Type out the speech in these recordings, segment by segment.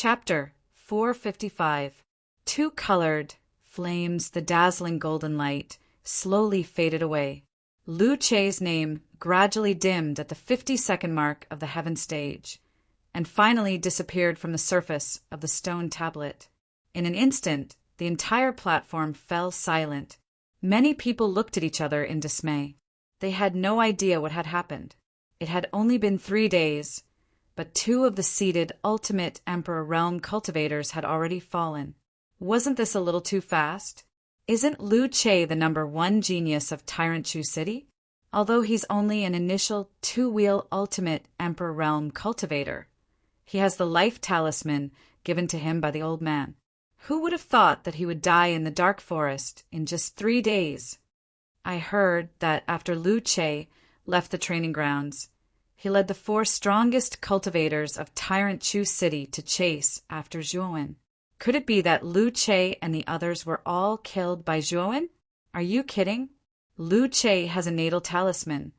Chapter 455. Two-colored flames, the dazzling golden light, slowly faded away. Lu Che's name gradually dimmed at the 50-second mark of the heaven stage, and finally disappeared from the surface of the stone tablet. In an instant, the entire platform fell silent. Many people looked at each other in dismay. They had no idea what had happened. It had only been 3 days, but 2 of the seated ultimate Emperor Realm cultivators had already fallen. Wasn't this a little too fast? Isn't Lu Che the #1 genius of Tyrant Chu City? Although he's only an initial 2-wheel ultimate Emperor Realm cultivator, he has the life talisman given to him by the old man. Who would have thought that he would die in the dark forest in just 3 days? I heard that after Lu Che left the training grounds, he led the 4 strongest cultivators of Tyrant Chu City to chase after Zhuowen. Could it be that Lu Che and the others were all killed by Zhuowen? Are you kidding? Lu Che has a natal talisman,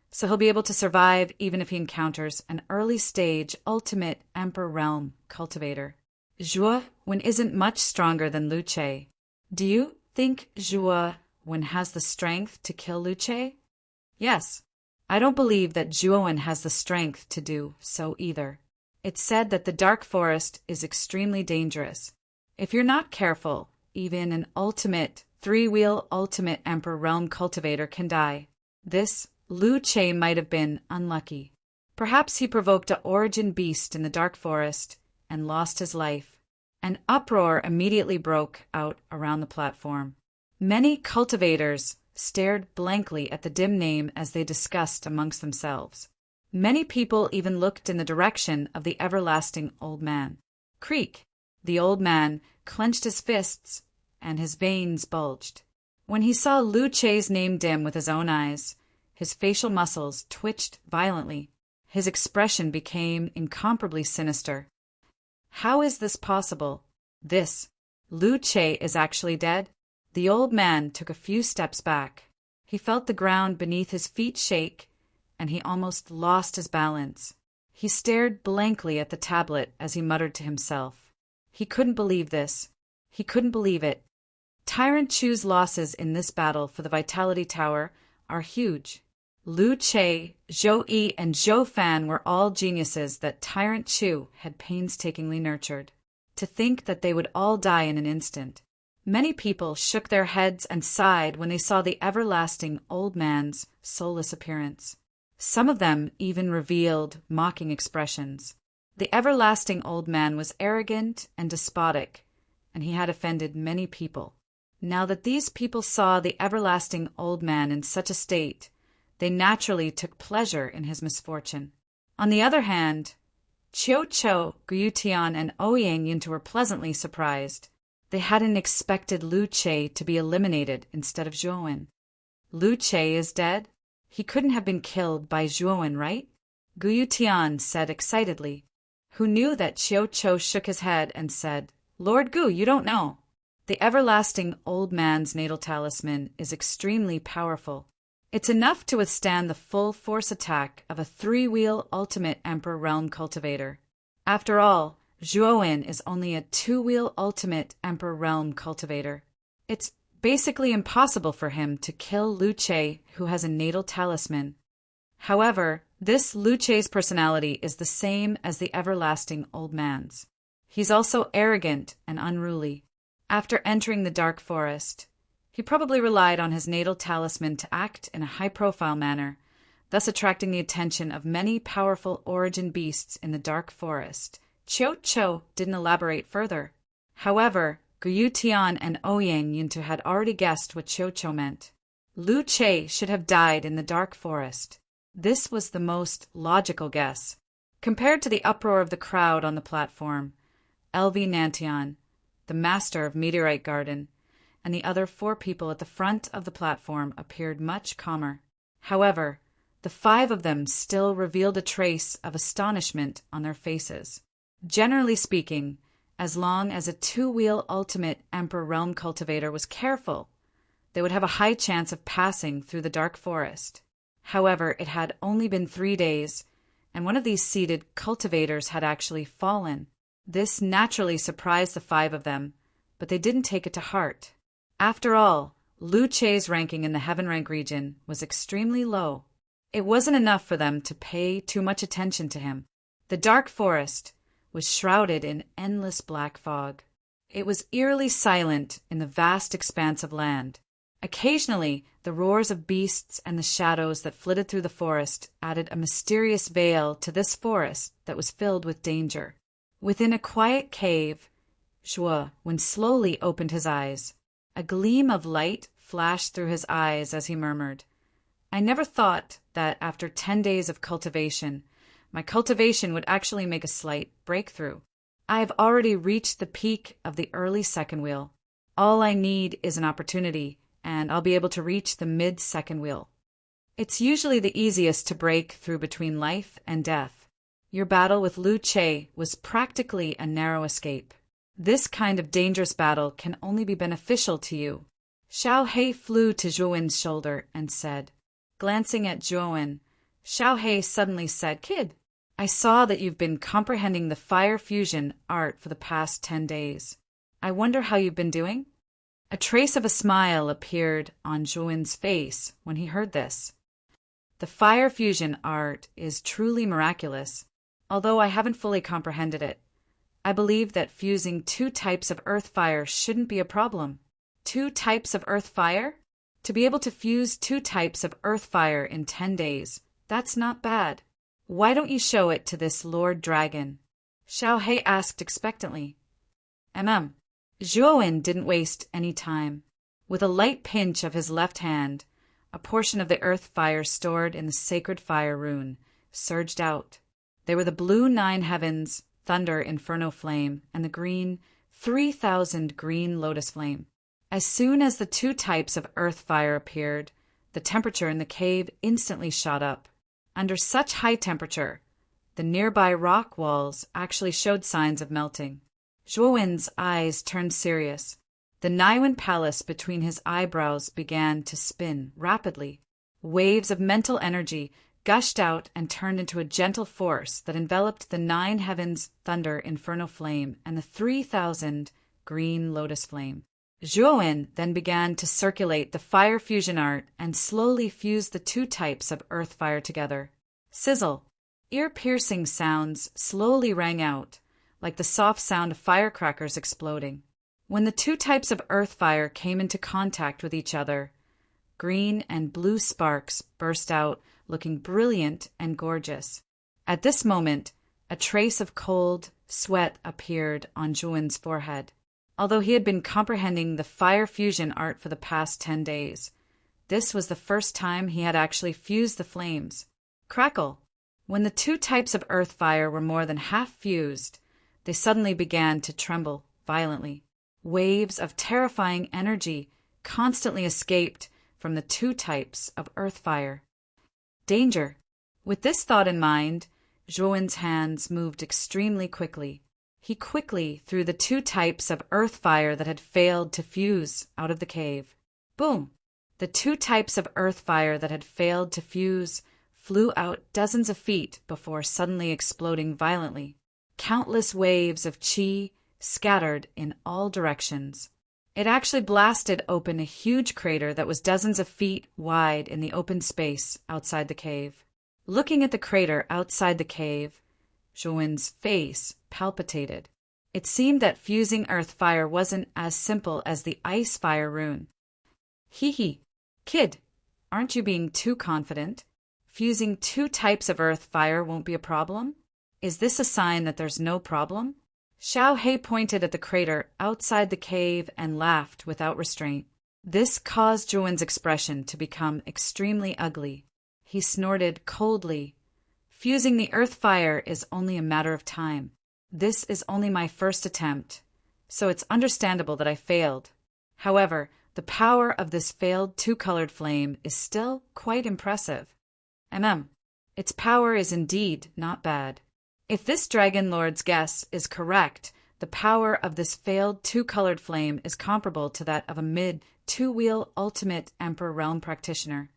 so he'll be able to survive even if he encounters an early-stage ultimate Emperor Realm cultivator. Zhuowen isn't much stronger than Lu Che. Do you think Zhuowen has the strength to kill Lu Che? Yes. I don't believe that Zhuowen has the strength to do so either. It's said that the dark forest is extremely dangerous. If you're not careful, even an ultimate 3-wheel ultimate Emperor Realm cultivator can die. This Lu Che might have been unlucky. Perhaps he provoked an origin beast in the dark forest and lost his life. An uproar immediately broke out around the platform. Many cultivators stared blankly at the dim name as they discussed amongst themselves. Many people even looked in the direction of the everlasting old man. Creak! The old man clenched his fists, and his veins bulged. When he saw Lu Che's name dim with his own eyes, his facial muscles twitched violently. His expression became incomparably sinister. How is this possible? Lu Che is actually dead? The old man took a few steps back. He felt the ground beneath his feet shake, and he almost lost his balance. He stared blankly at the tablet as he muttered to himself. He couldn't believe this. He couldn't believe it. Tyrant Chu's losses in this battle for the Vitality Tower are huge. Lu Che, Zhou Yi, and Zhou Fan were all geniuses that Tyrant Chu had painstakingly nurtured. To think that they would all die in an instant. Many people shook their heads and sighed when they saw the everlasting old man's soulless appearance. Some of them even revealed mocking expressions. The everlasting old man was arrogant and despotic, and he had offended many people. Now that these people saw the everlasting old man in such a state, they naturally took pleasure in his misfortune. On the other hand, Qiu Chou, Guyu Tian, and Ouyang Yintu were pleasantly surprised. They hadn't expected Lu Che to be eliminated instead of Zhuowen. Lu Che is dead? He couldn't have been killed by Zhuowen, right? Guyu Tian said excitedly. Who knew that Qiu Chou shook his head and said, Lord Gu, you don't know. The everlasting old man's natal talisman is extremely powerful. It's enough to withstand the full force attack of a 3-wheel ultimate Emperor Realm cultivator. After all, Zhuowen is only a 2-wheel ultimate Emperor Realm cultivator. It's basically impossible for him to kill Lu Che, who has a natal talisman. However, this Lu Che's personality is the same as the everlasting old man's. He's also arrogant and unruly. After entering the dark forest, he probably relied on his natal talisman to act in a high-profile manner, thus attracting the attention of many powerful origin beasts in the dark forest. Qiu Chou didn't elaborate further. However, Guyu Tian and Ouyang Yintu had already guessed what Qiu Chou meant. Lu Che should have died in the dark forest. This was the most logical guess. Compared to the uproar of the crowd on the platform, LV Nantian, the master of Meteorite Garden, and the other 4 people at the front of the platform appeared much calmer. However, the 5 of them still revealed a trace of astonishment on their faces. Generally speaking, as long as a 2-wheel ultimate Emperor Realm cultivator was careful, they would have a high chance of passing through the dark forest. However, it had only been 3 days, and one of these seated cultivators had actually fallen. This naturally surprised the five of them, but they didn't take it to heart. After all, Lu Che's ranking in the Heaven Rank region was extremely low. It wasn't enough for them to pay too much attention to him. The dark forest was shrouded in endless black fog. It was eerily silent in the vast expanse of land. Occasionally, the roars of beasts and the shadows that flitted through the forest added a mysterious veil to this forest that was filled with danger. Within a quiet cave, Zhuo slowly opened his eyes. A gleam of light flashed through his eyes as he murmured, "I never thought that after 10 days of cultivation, my cultivation would actually make a slight breakthrough. I have already reached the peak of the early second wheel. All I need is an opportunity, and I'll be able to reach the mid-second wheel. It's usually the easiest to break through between life and death. Your battle with Lu Che was practically a narrow escape. This kind of dangerous battle can only be beneficial to you." Xiao He flew to Zhuowen's shoulder and said. Glancing at Zhuowen, Xiao He suddenly said, "Kid, I saw that you've been comprehending the fire fusion art for the past 10 days. I wonder how you've been doing?" A trace of a smile appeared on Zhuowen's face when he heard this. The fire fusion art is truly miraculous, although I haven't fully comprehended it. I believe that fusing 2 types of earth fire shouldn't be a problem. 2 types of earth fire? To be able to fuse 2 types of earth fire in 10 days, that's not bad. Why don't you show it to this Lord Dragon? Xiao He asked expectantly. Zhuowen didn't waste any time. With a light pinch of his left hand, a portion of the earth fire stored in the sacred fire rune surged out. They were the blue 9 heavens, thunder inferno flame, and the green 3,000 green lotus flame. As soon as the 2 types of earth fire appeared, the temperature in the cave instantly shot up. Under such high temperature, the nearby rock walls actually showed signs of melting. Zhuowen's eyes turned serious. The Naiwen palace between his eyebrows began to spin rapidly. Waves of mental energy gushed out and turned into a gentle force that enveloped the 9 heavens thunder inferno flame and the 3,000 green lotus flame. Zhuowen then began to circulate the fire fusion art and slowly fused the 2 types of earth fire together. Sizzle! Ear-piercing sounds slowly rang out, like the soft sound of firecrackers exploding. When the 2 types of earth fire came into contact with each other, green and blue sparks burst out, looking brilliant and gorgeous. At this moment, a trace of cold sweat appeared on Zhuowen's forehead. Although he had been comprehending the fire fusion art for the past 10 days, this was the first time he had actually fused the flames. Crackle! When the 2 types of earth fire were more than half fused, they suddenly began to tremble violently. Waves of terrifying energy constantly escaped from the 2 types of earth fire. Danger! With this thought in mind, Zhuowen's hands moved extremely quickly. He quickly threw the 2 types of earth fire that had failed to fuse out of the cave. Boom! The 2 types of earth fire that had failed to fuse flew out dozens of feet before suddenly exploding violently. Countless waves of qi scattered in all directions. It actually blasted open a huge crater that was dozens of feet wide in the open space outside the cave. Looking at the crater outside the cave, Zhuowen's face palpitated. It seemed that fusing earth fire wasn't as simple as the ice fire rune. Hee, kid, aren't you being too confident? Fusing 2 types of earth fire won't be a problem? Is this a sign that there's no problem? Xiao He pointed at the crater outside the cave and laughed without restraint. This caused Zhuowen's expression to become extremely ugly. He snorted coldly. Fusing the earth fire is only a matter of time. This is only my first attempt, so it's understandable that I failed. However, the power of this failed 2-colored flame is still quite impressive. Its power is indeed not bad. If this Dragon Lord's guess is correct, the power of this failed 2-colored flame is comparable to that of a mid-2-wheel ultimate Emperor Realm practitioner.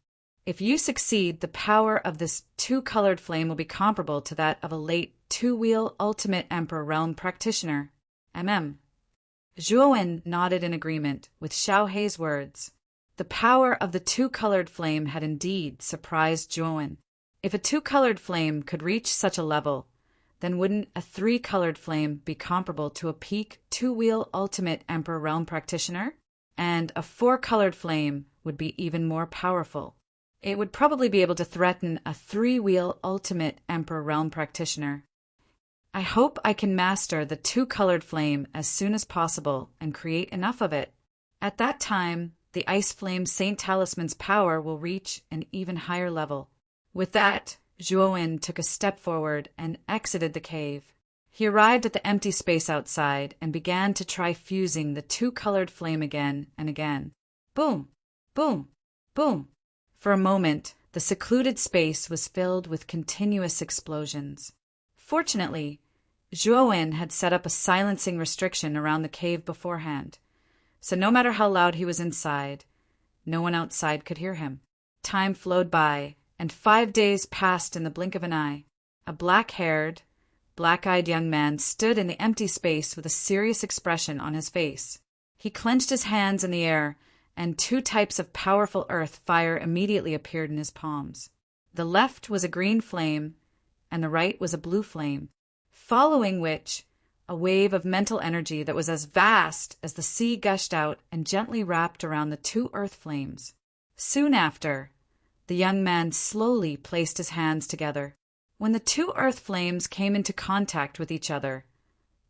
If you succeed, the power of this 2-colored flame will be comparable to that of a late Two-Wheel Ultimate Emperor Realm Practitioner, Zhuowen nodded in agreement with Xiaohei's words. The power of the two-colored flame had indeed surprised Zhuowen. If a two-colored flame could reach such a level, then wouldn't a three-colored flame be comparable to a peak two-wheel ultimate Emperor Realm Practitioner? And a four-colored flame would be even more powerful. It would probably be able to threaten a three-wheel ultimate Emperor Realm Practitioner. I hope I can master the two-colored flame as soon as possible and create enough of it. At that time, the Ice Flame Saint Talisman's power will reach an even higher level. With that, Zhuowen took a step forward and exited the cave. He arrived at the empty space outside and began to try fusing the two-colored flame again and again. Boom! Boom! Boom! For a moment, the secluded space was filled with continuous explosions. Fortunately, Zhuowen had set up a silencing restriction around the cave beforehand, so no matter how loud he was inside, no one outside could hear him. Time flowed by, and 5 days passed in the blink of an eye. A black-haired, black-eyed young man stood in the empty space with a serious expression on his face. He clenched his hands in the air, and 2 types of powerful earth fire immediately appeared in his palms. The left was a green flame, and the right was a blue flame, following which a wave of mental energy that was as vast as the sea gushed out and gently wrapped around the 2 earth flames. Soon after, the young man slowly placed his hands together. When the 2 earth flames came into contact with each other,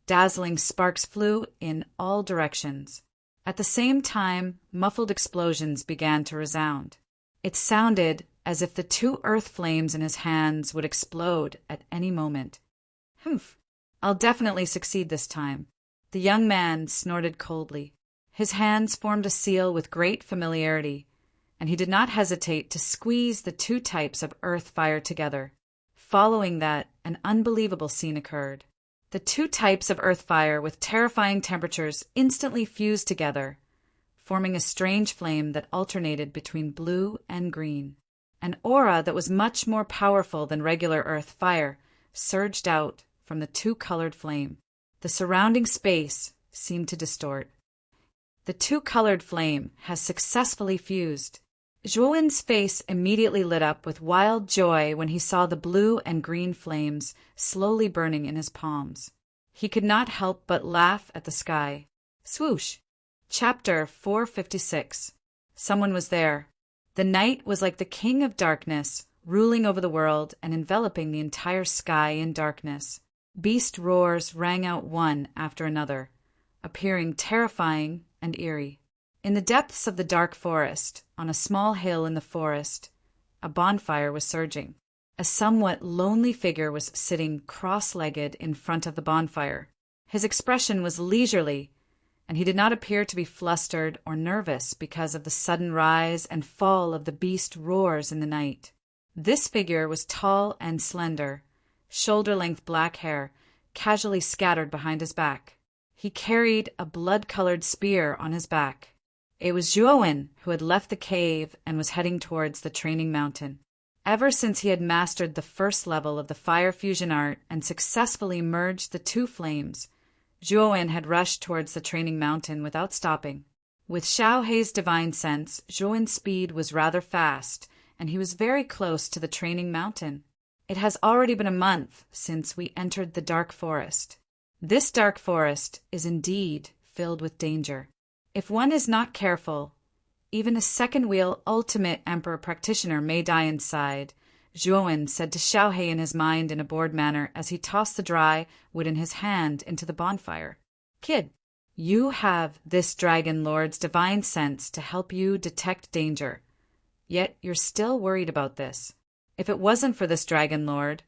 dazzling sparks flew in all directions. At the same time, muffled explosions began to resound. It sounded as if the 2 earth flames in his hands would explode at any moment. Humph! I'll definitely succeed this time. The young man snorted coldly. His hands formed a seal with great familiarity, and he did not hesitate to squeeze the 2 types of earth fire together. Following that, an unbelievable scene occurred. The 2 types of earth fire with terrifying temperatures instantly fused together, forming a strange flame that alternated between blue and green. An aura that was much more powerful than regular earth fire surged out from the 2-colored flame. The surrounding space seemed to distort. The 2-colored flame has successfully fused. Zhuowen's face immediately lit up with wild joy when he saw the blue and green flames slowly burning in his palms. He could not help but laugh at the sky. Swoosh! Chapter 456. Someone was there. The night was like the king of darkness, ruling over the world and enveloping the entire sky in darkness. Beast roars rang out one after another, appearing terrifying and eerie. In the depths of the dark forest, on a small hill in the forest, a bonfire was surging. A somewhat lonely figure was sitting cross-legged in front of the bonfire. His expression was leisurely, and he did not appear to be flustered or nervous because of the sudden rise and fall of the beast roars in the night. This figure was tall and slender, shoulder-length black hair casually scattered behind his back. He carried a blood-colored spear on his back. It was Zhuowen, who had left the cave and was heading towards the training mountain. Ever since he had mastered the first level of the fire fusion art and successfully merged the 2 flames, Zhuowen had rushed towards the training mountain without stopping. With Xiaohei's divine sense, Zhuowen's speed was rather fast, and he was very close to the training mountain. It has already been a month since we entered the dark forest. This dark forest is indeed filled with danger. If one is not careful, even a second-wheel ultimate Emperor practitioner may die inside, Zhuowen said to Xiaohei in his mind in a bored manner as he tossed the dry wood in his hand into the bonfire. Kid, you have this dragon lord's divine sense to help you detect danger, yet you're still worried about this. If it wasn't for this dragon lord,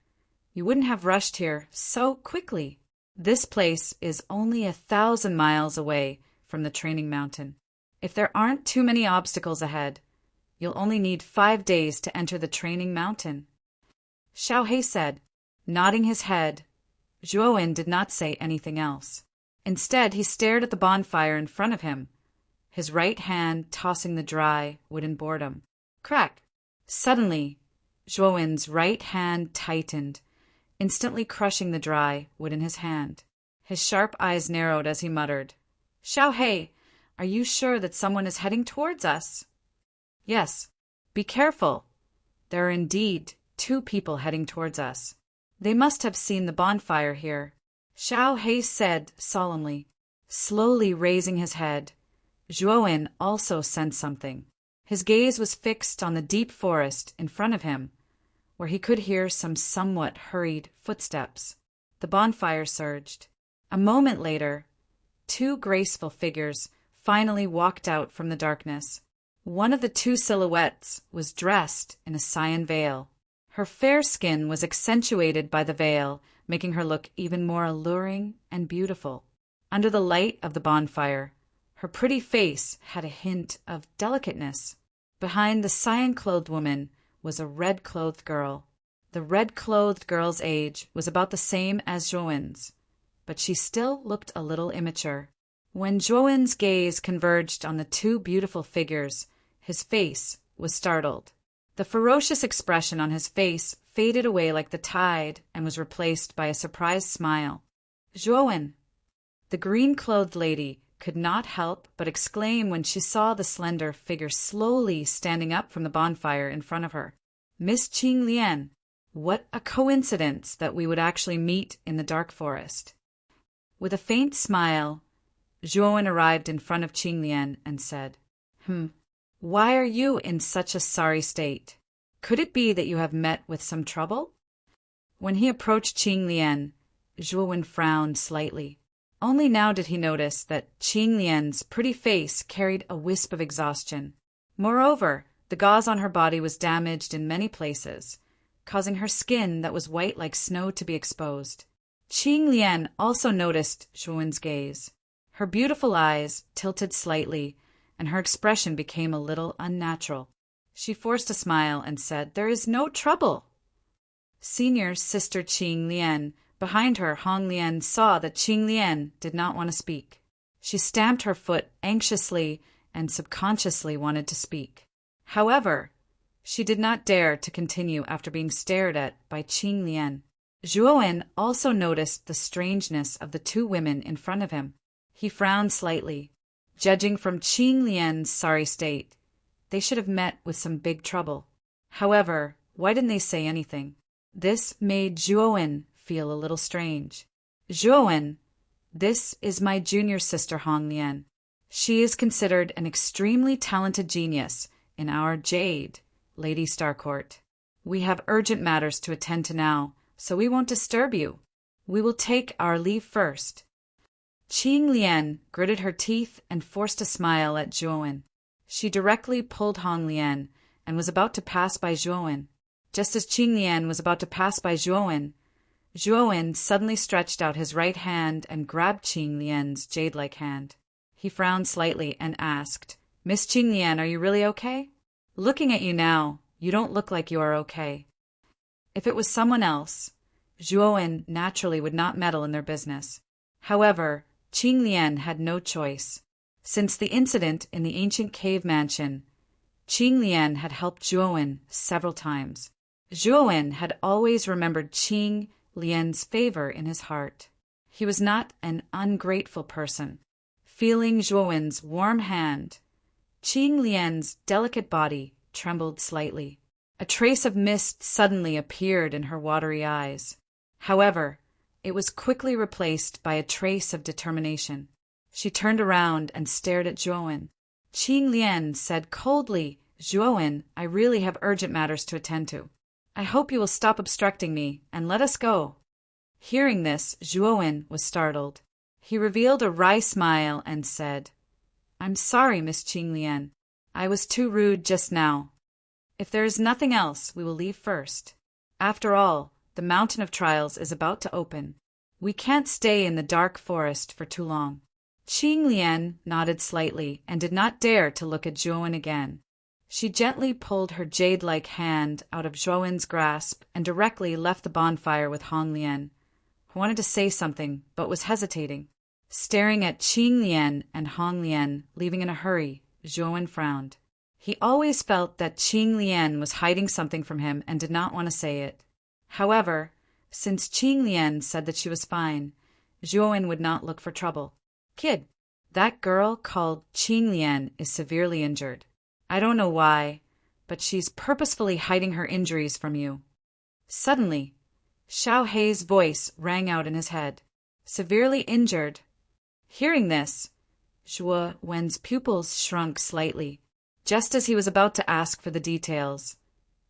you wouldn't have rushed here so quickly. This place is only 1,000 miles away from the training mountain. If there aren't too many obstacles ahead, you'll only need 5 days to enter the training mountain. Xiaohei said, nodding his head. Zhuowen did not say anything else. Instead, he stared at the bonfire in front of him, his right hand tossing the dry wood in boredom. Crack! Suddenly, Zhuowen's right hand tightened, instantly crushing the dry wood in his hand. His sharp eyes narrowed as he muttered, "Xiao Hei, are you sure that someone is heading towards us?" "Yes. Be careful. There are indeed 2 people heading towards us. They must have seen the bonfire here," Xiao Hei said solemnly. Slowly raising his head, Zhuowen also sensed something. His gaze was fixed on the deep forest in front of him, where he could hear some somewhat hurried footsteps. The bonfire surged. A moment later, 2 graceful figures finally walked out from the darkness. One of the 2 silhouettes was dressed in a cyan veil. Her fair skin was accentuated by the veil, making her look even more alluring and beautiful. Under the light of the bonfire, her pretty face had a hint of delicateness. Behind the cyan-clothed woman was a red-clothed girl. The red-clothed girl's age was about the same as Zhuowen's, but she still looked a little immature. When Zhuowen's gaze converged on the 2 beautiful figures, his face was startled. The ferocious expression on his face faded away like the tide and was replaced by a surprised smile. "Zhuowen!" The green-clothed lady could not help but exclaim when she saw the slender figure slowly standing up from the bonfire in front of her. "Miss Qing Lian, what a coincidence that we would actually meet in the dark forest." With a faint smile, Zhuowen arrived in front of Qing Lian and said, "Why are you in such a sorry state? Could it be that you have met with some trouble?" When he approached Qing Lian, Zhuowen frowned slightly. Only now did he notice that Qing Lian's pretty face carried a wisp of exhaustion. Moreover, the gauze on her body was damaged in many places, causing her skin that was white like snow to be exposed. Qing Lian also noticed Zhuowen's gaze. Her beautiful eyes tilted slightly, and her expression became a little unnatural. She forced a smile and said, "There is no trouble." Senior Sister Qing Lian, behind her, Hong Lian, saw that Qing Lian did not want to speak. She stamped her foot anxiously and subconsciously wanted to speak. However, she did not dare to continue after being stared at by Qing Lian. Zhuowen also noticed the strangeness of the 2 women in front of him. He frowned slightly. Judging from Qing Lian's sorry state, they should have met with some big trouble. However, why didn't they say anything? This made Zhuowen feel a little strange. "Zhuowen, this is my junior sister Hong Lian. She is considered an extremely talented genius in our Jade, Lady Starcourt. We have urgent matters to attend to now, so we won't disturb you. We will take our leave first." Qing Lian gritted her teeth and forced a smile at Zhuowen. She directly pulled Hong Lian and was about to pass by Zhuowen. Just as Qing Lian was about to pass by Zhuowen, Zhuowen suddenly stretched out his right hand and grabbed Qing Lian's jade-like hand. He frowned slightly and asked, "Miss Qing Lian, are you really okay? Looking at you now, you don't look like you are okay." If it was someone else, Zhuowen naturally would not meddle in their business. However, Qing Lian had no choice. Since the incident in the ancient cave mansion, Qing Lian had helped Zhuowen several times. Zhuowen had always remembered Qing Lian's favor in his heart. He was not an ungrateful person. Feeling Zhuowen's warm hand, Qing Lian's delicate body trembled slightly. A trace of mist suddenly appeared in her watery eyes. However, it was quickly replaced by a trace of determination. She turned around and stared at Zhuowen. Qing Lian said coldly, "Zhuowen, I really have urgent matters to attend to. I hope you will stop obstructing me and let us go." Hearing this, Zhuowen was startled. He revealed a wry smile and said, "I'm sorry, Miss Qing Lian. I was too rude just now. If there is nothing else, we will leave first. After all, the Mountain of Trials is about to open. We can't stay in the dark forest for too long." Qing Lian nodded slightly and did not dare to look at Zhuowen again. She gently pulled her jade-like hand out of Zhuowen's grasp and directly left the bonfire with Hong Lian, who wanted to say something but was hesitating. Staring at Qing Lian and Hong Lian leaving in a hurry, Zhuowen frowned. He always felt that Qing Lian was hiding something from him and did not want to say it. However, Since Qing Lian said that she was fine, Zhuowen would not look for trouble. Kid, that girl called Qing Lian is severely injured. I don't know why, but she's purposefully hiding her injuries from you. Suddenly, Xiao Hei's voice rang out in his head. Severely injured. Hearing this, Zhuo Wen's pupils shrunk slightly. Just as he was about to ask for the details,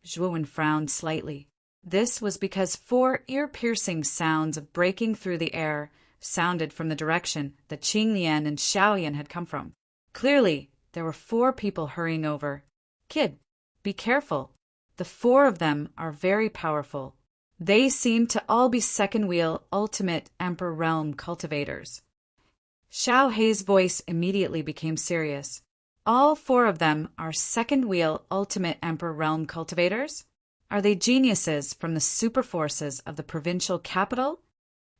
Zhuo Wen frowned slightly. This was because 4 ear-piercing sounds of breaking through the air sounded from the direction that Qing Lian and Xiao Yan had come from. Clearly, there were 4 people hurrying over. Kid, be careful. The 4 of them are very powerful. They seem to all be second-wheel ultimate Emperor Realm cultivators. Xiao Hei's voice immediately became serious. All 4 of them are second-wheel ultimate Emperor Realm cultivators? Are they geniuses from the super forces of the provincial capital?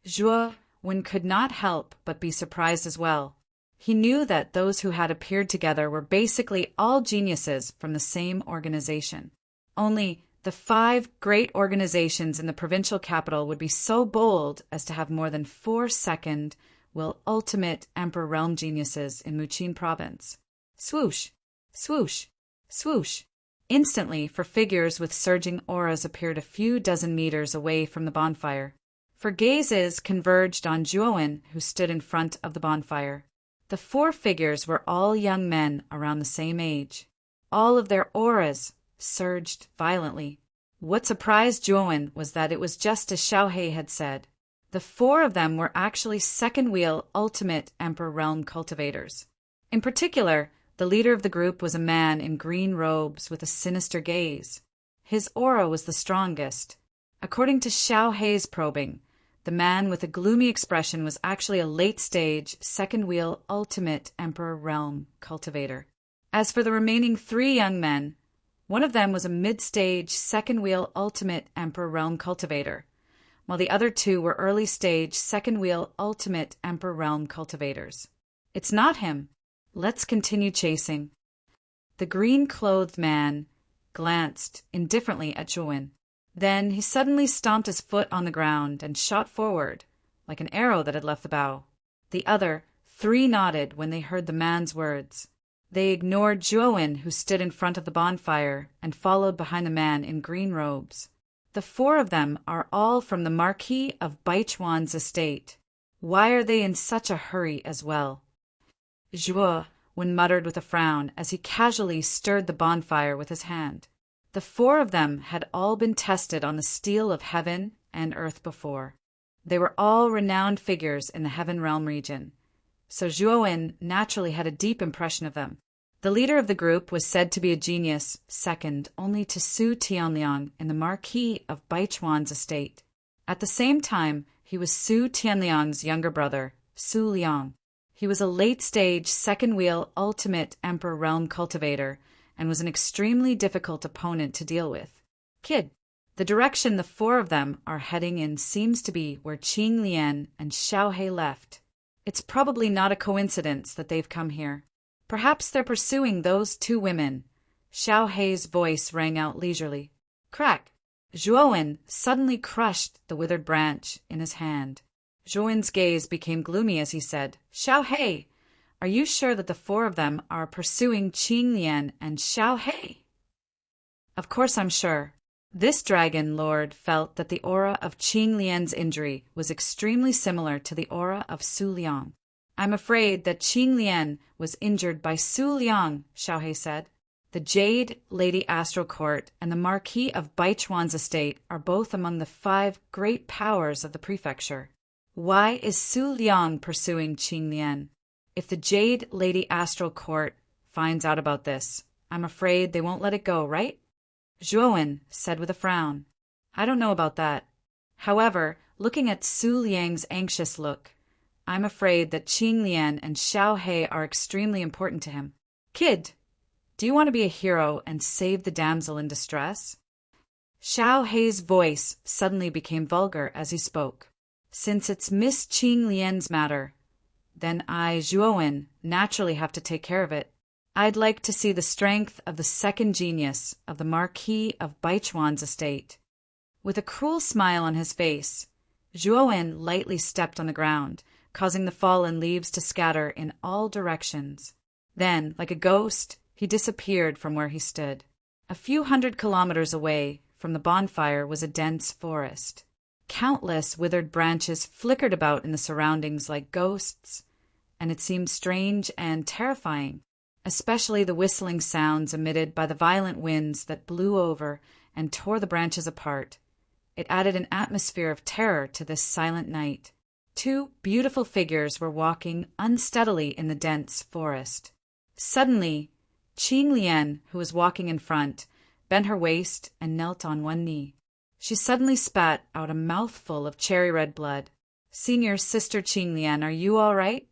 Zhuo Wen could not help but be surprised as well. He knew that those who had appeared together were basically all geniuses from the same organization. Only the 5 great organizations in the provincial capital would be so bold as to have more than 4 second-will ultimate Emperor Realm geniuses in Muqin province. Swoosh, swoosh, swoosh. Instantly, 4 figures with surging auras appeared a few dozen meters away from the bonfire. 4 gazes converged on Zhuowen, who stood in front of the bonfire. The 4 figures were all young men around the same age. All of their auras surged violently. What surprised Zhuowen was that it was just as Xiao Hei had said. The 4 of them were actually second-wheel ultimate Emperor Realm cultivators. In particular, the leader of the group was a man in green robes with a sinister gaze. His aura was the strongest. According to Xiao Hei's probing, the man with a gloomy expression was actually a late-stage, second-wheel ultimate Emperor Realm cultivator. As for the remaining 3 young men, one of them was a mid-stage, second-wheel ultimate Emperor Realm cultivator, while the other 2 were early-stage, second-wheel ultimate Emperor Realm cultivators. It's not him. Let's continue chasing. The green-clothed man glanced indifferently at Zhuowen. Then he suddenly stomped his foot on the ground and shot forward, like an arrow that had left the bow. The other 3 nodded when they heard the man's words. They ignored Zhuowen, who stood in front of the bonfire, and followed behind the man in green robes. The 4 of them are all from the Marquis of Baichuan's estate. Why are they in such a hurry as well? Zhuo Wen muttered with a frown as he casually stirred the bonfire with his hand. The 4 of them had all been tested on the steel of heaven and earth before. They were all renowned figures in the Heaven Realm region, so Zhuo Wen naturally had a deep impression of them. The leader of the group was said to be a genius, second only to Su Tianliang in the Marquis of Baichuan's estate. At the same time, he was Su Tianliang's younger brother, Su Liang. He was a late-stage, second-wheel ultimate Emperor Realm cultivator and was an extremely difficult opponent to deal with. Kid, the direction the 4 of them are heading in seems to be where Qing Lian and Xiao Hei left. It's probably not a coincidence that they've come here. Perhaps they're pursuing those 2 women. Xiao Hei's voice rang out leisurely. Crack! Zhuowen suddenly crushed the withered branch in his hand. Zhuowen's gaze became gloomy as he said, Xiao Hei, are you sure that the 4 of them are pursuing Qing Lian and Xiao Hei? Of course I'm sure. This dragon lord felt that the aura of Qing Lian's injury was extremely similar to the aura of Su Liang. I'm afraid that Qing Lian was injured by Su Liang, Xiao Hei said. The Jade Lady Astral Court and the Marquis of Baichuan's estate are both among the 5 great powers of the prefecture. Why is Su Liang pursuing Qing Lian? If the Jade Lady Astral Court finds out about this, I'm afraid they won't let it go, right? Zhuowen said with a frown. I don't know about that. However, looking at Su Liang's anxious look, I'm afraid that Qing Lian and Xiao Hei are extremely important to him. Kid, do you want to be a hero and save the damsel in distress? Xiao Hei's voice suddenly became vulgar as he spoke. Since it's Miss Qing Lian's matter, then I, Zhuowen, naturally have to take care of it. I'd like to see the strength of the second genius of the Marquis of Baichuan's estate. With a cruel smile on his face, Zhuowen lightly stepped on the ground, causing the fallen leaves to scatter in all directions. Then, like a ghost, he disappeared from where he stood. A few 100 kilometers away from the bonfire was a dense forest. Countless withered branches flickered about in the surroundings like ghosts, and it seemed strange and terrifying, especially the whistling sounds emitted by the violent winds that blew over and tore the branches apart. It added an atmosphere of terror to this silent night. Two beautiful figures were walking unsteadily in the dense forest. Suddenly, Qing Lian, who was walking in front, bent her waist and knelt on one knee. She suddenly spat out a mouthful of cherry-red blood. "Senior Sister Qing Lian, are you all right?"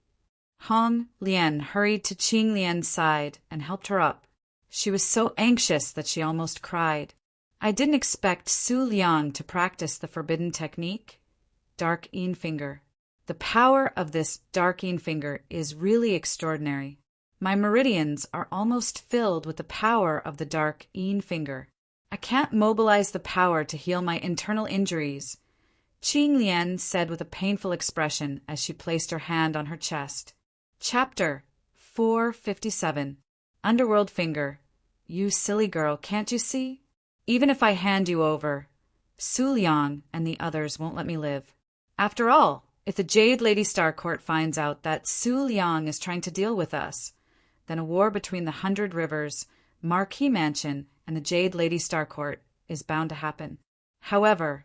Hong Lian hurried to Qing Lian's side and helped her up. She was so anxious that she almost cried. "I didn't expect Su Liang to practice the forbidden technique, Dark Yin Finger. The power of this Dark Yin Finger is really extraordinary. My meridians are almost filled with the power of the Dark Yin Finger. I can't mobilize the power to heal my internal injuries," Qing Lian said with a painful expression as she placed her hand on her chest. Chapter 457. Underworld Finger. "You silly girl, can't you see? Even if I hand you over, Su Liang and the others won't let me live. After all, if the Jade Lady Starcourt finds out that Su Liang is trying to deal with us, then a war between the 100 Rivers, Marquis Mansion, and the Jade Lady Starcourt is bound to happen. However,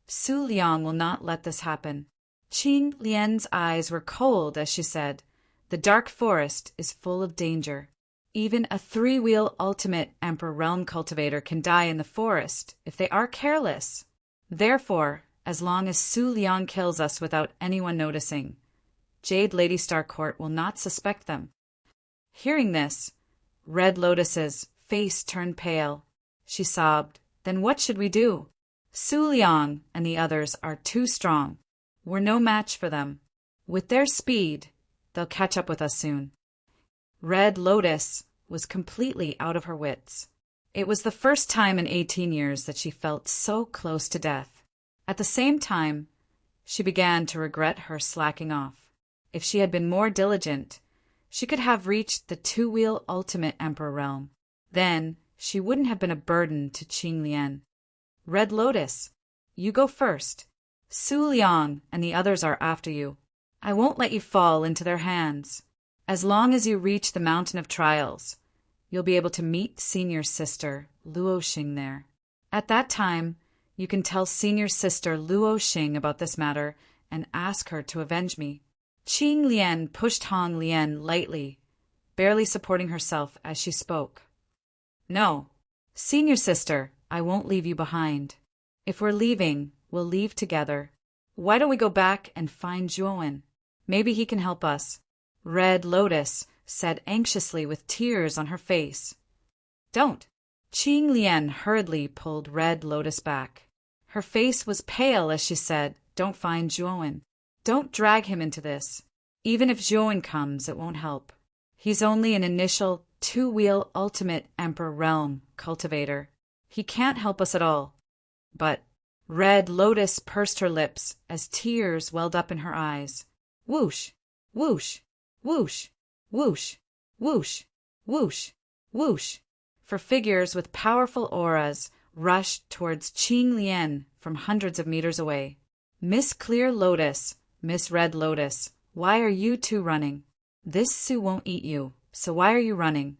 Su Liang will not let this happen." Qing Lian's eyes were cold as she said, "The dark forest is full of danger. Even a 3-wheel ultimate Emperor Realm cultivator can die in the forest if they are careless. Therefore, as long as Su Liang kills us without anyone noticing, Jade Lady Starcourt will not suspect them." Hearing this, Red Lotus's face turned pale. She sobbed, "Then what should we do? Su Liang and the others are too strong. We're no match for them. With their speed, they'll catch up with us soon." Red Lotus was completely out of her wits. It was the first time in 18 years that she felt so close to death. At the same time, she began to regret her slacking off. If she had been more diligent, she could have reached the 2-wheel ultimate Emperor Realm. Then she wouldn't have been a burden to Qing Lian. "Red Lotus, you go first. Su Liang and the others are after you. I won't let you fall into their hands. As long as you reach the Mountain of Trials, you'll be able to meet Senior Sister Luoxing there. At that time, you can tell Senior Sister Luoxing about this matter and ask her to avenge me." Qing Lian pushed Hong Lian lightly, barely supporting herself as she spoke. "No, Senior Sister, I won't leave you behind. If we're leaving, we'll leave together. Why don't we go back and find Zhuowen? Maybe he can help us," Red Lotus said anxiously with tears on her face. "Don't." Qing Lian hurriedly pulled Red Lotus back. Her face was pale as she said, "Don't find Zhuowen. Don't drag him into this. Even if Zhuowen comes, it won't help. He's only an initial 2-wheel ultimate Emperor Realm cultivator. He can't help us at all." But Red Lotus pursed her lips as tears welled up in her eyes. Whoosh, whoosh, whoosh, whoosh, whoosh, whoosh, whoosh. For figures with powerful auras rushed towards Qing Lian from hundreds of meters away. "Miss Clear Lotus, Miss Red Lotus, why are you two running? This Su won't eat you, so why are you running?"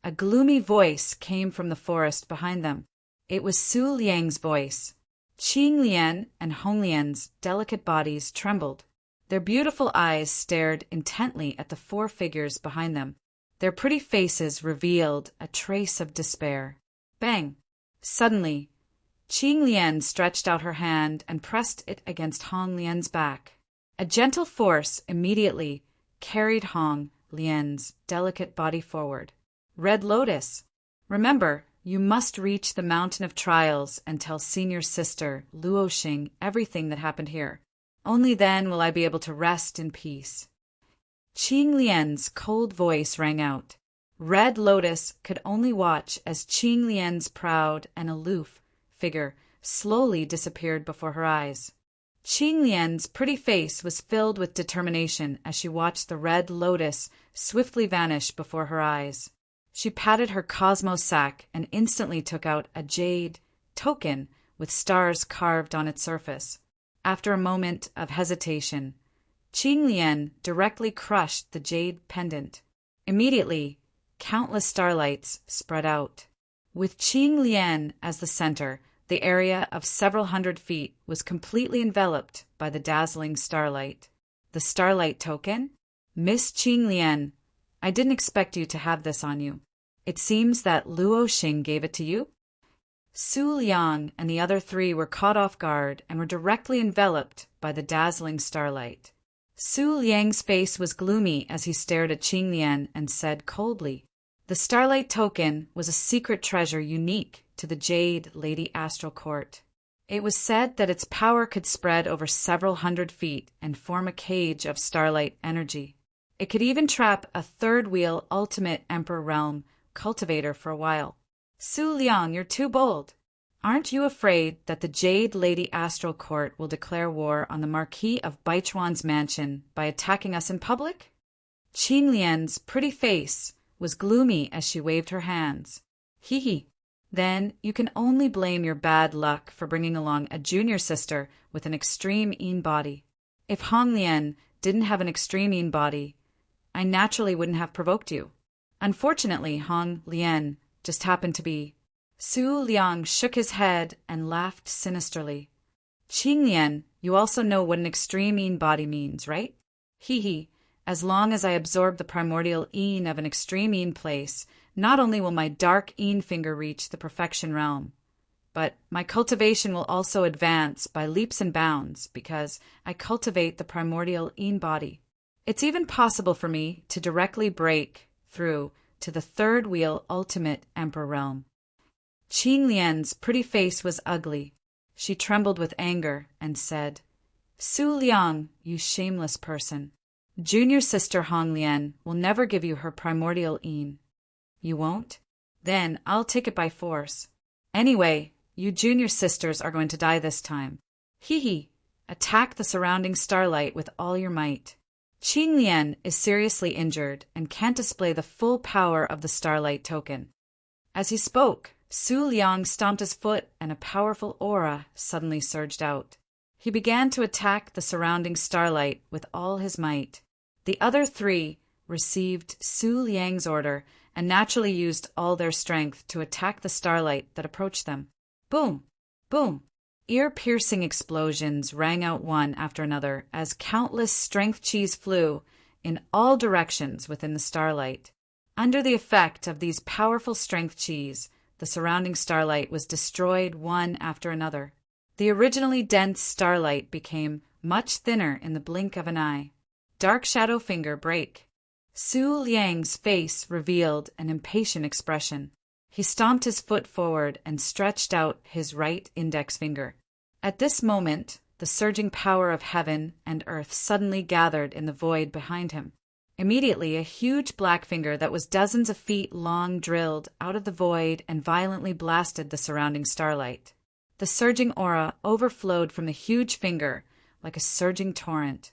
A gloomy voice came from the forest behind them. It was Su Liang's voice. Qing Lian and Hong Lian's delicate bodies trembled. Their beautiful eyes stared intently at the 4 figures behind them. Their pretty faces revealed a trace of despair. Bang! Suddenly, Qing Lian stretched out her hand and pressed it against Hong Lian's back. A gentle force immediately carried Hong Lian's delicate body forward. "Red Lotus, remember, you must reach the Mountain of Trials and tell Senior Sister Luoxing everything that happened here. Only then will I be able to rest in peace." Qing Lian's cold voice rang out. Red Lotus could only watch as Qing Lian's proud and aloof figure slowly disappeared before her eyes. Qing Lian's pretty face was filled with determination as she watched the red lotus swiftly vanish before her eyes. She patted her cosmos sack and instantly took out a jade token with stars carved on its surface. After a moment of hesitation, Qing Lian directly crushed the jade pendant. Immediately, countless starlights spread out. With Qing Lian as the center, the area of several hundred feet was completely enveloped by the dazzling starlight. The starlight token? Miss Qing Lian, I didn't expect you to have this on you. It seems that Luo Xing gave it to you? Su Liang and the other three were caught off guard and were directly enveloped by the dazzling starlight. Su Liang's face was gloomy as he stared at Qing Lian and said coldly, "The starlight token was a secret treasure unique to the Jade Lady Astral Court. It was said that its power could spread over several hundred feet and form a cage of starlight energy. It could even trap a third-wheel Ultimate Emperor Realm cultivator for a while. Su Liang, you're too bold. Aren't you afraid that the Jade Lady Astral Court will declare war on the Marquis of Baichuan's mansion by attacking us in public?" Qing Lian's pretty face was gloomy as she waved her hands. "Hee hee. Then you can only blame your bad luck for bringing along a junior sister with an extreme Yin body. If Hong Lian didn't have an extreme Yin body, I naturally wouldn't have provoked you. Unfortunately, Hong Lian just happened to be—" Su Liang shook his head and laughed sinisterly. "Qing Lian, you also know what an extreme Yin body means, right? Hee hee. As long as I absorb the primordial Yin of an extreme Yin place, not only will my dark Yin finger reach the perfection realm, but my cultivation will also advance by leaps and bounds because I cultivate the primordial Yin body. It's even possible for me to directly break through to the third wheel Ultimate Emperor Realm." Qing Lian's pretty face was ugly. She trembled with anger and said, "Su Liang, you shameless person. Junior sister Hong Lian will never give you her primordial Yin." "You won't? Then I'll take it by force. Anyway, you junior sisters are going to die this time. Hee hee. Attack the surrounding starlight with all your might. Qing Lian is seriously injured and can't display the full power of the starlight token." As he spoke, Su Liang stomped his foot and a powerful aura suddenly surged out. He began to attack the surrounding starlight with all his might. The other three received Su Liang's order and naturally used all their strength to attack the starlight that approached them. Boom! Boom! Ear-piercing explosions rang out one after another as countless strength cheese flew in all directions within the starlight. Under the effect of these powerful strength cheese, the surrounding starlight was destroyed one after another. The originally dense starlight became much thinner in the blink of an eye. Dark Shadow Finger break. Su Liang's face revealed an impatient expression. He stomped his foot forward and stretched out his right index finger. At this moment, the surging power of heaven and earth suddenly gathered in the void behind him. Immediately, a huge black finger that was dozens of feet long drilled out of the void and violently blasted the surrounding starlight. The surging aura overflowed from the huge finger like a surging torrent,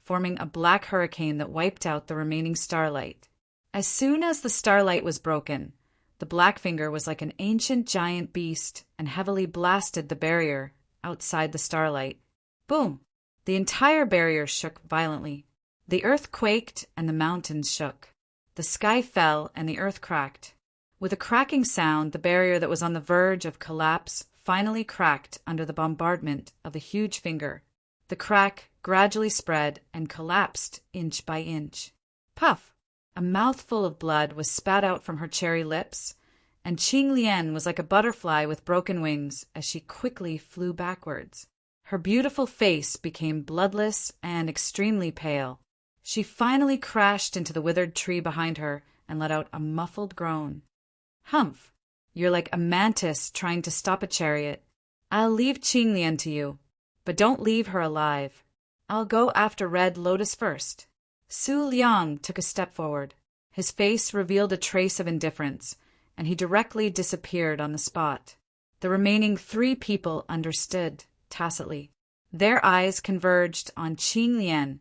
forming a black hurricane that wiped out the remaining starlight. As soon as the starlight was broken, the black finger was like an ancient giant beast and heavily blasted the barrier outside the starlight. Boom! The entire barrier shook violently. The earth quaked and the mountains shook. The sky fell and the earth cracked. With a cracking sound, the barrier that was on the verge of collapse finally cracked under the bombardment of the huge finger. The crack gradually spread and collapsed inch by inch. Puff! A mouthful of blood was spat out from her cherry lips, and Qing Lian was like a butterfly with broken wings as she quickly flew backwards. Her beautiful face became bloodless and extremely pale. She finally crashed into the withered tree behind her and let out a muffled groan. "Humph! You're like a mantis trying to stop a chariot. I'll leave Qing Lian to you, but don't leave her alive. I'll go after Red Lotus first." Su Liang took a step forward. His face revealed a trace of indifference, and he directly disappeared on the spot. The remaining 3 people understood, tacitly. Their eyes converged on Qing Lian,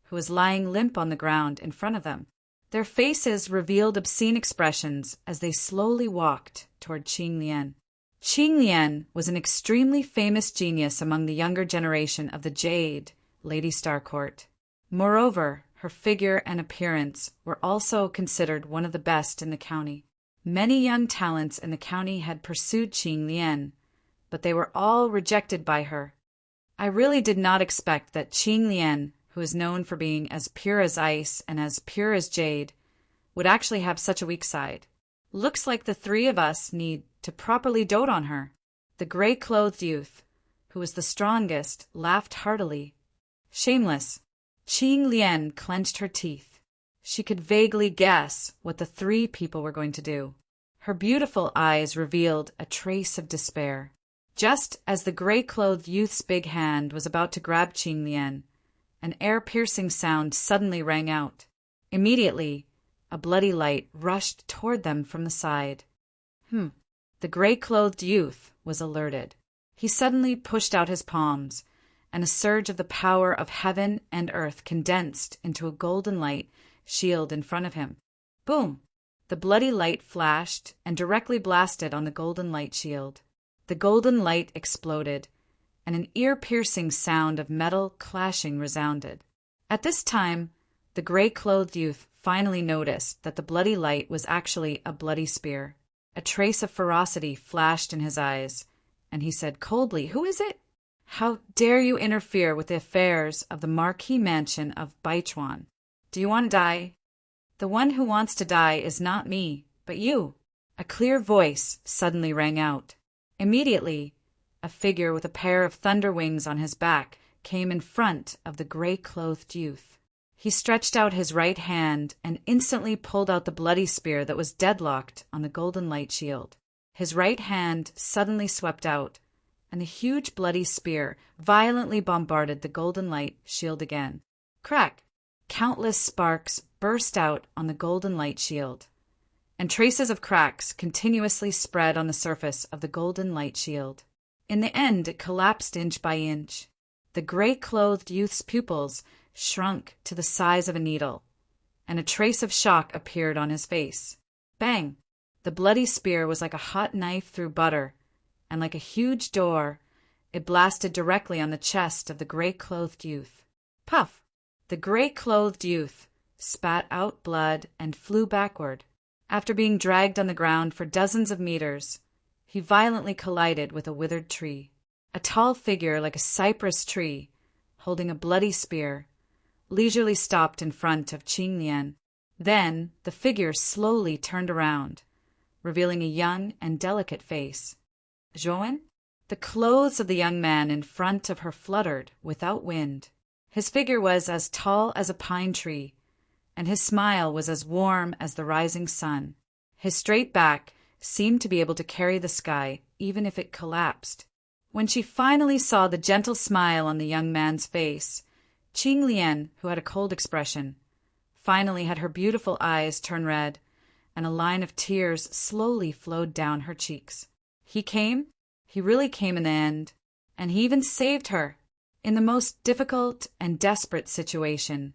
who was lying limp on the ground in front of them. Their faces revealed obscene expressions as they slowly walked toward Qing Lian. Qing Lian was an extremely famous genius among the younger generation of the Jade, Lady Star Court. Moreover, her figure and appearance were also considered one of the best in the county. Many young talents in the county had pursued Qing Lian, but they were all rejected by her. I really did not expect that Qing Lian, who is known for being as pure as ice and as pure as jade, would actually have such a weak side. Looks like the 3 of us need to properly dote on her. The gray-clothed youth, who was the strongest, laughed heartily. Shameless. Qing Lian clenched her teeth. She could vaguely guess what the 3 people were going to do. Her beautiful eyes revealed a trace of despair. Just as the gray-clothed youth's big hand was about to grab Qing Lian, an air-piercing sound suddenly rang out. Immediately, a bloody light rushed toward them from the side. The gray-clothed youth was alerted. He suddenly pushed out his palms, and a surge of the power of heaven and earth condensed into a golden light shield in front of him. Boom! The bloody light flashed and directly blasted on the golden light shield. The golden light exploded, and an ear-piercing sound of metal clashing resounded. At this time, the gray-clothed youth finally noticed that the bloody light was actually a bloody spear. A trace of ferocity flashed in his eyes, and he said coldly, "Who is it? How dare you interfere with the affairs of the Marquis Mansion of Baichuan? Do you want to die?" "The one who wants to die is not me, but you." A clear voice suddenly rang out. Immediately, a figure with a pair of thunder wings on his back came in front of the gray-clothed youth. He stretched out his right hand and instantly pulled out the bloody spear that was deadlocked on the golden light shield. His right hand suddenly swept out, and the huge bloody spear violently bombarded the golden light shield again. Crack! Countless sparks burst out on the golden light shield, and traces of cracks continuously spread on the surface of the golden light shield. In the end, it collapsed inch by inch. The gray-clothed youth's pupils shrunk to the size of a needle, and a trace of shock appeared on his face. Bang! The bloody spear was like a hot knife through butter, and like a huge door, it blasted directly on the chest of the gray-clothed youth. Puff! The gray-clothed youth spat out blood and flew backward. After being dragged on the ground for dozens of meters, he violently collided with a withered tree. A tall figure like a cypress tree, holding a bloody spear, leisurely stopped in front of Qing Lian. Then the figure slowly turned around, revealing a young and delicate face. Zhouwen? The clothes of the young man in front of her fluttered without wind. His figure was as tall as a pine tree, and his smile was as warm as the rising sun. His straight back seemed to be able to carry the sky, even if it collapsed. When she finally saw the gentle smile on the young man's face, Qing Lian, who had a cold expression, finally had her beautiful eyes turn red, and a line of tears slowly flowed down her cheeks. He came. He really came in the end, and he even saved her. In the most difficult and desperate situation,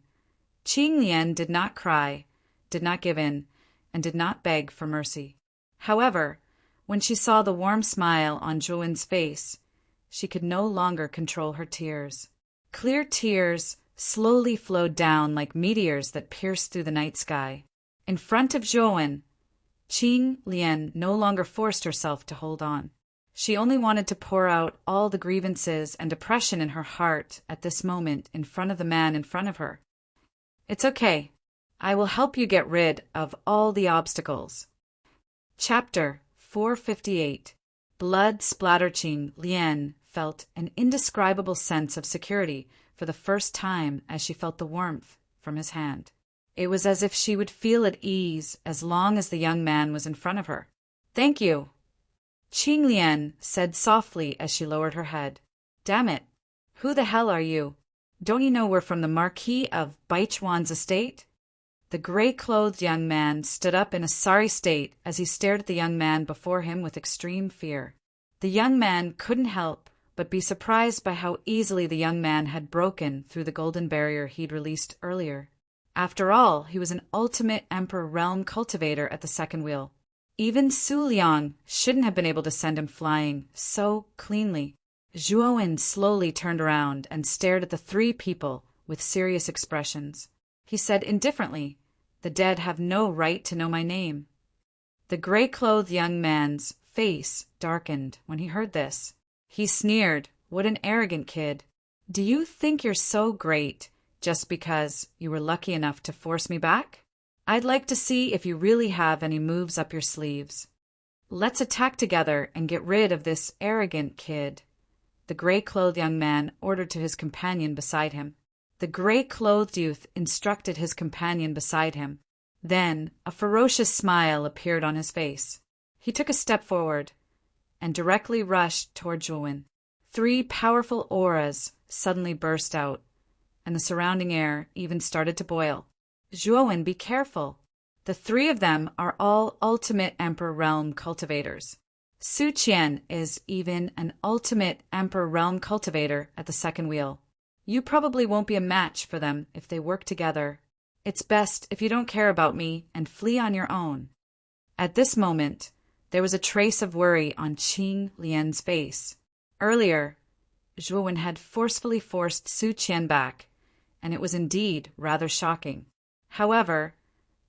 Qing Lian did not cry, did not give in, and did not beg for mercy. However, when she saw the warm smile on Zhouwen's face, she could no longer control her tears. Clear tears slowly flowed down like meteors that pierced through the night sky. In front of Zhouwen, Qing Lian no longer forced herself to hold on. She only wanted to pour out all the grievances and depression in her heart at this moment in front of the man in front of her. "It's okay. I will help you get rid of all the obstacles." Chapter 458. Blood splatter. Qing Lian felt an indescribable sense of security for the first time as she felt the warmth from his hand. It was as if she would feel at ease as long as the young man was in front of her. "Thank you," Qing Lian said softly as she lowered her head. "Damn it. Who the hell are you? Don't you know we're from the Marquis of Baichuan's estate?" The gray-clothed young man stood up in a sorry state as he stared at the young man before him with extreme fear. The young man couldn't help but be surprised by how easily the young man had broken through the golden barrier he'd released earlier. After all, he was an ultimate Emperor Realm cultivator at the second wheel. Even Su Liang shouldn't have been able to send him flying so cleanly. Zhuowen slowly turned around and stared at the three people with serious expressions. He said indifferently, "The dead have no right to know my name." The gray-clothed young man's face darkened when he heard this. He sneered, "What an arrogant kid. Do you think you're so great just because you were lucky enough to force me back? I'd like to see if you really have any moves up your sleeves. Let's attack together and get rid of this arrogant kid," the gray-clothed young man ordered to his companion beside him. The gray-clothed youth instructed his companion beside him. Then a ferocious smile appeared on his face. He took a step forward and directly rushed toward Zhuowen. 3 powerful auras suddenly burst out, and the surrounding air even started to boil. "Zhuowen, be careful. The 3 of them are all ultimate Emperor Realm cultivators. Su Qian is even an ultimate Emperor Realm cultivator at the second wheel. You probably won't be a match for them if they work together. It's best if you don't care about me and flee on your own." At this moment, there was a trace of worry on Qing Lian's face. Earlier, Zhuowen had forcefully forced Su Qian back, and it was indeed rather shocking. However,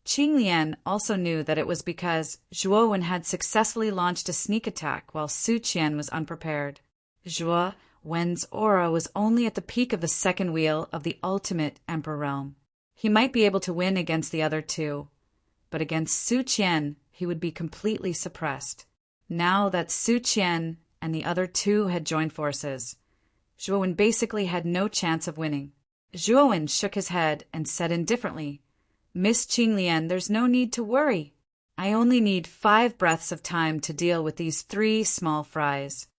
Qing Lian also knew that it was because Zhuowen had successfully launched a sneak attack while Su Qian was unprepared. Zhuowen's aura was only at the peak of the second wheel of the ultimate Emperor Realm. He might be able to win against the other 2, but against Su Qian he would be completely suppressed. Now that Su Qian and the other 2 had joined forces, Zhuowen basically had no chance of winning. Zhuowen shook his head and said indifferently, "Miss Qing Lian, there's no need to worry. I only need 5 breaths of time to deal with these 3 small fries."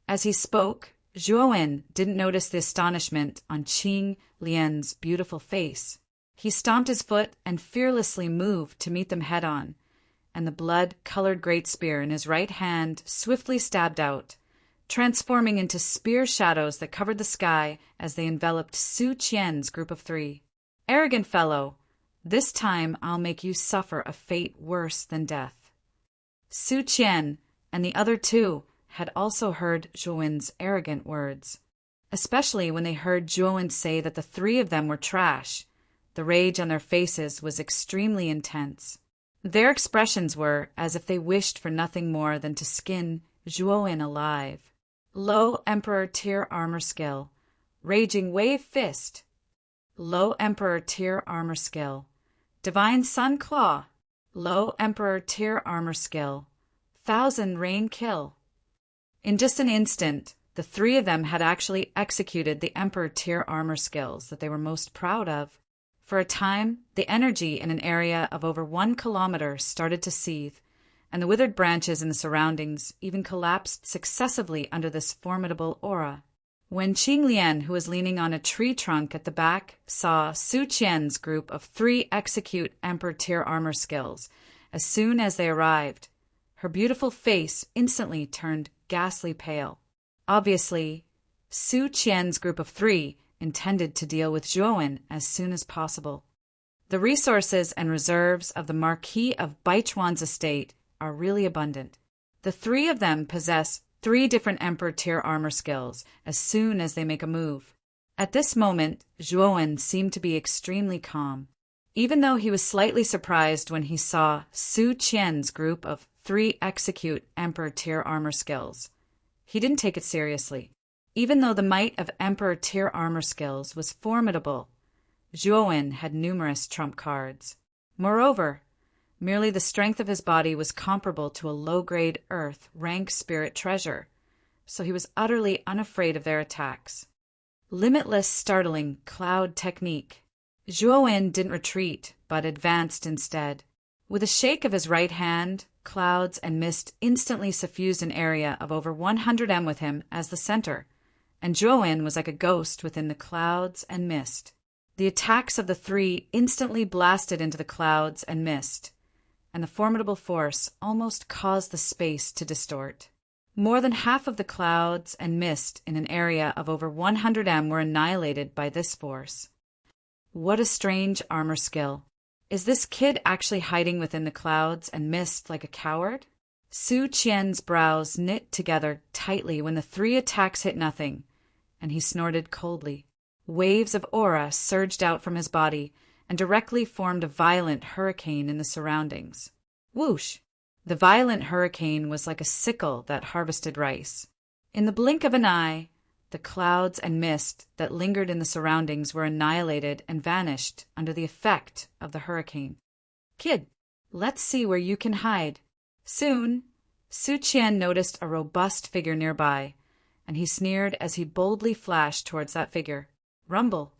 As he spoke, Zhuowen didn't notice the astonishment on Qing Lian's beautiful face. He stomped his foot and fearlessly moved to meet them head-on, and the blood-colored great spear in his right hand swiftly stabbed out, transforming into spear shadows that covered the sky as they enveloped Su Qian's group of 3. "Arrogant fellow, this time I'll make you suffer a fate worse than death." Su Qian and the other 2 had also heard Zhuowen's arrogant words. Especially when they heard Zhuowen say that the 3 of them were trash, the rage on their faces was extremely intense. Their expressions were as if they wished for nothing more than to skin Zhuowen alive. Low Emperor Tier Armor Skill. Raging Wave Fist. Low Emperor Tier Armor Skill. Divine Sun Claw. Low Emperor Tier Armor Skill. 1000 Rain Kill. In just an instant, the 3 of them had actually executed the Emperor Tier Armor skills that they were most proud of. For a time, the energy in an area of over 1 kilometer started to seethe, and the withered branches in the surroundings even collapsed successively under this formidable aura. When Qing Lian, who was leaning on a tree trunk at the back, saw Su Qian's group of 3 execute Emperor Tier Armor skills, as soon as they arrived, her beautiful face instantly turned ghastly pale. Obviously, Su Qian's group of 3 intended to deal with Zhuowen as soon as possible. The resources and reserves of the Marquis of Baichuan's estate are really abundant. The 3 of them possess 3 different Emperor Tier Armor skills as soon as they make a move. At this moment, Zhuowen seemed to be extremely calm. Even though he was slightly surprised when he saw Su Qian's group of 3 execute Emperor Tier Armor skills, he didn't take it seriously. Even though the might of Emperor Tier Armor skills was formidable, Zhuowen had numerous trump cards. Moreover, merely the strength of his body was comparable to a low-grade Earth rank spirit treasure, so he was utterly unafraid of their attacks. Limitless startling cloud technique. Zhuowen didn't retreat, but advanced instead. With a shake of his right hand, clouds and mist instantly suffused an area of over 100 m with him as the center, and Zhuowen was like a ghost within the clouds and mist. The attacks of the 3 instantly blasted into the clouds and mist, and the formidable force almost caused the space to distort. More than half of the clouds and mist in an area of over 100 m were annihilated by this force. What a strange armor skill. Is this kid actually hiding within the clouds and mist like a coward? Su Qian's brows knit together tightly when the 3 attacks hit nothing, and he snorted coldly. Waves of aura surged out from his body and directly formed a violent hurricane in the surroundings. Whoosh! The violent hurricane was like a sickle that harvested rice. In the blink of an eye, the clouds and mist that lingered in the surroundings were annihilated and vanished under the effect of the hurricane. Kid, let's see where you can hide. Soon, Su Qian noticed a robust figure nearby, and he sneered as he boldly flashed towards that figure. Rumble!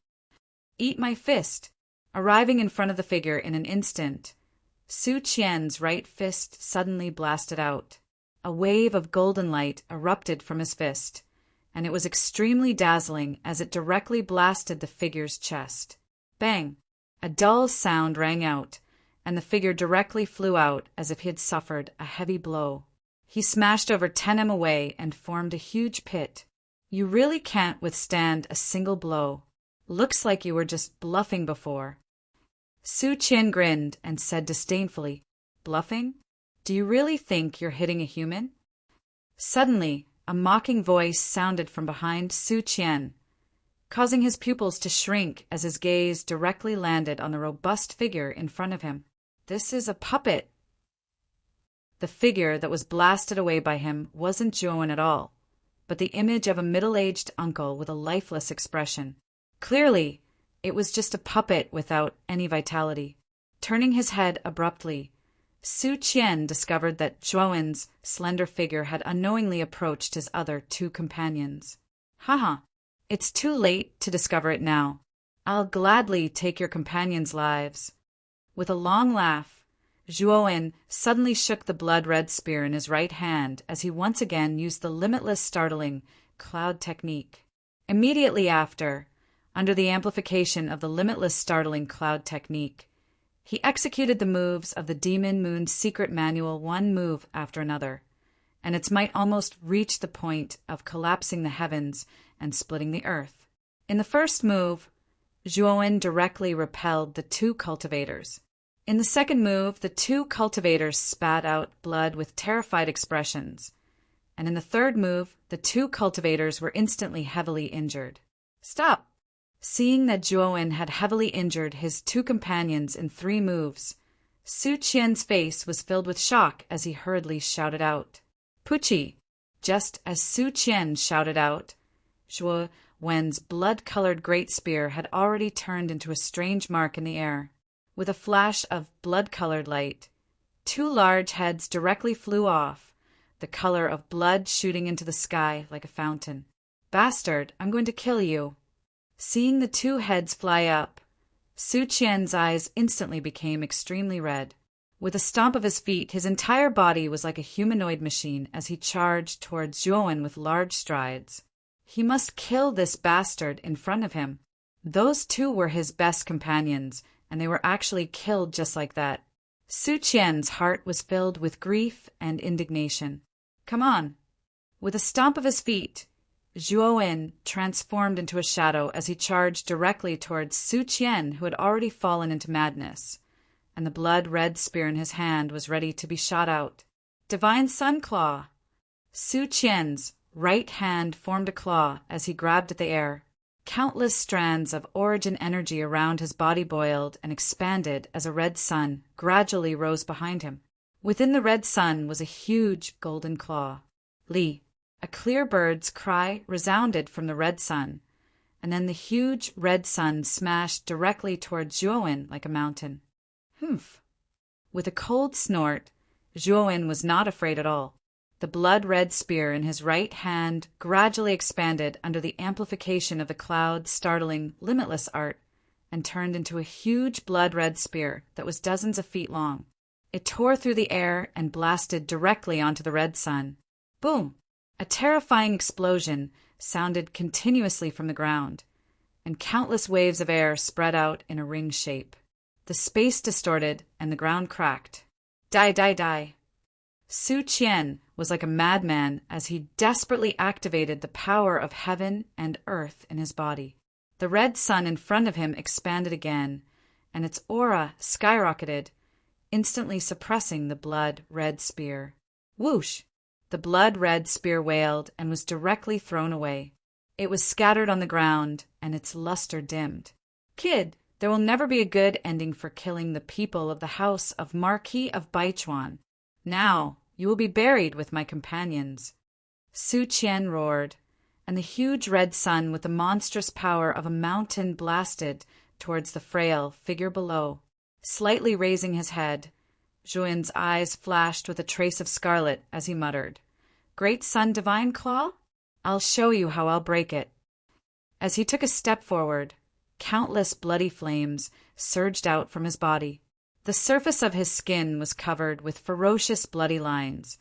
Eat my fist! Arriving in front of the figure in an instant, Su Qian's right fist suddenly blasted out. A wave of golden light erupted from his fist, and it was extremely dazzling as it directly blasted the figure's chest. Bang! A dull sound rang out, and the figure directly flew out as if he had suffered a heavy blow. He smashed over 10 m away and formed a huge pit. You really can't withstand a single blow. Looks like you were just bluffing before. Su Qian grinned and said disdainfully, Bluffing? Do you really think you're hitting a human? Suddenly, a mocking voice sounded from behind Su Qian, causing his pupils to shrink as his gaze directly landed on the robust figure in front of him. This is a puppet. The figure that was blasted away by him wasn't Zhuowen at all, but the image of a middle-aged uncle with a lifeless expression. Clearly, it was just a puppet without any vitality. Turning his head abruptly, Su Qian discovered that Zhuowen's slender figure had unknowingly approached his other 2 companions. Haha, it's too late to discover it now. I'll gladly take your companions' lives. With a long laugh, Zhuowen suddenly shook the blood-red spear in his right hand as he once again used the limitless startling cloud technique. Immediately after, under the amplification of the limitless startling cloud technique, he executed the moves of the Demon Moon's secret manual one move after another, and its might almost reached the point of collapsing the heavens and splitting the earth. In the first move, Zhuowen directly repelled the 2 cultivators. In the second move, the 2 cultivators spat out blood with terrified expressions, and in the third move, the 2 cultivators were instantly heavily injured. Stop! Seeing that Zhuowen had heavily injured his 2 companions in 3 moves, Su Qian's face was filled with shock as he hurriedly shouted out, Puchi! Just as Su Qian shouted out, Zhuowen's blood-colored great spear had already turned into a strange mark in the air. With a flash of blood-colored light, 2 large heads directly flew off, the color of blood shooting into the sky like a fountain. Bastard, I'm going to kill you. Seeing the 2 heads fly up, Su Qian's eyes instantly became extremely red. With a stomp of his feet, his entire body was like a humanoid machine as he charged towards Zhuowen with large strides. He must kill this bastard in front of him. Those 2 were his best companions, and they were actually killed just like that. Su Qian's heart was filled with grief and indignation. Come on. With a stomp of his feet, Zhuowen transformed into a shadow as he charged directly towards Su Qian, who had already fallen into madness, and the blood-red spear in his hand was ready to be shot out. Divine Sun Claw! Su Qian's right hand formed a claw as he grabbed at the air. Countless strands of origin energy around his body boiled and expanded as a red sun gradually rose behind him. Within the red sun was a huge golden claw. Li! A clear bird's cry resounded from the red sun, and then the huge red sun smashed directly towards Zhuowen like a mountain. Humph! With a cold snort, Zhuowen was not afraid at all. The blood-red spear in his right hand gradually expanded under the amplification of the cloud's startling, limitless art, and turned into a huge blood-red spear that was dozens of feet long. It tore through the air and blasted directly onto the red sun. Boom! A terrifying explosion sounded continuously from the ground, and countless waves of air spread out in a ring shape. The space distorted and the ground cracked. Die, die, die! Su Qian was like a madman as he desperately activated the power of heaven and earth in his body. The red sun in front of him expanded again, and its aura skyrocketed, instantly suppressing the blood-red spear. Whoosh! The blood-red spear wailed and was directly thrown away. It was scattered on the ground, and its luster dimmed. Kid, there will never be a good ending for killing the people of the house of Marquis of Baichuan. Now you will be buried with my companions. Su Qian roared, and the huge red sun with the monstrous power of a mountain blasted towards the frail figure below. Slightly raising his head, Zhuan's eyes flashed with a trace of scarlet as he muttered, "Great Sun Divine Claw? I'll show you how I'll break it." As he took a step forward, countless bloody flames surged out from his body. The surface of his skin was covered with ferocious bloody lines,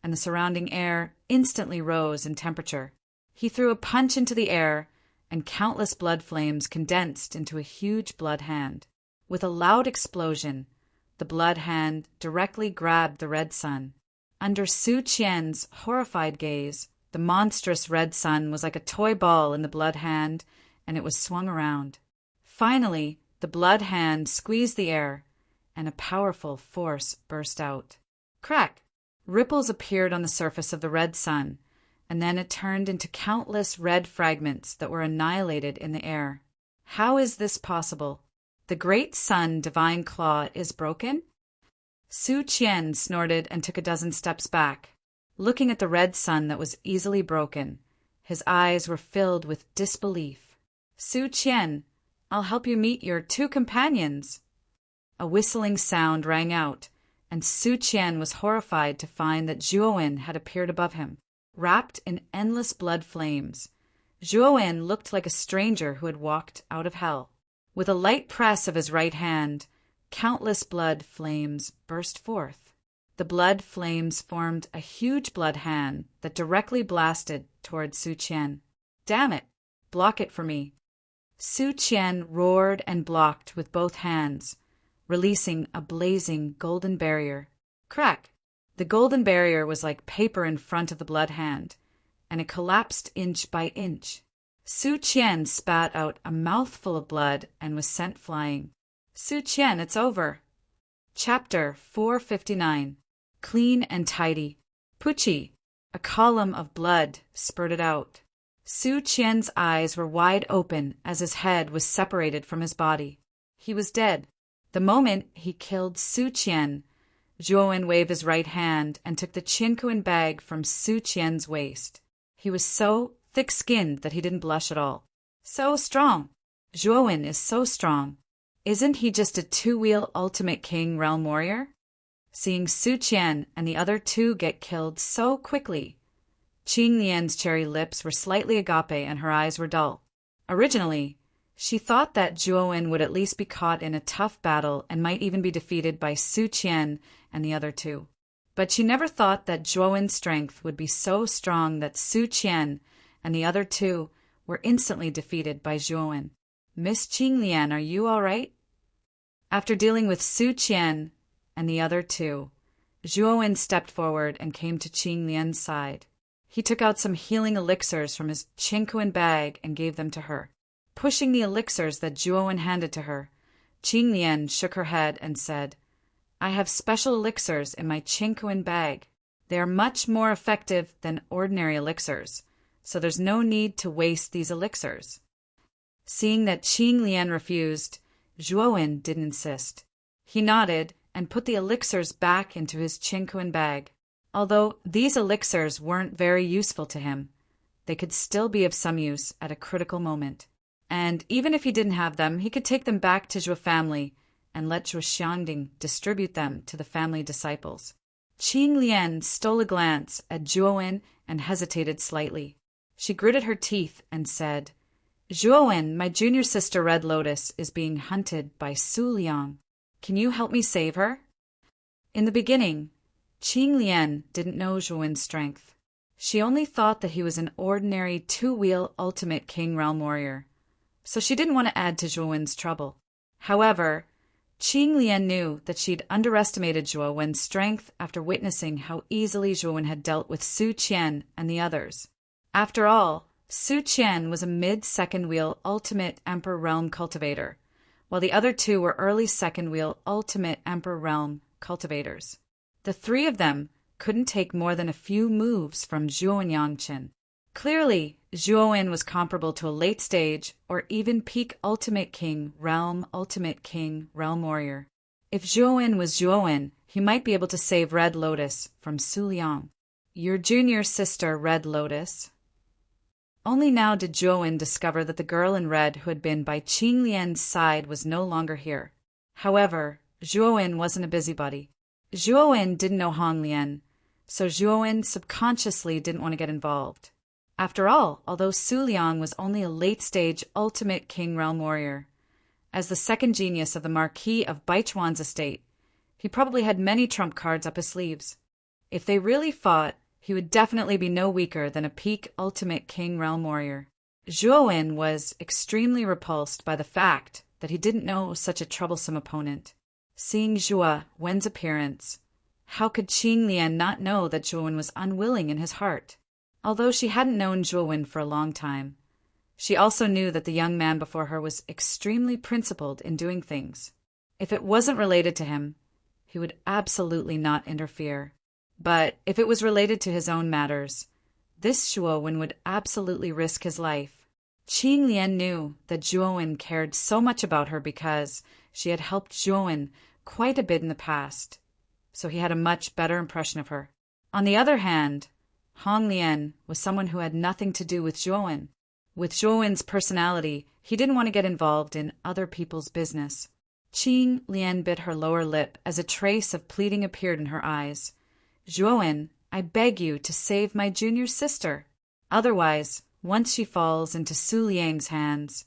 and the surrounding air instantly rose in temperature. He threw a punch into the air, and countless blood flames condensed into a huge blood hand. With a loud explosion, the blood hand directly grabbed the red sun. Under Su Qian's horrified gaze, the monstrous red sun was like a toy ball in the blood hand, and it was swung around. Finally, the blood hand squeezed the air, and a powerful force burst out. Crack! Ripples appeared on the surface of the red sun, and then it turned into countless red fragments that were annihilated in the air. How is this possible? The great sun Divine Claw is broken? Su Qian snorted and took a dozen steps back. Looking at the red sun that was easily broken, his eyes were filled with disbelief. Su Qian, I'll help you meet your two companions. A whistling sound rang out, and Su Qian was horrified to find that Zhuowen had appeared above him, wrapped in endless blood flames. Zhuowen looked like a stranger who had walked out of hell. With a light press of his right hand, countless blood flames burst forth. The blood flames formed a huge blood hand that directly blasted toward Su Qian. Damn it! Block it for me. Su Qian roared and blocked with both hands, releasing a blazing golden barrier. Crack! The golden barrier was like paper in front of the blood hand, and it collapsed inch by inch. Su Qian spat out a mouthful of blood and was sent flying. Su Qian, it's over. Chapter 459. Clean and tidy. Puchi! A column of blood spurted out. Su Qian's eyes were wide open as his head was separated from his body. He was dead. The moment he killed Su Qian, Zhuowen waved his right hand and took the Qinkuan bag from Su Qian's waist. He was so thick-skinned that he didn't blush at all. So strong. Zhuowen is so strong. Isn't he just a two-wheel ultimate king realm warrior? Seeing Su Qian and the other two get killed so quickly, Qing Lian's cherry lips were slightly agape and her eyes were dull. Originally, she thought that Zhuowen would at least be caught in a tough battle and might even be defeated by Su Qian and the other two. But she never thought that Zhuowen's strength would be so strong that Su Qian and the other two were instantly defeated by Zhuowen. Miss Qing Lian, are you all right? After dealing with Su Qian and the other two, Zhuowen stepped forward and came to Qing Lian's side. He took out some healing elixirs from his Qinkuan bag and gave them to her. Pushing the elixirs that Zhuowen handed to her, Qing Lian shook her head and said, I have special elixirs in my Qinkuan bag. They are much more effective than ordinary elixirs, so there's no need to waste these elixirs. Seeing that Qing Lian refused, Zhuowen didn't insist. He nodded and put the elixirs back into his Qinkuan bag. Although these elixirs weren't very useful to him, they could still be of some use at a critical moment. And even if he didn't have them, he could take them back to Zhuo family and let Zhuo Xiangding distribute them to the family disciples. Qing Lian stole a glance at Zhuowen and hesitated slightly. She gritted her teeth and said, Zhuowen, my junior sister Red Lotus, is being hunted by Su Liang. Can you help me save her? In the beginning, Qing Lian didn't know Zhuowen's strength. She only thought that he was an ordinary two-wheel ultimate king realm warrior, so she didn't want to add to Zhuowen's trouble. However, Qing Lian knew that she'd underestimated Zhuo Wen's strength after witnessing how easily Zhuo Wen had dealt with Su Qian and the others. After all, Su Qian was a mid-second wheel Ultimate Emperor Realm cultivator, while the other two were early second wheel Ultimate Emperor Realm cultivators. The three of them couldn't take more than a few moves from Zhuo and Yangqin. Clearly, Zhuo Wen was comparable to a late stage or even peak Ultimate King Realm Warrior. If Zhuo Wen was Zhuo Wen, he might be able to save Red Lotus from Su Liang. Your junior sister, Red Lotus. Only now did Zhuo Wen discover that the girl in red who had been by Qing Lian's side was no longer here. However, Zhuo Wen wasn't a busybody. Zhuo Wen didn't know Hong Lian, so Zhuo Wen subconsciously didn't want to get involved. After all, although Su Liang was only a late-stage Ultimate King Realm Warrior, as the second genius of the Marquis of Baichuan's estate, he probably had many trump cards up his sleeves. If they really fought, he would definitely be no weaker than a peak Ultimate King Realm Warrior. Zhuo Wen was extremely repulsed by the fact that he didn't know such a troublesome opponent. Seeing Zhuo Wen's appearance, how could Qing Lian not know that Zhuo Wen was unwilling in his heart? Although she hadn't known Zhuo Wen for a long time, she also knew that the young man before her was extremely principled in doing things. If it wasn't related to him, he would absolutely not interfere. But if it was related to his own matters, this Zhuo Wen would absolutely risk his life. Qing Lian knew that Zhuo Wen cared so much about her because she had helped Zhuo Wen quite a bit in the past, so he had a much better impression of her. On the other hand, Hong Lian was someone who had nothing to do with Zhuo Wen. With Zhuo Wen's personality, he didn't want to get involved in other people's business. Qing Lian bit her lower lip as a trace of pleading appeared in her eyes. Zhuo Wen, I beg you to save my junior sister. Otherwise, once she falls into Su Liang's hands,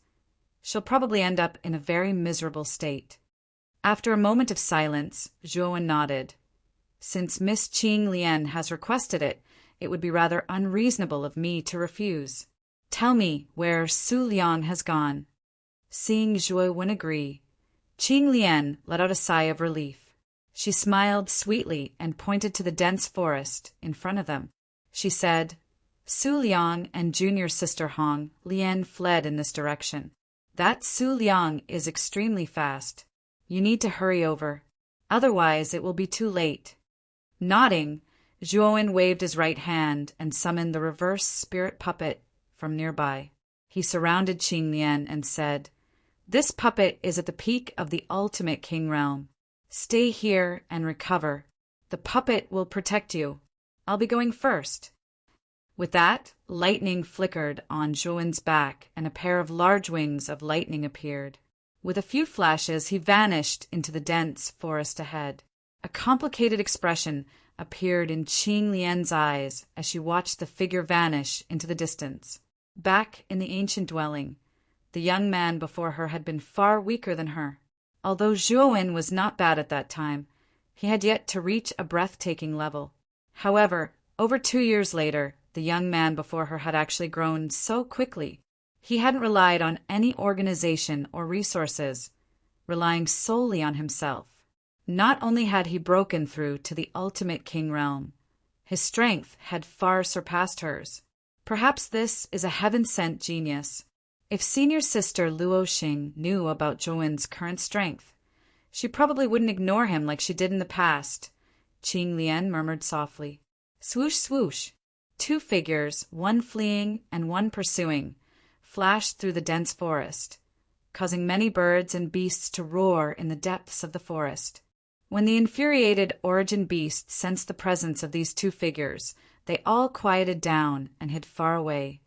she'll probably end up in a very miserable state. After a moment of silence, Zhuo Wen nodded. Since Miss Qing Lian has requested it, it would be rather unreasonable of me to refuse. Tell me where Su Liang has gone. Seeing Zhuo Wen agree, Qing Lian let out a sigh of relief. She smiled sweetly and pointed to the dense forest in front of them. She said, Su Liang and junior sister Hong Lian fled in this direction. That Su Liang is extremely fast. You need to hurry over. Otherwise, it will be too late. Nodding, Zhuo Wen waved his right hand and summoned the reverse spirit puppet from nearby. He surrounded Qing Lian and said, This puppet is at the peak of the Ultimate King Realm. Stay here and recover. The puppet will protect you. I'll be going first. With that, lightning flickered on Zhuo Wen's back and a pair of large wings of lightning appeared. With a few flashes, he vanished into the dense forest ahead. A complicated expression appeared in Qing Lian's eyes as she watched the figure vanish into the distance. Back in the ancient dwelling, the young man before her had been far weaker than her. Although Zhuo Wen was not bad at that time, he had yet to reach a breathtaking level. However, over 2 years later, the young man before her had actually grown so quickly. He hadn't relied on any organization or resources, relying solely on himself. Not only had he broken through to the Ultimate King Realm, his strength had far surpassed hers. Perhaps this is a heaven-sent genius. If senior sister Luo Xing knew about Zhuo Wen's current strength, she probably wouldn't ignore him like she did in the past. Qing Lian murmured softly. Swoosh, swoosh. 2 figures, one fleeing and one pursuing, flashed through the dense forest, causing many birds and beasts to roar in the depths of the forest. When the infuriated origin beasts sensed the presence of these 2 figures, they all quieted down and hid far away,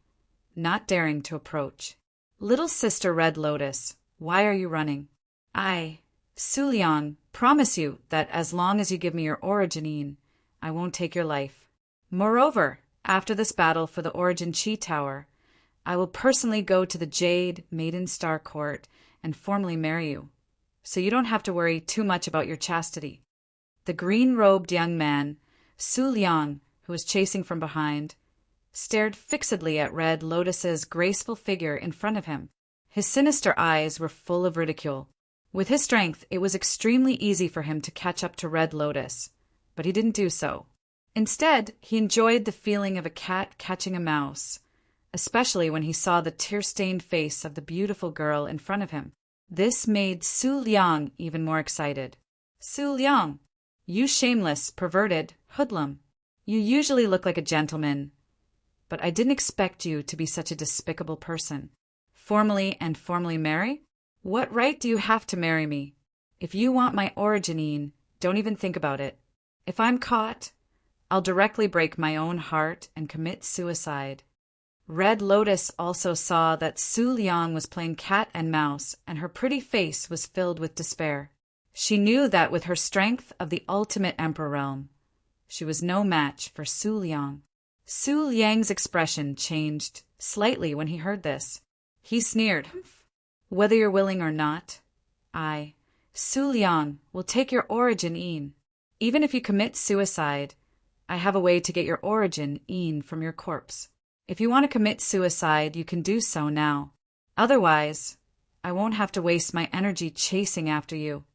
not daring to approach. Little sister Red Lotus, why are you running? I, Su Liang, promise you that as long as you give me your origin, I won't take your life. Moreover, after this battle for the Origin Chi Tower, I will personally go to the Jade Maiden Star Court and formally marry you, so you don't have to worry too much about your chastity. The green-robed young man, Su Liang, who was chasing from behind, stared fixedly at Red Lotus's graceful figure in front of him. His sinister eyes were full of ridicule. With his strength, it was extremely easy for him to catch up to Red Lotus, but he didn't do so. Instead, he enjoyed the feeling of a cat catching a mouse, especially when he saw the tear-stained face of the beautiful girl in front of him. This made Su Liang even more excited. Su Liang, you shameless, perverted hoodlum. You usually look like a gentleman, but I didn't expect you to be such a despicable person. Formally marry? What right do you have to marry me? If you want my origin, don't even think about it. If I'm caught, I'll directly break my own heart and commit suicide. Red Lotus also saw that Su Liang was playing cat and mouse, and her pretty face was filled with despair. She knew that with her strength of the ultimate emperor realm, she was no match for Su Liang. Su Liang's expression changed slightly when he heard this. He sneered, "Whether you're willing or not, I, Su Liang, will take your origin. Even if you commit suicide, I have a way to get your origin from your corpse. If you want to commit suicide, you can do so now. Otherwise, I won't have to waste my energy chasing after you."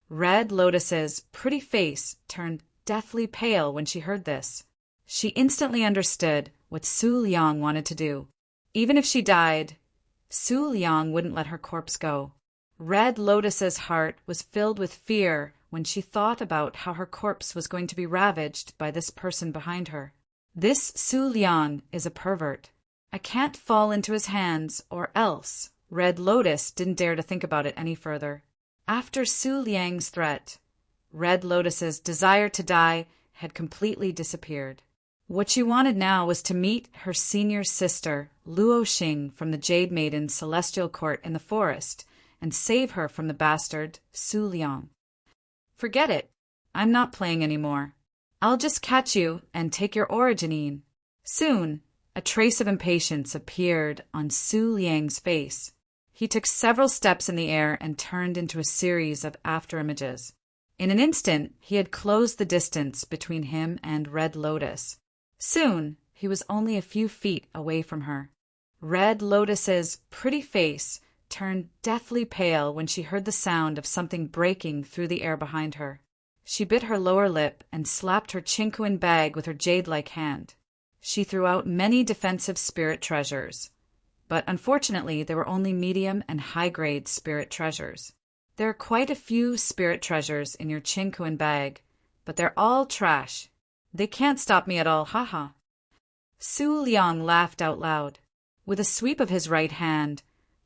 Red Lotus's pretty face turned deathly pale when she heard this. She instantly understood what Su Liang wanted to do. Even if she died, Su Liang wouldn't let her corpse go. Red Lotus's heart was filled with fear when she thought about how her corpse was going to be ravaged by this person behind her. This Su Liang is a pervert. I can't fall into his hands, or else. Red Lotus didn't dare to think about it any further. After Su Liang's threat, Red Lotus's desire to die had completely disappeared. What she wanted now was to meet her senior sister, Luo Xing, from the Jade Maiden's celestial court in the forest, and save her from the bastard Su Liang. Forget it. I'm not playing anymore. I'll just catch you and take your origin. Soon, a trace of impatience appeared on Su Liang's face. He took several steps in the air and turned into a series of afterimages. In an instant, he had closed the distance between him and Red Lotus. Soon, he was only a few feet away from her. Red Lotus's pretty face turned deathly pale when she heard the sound of something breaking through the air behind her. She bit her lower lip and slapped her chinquin bag with her jade-like hand. She threw out many defensive spirit treasures, but unfortunately there were only medium and high-grade spirit treasures. There are quite a few spirit treasures in your chinquin bag, but they're all trash. They can't stop me at all, haha. Su Liang laughed out loud. With a sweep of his right hand,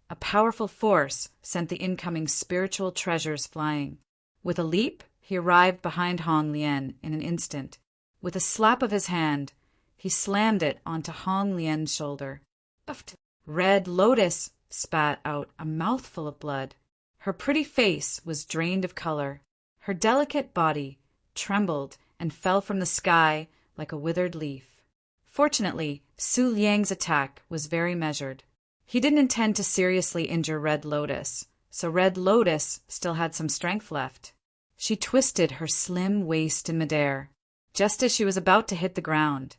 a powerful force sent the incoming spiritual treasures flying. With a leap, he arrived behind Hong Lian in an instant. With a slap of his hand, he slammed it onto Hong Lian's shoulder. Puffed. Red Lotus spat out a mouthful of blood. Her pretty face was drained of color. Her delicate body trembled and fell from the sky like a withered leaf. Fortunately, Su Liang's attack was very measured. He didn't intend to seriously injure Red Lotus, so Red Lotus still had some strength left. She twisted her slim waist in midair. Just as she was about to hit the ground,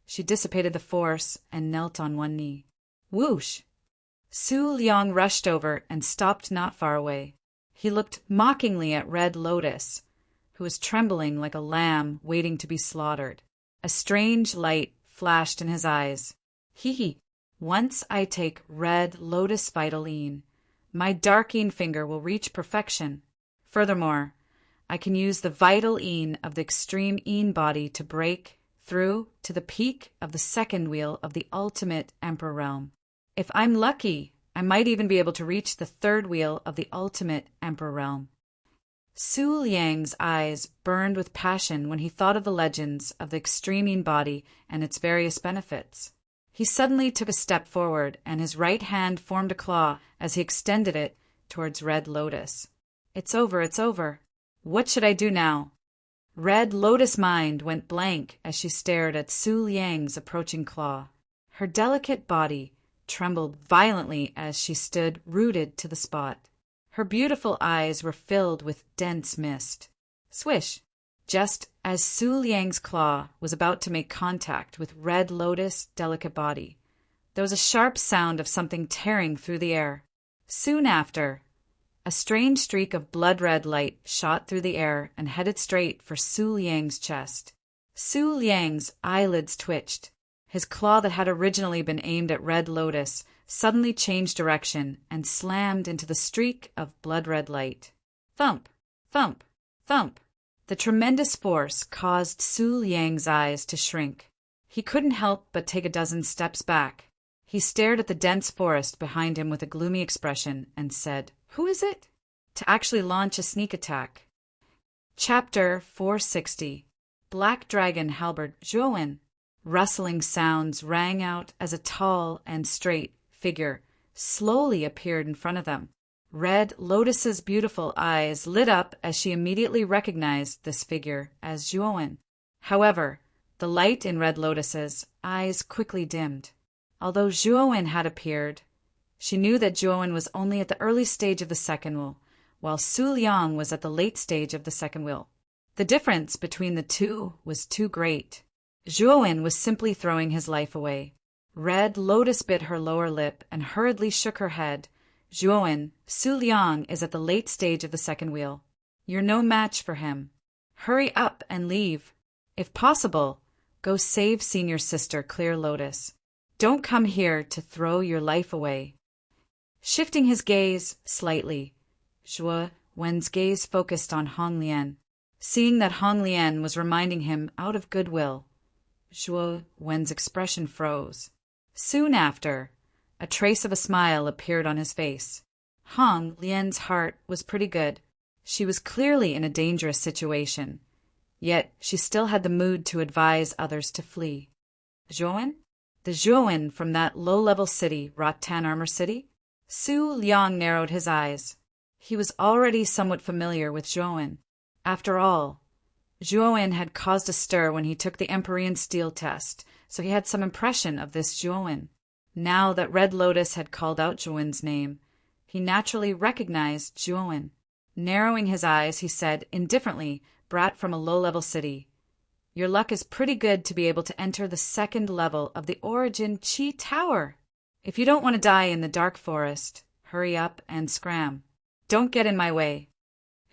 she dissipated the force and knelt on one knee. Whoosh! Su Liang rushed over and stopped not far away. He looked mockingly at Red Lotus, who was trembling like a lamb waiting to be slaughtered. A strange light flashed in his eyes. Hee. Once I take Red Lotus Vital my darking finger will reach perfection. Furthermore, I can use the vital of the extreme body to break through to the peak of the second wheel of the ultimate emperor realm. If I'm lucky, I might even be able to reach the third wheel of the ultimate emperor realm. Su Liang's eyes burned with passion when he thought of the legends of the extreme body and its various benefits. He suddenly took a step forward, and his right hand formed a claw as he extended it towards Red Lotus. It's over, it's over. What should I do now? Red Lotus' mind went blank as she stared at Su Liang's approaching claw. Her delicate body trembled violently as she stood rooted to the spot. Her beautiful eyes were filled with dense mist. Swish! Just as Su Liang's claw was about to make contact with Red Lotus' delicate body, there was a sharp sound of something tearing through the air. Soon after, A strange streak of blood-red light shot through the air and headed straight for Su Liang's chest. Su Liang's eyelids twitched. His claw that had originally been aimed at Red Lotus suddenly changed direction and slammed into the streak of blood-red light. Thump! Thump! Thump! The tremendous force caused Su Liang's eyes to shrink. He couldn't help but take a dozen steps back. He stared at the dense forest behind him with a gloomy expression and said, "Who is it?" to actually launch a sneak attack. Chapter 460. Black Dragon Halberd Zhuowen. Rustling sounds rang out as a tall and straight figure slowly appeared in front of them. Red Lotus's beautiful eyes lit up as she immediately recognized this figure as Zhuowen. However, the light in Red Lotus's eyes quickly dimmed. Although Zhuowen had appeared, she knew that Zhuowen was only at the early stage of the second will, while Su Liang was at the late stage of the second will. The difference between the two was too great. Zhuowen was simply throwing his life away. Red Lotus bit her lower lip and hurriedly shook her head. "Zhuowen, Su Liang is at the late stage of the second wheel. You're no match for him. Hurry up and leave. If possible, go save senior sister Clear Lotus. Don't come here to throw your life away." Shifting his gaze slightly, Zhuowen's gaze focused on Hong Lian. Seeing that Hong Lian was reminding him out of goodwill, Zhuowen's expression froze. Soon after, a trace of a smile appeared on his face. Hong Lian's heart was pretty good. She was clearly in a dangerous situation, yet she still had the mood to advise others to flee. Zhuowen? The Zhuowen from that low-level city, Rattan Armor City? Su Liang narrowed his eyes. He was already somewhat familiar with Zhuowen. After all, Zhuowen had caused a stir when he took the Empyrean Steel test, so he had some impression of this Zhuowen. Now that Red Lotus had called out Zhuowen's name, he naturally recognized Zhuowen. Narrowing his eyes, he said indifferently, "Brat from a low-level city. Your luck is pretty good to be able to enter the second level of the Origin Qi Tower. If you don't want to die in the dark forest, hurry up and scram. Don't get in my way."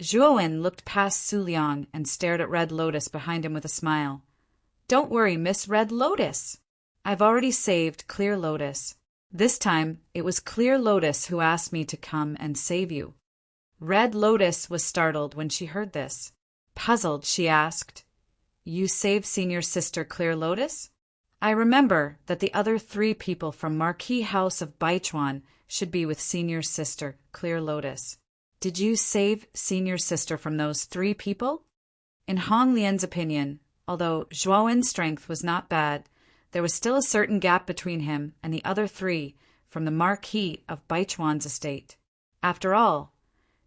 Zhuowen looked past Su Liang and stared at Red Lotus behind him with a smile. "Don't worry, Miss Red Lotus. I've already saved Clear Lotus. This time, it was Clear Lotus who asked me to come and save you." Red Lotus was startled when she heard this. Puzzled, she asked, "You saved senior sister Clear Lotus? I remember that the other 3 people from Marquis House of Baichuan should be with senior sister Clear Lotus. Did you save senior sister from those 3 people?" In Hong Lian's opinion, although Zhuowen's strength was not bad, there was still a certain gap between him and the other 3 from the Marquis of Baichuan's estate. After all,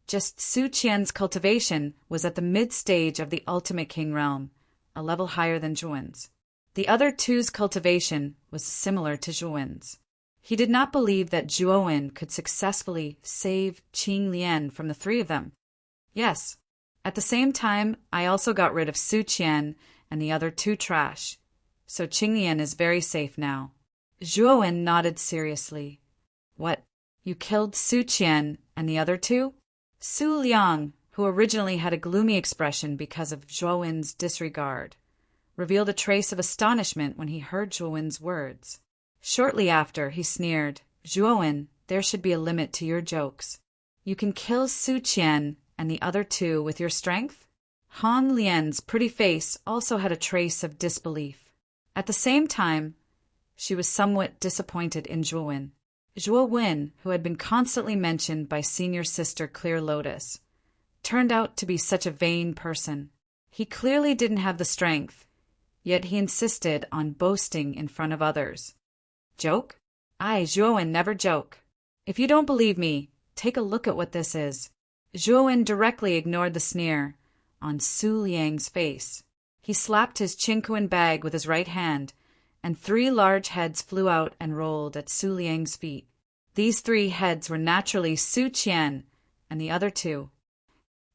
just Su Qian's cultivation was at the mid-stage of the Ultimate King realm, a level higher than Zhuowen's. The other 2's cultivation was similar to Zhuowen's. He did not believe that Zhuowen could successfully save Qing Lian from the 3 of them. "Yes. At the same time, I also got rid of Su Qian and the other 2 trash, so Qing Lian is very safe now." Zhuowen nodded seriously. "What, you killed Su Qian and the other 2? Su Liang, who originally had a gloomy expression because of Zhuowen's disregard, revealed a trace of astonishment when he heard Zhuowen's words. Shortly after, he sneered, "Zhuowen, there should be a limit to your jokes. You can kill Su Qian and the other 2 with your strength?" Hong Lian's pretty face also had a trace of disbelief. At the same time, she was somewhat disappointed in Zhuowen. Zhuowen, who had been constantly mentioned by senior sister Clear Lotus, turned out to be such a vain person. He clearly didn't have the strength, yet he insisted on boasting in front of others. Joke? I, Zhuowen, never joke. If you don't believe me, take a look at what this is. Zhuowen directly ignored the sneer on Su Liang's face. He slapped his Qingquan bag with his right hand, and 3 large heads flew out and rolled at Su Liang's feet. These 3 heads were naturally Su Qian and the other 2.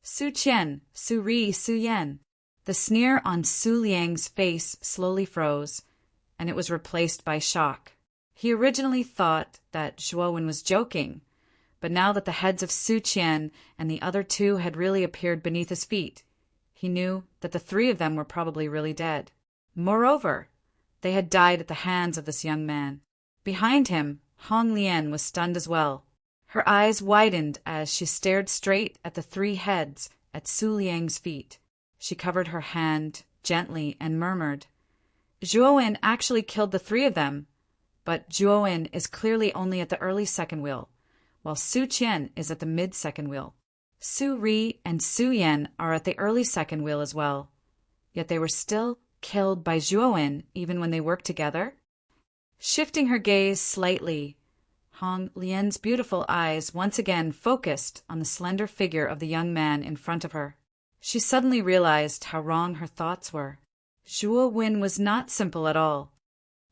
Su Qian, Su Ri, Su Yan. The sneer on Su Liang's face slowly froze, and it was replaced by shock. He originally thought that Zhuowen was joking, but now that the heads of Su Qian and the other two had really appeared beneath his feet, he knew that the three of them were probably really dead. Moreover, they had died at the hands of this young man. Behind him, Hong Lian was stunned as well. Her eyes widened as she stared straight at the three heads at Su Liang's feet. She covered her hand gently and murmured, "Zhuowen actually killed the three of them, but Zhuowen is clearly only at the early second wheel, while Su Qian is at the mid-second wheel. Su Ri and Su Yan are at the early second wheel as well, yet they were still killed by Zhuowen even when they worked together?" Shifting her gaze slightly, Hong Lian's beautiful eyes once again focused on the slender figure of the young man in front of her. She suddenly realized how wrong her thoughts were. Zhuowen was not simple at all.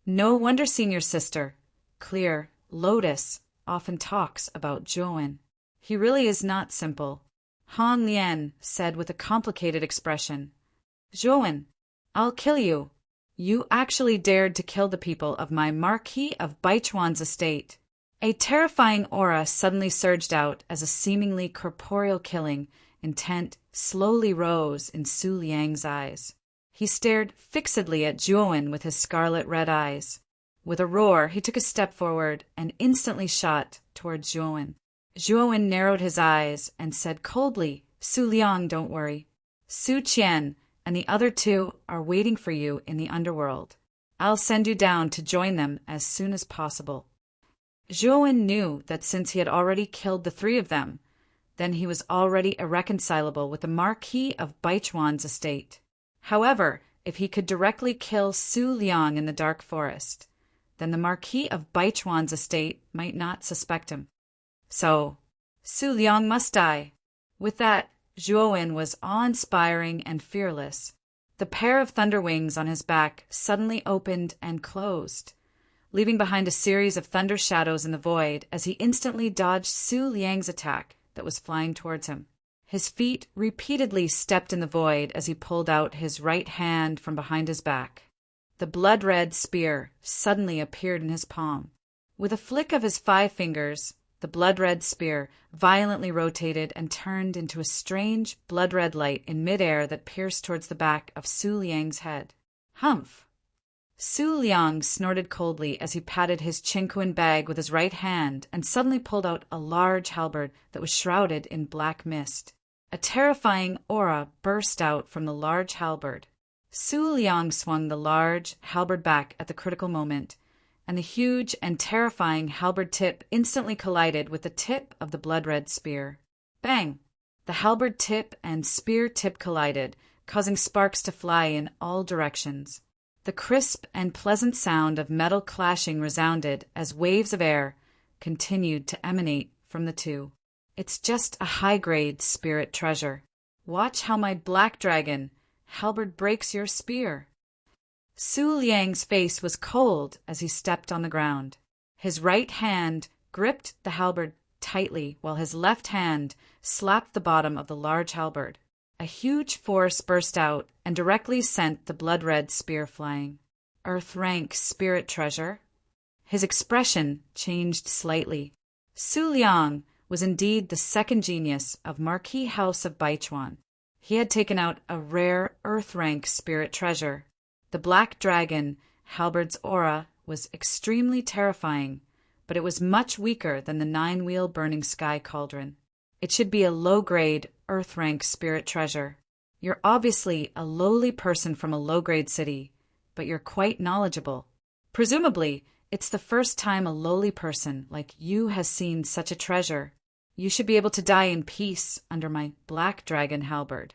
No wonder Senior Sister, Clear, Lotus, often talks about Zhuowen. He really is not simple. Hong Lian said with a complicated expression, "Zhuowen, I'll kill you. You actually dared to kill the people of my Marquis of Baichuan's estate." A terrifying aura suddenly surged out as a seemingly corporeal killing intent slowly rose in Su Liang's eyes. He stared fixedly at Zhuowen with his scarlet red eyes. With a roar, he took a step forward and instantly shot toward Zhuowen. Zhuowen narrowed his eyes and said coldly, "Su Liang, don't worry. Su Qian and the other two are waiting for you in the underworld. I'll send you down to join them as soon as possible." Zhuowen knew that since he had already killed the three of them, then he was already irreconcilable with the Marquis of Baichuan's estate. However, if he could directly kill Su Liang in the dark forest, then the Marquis of Baichuan's estate might not suspect him. So, Su Liang must die. With that, Zhuowen was awe-inspiring and fearless. The pair of thunder wings on his back suddenly opened and closed, leaving behind a series of thunder shadows in the void as he instantly dodged Su Liang's attack that was flying towards him. His feet repeatedly stepped in the void as he pulled out his right hand from behind his back. The blood-red spear suddenly appeared in his palm. With a flick of his 5 fingers, the blood-red spear violently rotated and turned into a strange blood-red light in midair that pierced towards the back of Su Liang's head. Humph! Su Liang snorted coldly as he patted his chinquan bag with his right hand and suddenly pulled out a large halberd that was shrouded in black mist. A terrifying aura burst out from the large halberd. Su Liang swung the large halberd back at the critical moment, and the huge and terrifying halberd tip instantly collided with the tip of the blood-red spear. Bang! The halberd tip and spear tip collided, causing sparks to fly in all directions. The crisp and pleasant sound of metal clashing resounded as waves of air continued to emanate from the two. "It's just a high-grade spirit treasure. Watch how my black dragon halberd breaks your spear." Su Liang's face was cold as he stepped on the ground. His right hand gripped the halberd tightly while his left hand slapped the bottom of the large halberd. A huge force burst out and directly sent the blood-red spear flying. Earth-rank spirit treasure? His expression changed slightly. Su Liang was indeed the second genius of Marquis House of Baichuan. He had taken out a rare earth-rank spirit treasure. The black dragon, halberd's aura, was extremely terrifying, but it was much weaker than the 9-wheel burning sky cauldron. It should be a low-grade, earth-rank spirit treasure. You're obviously a lowly person from a low-grade city, but you're quite knowledgeable. Presumably, it's the first time a lowly person like you has seen such a treasure. You should be able to die in peace under my black dragon halberd.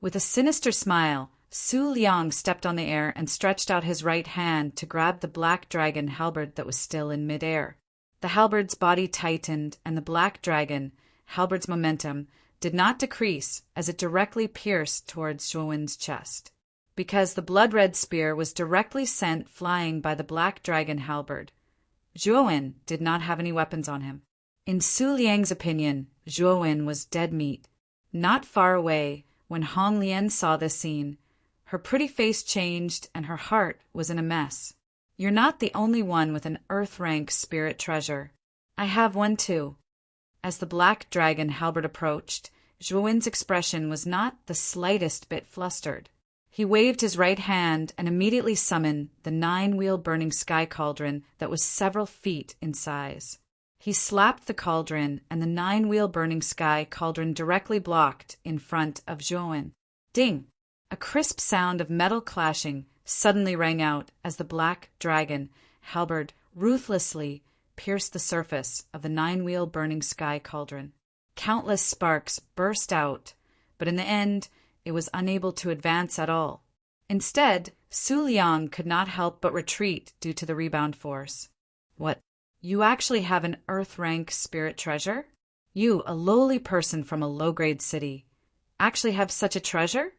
With a sinister smile, Su Liang stepped on the air and stretched out his right hand to grab the black dragon halberd that was still in midair. The halberd's body tightened, and the black dragon halberd's momentum did not decrease as it directly pierced towards Zhuowen's chest. Because the blood-red spear was directly sent flying by the black dragon halberd, Zhuowen did not have any weapons on him. In Su Liang's opinion, Zhuowen was dead meat. Not far away, when Hong Lian saw this scene, her pretty face changed and her heart was in a mess. "You're not the only one with an earth-rank spirit treasure. I have one too. As the black dragon halberd approached, Zhuin's expression was not the slightest bit flustered. He waved his right hand and immediately summoned the 9-wheel burning sky cauldron that was several feet in size. He slapped the cauldron, and the 9-wheel burning sky cauldron directly blocked in front of Zhuin. Ding! A crisp sound of metal clashing suddenly rang out as the black dragon halberd ruthlessly pierced the surface of the 9-wheel burning sky cauldron. Countless sparks burst out, but in the end it was unable to advance at all. Instead, Su Liang could not help but retreat due to the rebound force. What? You actually have an Earth-rank spirit treasure? You, a lowly person from a low-grade city, actually have such a treasure?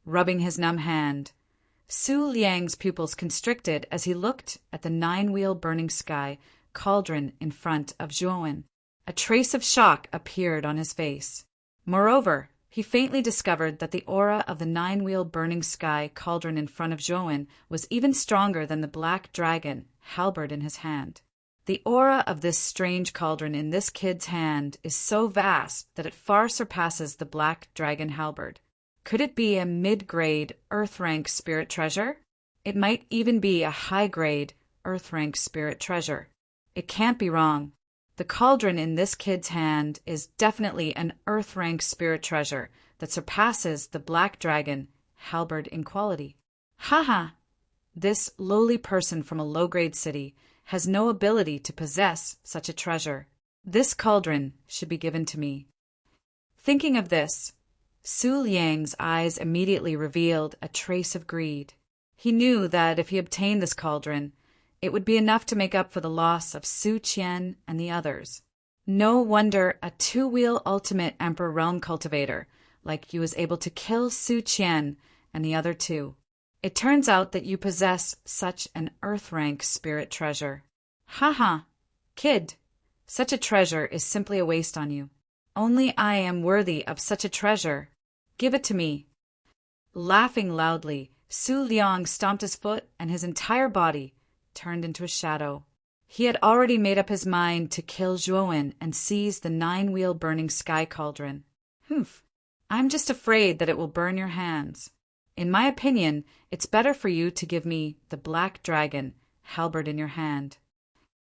Rubbing his numb hand, Su Liang's pupils constricted as he looked at the 9-wheel burning sky cauldron in front of Zhuin. A trace of shock appeared on his face. Moreover, he faintly discovered that the aura of the 9-wheel burning sky cauldron in front of Zhuin was even stronger than the black dragon halberd in his hand. The aura of this strange cauldron in this kid's hand is so vast that it far surpasses the black dragon halberd. Could it be a mid-grade, Earth-rank spirit treasure? It might even be a high-grade, Earth-rank spirit treasure. It can't be wrong. The cauldron in this kid's hand is definitely an Earth-rank spirit treasure that surpasses the black dragon halberd in quality. Haha! This lowly person from a low-grade city has no ability to possess such a treasure. This cauldron should be given to me. Thinking of this, Su Liang's eyes immediately revealed a trace of greed. He knew that if he obtained this cauldron, it would be enough to make up for the loss of Su Qian and the others. No wonder a 2-wheel ultimate Emperor Realm cultivator like you was able to kill Su Qian and the other 2. It turns out that you possess such an Earth-rank spirit treasure. Haha, kid, such a treasure is simply a waste on you. Only I am worthy of such a treasure. Give it to me. Laughing loudly, Su Liang stomped his foot and his entire body turned into a shadow. He had already made up his mind to kill Zhuin and seize the 9-wheel burning sky cauldron. Humph, I'm just afraid that it will burn your hands. In my opinion, it's better for you to give me the black dragon halberd in your hand.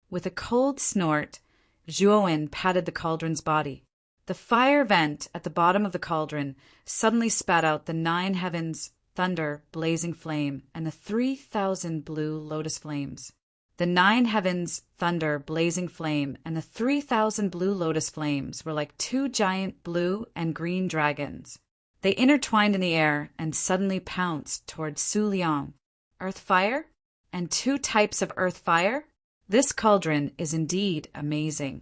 With a cold snort, Zhuin patted the cauldron's body. The fire vent at the bottom of the cauldron suddenly spat out the 9 heavens, thunder, blazing flame, and the 3,000 blue lotus flames. The 9 heavens, thunder, blazing flame, and the 3,000 blue lotus flames were like 2 giant blue and green dragons. They intertwined in the air and suddenly pounced towards Su Liang. Earth fire? And 2 types of earth fire? This cauldron is indeed amazing.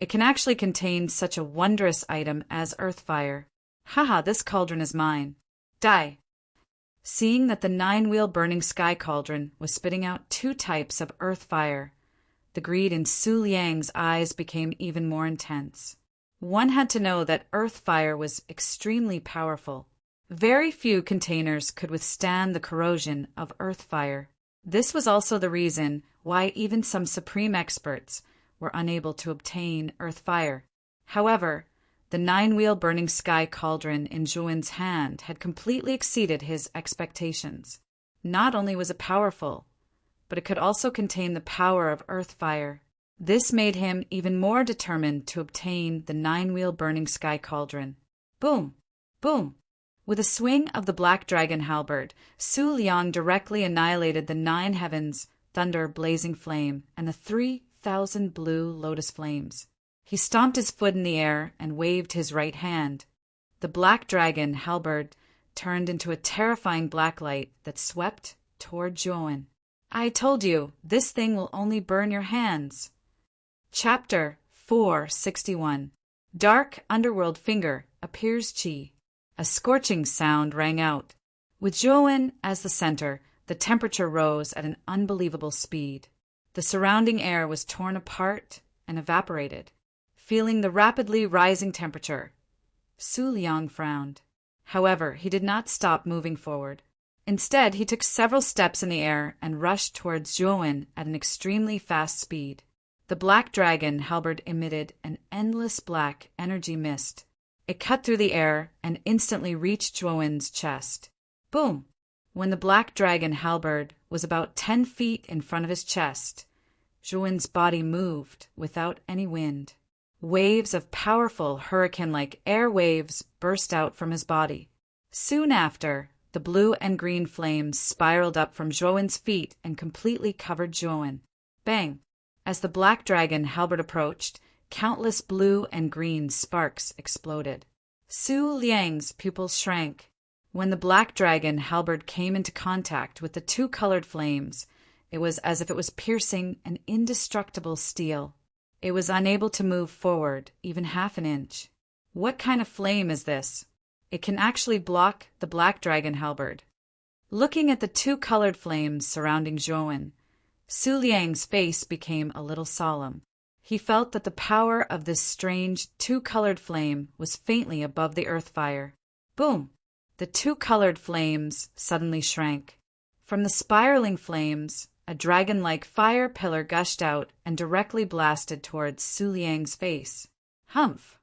It can actually contain such a wondrous item as earth fire. Haha, this cauldron is mine. Die! Seeing that the 9-wheel burning sky cauldron was spitting out 2 types of earth fire, the greed in Su Liang's eyes became even more intense. One had to know that earth fire was extremely powerful. Very few containers could withstand the corrosion of earth fire. This was also the reason why even some supreme experts were unable to obtain earth fire. However, the 9-wheel burning sky cauldron in Zhuin's hand had completely exceeded his expectations. Not only was it powerful, but it could also contain the power of earth fire. This made him even more determined to obtain the 9-wheel burning sky cauldron. Boom! Boom! With a swing of the black dragon halberd, Su Liang directly annihilated the 9 heavens, thunder, blazing flame, and the 3,000 blue lotus flames. He stomped his foot in the air and waved his right hand. The black dragon halberd turned into a terrifying black light that swept toward Zhuin. I told you, this thing will only burn your hands. Chapter 461. Dark Underworld Finger Appears Qi. A scorching sound rang out. With Zhuin as the center, the temperature rose at an unbelievable speed. The surrounding air was torn apart and evaporated. Feeling the rapidly rising temperature, Su Liang frowned. However, he did not stop moving forward. Instead, he took several steps in the air and rushed towards Zhuin at an extremely fast speed. The black dragon halberd emitted an endless black energy mist. It cut through the air and instantly reached Zhuowen's chest. Boom! When the black dragon halberd was about 10 feet in front of his chest, Zhuowen's body moved without any wind. Waves of powerful hurricane-like air waves burst out from his body. Soon after, the blue and green flames spiraled up from Zhuowen's feet and completely covered Zhuowen. Bang! As the black dragon halberd approached, countless blue and green sparks exploded. Su Liang's pupils shrank. When the black dragon halberd came into contact with the two colored flames, it was as if it was piercing an indestructible steel. It was unable to move forward even half an inch. What kind of flame is this? It can actually block the black dragon halberd. Looking at the two colored flames surrounding Zhuowen, Su Liang's face became a little solemn. He felt that the power of this strange two-colored flame was faintly above the earth fire. Boom! The two-colored flames suddenly shrank. From the spiraling flames, a dragon-like fire pillar gushed out and directly blasted towards Su Liang's face. Humph!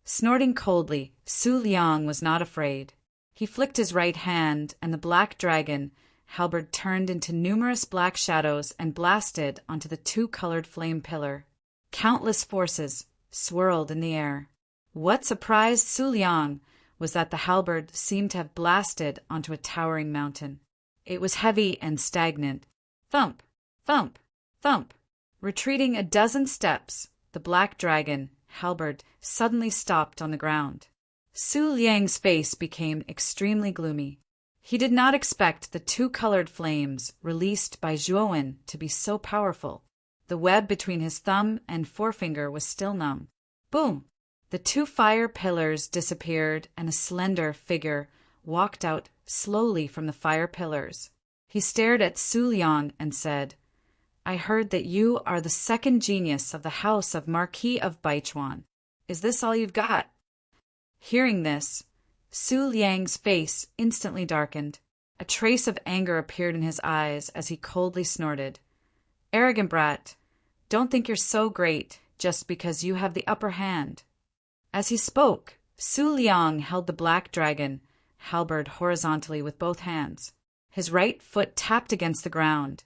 Snorting coldly, Su Liang was not afraid. He flicked his right hand, and the black dragon halberd turned into numerous black shadows and blasted onto the two-colored flame pillar. Countless forces swirled in the air. What surprised Su Liang was that the halberd seemed to have blasted onto a towering mountain. It was heavy and stagnant. Thump! Thump! Thump! Retreating a dozen steps, the black dragon halberd suddenly stopped on the ground. Su Liang's face became extremely gloomy. He did not expect the two-colored flames released by Zhuowen to be so powerful. The web between his thumb and forefinger was still numb. Boom! The two fire pillars disappeared and a slender figure walked out slowly from the fire pillars. He stared at Su Liang and said, "I heard that you are the second genius of the house of Marquis of Baichuan. Is this all you've got?" Hearing this, Su Liang's face instantly darkened. A trace of anger appeared in his eyes as he coldly snorted. "Arrogant brat, don't think you're so great just because you have the upper hand." As he spoke, Su Liang held the black dragon halberd horizontally with both hands. His right foot tapped against the ground,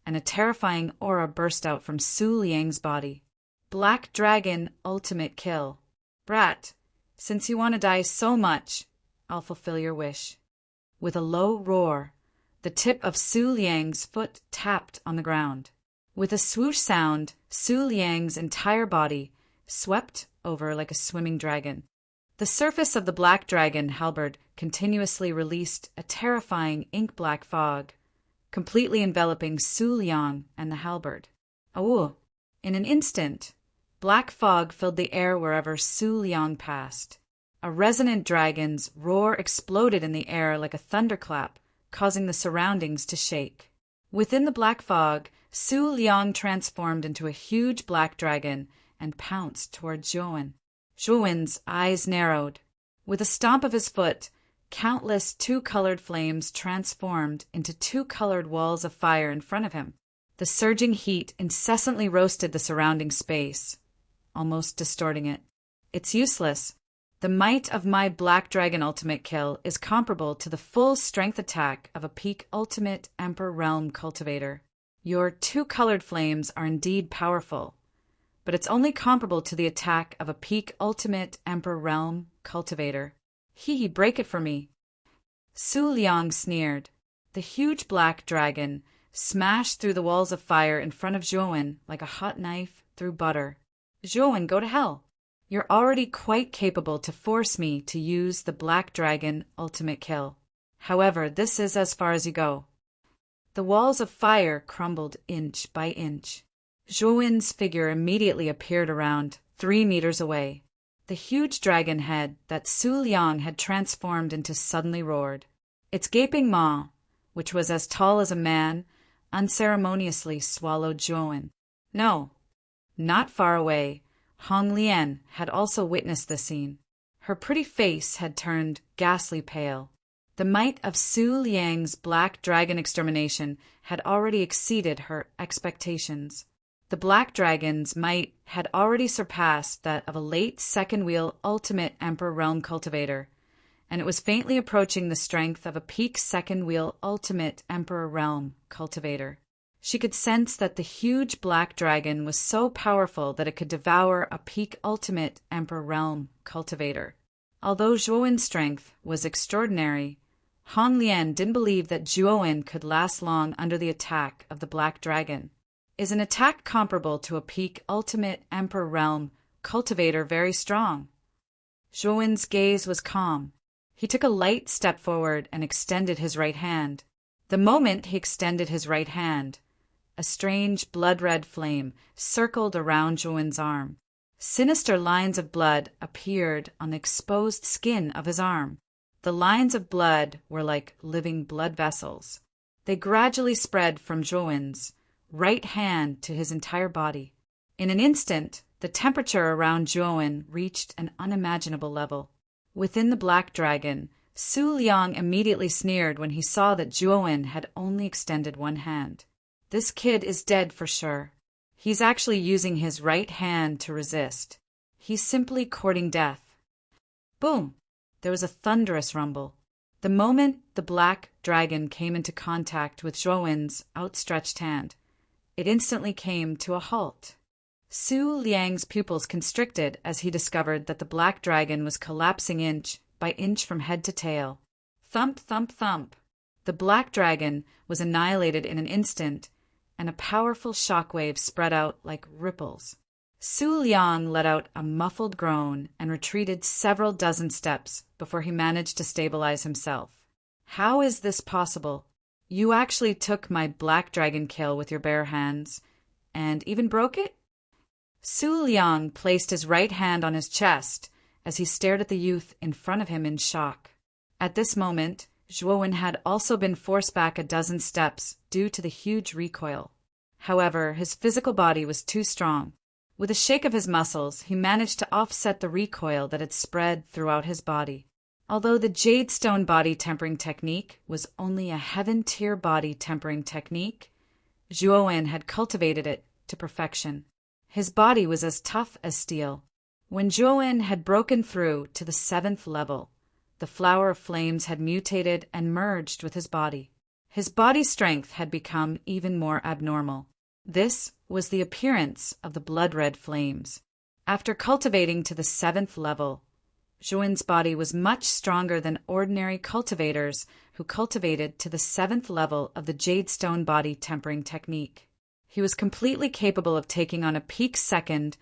and a terrifying aura burst out from Su Liang's body. Black Dragon Ultimate Kill. Brat, since you want to die so much, I'll fulfill your wish. With a low roar, the tip of Su Liang's foot tapped on the ground. With a swoosh sound, Su Liang's entire body swept over like a swimming dragon. The surface of the black dragon halberd continuously released a terrifying ink-black fog, completely enveloping Su Liang and the halberd. Oh! In an instant, black fog filled the air wherever Su Liang passed. A resonant dragon's roar exploded in the air like a thunderclap, causing the surroundings to shake. Within the black fog, Su Liang transformed into a huge black dragon and pounced toward Zhuowen. Zhuowen's eyes narrowed. With a stomp of his foot, countless two-colored flames transformed into two-colored walls of fire in front of him. The surging heat incessantly roasted the surrounding space, almost distorting it. It's useless. The might of my Black Dragon Ultimate Kill is comparable to the full strength attack of a peak Ultimate Emperor Realm Cultivator. Your two-colored flames are indeed powerful, but it's only comparable to the attack of a peak Ultimate Emperor Realm Cultivator. Hee, break it for me. Su Liang sneered. The huge black dragon smashed through the walls of fire in front of Zhuowen like a hot knife through butter. Zhuowen, go to hell. You're already quite capable to force me to use the Black Dragon Ultimate Kill. However, this is as far as you go. The walls of fire crumbled inch by inch. Zhuowen's figure immediately appeared around 3 meters away. The huge dragon head that Su Liang had transformed into suddenly roared. Its gaping maw, which was as tall as a man, unceremoniously swallowed Zhuowen. No, not far away, Hong Lian had also witnessed the scene. Her pretty face had turned ghastly pale. The might of Su Liang's black dragon extermination had already exceeded her expectations. The Black Dragon's might had already surpassed that of a late second wheel ultimate Emperor Realm cultivator, and it was faintly approaching the strength of a peak second wheel ultimate Emperor Realm cultivator. She could sense that the huge black dragon was so powerful that it could devour a peak ultimate Emperor Realm cultivator. Although Zhuowen's strength was extraordinary, Han Lian didn't believe that Zhuowen could last long under the attack of the black dragon. Is an attack comparable to a peak ultimate Emperor Realm cultivator very strong? Zhuowen's gaze was calm. He took a light step forward and extended his right hand. The moment he extended his right hand, a strange blood-red flame circled around Zhuowen's arm. Sinister lines of blood appeared on the exposed skin of his arm. The lines of blood were like living blood vessels. They gradually spread from Zhuowen's right hand to his entire body. In an instant, the temperature around Zhuowen reached an unimaginable level. Within the black dragon, Su Liang immediately sneered when he saw that Zhuowen had only extended one hand. This kid is dead for sure. He's actually using his right hand to resist. He's simply courting death. Boom! There was a thunderous rumble. The moment the black dragon came into contact with Zhuowen's outstretched hand, it instantly came to a halt. Su Liang's pupils constricted as he discovered that the black dragon was collapsing inch by inch from head to tail. Thump, thump, thump. The black dragon was annihilated in an instant, and a powerful shockwave spread out like ripples. Su Liang let out a muffled groan and retreated several dozen steps before he managed to stabilize himself. How is this possible? You actually took my black dragon kill with your bare hands, and even broke it? Su Liang placed his right hand on his chest as he stared at the youth in front of him in shock. At this moment, Zhuowen had also been forced back a dozen steps due to the huge recoil. However, his physical body was too strong. With a shake of his muscles, he managed to offset the recoil that had spread throughout his body. Although the jade stone body tempering technique was only a heaven-tier body tempering technique, Zhuowen had cultivated it to perfection. His body was as tough as steel. When Zhuowen had broken through to the 7th level, the flower of flames had mutated and merged with his body. His body strength had become even more abnormal. This was the appearance of the blood-red flames. After cultivating to the 7th level, Zhuowen's body was much stronger than ordinary cultivators who cultivated to the 7th level of the jade stone body tempering technique. He was completely capable of taking on a peak second,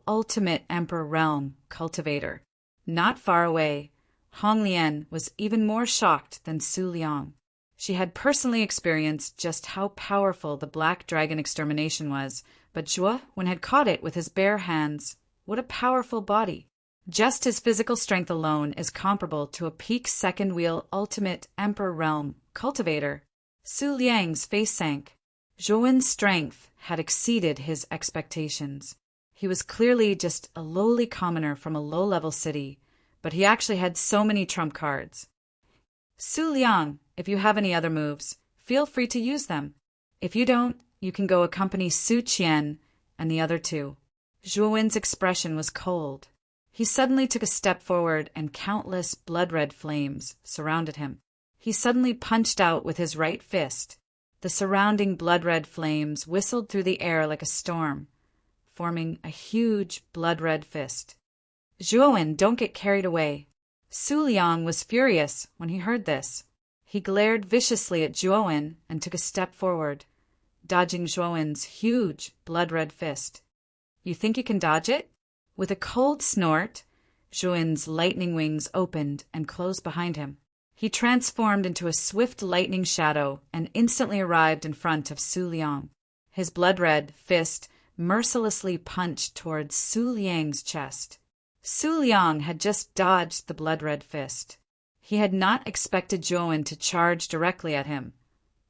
ultimate Emperor Realm cultivator. Not far away, Han Lian was even more shocked than Su Liang. She had personally experienced just how powerful the black dragon extermination was, but Zhuowen had caught it with his bare hands. What a powerful body! Just his physical strength alone is comparable to a peak second wheel ultimate Emperor Realm cultivator. Su Liang's face sank. Zhuowen's strength had exceeded his expectations. He was clearly just a lowly commoner from a low-level city, but he actually had so many trump cards. Su Liang, if you have any other moves, feel free to use them. If you don't, you can go accompany Su Qian and the other two. Zhuowen's expression was cold. He suddenly took a step forward and countless blood-red flames surrounded him. He suddenly punched out with his right fist. The surrounding blood-red flames whistled through the air like a storm, forming a huge blood-red fist. Zhuowen, don't get carried away. Su Liang was furious when he heard this. He glared viciously at Zhuowen and took a step forward, dodging Zhuowen's huge blood-red fist. You think you can dodge it? With a cold snort, Zhuowen's lightning wings opened and closed behind him. He transformed into a swift lightning shadow and instantly arrived in front of Su Liang. His blood-red fist mercilessly punched towards Su Liang's chest. Su Liang had just dodged the blood-red fist. He had not expected Zhuowen to charge directly at him,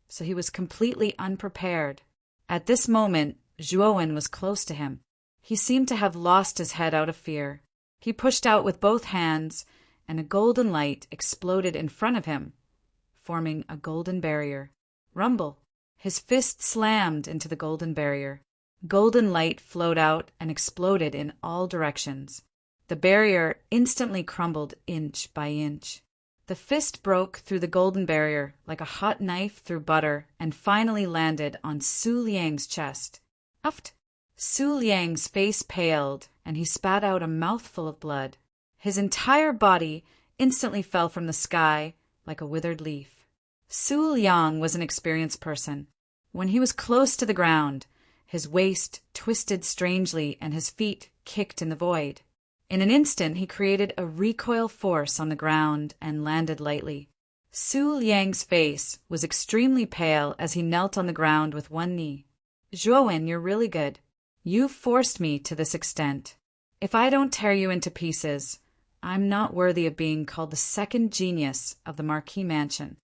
so he was completely unprepared. At this moment, Zhuowen was close to him. He seemed to have lost his head out of fear. He pushed out with both hands, and a golden light exploded in front of him, forming a golden barrier. Rumble! His fist slammed into the golden barrier. Golden light flowed out and exploded in all directions. The barrier instantly crumbled inch by inch. The fist broke through the golden barrier like a hot knife through butter and finally landed on Su Liang's chest. Uft! Su Liang's face paled and he spat out a mouthful of blood. His entire body instantly fell from the sky like a withered leaf. Su Liang was an experienced person. When he was close to the ground, his waist twisted strangely and his feet kicked in the void. In an instant, he created a recoil force on the ground and landed lightly. Su Liang's face was extremely pale as he knelt on the ground with one knee. Zhuowen, you're really good. You've forced me to this extent. If I don't tear you into pieces, I'm not worthy of being called the second genius of the Marquis Mansion.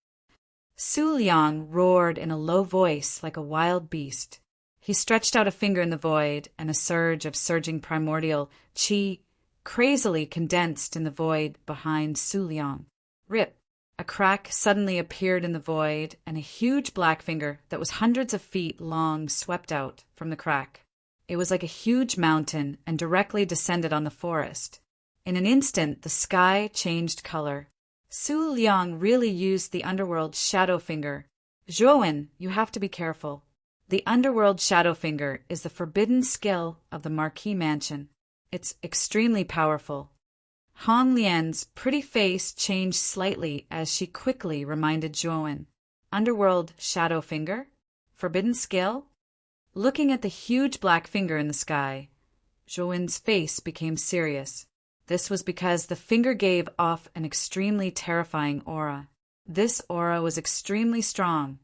Su Liang roared in a low voice like a wild beast. He stretched out a finger in the void, and a surge of surging primordial qi crazily condensed in the void behind Su Liang. Rip! A crack suddenly appeared in the void, and a huge black finger that was hundreds of feet long swept out from the crack. It was like a huge mountain and directly descended on the forest. In an instant, the sky changed color. Su Liang really used the underworld shadow finger. Zhuowen, you have to be careful. The underworld shadow finger is the forbidden skill of the Marquis Mansion. It's extremely powerful. Hong Lian's pretty face changed slightly as she quickly reminded Zhuowen. Underworld shadow finger? Forbidden skill? Looking at the huge black finger in the sky, Zhuowen's face became serious. This was because the finger gave off an extremely terrifying aura. This aura was extremely strong,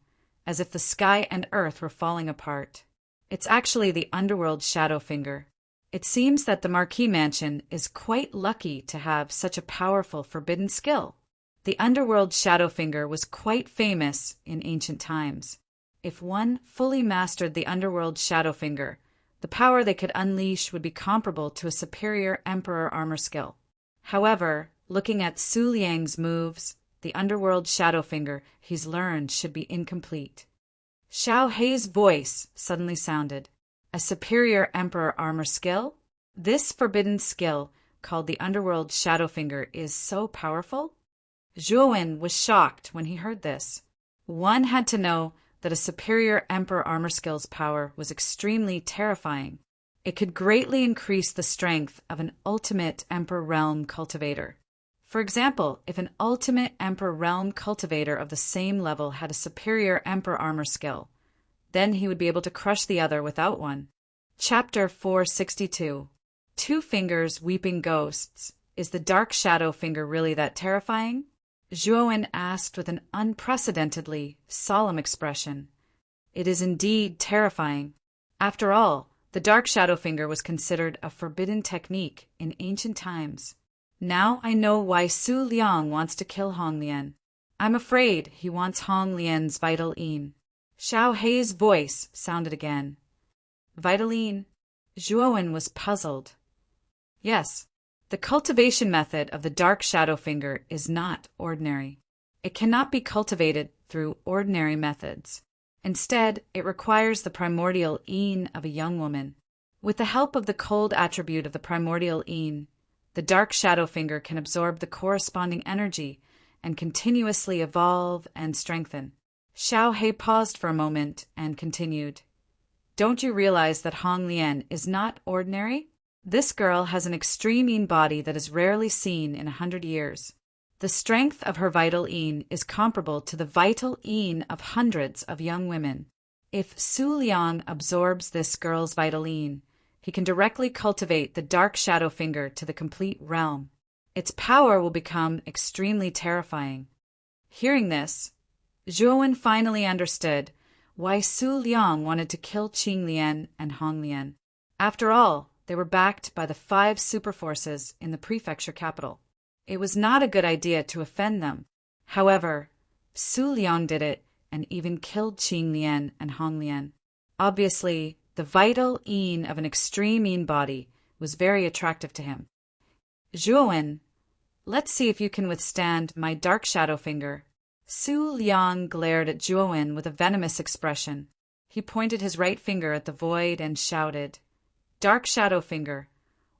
as if the sky and earth were falling apart. It's actually the underworld shadow finger. It seems that the Marquis Mansion is quite lucky to have such a powerful forbidden skill. The underworld shadow finger was quite famous in ancient times. If one fully mastered the underworld shadow finger, the power they could unleash would be comparable to a superior emperor armor skill. However, looking at Su Liang's moves, the underworld shadow finger he's learned should be incomplete. Xiao Hei's voice suddenly sounded. A superior emperor armor skill? This forbidden skill, called the underworld shadow finger, is so powerful? Zhuowen was shocked when he heard this. One had to know that a superior emperor armor skill's power was extremely terrifying. It could greatly increase the strength of an ultimate emperor realm cultivator. For example, if an ultimate emperor realm cultivator of the same level had a superior emperor armor skill, then he would be able to crush the other without one. Chapter 462. Two Fingers Weeping Ghosts. Is the dark shadow finger really that terrifying? Zhuowen asked with an unprecedentedly solemn expression. It is indeed terrifying. After all, the dark shadow finger was considered a forbidden technique in ancient times. Now I know why Su Liang wants to kill Hong Lian. I'm afraid he wants Hong Lian's vital yin. Xiao Hei's voice sounded again. Vital yin? Zhuowen was puzzled. Yes, the cultivation method of the dark shadow finger is not ordinary. It cannot be cultivated through ordinary methods. Instead, it requires the primordial yin of a young woman. With the help of the cold attribute of the primordial yin, the dark shadow finger can absorb the corresponding energy and continuously evolve and strengthen. Xiao Hei paused for a moment and continued. Don't you realize that Hong Lian is not ordinary? This girl has an extreme yin body that is rarely seen in 100 years. The strength of her vital yin is comparable to the vital yin of hundreds of young women. If Su Liang absorbs this girl's vital yin, he can directly cultivate the dark shadow finger to the complete realm. Its power will become extremely terrifying. Hearing this, Zhuowen finally understood why Su Liang wanted to kill Qing Lian and Hong Lian. After all, they were backed by the 5 superforces in the prefecture capital. It was not a good idea to offend them. However, Su Liang did it and even killed Qing Lian and Hong Lian. Obviously, the vital yin of an extreme yin body was very attractive to him. Zhuowen, let's see if you can withstand my dark shadow finger. Su Liang glared at Zhuowen with a venomous expression. He pointed his right finger at the void and shouted, "Dark Shadow Finger,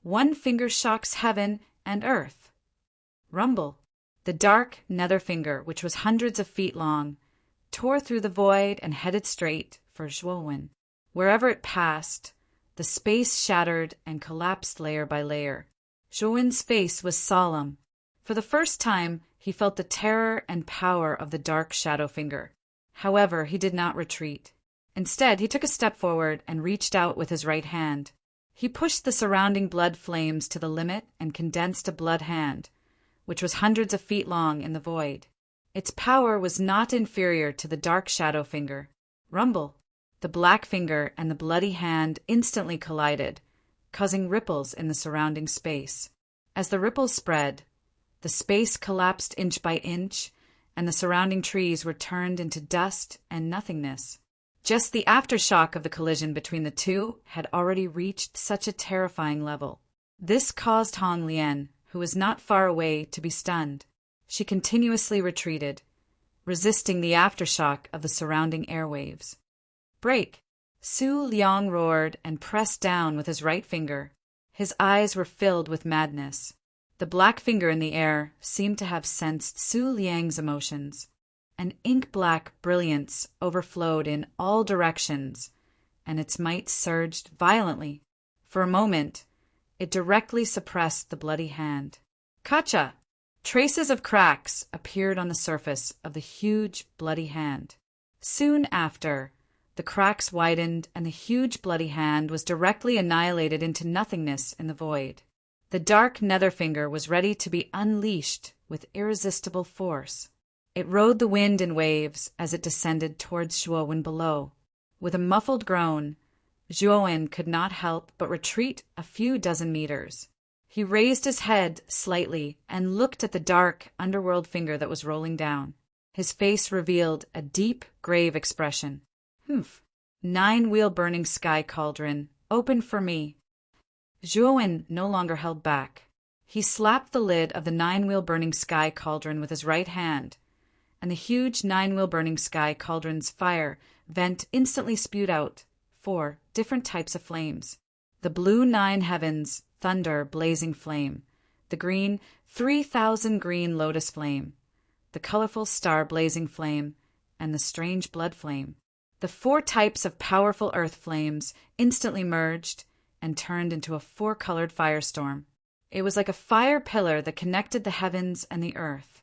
one finger shocks heaven and earth." Rumble. The dark nether finger, which was hundreds of feet long, tore through the void and headed straight for Zhuowen. Wherever it passed, the space shattered and collapsed layer by layer. Zhuowen's face was solemn. For the first time, he felt the terror and power of the dark shadow finger. However, he did not retreat. Instead, he took a step forward and reached out with his right hand. He pushed the surrounding blood flames to the limit and condensed a blood hand, which was hundreds of feet long in the void. Its power was not inferior to the dark shadow finger. Rumble. The black finger and the bloody hand instantly collided, causing ripples in the surrounding space. As the ripples spread, the space collapsed inch by inch, and the surrounding trees were turned into dust and nothingness. Just the aftershock of the collision between the two had already reached such a terrifying level. This caused Hong Lian, who was not far away, to be stunned. She continuously retreated, resisting the aftershock of the surrounding airwaves. "Break!" Su Liang roared and pressed down with his right finger. His eyes were filled with madness. The black finger in the air seemed to have sensed Su Liang's emotions. An ink-black brilliance overflowed in all directions, and its might surged violently. For a moment, it directly suppressed the bloody hand. "Kacha!" Traces of cracks appeared on the surface of the huge, bloody hand. Soon after, the cracks widened and the huge, bloody hand was directly annihilated into nothingness in the void. The dark nether finger was ready to be unleashed with irresistible force. It rode the wind in waves as it descended towards Zhuowen below. With a muffled groan, Zhuowen could not help but retreat a few dozen meters. He raised his head slightly and looked at the dark underworld finger that was rolling down. His face revealed a deep, grave expression. "Humph. 9-wheel burning sky cauldron, open for me." Zhuowen no longer held back. He slapped the lid of the 9-wheel burning sky cauldron with his right hand, and the huge 9-wheel burning sky cauldron's fire vent instantly spewed out 4 different types of flames. The blue 9 heavens, thunder blazing flame, the green 3,000 green lotus flame, the colorful star blazing flame, and the strange blood flame. The 4 types of powerful earth flames instantly merged and turned into a 4-colored firestorm. It was like a fire pillar that connected the heavens and the earth,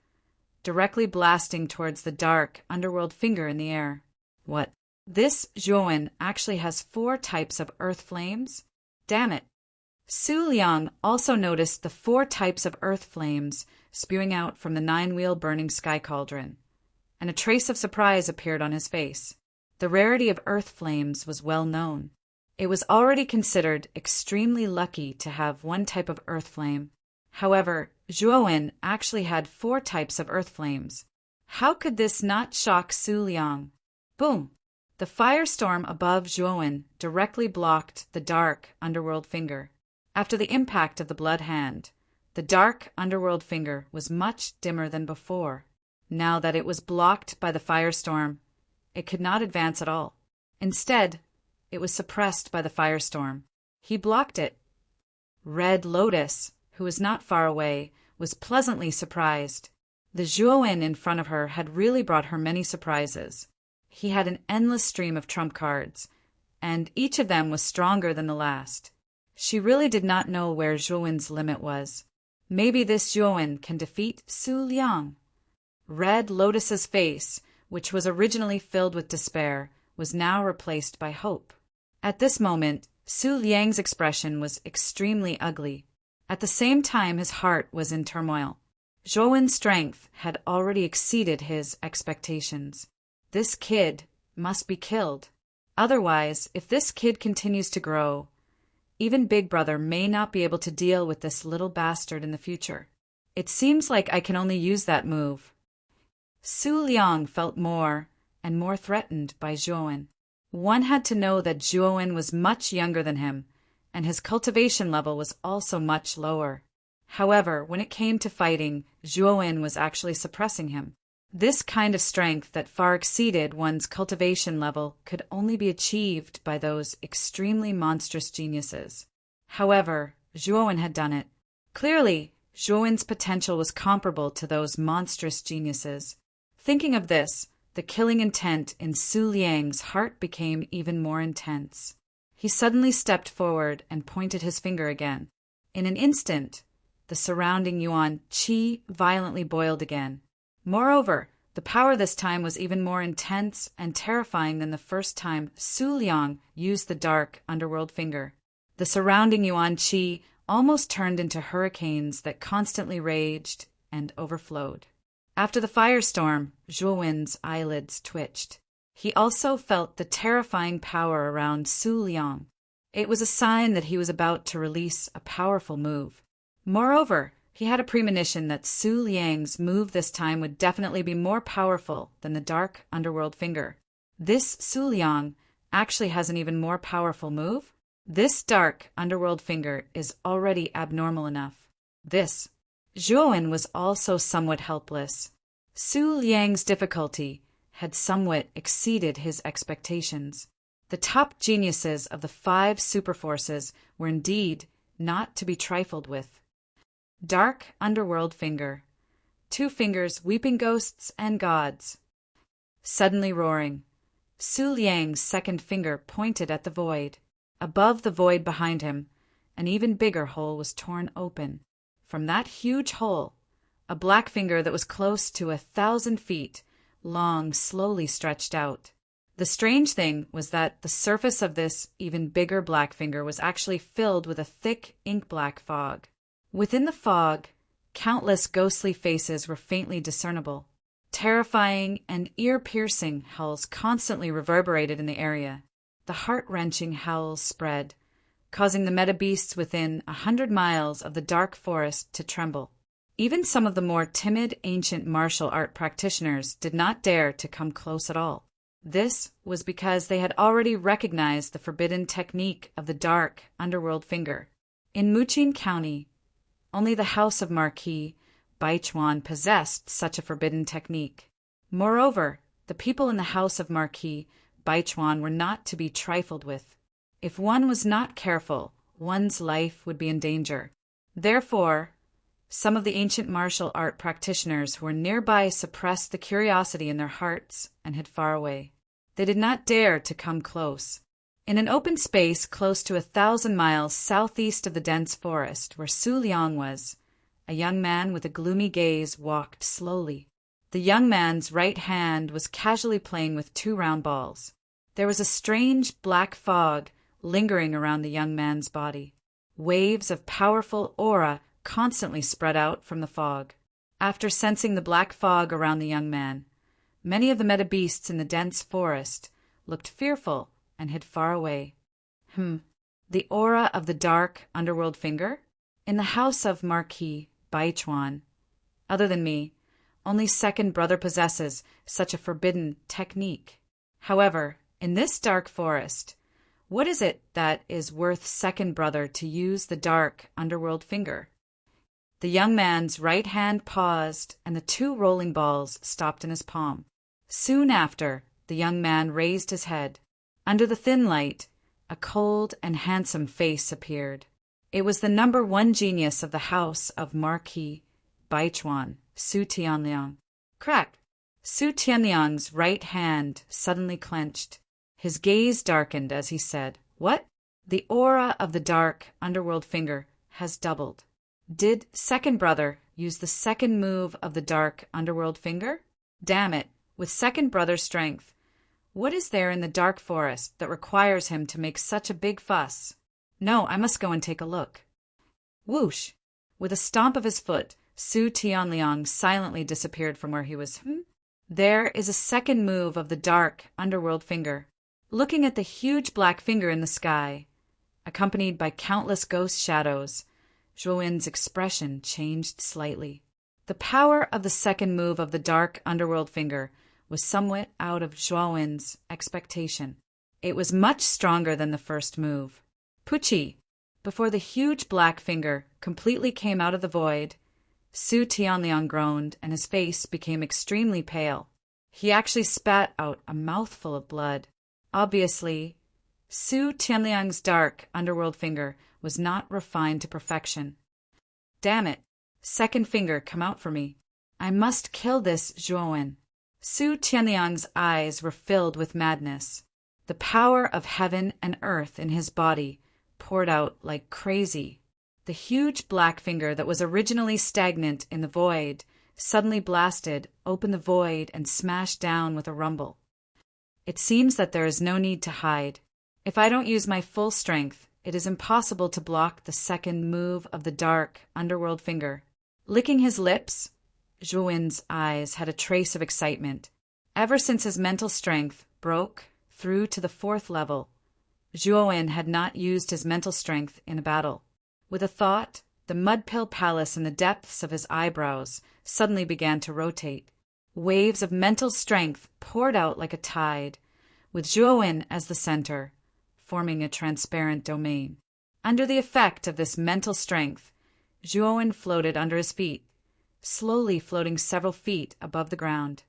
directly blasting towards the dark underworld finger in the air. What? This Zhuowen actually has 4 types of earth flames? Damn it. Su Liang also noticed the 4 types of earth flames spewing out from the 9-wheel burning sky cauldron, and a trace of surprise appeared on his face. The rarity of earth flames was well known. It was already considered extremely lucky to have 1 type of earth flame. However, Zhuowen actually had 4 types of earth flames. How could this not shock Su Liang? Boom! The firestorm above Zhuowen directly blocked the dark underworld finger. After the impact of the blood hand, the dark underworld finger was much dimmer than before. Now that it was blocked by the firestorm, it could not advance at all. Instead, it was suppressed by the firestorm. He blocked it. Red Lotus, who was not far away, was pleasantly surprised. The Zhuowen in front of her had really brought her many surprises. He had an endless stream of trump cards, and each of them was stronger than the last. She really did not know where Zhuowen's limit was. Maybe this Zhuowen can defeat Su Liang. Red Lotus's face, which was originally filled with despair, was now replaced by hope. At this moment, Su Liang's expression was extremely ugly. At the same time, his heart was in turmoil. Zhuowen's strength had already exceeded his expectations. This kid must be killed. Otherwise, if this kid continues to grow, even Big Brother may not be able to deal with this little bastard in the future. It seems like I can only use that move. Su Liang felt more and more threatened by Zhuowen. One had to know that Zhuowen was much younger than him, and his cultivation level was also much lower. However, when it came to fighting, Zhuowen was actually suppressing him. This kind of strength that far exceeded one's cultivation level could only be achieved by those extremely monstrous geniuses. However, Zhuowen had done it. Clearly, Zhuowen's potential was comparable to those monstrous geniuses. Thinking of this, the killing intent in Su Liang's heart became even more intense. He suddenly stepped forward and pointed his finger again. In an instant, the surrounding yuan qi violently boiled again. Moreover, the power this time was even more intense and terrifying than the first time Su Liang used the dark underworld finger. The surrounding yuan qi almost turned into hurricanes that constantly raged and overflowed. After the firestorm, Zhuowen's eyelids twitched. He also felt the terrifying power around Su Liang. It was a sign that he was about to release a powerful move. Moreover, he had a premonition that Su Liang's move this time would definitely be more powerful than the dark underworld finger. This Su Liang actually has an even more powerful move? This dark underworld finger is already abnormal enough. Zhuowen was also somewhat helpless. Su Liang's difficulty had somewhat exceeded his expectations. The top geniuses of the 5 superforces were indeed not to be trifled with. Dark underworld finger. 2 fingers, weeping ghosts and gods. Suddenly roaring, Su Liang's second finger pointed at the void. Above the void behind him, an even bigger hole was torn open. From that huge hole, a black finger that was close to 1,000 feet long slowly stretched out. The strange thing was that the surface of this even bigger black finger was actually filled with a thick ink-black fog. Within the fog, countless ghostly faces were faintly discernible. Terrifying and ear-piercing howls constantly reverberated in the area. The heart-wrenching howls spread, causing the meta-beasts within 100 miles of the dark forest to tremble. Even some of the more timid ancient martial art practitioners did not dare to come close at all. This was because they had already recognized the forbidden technique of the dark underworld finger. In Muqin County, only the House of Marquis Baichuan possessed such a forbidden technique. Moreover, the people in the House of Marquis Baichuan were not to be trifled with. If one was not careful, one's life would be in danger. Therefore, some of the ancient martial art practitioners who were nearby suppressed the curiosity in their hearts and hid far away. They did not dare to come close. In an open space close to 1,000 miles southeast of the dense forest where Su Liang was, a young man with a gloomy gaze walked slowly. The young man's right hand was casually playing with 2 round balls. There was a strange black fog lingering around the young man's body. Waves of powerful aura constantly spread out from the fog. After sensing the black fog around the young man, many of the meta-beasts in the dense forest looked fearful and hid far away. The aura of the dark underworld finger? In the house of Marquis Baichuan, other than me, only second brother possesses such a forbidden technique. However, in this dark forest, what is it that is worth second brother to use the dark underworld finger? The young man's right hand paused, and the 2 rolling balls stopped in his palm. Soon after, the young man raised his head. Under the thin light, a cold and handsome face appeared. It was the number 1 genius of the house of Marquis Baichuan, Su Tianliang. Crack! Su Tianliang's right hand suddenly clenched. His gaze darkened as he said, "What? The aura of the dark underworld finger has doubled. Did second brother use the second move of the dark underworld finger? Damn it, with second brother's strength, what is there in the dark forest that requires him to make such a big fuss? No, I must go and take a look." Whoosh! With a stomp of his foot, Su Tianliang silently disappeared from where he was. There is a second move of the dark underworld finger. Looking at the huge black finger in the sky, accompanied by countless ghost shadows, Zhuowen's expression changed slightly. The power of the second move of the dark underworld finger was somewhat out of Zhuowen's expectation. It was much stronger than the first move. Puchi! Before the huge black finger completely came out of the void, Su Tianliang groaned, and his face became extremely pale. He actually spat out a mouthful of blood. Obviously, Su Tianliang's dark underworld finger was not refined to perfection. Damn it! Second finger, come out for me. I must kill this Zhuowen. Su Tianliang's eyes were filled with madness. The power of heaven and earth in his body poured out like crazy. The huge black finger that was originally stagnant in the void suddenly blasted open the void and smashed down with a rumble. It seems that there is no need to hide. If I don't use my full strength, it is impossible to block the second move of the dark underworld finger. Licking his lips, Zhuowen's eyes had a trace of excitement. Ever since his mental strength broke through to the 4th level, Zhuowen had not used his mental strength in a battle. With a thought, the mud-pill palace in the depths of his eyebrows suddenly began to rotate. Waves of mental strength poured out like a tide, with Zhuowen as the center, forming a transparent domain. Under the effect of this mental strength, Zhuowen floated under his feet, slowly floating several feet above the ground.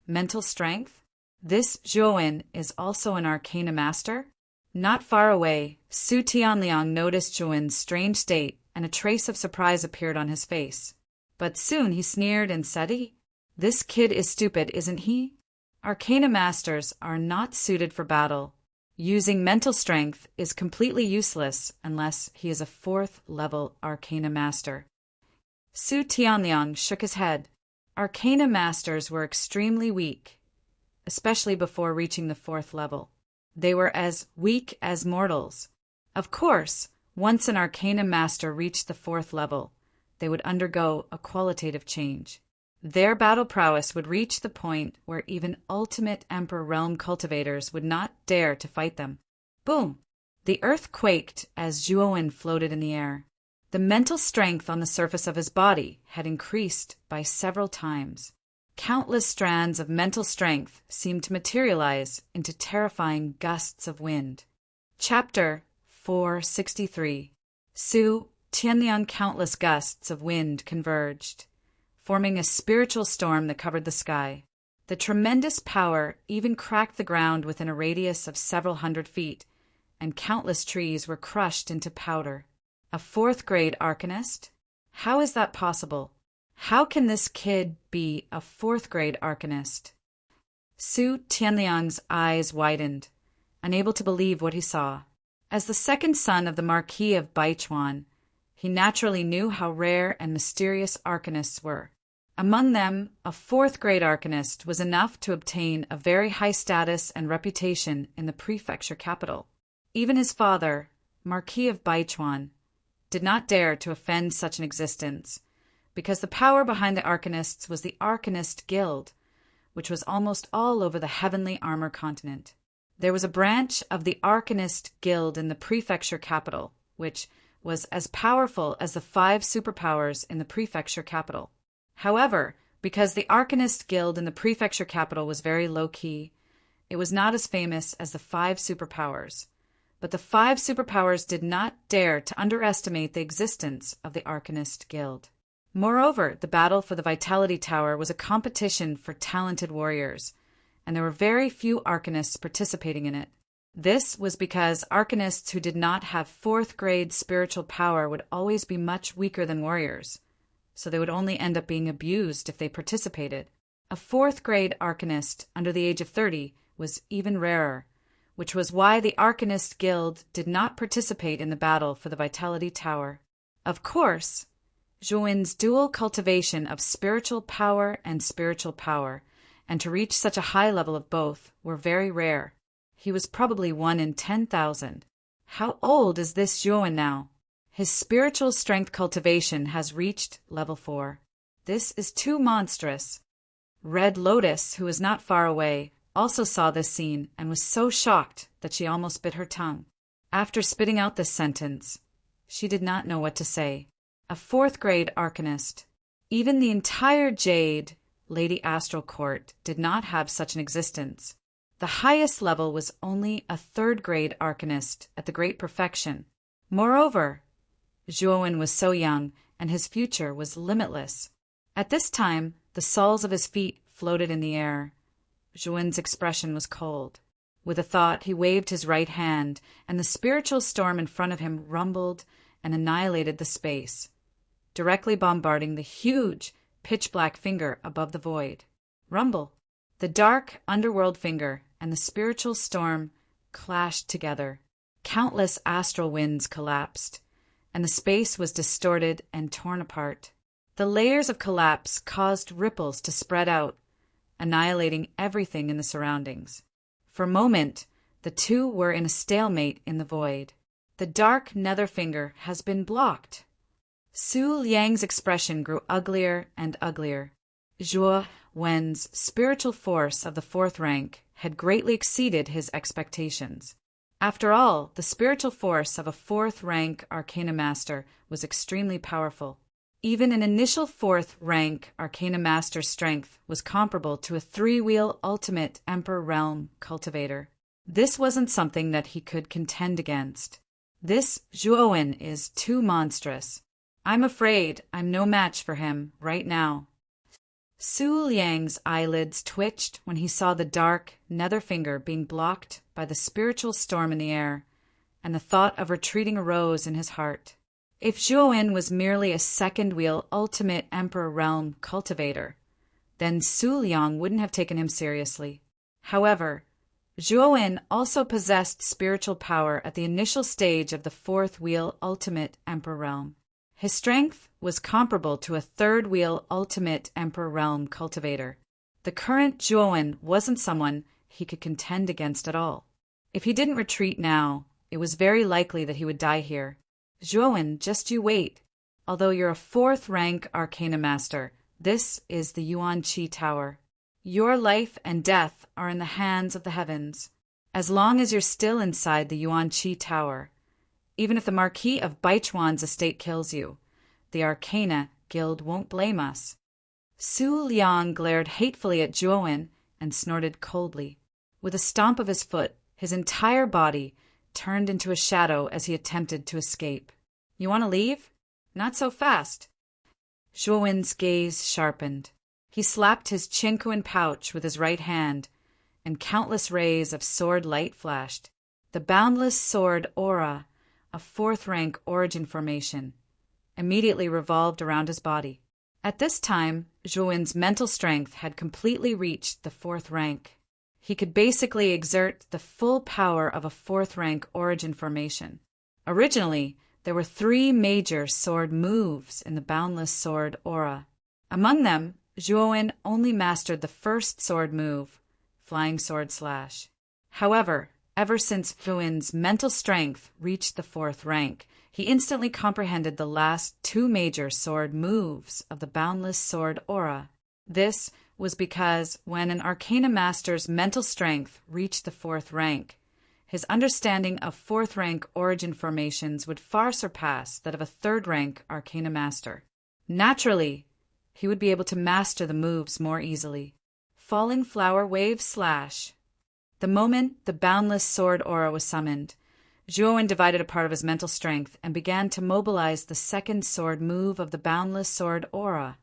Mental strength? This Zhuowen is also an Arcana master? Not far away, Su Tianliang noticed Zhuowen's strange state, and a trace of surprise appeared on his face. But soon he sneered and said, "This kid is stupid, isn't he? Arcana masters are not suited for battle. Using mental strength is completely useless unless he is a 4th level Arcana master." Su Tianliang shook his head. Arcana masters were extremely weak, especially before reaching the 4th level. They were as weak as mortals. Of course, once an Arcana master reached the 4th level, they would undergo a qualitative change. Their battle prowess would reach the point where even ultimate Emperor Realm cultivators would not dare to fight them. Boom! The earth quaked as Zhuowen floated in the air. The mental strength on the surface of his body had increased by several times. Countless strands of mental strength seemed to materialize into terrifying gusts of wind. Chapter 463. Su Tianliang. Countless gusts of wind converged, forming a spiritual storm that covered the sky. The tremendous power even cracked the ground within a radius of several hundred feet, and countless trees were crushed into powder. A 4th-grade Arcanist? How is that possible? How can this kid be a 4th-grade Arcanist? Su Tianliang's eyes widened, unable to believe what he saw. As the second son of the Marquis of Baichuan, he naturally knew how rare and mysterious Arcanists were. Among them, a 4th-grade Arcanist was enough to obtain a very high status and reputation in the prefecture capital. Even his father, Marquis of Baichuan, did not dare to offend such an existence, because the power behind the Arcanists was the Arcanist Guild, which was almost all over the heavenly armor continent. There was a branch of the Arcanist Guild in the prefecture capital, which was as powerful as the 5 superpowers in the prefecture capital. However, because the Arcanist Guild in the prefecture capital was very low-key, it was not as famous as the 5 superpowers. But the 5 superpowers did not dare to underestimate the existence of the Arcanist Guild. Moreover, the battle for the Vitality Tower was a competition for talented warriors, and there were very few Arcanists participating in it. This was because Arcanists who did not have 4th-grade spiritual power would always be much weaker than warriors, so they would only end up being abused if they participated. A 4th-grade Arcanist under the age of 30 was even rarer, which was why the Arcanist Guild did not participate in the battle for the Vitality Tower. Of course, Zhuowen's dual cultivation of spiritual power, and to reach such a high level of both, were very rare. He was probably 1 in 10,000. How old is this Zhuowen now? His spiritual strength cultivation has reached level 4. This is too monstrous. Red Lotus, who was not far away, also saw this scene and was so shocked that she almost bit her tongue. After spitting out this sentence, she did not know what to say. A 4th-grade Arcanist. Even the entire Jade Lady Astral Court did not have such an existence. The highest level was only a 3rd-grade Arcanist at the Great Perfection. Moreover, Zhuowen was so young and his future was limitless. At this time, the soles of his feet floated in the air. Zhuan's expression was cold. With a thought, he waved his right hand, and the spiritual storm in front of him rumbled and annihilated the space, directly bombarding the huge, pitch-black finger above the void. Rumble! The dark, underworld finger and the spiritual storm clashed together. Countless astral winds collapsed, and the space was distorted and torn apart. The layers of collapse caused ripples to spread out, annihilating everything in the surroundings. For a moment, the two were in a stalemate in the void. The dark nether finger has been blocked. Su Liang's expression grew uglier and uglier. Zhuo Wen's spiritual force of the fourth rank had greatly exceeded his expectations. After all, the spiritual force of a fourth rank Arcana Master was extremely powerful. Even an initial fourth rank Arcana Master's strength was comparable to a three-wheel ultimate Emperor Realm cultivator. This wasn't something that he could contend against. This Zhuowen is too monstrous. I'm afraid I'm no match for him right now. Su Liang's eyelids twitched when he saw the dark nether finger being blocked by the spiritual storm in the air, and the thought of retreating arose in his heart. If Zhuowen was merely a second-wheel ultimate Emperor Realm cultivator, then Su Liang wouldn't have taken him seriously. However, Zhuowen also possessed spiritual power at the initial stage of the fourth-wheel ultimate Emperor Realm. His strength was comparable to a third-wheel ultimate Emperor Realm cultivator. The current Zhuowen wasn't someone he could contend against at all. If he didn't retreat now, it was very likely that he would die here. Zhuowen, just you wait. Although you're a fourth-rank Arcana Master, this is the Yuan Qi Tower. Your life and death are in the hands of the heavens. As long as you're still inside the Yuan Qi Tower, even if the Marquis of Baichuan's estate kills you, the Arcana Guild won't blame us. Su Liang glared hatefully at Zhuowen and snorted coldly. With a stomp of his foot, his entire body turned into a shadow as he attempted to escape. You want to leave? Not so fast. Zhuowen's gaze sharpened. He slapped his Qinquan pouch with his right hand, and countless rays of sword light flashed. The boundless sword aura, a fourth-rank origin formation, immediately revolved around his body. At this time, Zhuowen's mental strength had completely reached the fourth rank. He could basically exert the full power of a fourth-rank origin formation. Originally, there were 3 major sword moves in the boundless sword aura. Among them, Zhuowen only mastered the first sword move, Flying Sword Slash. However, ever since Zhuowen's mental strength reached the fourth rank, he instantly comprehended the last 2 major sword moves of the boundless sword aura. This was because when an Arcana Master's mental strength reached the fourth rank, his understanding of fourth-rank origin formations would far surpass that of a third-rank Arcana Master. Naturally, he would be able to master the moves more easily. Falling Flower Wave Slash. The moment the boundless sword aura was summoned, Zhuowen divided a part of his mental strength and began to mobilize the second sword move of the boundless sword aura,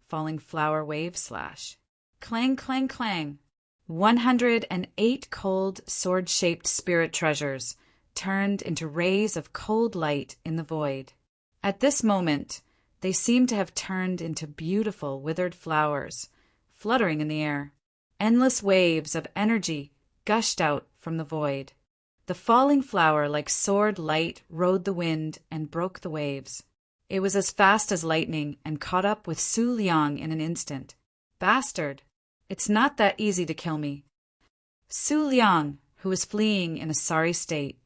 Falling Flower Wave Slash. Clang, clang, clang. 108 cold, sword-shaped spirit treasures turned into rays of cold light in the void. At this moment, they seemed to have turned into beautiful, withered flowers, fluttering in the air. Endless waves of energy gushed out from the void. The falling flower, like sword light, rode the wind and broke the waves. It was as fast as lightning and caught up with Su Liang in an instant. Bastard! It's not that easy to kill me. Su Liang, who was fleeing in a sorry state,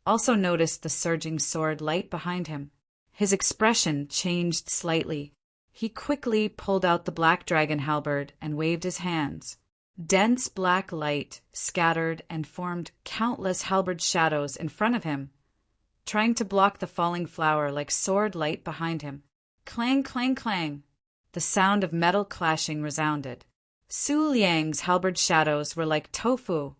also noticed the surging sword light behind him. His expression changed slightly. He quickly pulled out the black dragon halberd and waved his hands. Dense black light scattered and formed countless halberd shadows in front of him, trying to block the falling flower like sword light behind him. Clang, clang, clang. The sound of metal clashing resounded. Su Liang's halberd shadows were like tofu,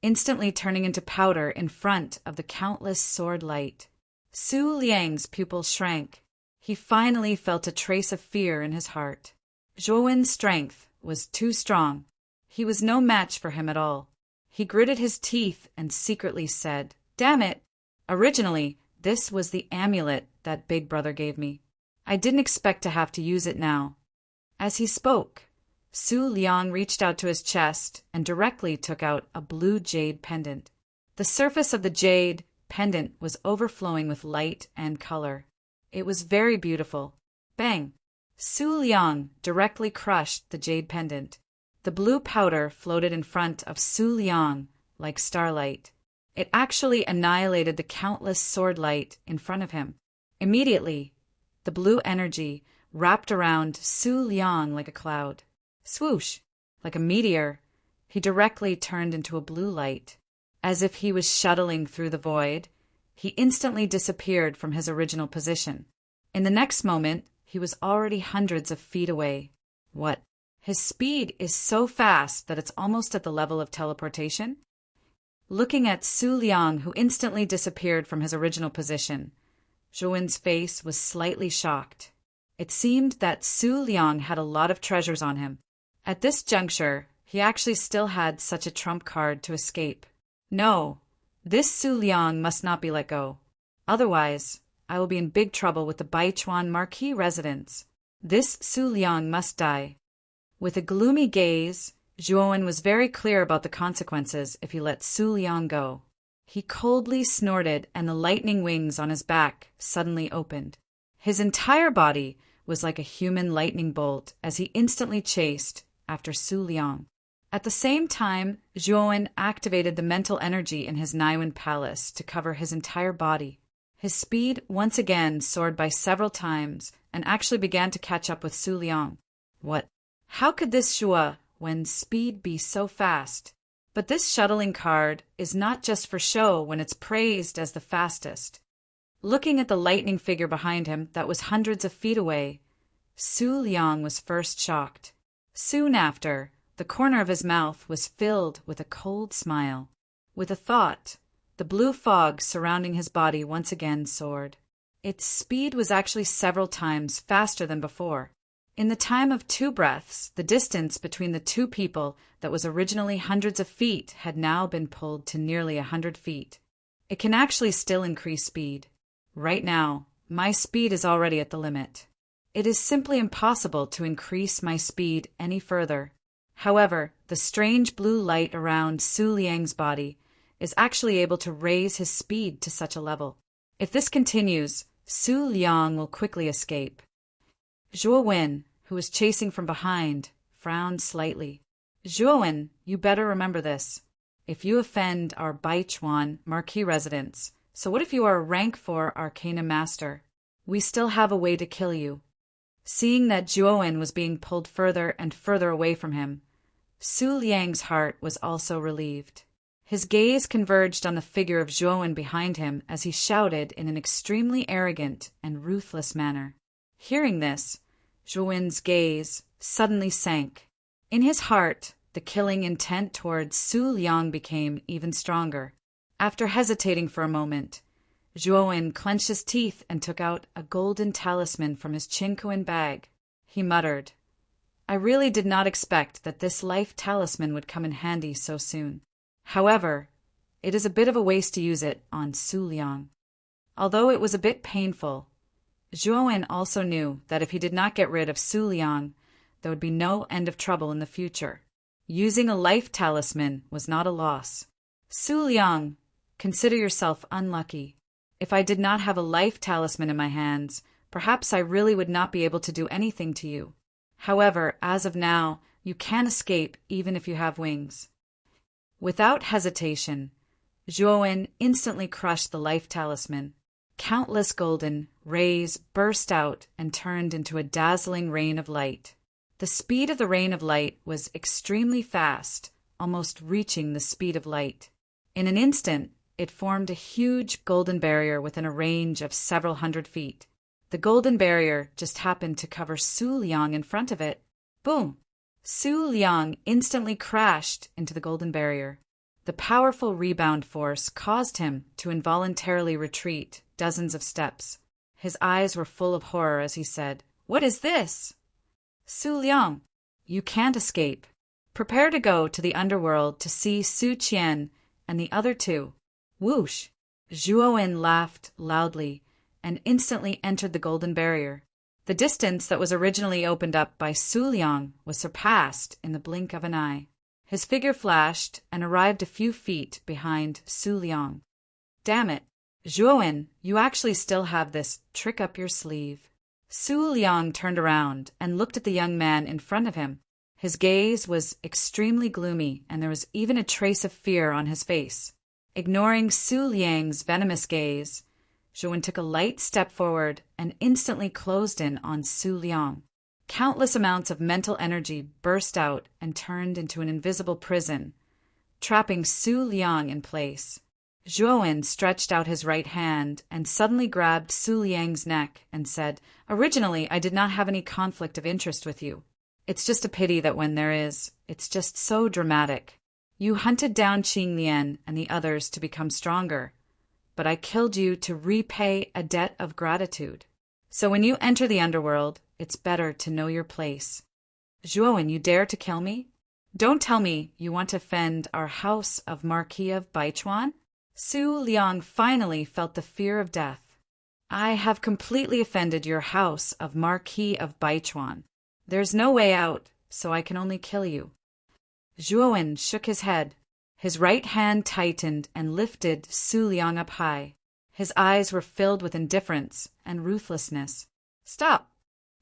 instantly turning into powder in front of the countless sword light. Su Liang's pupils shrank. He finally felt a trace of fear in his heart. Zhuowen's strength was too strong. He was no match for him at all. He gritted his teeth and secretly said, "Damn it! Originally, this was the amulet that Big Brother gave me. I didn't expect to have to use it now." As he spoke, Su Liang reached out to his chest and directly took out a blue jade pendant. The surface of the jade pendant was overflowing with light and color. It was very beautiful. Bang! Su Liang directly crushed the jade pendant. The blue powder floated in front of Su Liang like starlight. It actually annihilated the countless sword light in front of him. Immediately, the blue energy wrapped around Su Liang like a cloud. Swoosh! Like a meteor, he directly turned into a blue light. As if he was shuttling through the void, he instantly disappeared from his original position. In the next moment, he was already hundreds of feet away. What? His speed is so fast that it's almost at the level of teleportation? Looking at Su Liang, who instantly disappeared from his original position, Zhuowen's face was slightly shocked. It seemed that Su Liang had a lot of treasures on him. At this juncture, he actually still had such a trump card to escape. No, this Su Liang must not be let go. Otherwise, I will be in big trouble with the Baichuan Marquis residents. This Su Liang must die. With a gloomy gaze, Zhuowen was very clear about the consequences if he let Su Liang go. He coldly snorted and the lightning wings on his back suddenly opened. His entire body was like a human lightning bolt as he instantly chased after Su Liang. At the same time, Zhuowen activated the mental energy in his Naiwen palace to cover his entire body. His speed once again soared by several times and actually began to catch up with Su Liang. What? How could this Shua, when speed be so fast? But this shuttling card is not just for show when it's praised as the fastest. Looking at the lightning figure behind him that was hundreds of feet away, Su Liang was first shocked. Soon after, the corner of his mouth was filled with a cold smile. With a thought, the blue fog surrounding his body once again soared. Its speed was actually several times faster than before. In the time of 2 breaths, the distance between the two people that was originally hundreds of feet had now been pulled to nearly 100 feet. It can actually still increase speed. Right now, my speed is already at the limit. It is simply impossible to increase my speed any further. However, the strange blue light around Su Liang's body is actually able to raise his speed to such a level. If this continues, Su Liang will quickly escape. Zhuowen, who was chasing from behind, frowned slightly. Zhuowen, you better remember this. If you offend our Baichuan Marquis residents, so what if you are a rank 4 Arcana Master? We still have a way to kill you. Seeing that Zhuowen was being pulled further and further away from him, Su Liang's heart was also relieved. His gaze converged on the figure of Zhuowen behind him as he shouted in an extremely arrogant and ruthless manner. Hearing this, Zhuowen's gaze suddenly sank. In his heart, the killing intent towards Su Liang became even stronger. After hesitating for a moment, Zhuowen clenched his teeth and took out a golden talisman from his Qingkuan bag. He muttered, "I really did not expect that this life talisman would come in handy so soon. However, it is a bit of a waste to use it on Su Liang." Although it was a bit painful, Zhuowen also knew that if he did not get rid of Su Liang, there would be no end of trouble in the future. Using a life talisman was not a loss. Su Liang, consider yourself unlucky. If I did not have a life talisman in my hands, perhaps I really would not be able to do anything to you. However, as of now, you can escape even if you have wings. Without hesitation, Zhuowen instantly crushed the life talisman. Countless golden rays burst out and turned into a dazzling rain of light. The speed of the rain of light was extremely fast, almost reaching the speed of light. In an instant, it formed a huge golden barrier within a range of several hundred feet. The golden barrier just happened to cover Su Liang in front of it. Boom! Su Liang instantly crashed into the golden barrier. The powerful rebound force caused him to involuntarily retreat dozens of steps. His eyes were full of horror as he said, "What is this?" "Su Liang, you can't escape. Prepare to go to the underworld to see Su Qian and the other two." Whoosh! Zhuowen laughed loudly and instantly entered the golden barrier. The distance that was originally opened up by Su Liang was surpassed in the blink of an eye. His figure flashed and arrived a few feet behind Su Liang. "Damn it, Zhuowen, you actually still have this trick up your sleeve." Su Liang turned around and looked at the young man in front of him. His gaze was extremely gloomy, and there was even a trace of fear on his face. Ignoring Su Liang's venomous gaze, Zhuowen took a light step forward and instantly closed in on Su Liang. Countless amounts of mental energy burst out and turned into an invisible prison, trapping Su Liang in place. Zhuowen stretched out his right hand and suddenly grabbed Su Liang's neck and said, "Originally, I did not have any conflict of interest with you. It's just a pity that when there is, it's just so dramatic. You hunted down Qing Lian and the others to become stronger, but I killed you to repay a debt of gratitude. So when you enter the underworld, it's better to know your place. Zhuowen, you dare to kill me? Don't tell me you want to fend our house of Marquis of Baichuan?" Su Liang finally felt the fear of death. "I have completely offended your house of Marquis of Baichuan. There's no way out, so I can only kill you." Zhuowen shook his head. His right hand tightened and lifted Su Liang up high. His eyes were filled with indifference and ruthlessness. "Stop!"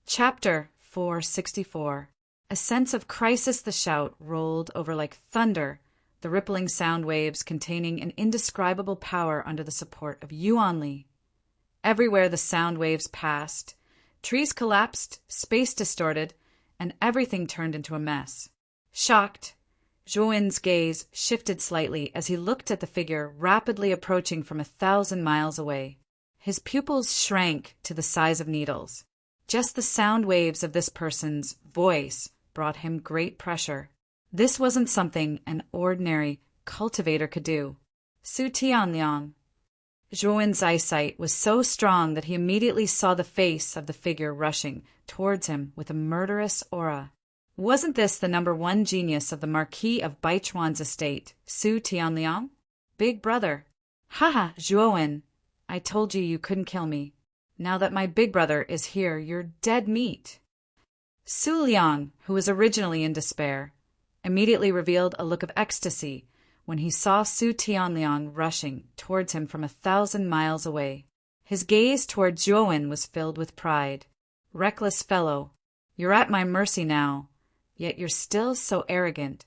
Chapter 464. A sense of crisis the shout rolled over like thunder, the rippling sound waves containing an indescribable power under the support of Yuan Li. Everywhere the sound waves passed, trees collapsed, space distorted, and everything turned into a mess. Shocked, Zhuowen's gaze shifted slightly as he looked at the figure rapidly approaching from 1,000 miles away. His pupils shrank to the size of needles. Just the sound waves of this person's voice brought him great pressure. This wasn't something an ordinary cultivator could do. Su Tianliang. Zhuowen's eyesight was so strong that he immediately saw the face of the figure rushing towards him with a murderous aura. Wasn't this the #1 genius of the Marquis of Baichuan's estate, Su Tianliang? Big brother. "Haha, Zhuowen, I told you couldn't kill me. Now that my big brother is here, you're dead meat." Su Liang, who was originally in despair, immediately revealed a look of ecstasy when he saw Su Tianliang rushing towards him from 1,000 miles away. His gaze toward Zhuowen was filled with pride. "Reckless fellow, you're at my mercy now, yet you're still so arrogant."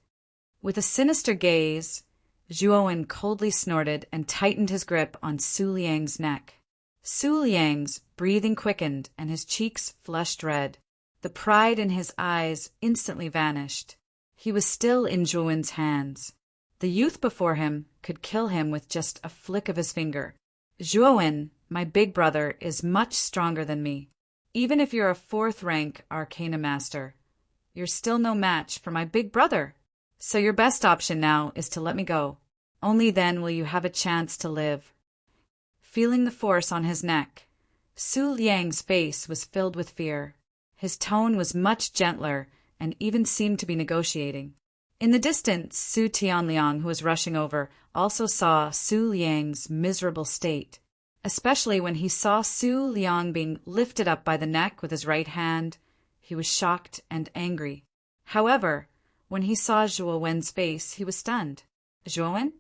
With a sinister gaze, Zhuowen coldly snorted and tightened his grip on Su Liang's neck. Su Liang's breathing quickened and his cheeks flushed red. The pride in his eyes instantly vanished. He was still in Zhuowen's hands. The youth before him could kill him with just a flick of his finger. "Zhuowen, my big brother, is much stronger than me. Even if you're a 4th-rank Arcana Master, you're still no match for my big brother. So your best option now is to let me go. Only then will you have a chance to live." Feeling the force on his neck, Su Liang's face was filled with fear. His tone was much gentler and even seemed to be negotiating. In the distance, Su Tianliang, who was rushing over, also saw Su Liang's miserable state, especially when he saw Su Liang being lifted up by the neck with his right hand. He was shocked and angry. However, when he saw Zhuowen's face, he was stunned. Zhuowen?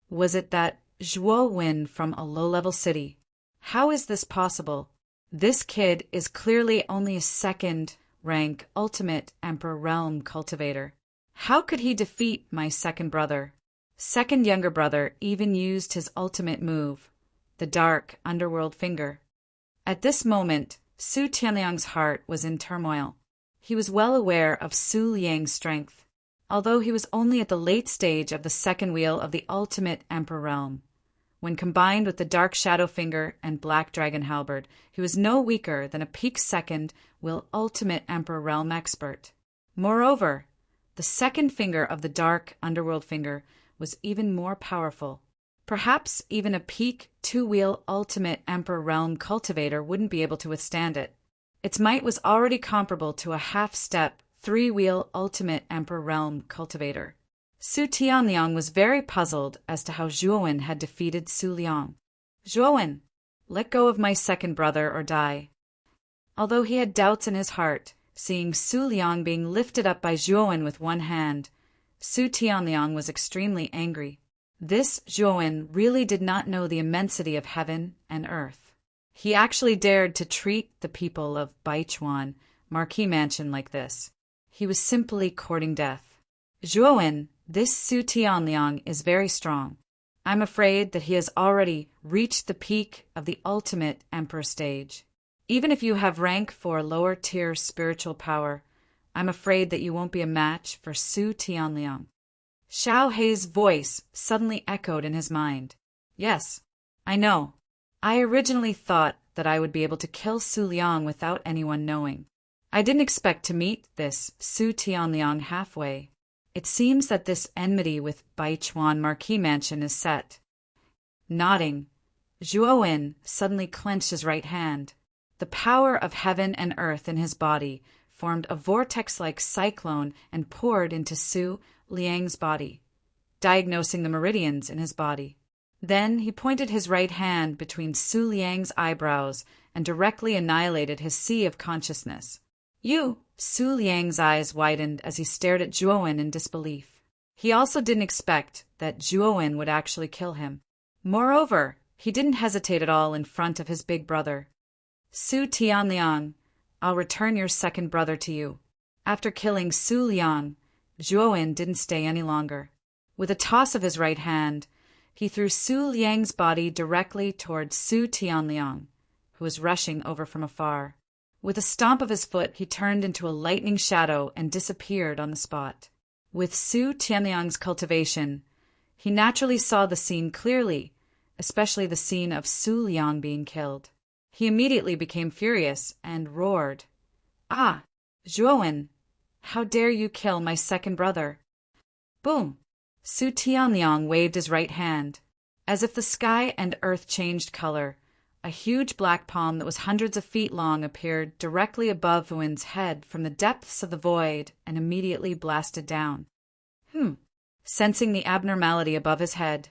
Was it that Zhuowen from a low-level city? How is this possible? This kid is clearly only a 2nd-rank Ultimate Emperor Realm cultivator. How could he defeat my second brother? Second younger brother even used his ultimate move, the dark underworld finger. At this moment, Su Tianliang's heart was in turmoil. He was well aware of Su Liang's strength, although he was only at the late stage of the second wheel of the ultimate Emperor Realm. When combined with the dark shadow finger and black dragon halberd, he was no weaker than a peak second will ultimate Emperor Realm expert. Moreover, the second finger of the dark underworld finger was even more powerful. Perhaps even a peak two-wheel ultimate Emperor Realm cultivator wouldn't be able to withstand it. Its might was already comparable to a half-step, three-wheel ultimate Emperor Realm cultivator. Su Tianliang was very puzzled as to how Zhuowen had defeated Su Liang. "Zhuowen, let go of my second brother or die." Although he had doubts in his heart, seeing Su Liang being lifted up by Zhuowen with one hand, Su Tianliang was extremely angry. This Zhuowen really did not know the immensity of heaven and earth. He actually dared to treat the people of Baichuan Marquis Mansion like this. He was simply courting death. "Zhuowen, this Su Tianliang is very strong. I'm afraid that he has already reached the peak of the ultimate emperor stage. Even if you have rank for lower-tier spiritual power, I'm afraid that you won't be a match for Su Tianliang." Xiao Hei's voice suddenly echoed in his mind. "Yes, I know. I originally thought that I would be able to kill Su Liang without anyone knowing. I didn't expect to meet this Su Tianliang halfway. It seems that this enmity with Baichuan Marquis Mansion is set." Nodding, Zhuowen suddenly clenched his right hand. The power of heaven and earth in his body formed a vortex-like cyclone and poured into Su Liang's body, diagnosing the meridians in his body. Then he pointed his right hand between Su Liang's eyebrows and directly annihilated his sea of consciousness. "You!" Su Liang's eyes widened as he stared at Zhuowen in disbelief. He also didn't expect that Zhuowen would actually kill him. Moreover, he didn't hesitate at all in front of his big brother. "Su Tianliang, I'll return your second brother to you." After killing Su Liang, Zhuowen didn't stay any longer. With a toss of his right hand, he threw Su Liang's body directly toward Su Tianliang, who was rushing over from afar. With a stomp of his foot, he turned into a lightning shadow and disappeared on the spot. With Su Tianliang's cultivation, he naturally saw the scene clearly, especially the scene of Su Liang being killed. He immediately became furious and roared, "Ah, Zhuowen, how dare you kill my second brother?" Boom! Su Tianliang waved his right hand. As if the sky and earth changed color, a huge black palm that was hundreds of feet long appeared directly above Zhuowen's head from the depths of the void and immediately blasted down. Sensing the abnormality above his head,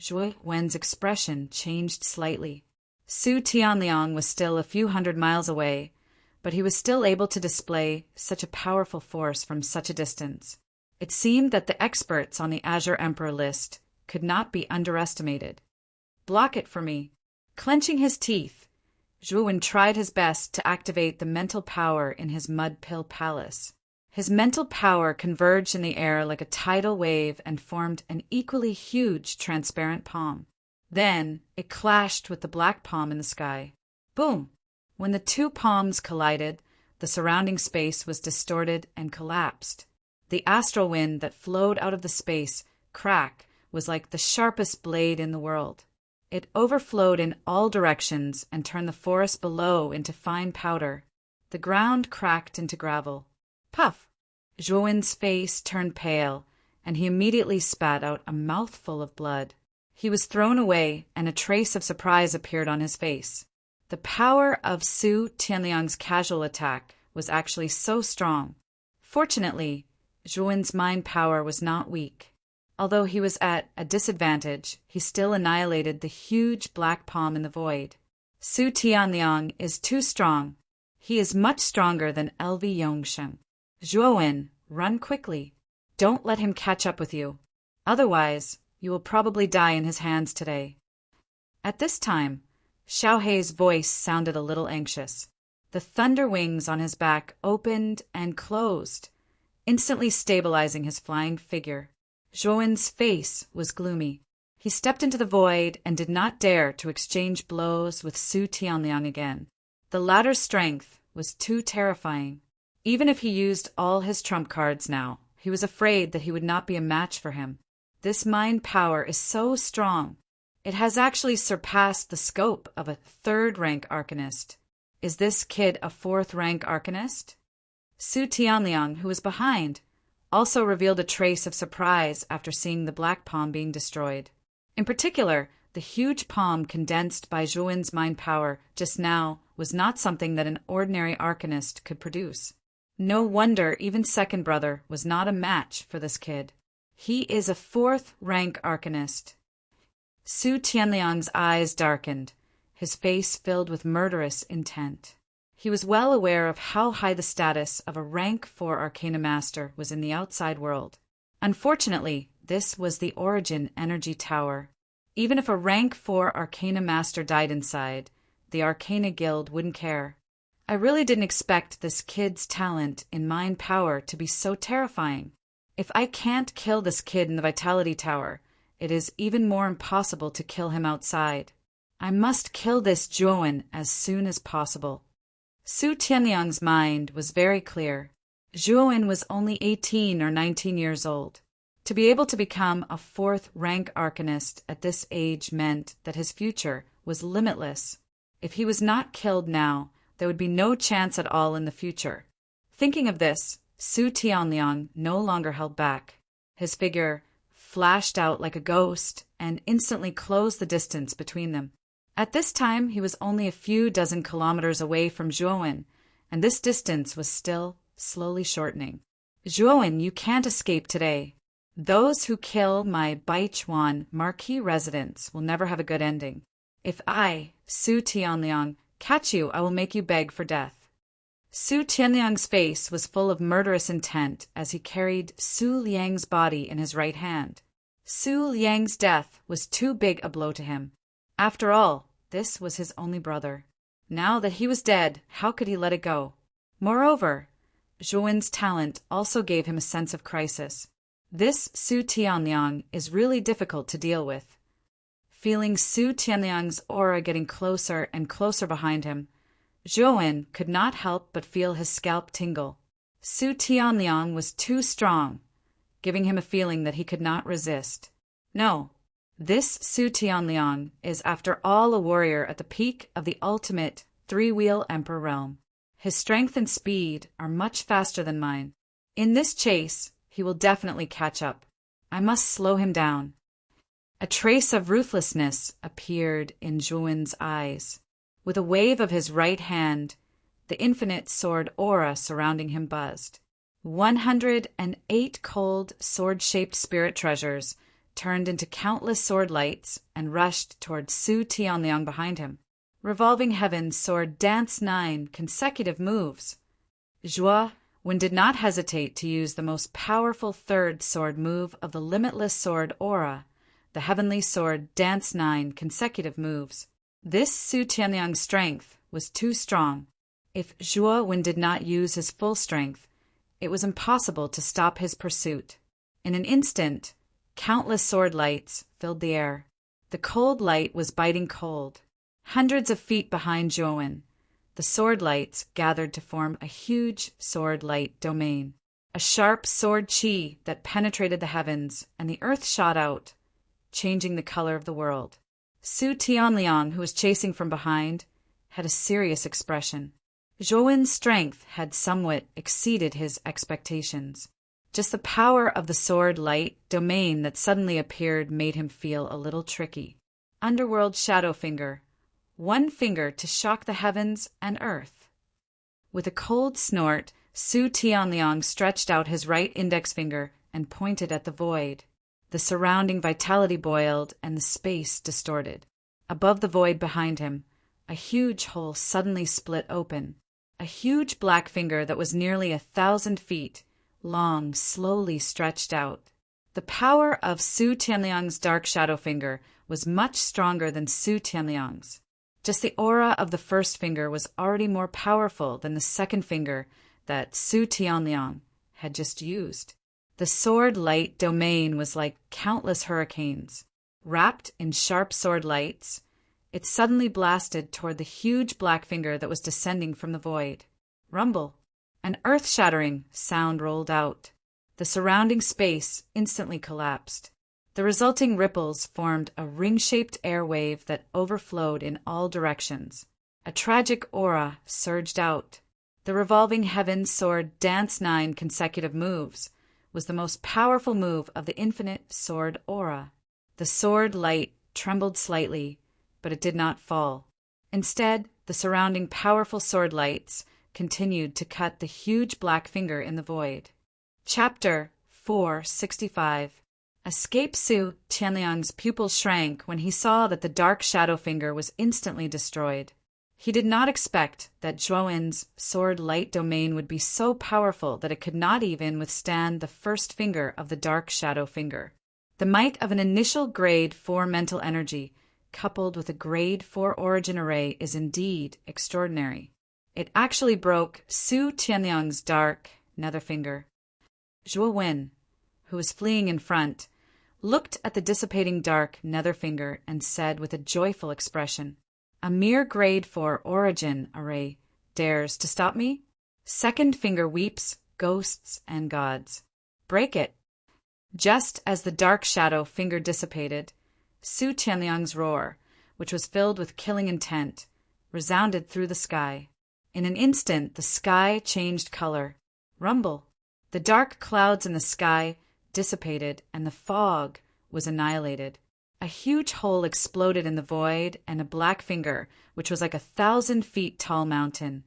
Zhuowen's expression changed slightly. Su Tianliang was still a few hundred miles away, but he was still able to display such a powerful force from such a distance. It seemed that the experts on the Azure Emperor list could not be underestimated. "Block it for me." Clenching his teeth, Zhuowen tried his best to activate the mental power in his mud pill palace. His mental power converged in the air like a tidal wave and formed an equally huge transparent palm. Then it clashed with the black palm in the sky. Boom! When the two palms collided, the surrounding space was distorted and collapsed. The astral wind that flowed out of the space crack was like the sharpest blade in the world. It overflowed in all directions and turned the forest below into fine powder. The ground cracked into gravel. Puff! Zhuowen's face turned pale, and he immediately spat out a mouthful of blood. He was thrown away, and a trace of surprise appeared on his face. The power of Su Tianliang's casual attack was actually so strong. Fortunately, Zhuowen's mind power was not weak. Although he was at a disadvantage, he still annihilated the huge black palm in the void. Su Tianliang is too strong. He is much stronger than LV Yongsheng. Zhuowen, run quickly. Don't let him catch up with you. Otherwise, you will probably die in his hands today. At this time, Xiao Hei's voice sounded a little anxious. The thunder wings on his back opened and closed, instantly stabilizing his flying figure. Zhuowen's face was gloomy. He stepped into the void and did not dare to exchange blows with Su Tianliang again. The latter's strength was too terrifying. Even if he used all his trump cards now, he was afraid that he would not be a match for him. This mind power is so strong. It has actually surpassed the scope of a third-rank arcanist. Is this kid a fourth-rank arcanist? Su Tianliang, who was behind, also revealed a trace of surprise after seeing the black palm being destroyed. In particular, the huge palm condensed by Zhuan's mind power just now was not something that an ordinary arcanist could produce. No wonder even second brother was not a match for this kid. He is a fourth-rank arcanist. Su Tianliang's eyes darkened, his face filled with murderous intent. He was well aware of how high the status of a rank 4 Arcana Master was in the outside world. Unfortunately, this was the Origin Energy Tower. Even if a rank 4 Arcana Master died inside, the Arcana Guild wouldn't care. I really didn't expect this kid's talent in mind power to be so terrifying. If I can't kill this kid in the Vitality Tower, it is even more impossible to kill him outside. I must kill this Zhuan as soon as possible. Su Tianliang's mind was very clear. Zhuan was only 18 or 19 years old. To be able to become a 4th-rank arcanist at this age meant that his future was limitless. If he was not killed now, there would be no chance at all in the future. Thinking of this, Su Tianliang no longer held back. His figure flashed out like a ghost and instantly closed the distance between them. At this time, he was only a few dozen kilometers away from Zhuan, and this distance was still slowly shortening. Zhuan, you can't escape today. Those who kill my Baichuan marquis residents will never have a good ending. If I, Su Tianliang, catch you, I will make you beg for death. Su Tianliang's face was full of murderous intent as he carried Su Liang's body in his right hand. Su Liang's death was too big a blow to him. After all, this was his only brother. Now that he was dead, how could he let it go? Moreover, Zhuan's talent also gave him a sense of crisis. This Su Tianliang is really difficult to deal with. Feeling Su Tianliang's aura getting closer and closer behind him, Zhuan could not help but feel his scalp tingle. Su Tianliang was too strong, giving him a feeling that he could not resist. No, this Su Tianliang is after all a warrior at the peak of the ultimate 3-wheel emperor realm. His strength and speed are much faster than mine. In this chase, he will definitely catch up. I must slow him down. A trace of ruthlessness appeared in Zhuan's eyes. With a wave of his right hand, the infinite sword aura surrounding him buzzed. 108 cold, sword-shaped spirit treasures turned into countless sword lights and rushed toward Su Tianliang behind him. Revolving Heaven's sword danced 9 consecutive moves. Zhuan did not hesitate to use the most powerful 3rd sword move of the limitless sword aura. The heavenly sword danced 9 consecutive moves. This Su Tianliang's strength was too strong. If Zhuan did not use his full strength, it was impossible to stop his pursuit. In an instant, countless sword lights filled the air. The cold light was biting cold. Hundreds of feet behind Zhuan, the sword lights gathered to form a huge sword light domain. A sharp sword chi that penetrated the heavens, and the earth shot out, changing the color of the world. Su Tianliang, who was chasing from behind, had a serious expression. Zhuan's strength had somewhat exceeded his expectations. Just the power of the sword light domain that suddenly appeared made him feel a little tricky. Underworld Shadow Finger. 1 finger to shock the heavens and earth. With a cold snort, Su Tianliang stretched out his right index finger and pointed at the void. The surrounding vitality boiled and the space distorted. Above the void behind him, a huge hole suddenly split open. A huge black finger that was nearly 1,000 feet long slowly stretched out. The power of Su Tianliang's dark shadow finger was much stronger than Su Tianliang's. Just the aura of the first finger was already more powerful than the second finger that Su Tianliang had just used. The sword light domain was like countless hurricanes. Wrapped in sharp sword lights, it suddenly blasted toward the huge black finger that was descending from the void. Rumble. An earth-shattering sound rolled out. The surrounding space instantly collapsed. The resulting ripples formed a ring-shaped air wave that overflowed in all directions. A tragic aura surged out. The revolving heaven sword danced 9 consecutive moves, was the most powerful move of the infinite sword aura. The The sword light trembled slightly, but it did not fall. Instead, the surrounding powerful sword lights continued to cut the huge black finger in the void. Chapter 465. Escape. Su Tianliang's pupils shrank when he saw that the dark shadow finger was instantly destroyed. He did not expect that Zhuowen's sword light domain would be so powerful that it could not even withstand the first finger of the dark shadow finger. The might of an initial grade 4 mental energy, coupled with a grade 4 origin array, is indeed extraordinary. It actually broke Su Tianliang's dark nether finger. Zhuo Wen, who was fleeing in front, looked at the dissipating dark nether finger and said with a joyful expression, "A mere grade 4 origin array dares to stop me? Second finger weeps, ghosts and gods. Break it." Just as the dark shadow finger dissipated, Su Tianliang's roar, which was filled with killing intent, resounded through the sky. In an instant, the sky changed color. Rumble. The dark clouds in the sky dissipated, and the fog was annihilated. A huge hole exploded in the void, and a black finger, which was like a 1,000 feet tall mountain,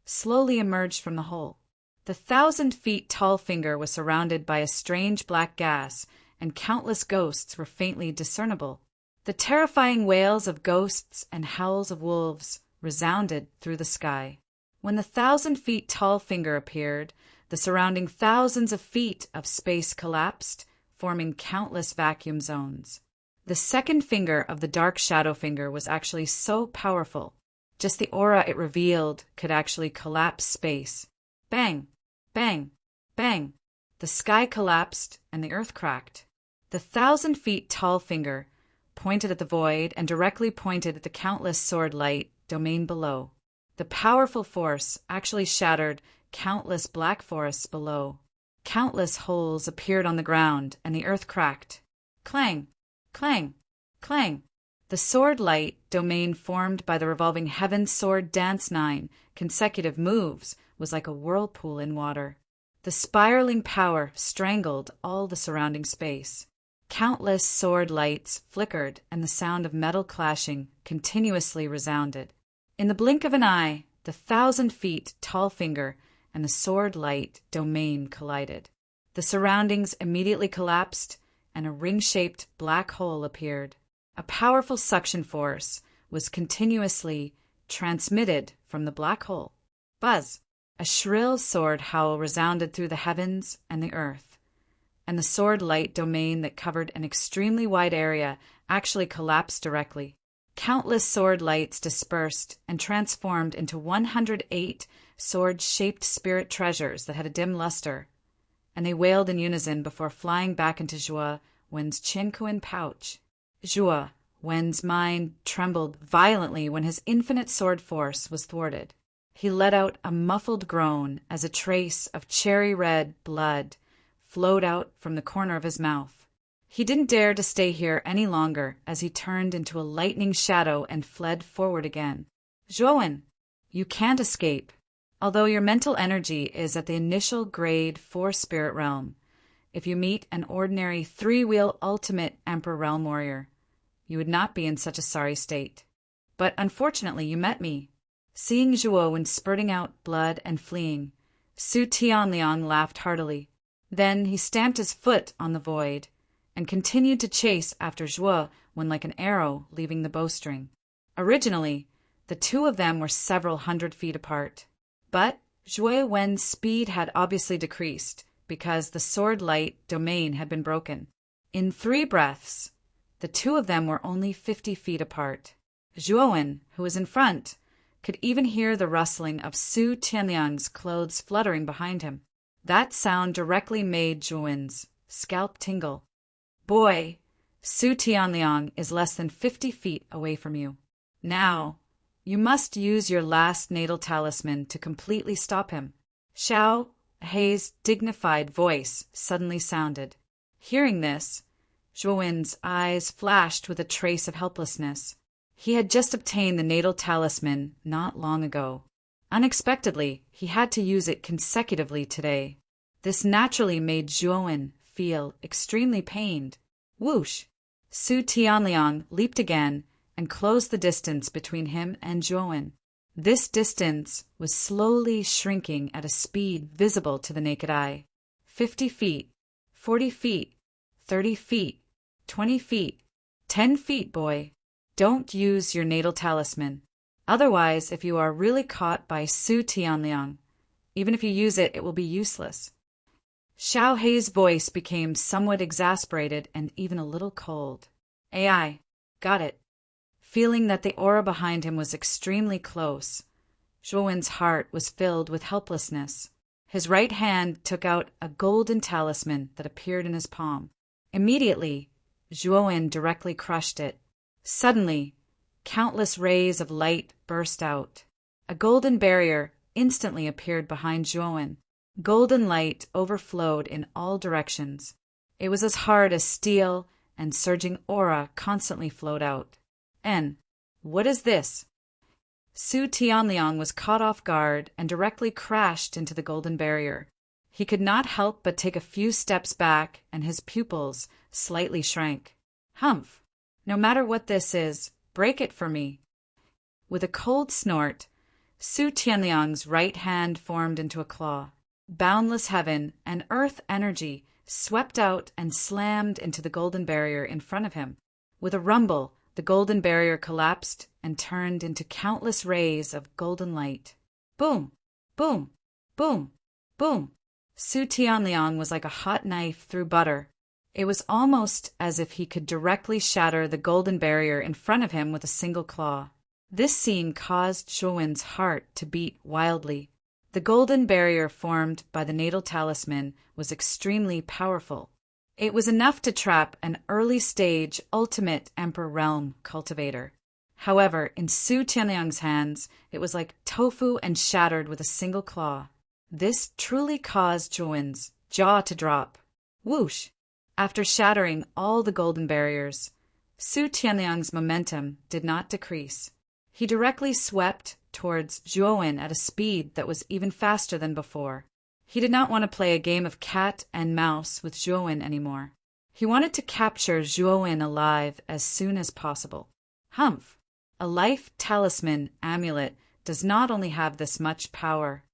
slowly emerged from the hole. The 1,000 feet tall finger was surrounded by a strange black gas, and countless ghosts were faintly discernible. The terrifying wails of ghosts and howls of wolves resounded through the sky. When the 1,000 feet tall finger appeared, the surrounding thousands of feet of space collapsed, forming countless vacuum zones. The second finger of the dark shadow finger was actually so powerful, just the aura it revealed could actually collapse space. Bang! Bang! Bang! The sky collapsed and the earth cracked. The 1,000 feet tall finger pointed at the void and directly pointed at the countless sword light domain below. The powerful force actually shattered countless black forests below. Countless holes appeared on the ground, and the earth cracked. Clang! Clang! Clang! The sword light domain formed by the revolving Heaven Sword Dance 9 consecutive moves was like a whirlpool in water. The spiraling power strangled all the surrounding space. Countless sword lights flickered, and the sound of metal clashing continuously resounded. In the blink of an eye, the 1,000 feet tall finger and the sword light domain collided. The surroundings immediately collapsed, and a ring-shaped black hole appeared. A powerful suction force was continuously transmitted from the black hole. Buzz! A shrill sword howl resounded through the heavens and the earth, and the sword light domain that covered an extremely wide area actually collapsed directly. Countless sword lights dispersed and transformed into 108 sword-shaped spirit treasures that had a dim luster, and they wailed in unison before flying back into Zhuo Wen's Qiankuan pouch. Zhuo Wen's mind trembled violently when his infinite sword force was thwarted. He let out a muffled groan as a trace of cherry-red blood flowed out from the corner of his mouth. He didn't dare to stay here any longer as he turned into a lightning shadow and fled forward again. Zhuowen, you can't escape. Although your mental energy is at the initial grade 4 spirit realm, if you meet an ordinary 3-wheel ultimate Emperor Realm warrior, you would not be in such a sorry state. But unfortunately you met me. Seeing Zhuo spurting out blood and fleeing, Su Tianliang laughed heartily. Then he stamped his foot on the void and continued to chase after Zhuo like an arrow leaving the bowstring. Originally, the two of them were several hundred feet apart. But Zhuo Wen's speed had obviously decreased because the sword light domain had been broken. In 3 breaths, the two of them were only 50 feet apart. Zhuo Wen, who was in front, could even hear the rustling of Su Tianliang's clothes fluttering behind him. That sound directly made Zhuo Wen's scalp tingle. Boy, Su Tianliang is less than 50 feet away from you. Now, you must use your last natal talisman to completely stop him. Xiao Hei's dignified voice suddenly sounded. Hearing this, Zhuo Wen's eyes flashed with a trace of helplessness. He had just obtained the natal talisman not long ago. Unexpectedly, he had to use it consecutively today. This naturally made Zhuo Wen feel extremely pained. Whoosh! Su Tianliang leaped again and closed the distance between him and Zhuowen. This distance was slowly shrinking at a speed visible to the naked eye. 50 feet, 40 feet, 30 feet, 20 feet, 10 feet, boy. Don't use your natal talisman. Otherwise, if you are really caught by Su Tianliang, even if you use it, it will be useless. Xiao Hei's voice became somewhat exasperated and even a little cold. AI, got it. Feeling that the aura behind him was extremely close, Zhuowen's heart was filled with helplessness. His right hand took out a golden talisman that appeared in his palm. Immediately, Zhuowen directly crushed it. Suddenly, countless rays of light burst out. A golden barrier instantly appeared behind Zhuowen. Golden light overflowed in all directions. It was as hard as steel, and surging aura constantly flowed out. What is this? Su Tianliang was caught off guard and directly crashed into the golden barrier. He could not help but take a few steps back, and his pupils slightly shrank. Humph! No matter what this is, break it for me. With a cold snort, Su Tianliang's right hand formed into a claw. Boundless heaven and earth energy swept out and slammed into the golden barrier in front of him. With a rumble, the golden barrier collapsed and turned into countless rays of golden light. Boom! Boom! Boom! Boom! Su Tianliang was like a hot knife through butter. It was almost as if he could directly shatter the golden barrier in front of him with a single claw. This scene caused Zhuowen's heart to beat wildly. The golden barrier formed by the natal talisman was extremely powerful. It was enough to trap an early-stage ultimate Emperor Realm cultivator. However, in Su Tianliang's hands, it was like tofu and shattered with a single claw. This truly caused Zhuowen's jaw to drop. Whoosh! After shattering all the golden barriers, Su Tianliang's momentum did not decrease. He directly swept towards Zhuowen at a speed that was even faster than before. He did not want to play a game of cat and mouse with Zhuowen anymore. He wanted to capture Zhuowen alive as soon as possible. Humph! A life talisman amulet does not only have this much power.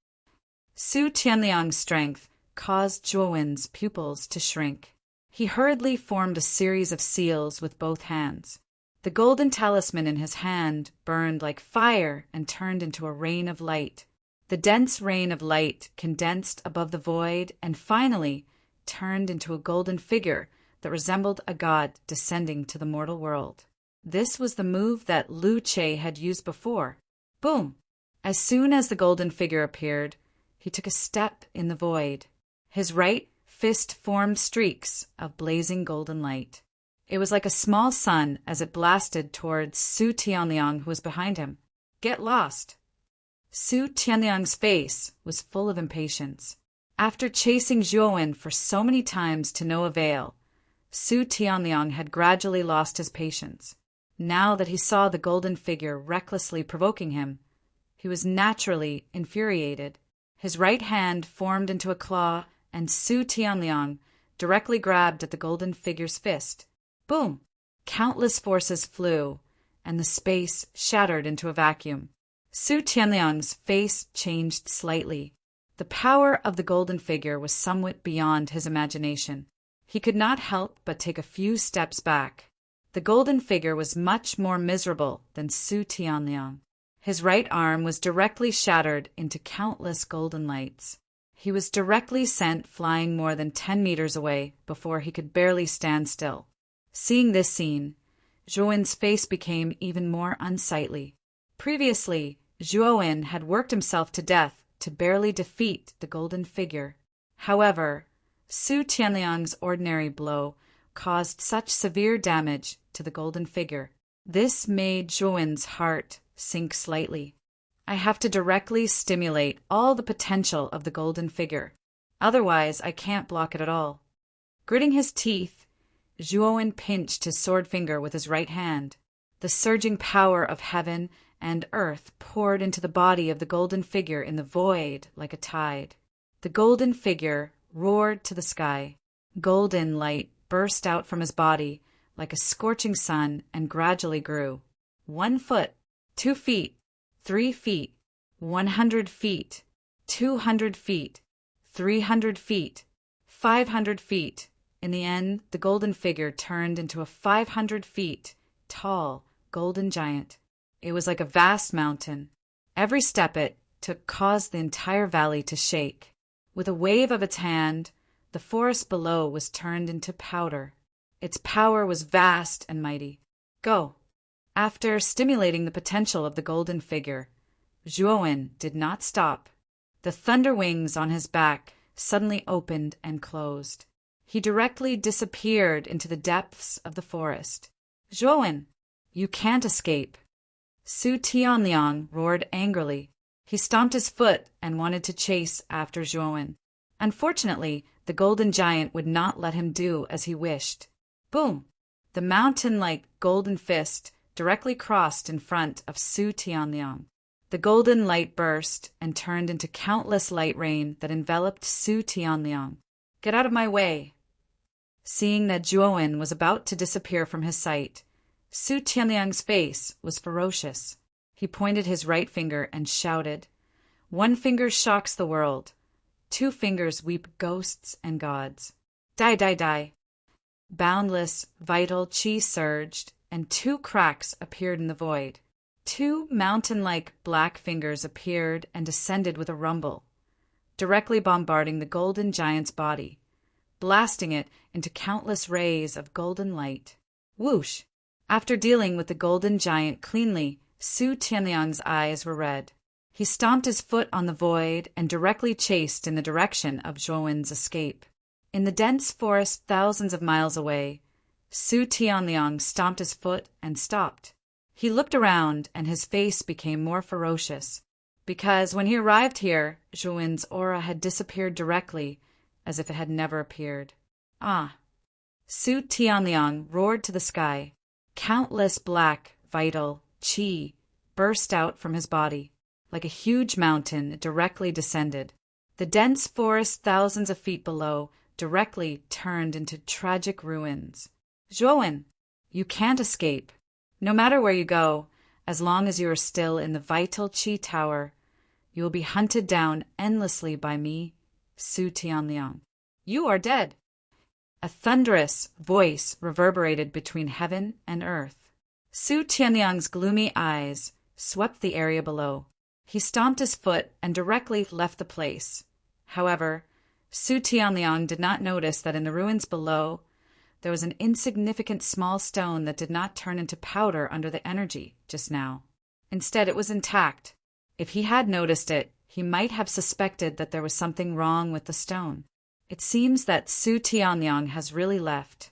Su Tianliang's strength caused Zhuowen's pupils to shrink. He hurriedly formed a series of seals with both hands. The golden talisman in his hand burned like fire and turned into a rain of light. The dense rain of light condensed above the void and finally turned into a golden figure that resembled a god descending to the mortal world. This was the move that Lu Che had used before. Boom! As soon as the golden figure appeared, he took a step in the void. His right fist formed streaks of blazing golden light. It was like a small sun as it blasted towards Su Tianliang, who was behind him. Get lost! Su Tianliang's face was full of impatience. After chasing Zhuowen for so many times to no avail, Su Tianliang had gradually lost his patience. Now that he saw the golden figure recklessly provoking him, he was naturally infuriated. His right hand formed into a claw, and Su Tianliang directly grabbed at the golden figure's fist. Boom! Countless forces flew, and the space shattered into a vacuum. Su Tianliang's face changed slightly. The power of the golden figure was somewhat beyond his imagination. He could not help but take a few steps back. The golden figure was much more miserable than Su Tianliang. His right arm was directly shattered into countless golden lights. He was directly sent flying more than 10 meters away before he could barely stand still. Seeing this scene, Zhuowen's face became even more unsightly. Previously, Zhuowen had worked himself to death to barely defeat the golden figure. However, Su Tianliang's ordinary blow caused such severe damage to the golden figure. This made Zhuowen's heart sink slightly. I have to directly stimulate all the potential of the golden figure. Otherwise, I can't block it at all. Gritting his teeth, Zhuowen pinched his sword finger with his right hand. The surging power of heaven and earth poured into the body of the golden figure in the void like a tide. The golden figure roared to the sky. Golden light burst out from his body like a scorching sun and gradually grew. 1 foot, 2 feet, 3 feet, 100 feet, 200 feet, 300 feet, 500 feet. In the end, the golden figure turned into a 500 feet tall golden giant. It was like a vast mountain. Every step it took caused the entire valley to shake. With a wave of its hand, the forest below was turned into powder. Its power was vast and mighty. Go! After stimulating the potential of the golden figure, Zhuowen did not stop. The thunder wings on his back suddenly opened and closed. He directly disappeared into the depths of the forest. Zhuowen, you can't escape. Su Tianliang roared angrily. He stomped his foot and wanted to chase after Zhuowen. Unfortunately, the golden giant would not let him do as he wished. Boom! The mountain-like golden fist directly crossed in front of Su Tianliang. The golden light burst and turned into countless light rain that enveloped Su Tianliang. Get out of my way! Seeing that Zhuowen was about to disappear from his sight, Su Tianliang's face was ferocious. He pointed his right finger and shouted, 1 finger shocks the world. 2 fingers weep ghosts and gods. Die, die, die. Boundless, vital qi surged, and 2 cracks appeared in the void. 2 mountain-like black fingers appeared and descended with a rumble, directly bombarding the golden giant's body, blasting it into countless rays of golden light. Whoosh! After dealing with the golden giant cleanly, Su Tianliang's eyes were red. He stomped his foot on the void and directly chased in the direction of Zhuowen's escape. In the dense forest thousands of miles away, Su Tianliang stomped his foot and stopped. He looked around and his face became more ferocious, because when he arrived here, Zhuowen's aura had disappeared directly, as if it had never appeared. Ah! Su Tianliang roared to the sky. Countless black, vital qi burst out from his body. Like a huge mountain, it directly descended. The dense forest thousands of feet below directly turned into tragic ruins. Zhuowen, you can't escape. No matter where you go, as long as you are still in the vital qi tower, you will be hunted down endlessly by me, Su Tianliang. You are dead. A thunderous voice reverberated between heaven and earth. Su Tianliang's gloomy eyes swept the area below. He stomped his foot and directly left the place. However, Su Tianliang did not notice that in the ruins below, there was an insignificant small stone that did not turn into powder under the energy just now. Instead, it was intact. If he had noticed it, he might have suspected that there was something wrong with the stone. It seems that Su Tianliang has really left.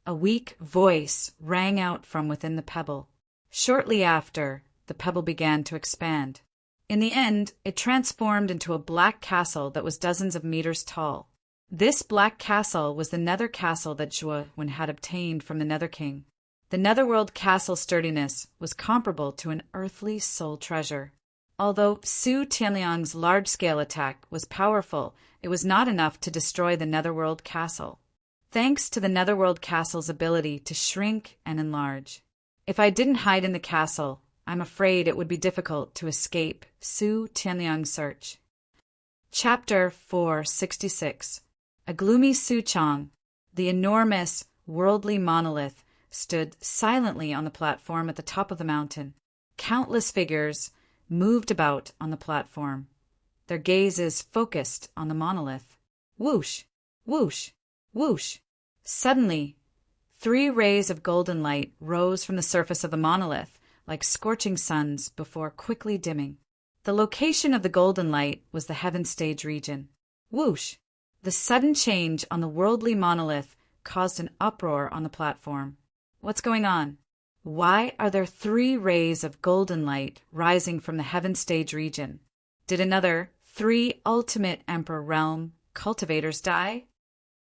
A weak voice rang out from within the pebble. Shortly after, the pebble began to expand. In the end, it transformed into a black castle that was dozens of meters tall. This black castle was the nether castle that Zhuowen had obtained from the Nether King. The netherworld castle's sturdiness was comparable to an earthly soul treasure. Although Su Tianliang's large-scale attack was powerful, it was not enough to destroy the netherworld castle. Thanks to the netherworld castle's ability to shrink and enlarge. If I didn't hide in the castle, I'm afraid it would be difficult to escape Su Tianliang's search. Chapter 466. A gloomy Suchong, the enormous, worldly monolith, stood silently on the platform at the top of the mountain. Countless figures moved about on the platform, their gazes focused on the monolith. Whoosh! Whoosh! Whoosh! Suddenly, 3 rays of golden light rose from the surface of the monolith like scorching suns before quickly dimming. The location of the golden light was the heaven stage region. Whoosh! The sudden change on the worldly monolith caused an uproar on the platform. What's going on? Why are there 3 rays of golden light rising from the heaven stage region? Did another 3 ultimate emperor realm cultivators die?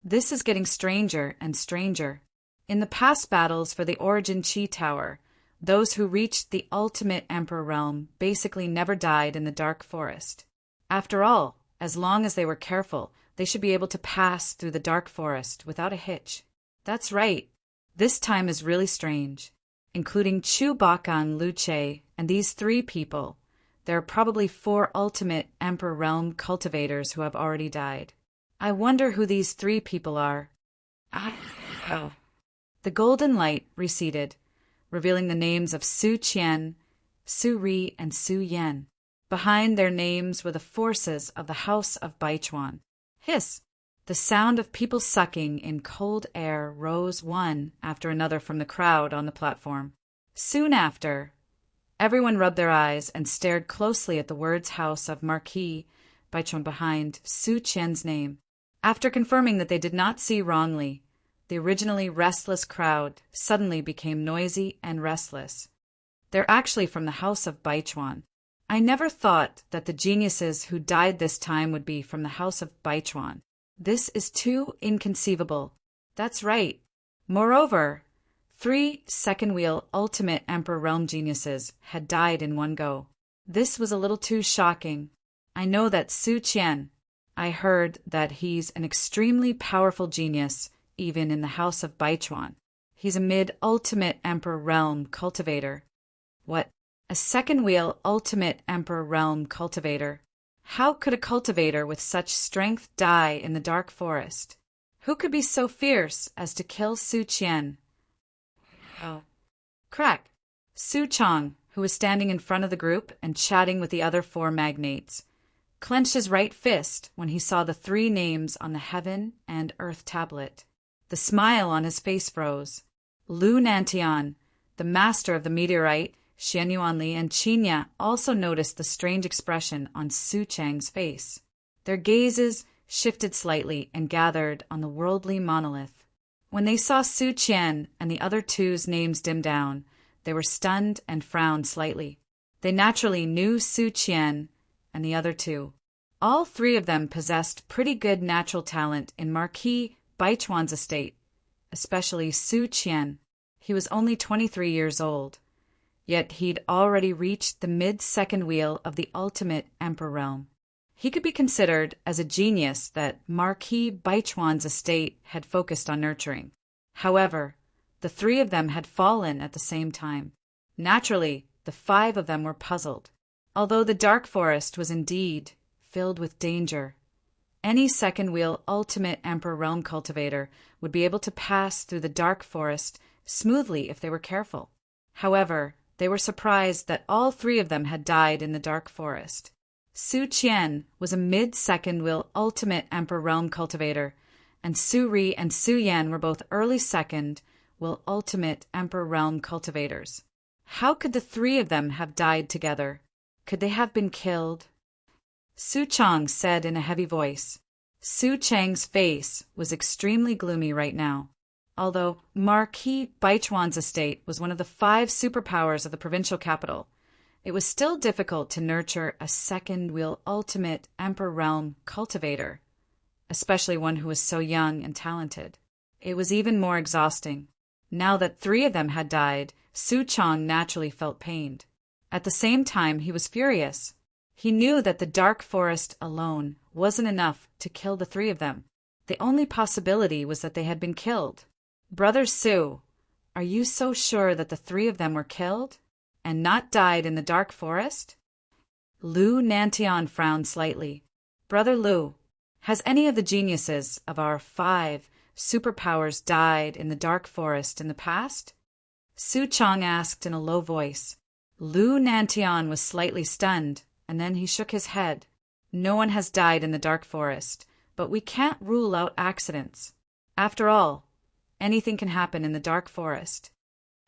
This is getting stranger and stranger. In the past battles for the Origin Chi Tower, those who reached the ultimate emperor realm basically never died in the dark forest. After all, as long as they were careful, they should be able to pass through the dark forest without a hitch. That's right. This time is really strange. Including Chu Bakan Lu Che and these 3 people, there are probably 4 ultimate Emperor Realm cultivators who have already died. I wonder who these 3 people are. Oh. The golden light receded, revealing the names of Su Qian, Su Ri, and Su Yan. Behind their names were the forces of the House of Baichuan. Hiss! The sound of people sucking in cold air rose one after another from the crowd on the platform. Soon after, everyone rubbed their eyes and stared closely at the words House of Marquis Baichuan behind Su Qian's name. After confirming that they did not see wrongly, the originally restless crowd suddenly became noisy and restless. They're actually from the House of Baichuan. I never thought that the geniuses who died this time would be from the House of Baichuan. This is too inconceivable. That's right. Moreover, 3 second-wheel ultimate Emperor Realm geniuses had died in one go. This was a little too shocking. I know that Su Qian. I heard that he's an extremely powerful genius, even in the House of Baichuan. He's a mid-ultimate Emperor Realm cultivator. What? A second-wheel ultimate Emperor Realm cultivator? How could a cultivator with such strength die in the dark forest? Who could be so fierce as to kill Su Qian? Oh. Crack! Su Chong, who was standing in front of the group and chatting with the other 4 magnates, clenched his right fist when he saw the 3 names on the heaven and earth tablet. The smile on his face froze. Lu Nantian, the master of the meteorite, Xian Yuanli and Qinya also noticed the strange expression on Su Chang's face. Their gazes shifted slightly and gathered on the worldly monolith. When they saw Su Qian and the other 2's names dim down, they were stunned and frowned slightly. They naturally knew Su Qian and the other 2. All 3 of them possessed pretty good natural talent in Marquis Baichuan's estate, especially Su Qian. He was only 23 years old. Yet he'd already reached the mid-second wheel of the ultimate Emperor Realm. He could be considered as a genius that Marquis Baichuan's estate had focused on nurturing. However, the 3 of them had fallen at the same time. Naturally, the 5 of them were puzzled. Although the dark forest was indeed filled with danger, any second-wheel ultimate Emperor Realm cultivator would be able to pass through the dark forest smoothly if they were careful. However, they were surprised that all 3 of them had died in the dark forest. Su Qian was a mid-second-wheel ultimate Emperor Realm cultivator, and Su Ri and Su Yan were both early second-wheel ultimate Emperor Realm cultivators. How could the 3 of them have died together? Could they have been killed? Su Chang said in a heavy voice. Su Chang's face was extremely gloomy right now. Although Marquis Baichuan's estate was one of the 5 superpowers of the provincial capital, it was still difficult to nurture a second-wheel ultimate Emperor Realm cultivator, especially one who was so young and talented. It was even more exhausting. Now that 3 of them had died, Su Chang naturally felt pained. At the same time, he was furious. He knew that the dark forest alone wasn't enough to kill the 3 of them. The only possibility was that they had been killed. Brother Su, are you so sure that the 3 of them were killed and not died in the dark forest? Lu Nantian frowned slightly. Brother Lu, has any of the geniuses of our 5 superpowers died in the dark forest in the past? Su Chang asked in a low voice. Lu Nantian was slightly stunned, and then he shook his head. No one has died in the dark forest, but we can't rule out accidents. After all, anything can happen in the dark forest.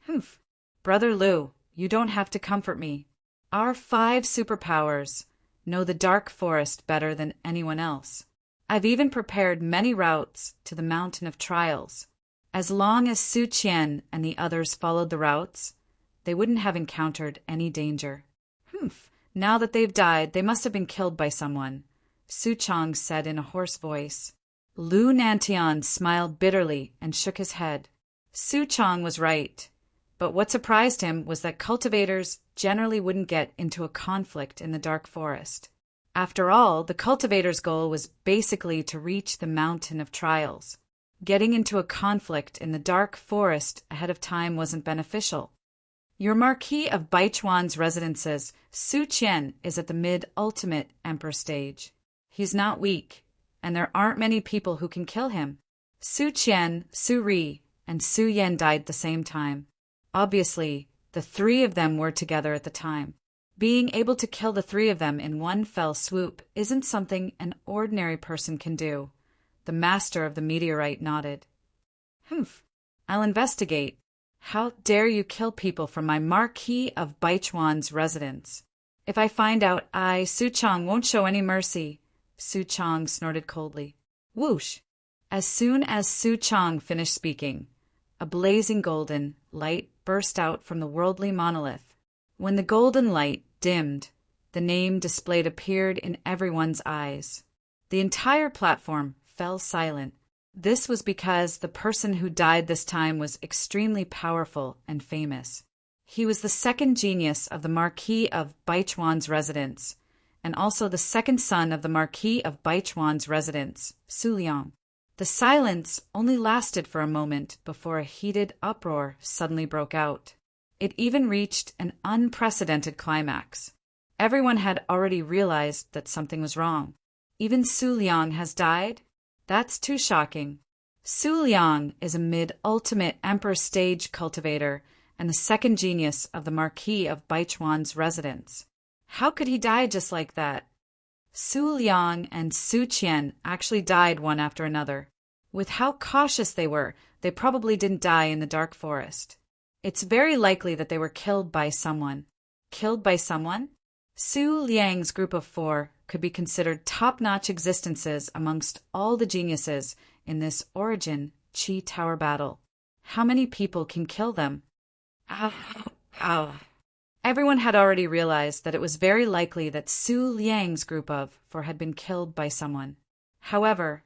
Humph. Brother Lu, you don't have to comfort me. Our 5 superpowers know the dark forest better than anyone else. I've even prepared many routes to the Mountain of Trials. As long as Su Qian and the others followed the routes, they wouldn't have encountered any danger. Humph. Now that they've died, they must have been killed by someone, Su Chang said in a hoarse voice. Lu Nantian smiled bitterly and shook his head. Su Chang was right, but what surprised him was that cultivators generally wouldn't get into a conflict in the dark forest. After all, the cultivator's goal was basically to reach the Mountain of Trials. Getting into a conflict in the dark forest ahead of time wasn't beneficial. Your Marquis of Baichuan's residences, Su Qian, is at the mid-ultimate emperor stage. He's not weak, and there aren't many people who can kill him. Su Qian, Su Ri, and Su Yan died at the same time. Obviously, the three of them were together at the time. Being able to kill the three of them in one fell swoop isn't something an ordinary person can do. The master of the meteorite nodded. Humph, I'll investigate. How dare you kill people from my Marquis of Baichuan's residence? If I find out, Su Chang, won't show any mercy. Su Chang snorted coldly. Whoosh! As soon as Su Chang finished speaking, a blazing golden light burst out from the worldly monolith. When the golden light dimmed, the name displayed appeared in everyone's eyes. The entire platform fell silent. This was because the person who died this time was extremely powerful and famous. He was the second genius of the Marquis of Baichuan's residence, and also the second son of the Marquis of Baichuan's residence, Su Liang. The silence only lasted for a moment before a heated uproar suddenly broke out. It even reached an unprecedented climax. Everyone had already realized that something was wrong. Even Su Liang has died? That's too shocking. Su Liang is a mid-ultimate emperor stage cultivator and the second genius of the Marquis of Baichuan's residence. How could he die just like that? Su Liang and Su Qian actually died one after another. With how cautious they were, they probably didn't die in the dark forest. It's very likely that they were killed by someone. Killed by someone? Su Liang's group of four could be considered top-notch existences amongst all the geniuses in this Origin Qi Tower battle. How many people can kill them? Ow, ow. Everyone had already realized that it was very likely that Su Liang's group of four had been killed by someone. However,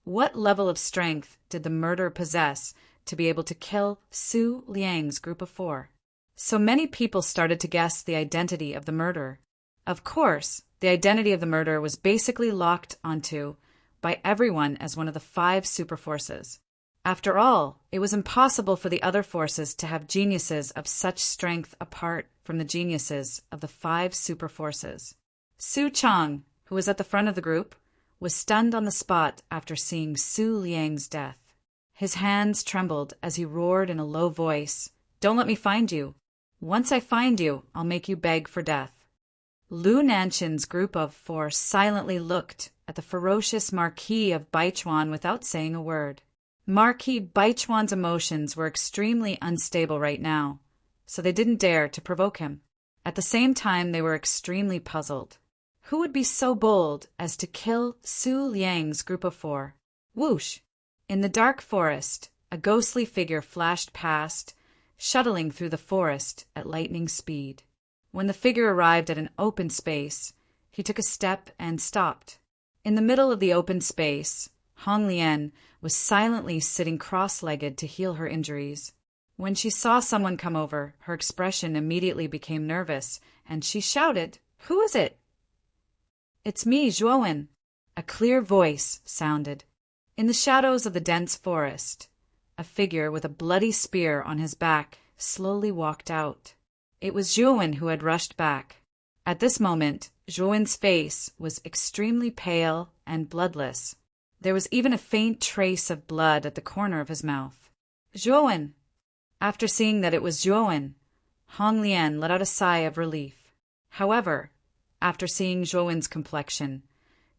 what level of strength did the murderer possess to be able to kill Su Liang's group of four? So many people started to guess the identity of the murderer. Of course, the identity of the murderer was basically locked onto by everyone as one of the 5 super forces. After all, it was impossible for the other forces to have geniuses of such strength apart from the geniuses of the 5 super forces. Su Chang, who was at the front of the group, was stunned on the spot after seeing Su Liang's death. His hands trembled as he roared in a low voice, "Don't let me find you. Once I find you, I'll make you beg for death." Lu Nanshan's group of 4 silently looked at the ferocious Marquis of Baichuan without saying a word. Marquis Baichuan's emotions were extremely unstable right now, so they didn't dare to provoke him. At the same time, they were extremely puzzled. Who would be so bold as to kill Su Liang's group of 4? Whoosh! In the dark forest, a ghostly figure flashed past, shuttling through the forest at lightning speed. When the figure arrived at an open space, he took a step and stopped. In the middle of the open space, Hong Lian was silently sitting cross-legged to heal her injuries. When she saw someone come over, her expression immediately became nervous, and she shouted, "Who is it?" "It's me, Zhuowen," a clear voice sounded. In the shadows of the dense forest, a figure with a bloody spear on his back slowly walked out. It was Zhuowen who had rushed back. At this moment, Zhuowen's face was extremely pale and bloodless. There was even a faint trace of blood at the corner of his mouth. "Zhuowen!" After seeing that it was Zhuowen, Hong Lian let out a sigh of relief. However, after seeing Zhuowen's complexion,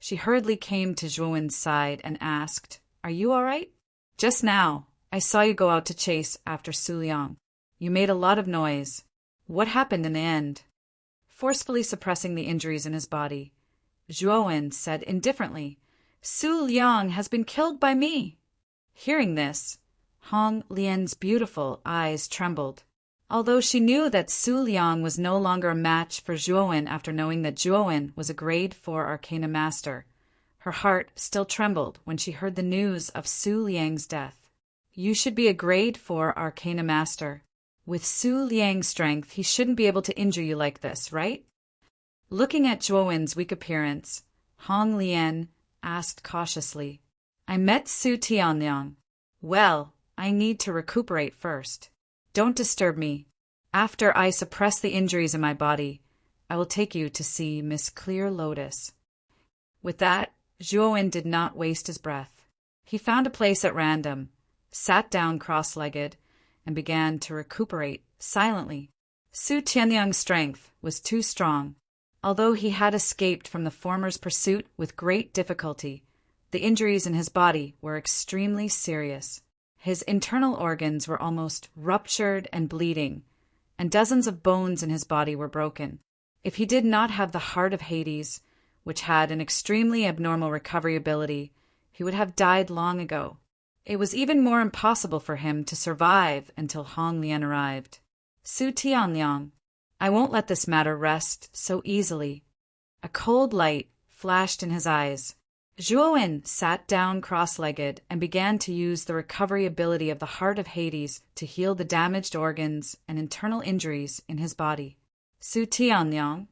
she hurriedly came to Zhuowen's side and asked, "Are you all right? Just now, I saw you go out to chase after Su Liang. You made a lot of noise. What happened in the end?" Forcefully suppressing the injuries in his body, Zhuowen said indifferently, "Su Liang has been killed by me." Hearing this, Hong Lian's beautiful eyes trembled. Although she knew that Su Liang was no longer a match for Zhuowen after knowing that Zhuowen was a grade 4 Arcana Master, her heart still trembled when she heard the news of Su Liang's death. You should be a grade 4 Arcana Master. With Su Liang's strength, he shouldn't be able to injure you like this, right? Looking at Zhuowen's weak appearance, Hong Lian asked cautiously, "I met Su Tianliang. Well, I need to recuperate first. Don't disturb me. After I suppress the injuries in my body, I will take you to see Miss Clear Lotus." With that, Zhuowen did not waste his breath. He found a place at random, sat down cross-legged, and began to recuperate silently. Su Tianyang's strength was too strong. Although he had escaped from the former's pursuit with great difficulty, the injuries in his body were extremely serious. His internal organs were almost ruptured and bleeding, and dozens of bones in his body were broken. If he did not have the heart of Hades, which had an extremely abnormal recovery ability, he would have died long ago. It was even more impossible for him to survive until Hong Lian arrived. "Su Tianliang, I won't let this matter rest so easily." A cold light flashed in his eyes. Zhuowen sat down cross-legged and began to use the recovery ability of the heart of Hades to heal the damaged organs and internal injuries in his body. "Su Tianliang."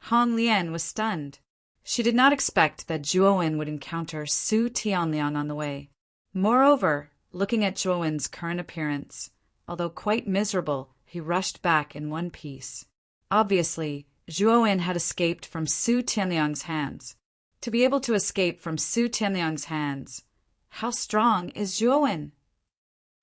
Hong Lian was stunned. She did not expect that Zhuowen would encounter Su Tianliang on the way. Moreover, looking at Zhuowen's current appearance, although quite miserable, he rushed back in one piece. Obviously, Zhuowen had escaped from Su Tianliang's hands. To be able to escape from Su Tianliang's hands, how strong is Zhuowen?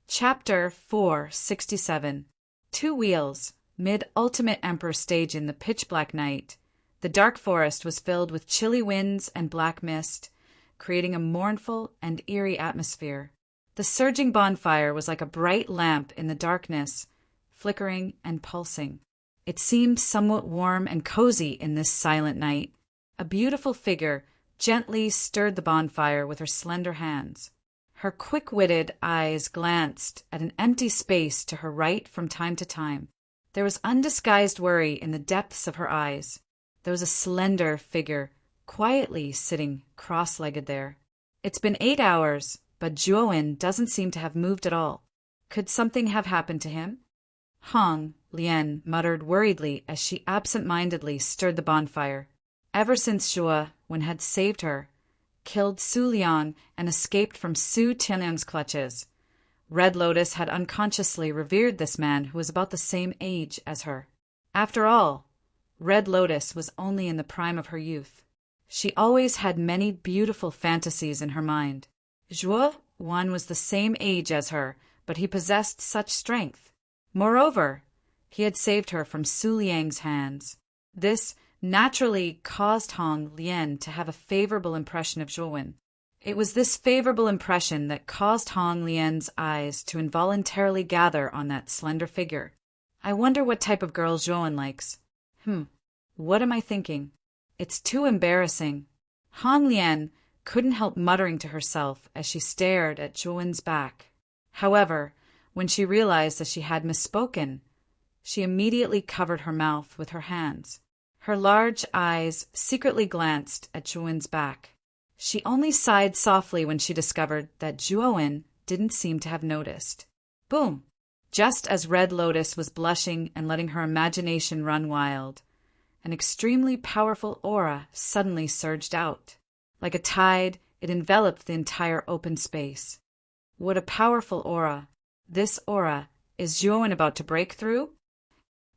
Chapter 467. Two wheels, mid-ultimate emperor stage in the pitch-black night. The dark forest was filled with chilly winds and black mist, creating a mournful and eerie atmosphere. The surging bonfire was like a bright lamp in the darkness, flickering and pulsing. It seemed somewhat warm and cozy in this silent night. A beautiful figure gently stirred the bonfire with her slender hands. Her quick-witted eyes glanced at an empty space to her right from time to time. There was undisguised worry in the depths of her eyes. There was a slender figure quietly sitting cross-legged there. It's been 8 hours, but Zhuowen doesn't seem to have moved at all. Could something have happened to him? Hong Lian muttered worriedly as she absent-mindedly stirred the bonfire. Ever since Zhuowen had saved her, killed Su Liang, and escaped from Su Tianliang's clutches, Red Lotus had unconsciously revered this man who was about the same age as her. After all, Red Lotus was only in the prime of her youth. She always had many beautiful fantasies in her mind. Zhuowen was the same age as her, but he possessed such strength. Moreover, he had saved her from Su Liang's hands. This naturally caused Hong Lian to have a favorable impression of Zhuowen. It was this favorable impression that caused Hong Lian's eyes to involuntarily gather on that slender figure. I wonder what type of girl Zhuowen likes. What am I thinking? It's too embarrassing. Hong Lian couldn't help muttering to herself as she stared at Zhuowen's back. However, when she realized that she had misspoken, she immediately covered her mouth with her hands. Her large eyes secretly glanced at Zhuowen's back. She only sighed softly when she discovered that Zhuowen didn't seem to have noticed. Boom! Just as Red Lotus was blushing and letting her imagination run wild, an extremely powerful aura suddenly surged out. Like a tide, it enveloped the entire open space. What a powerful aura! This aura, is Zhuowen about to break through?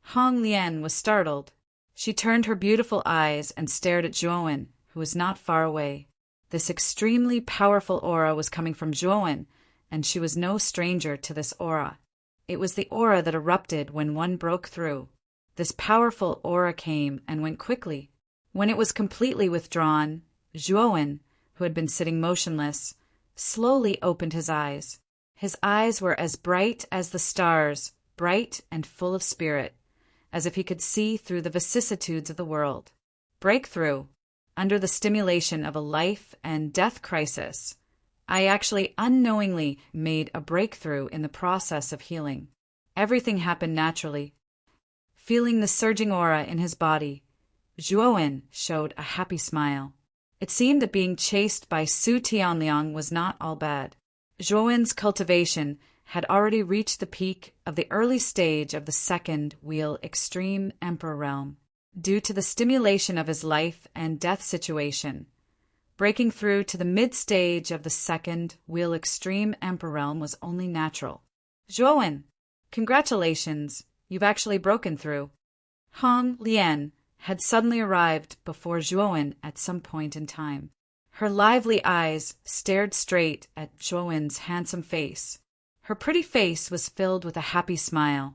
Hong Lian was startled. She turned her beautiful eyes and stared at Zhuowen, who was not far away. This extremely powerful aura was coming from Zhuowen, and she was no stranger to this aura. It was the aura that erupted when one broke through. This powerful aura came and went quickly. When it was completely withdrawn, Zhuowen, who had been sitting motionless, slowly opened his eyes. His eyes were as bright as the stars, bright and full of spirit, as if he could see through the vicissitudes of the world. Breakthrough. Under the stimulation of a life and death crisis, I actually unknowingly made a breakthrough in the process of healing. Everything happened naturally. Feeling the surging aura in his body, Zhuowen showed a happy smile. It seemed that being chased by Su Tianliang was not all bad. Zhuowen's cultivation had already reached the peak of the early stage of the second wheel extreme emperor realm. Due to the stimulation of his life and death situation, Breaking through to the mid-stage of the second Wheel Extreme Emperor Realm was only natural. Zhuowen, congratulations, you've actually broken through. Hong Lian had suddenly arrived before Zhuowen at some point in time. Her lively eyes stared straight at Zhuowen's handsome face. Her pretty face was filled with a happy smile,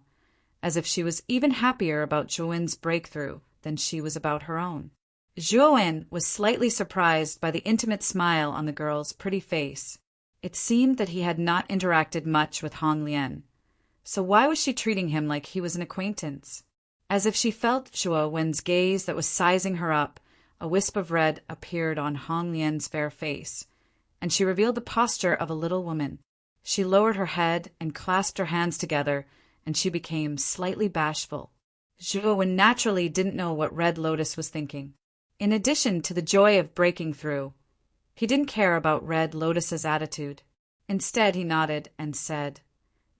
as if she was even happier about Zhuowen's breakthrough than she was about her own. Zhuowen was slightly surprised by the intimate smile on the girl's pretty face. It seemed that he had not interacted much with Hong Lian, so why was she treating him like he was an acquaintance? As if she felt Zhuowen's gaze that was sizing her up, a wisp of red appeared on Hong Lian's fair face, and she revealed the posture of a little woman. She lowered her head and clasped her hands together, and she became slightly bashful. Zhuowen naturally didn't know what Red Lotus was thinking. In addition to the joy of breaking through, he didn't care about Red Lotus's attitude. Instead, he nodded and said,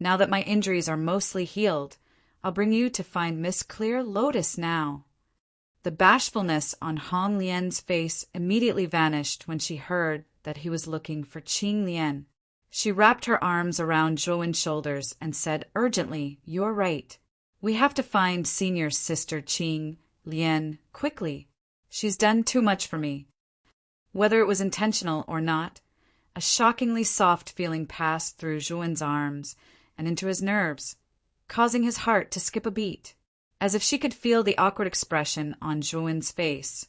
"Now that my injuries are mostly healed, I'll bring you to find Miss Clear Lotus now." The bashfulness on Hong Lian's face immediately vanished when she heard that he was looking for Qing Lian. She wrapped her arms around Zhuowen's shoulders and said urgently, "You're right. We have to find Senior's sister Qing Lian quickly. She's done too much for me." Whether it was intentional or not, a shockingly soft feeling passed through Zhuowen's arms and into his nerves, causing his heart to skip a beat. As if she could feel the awkward expression on Zhuowen's face,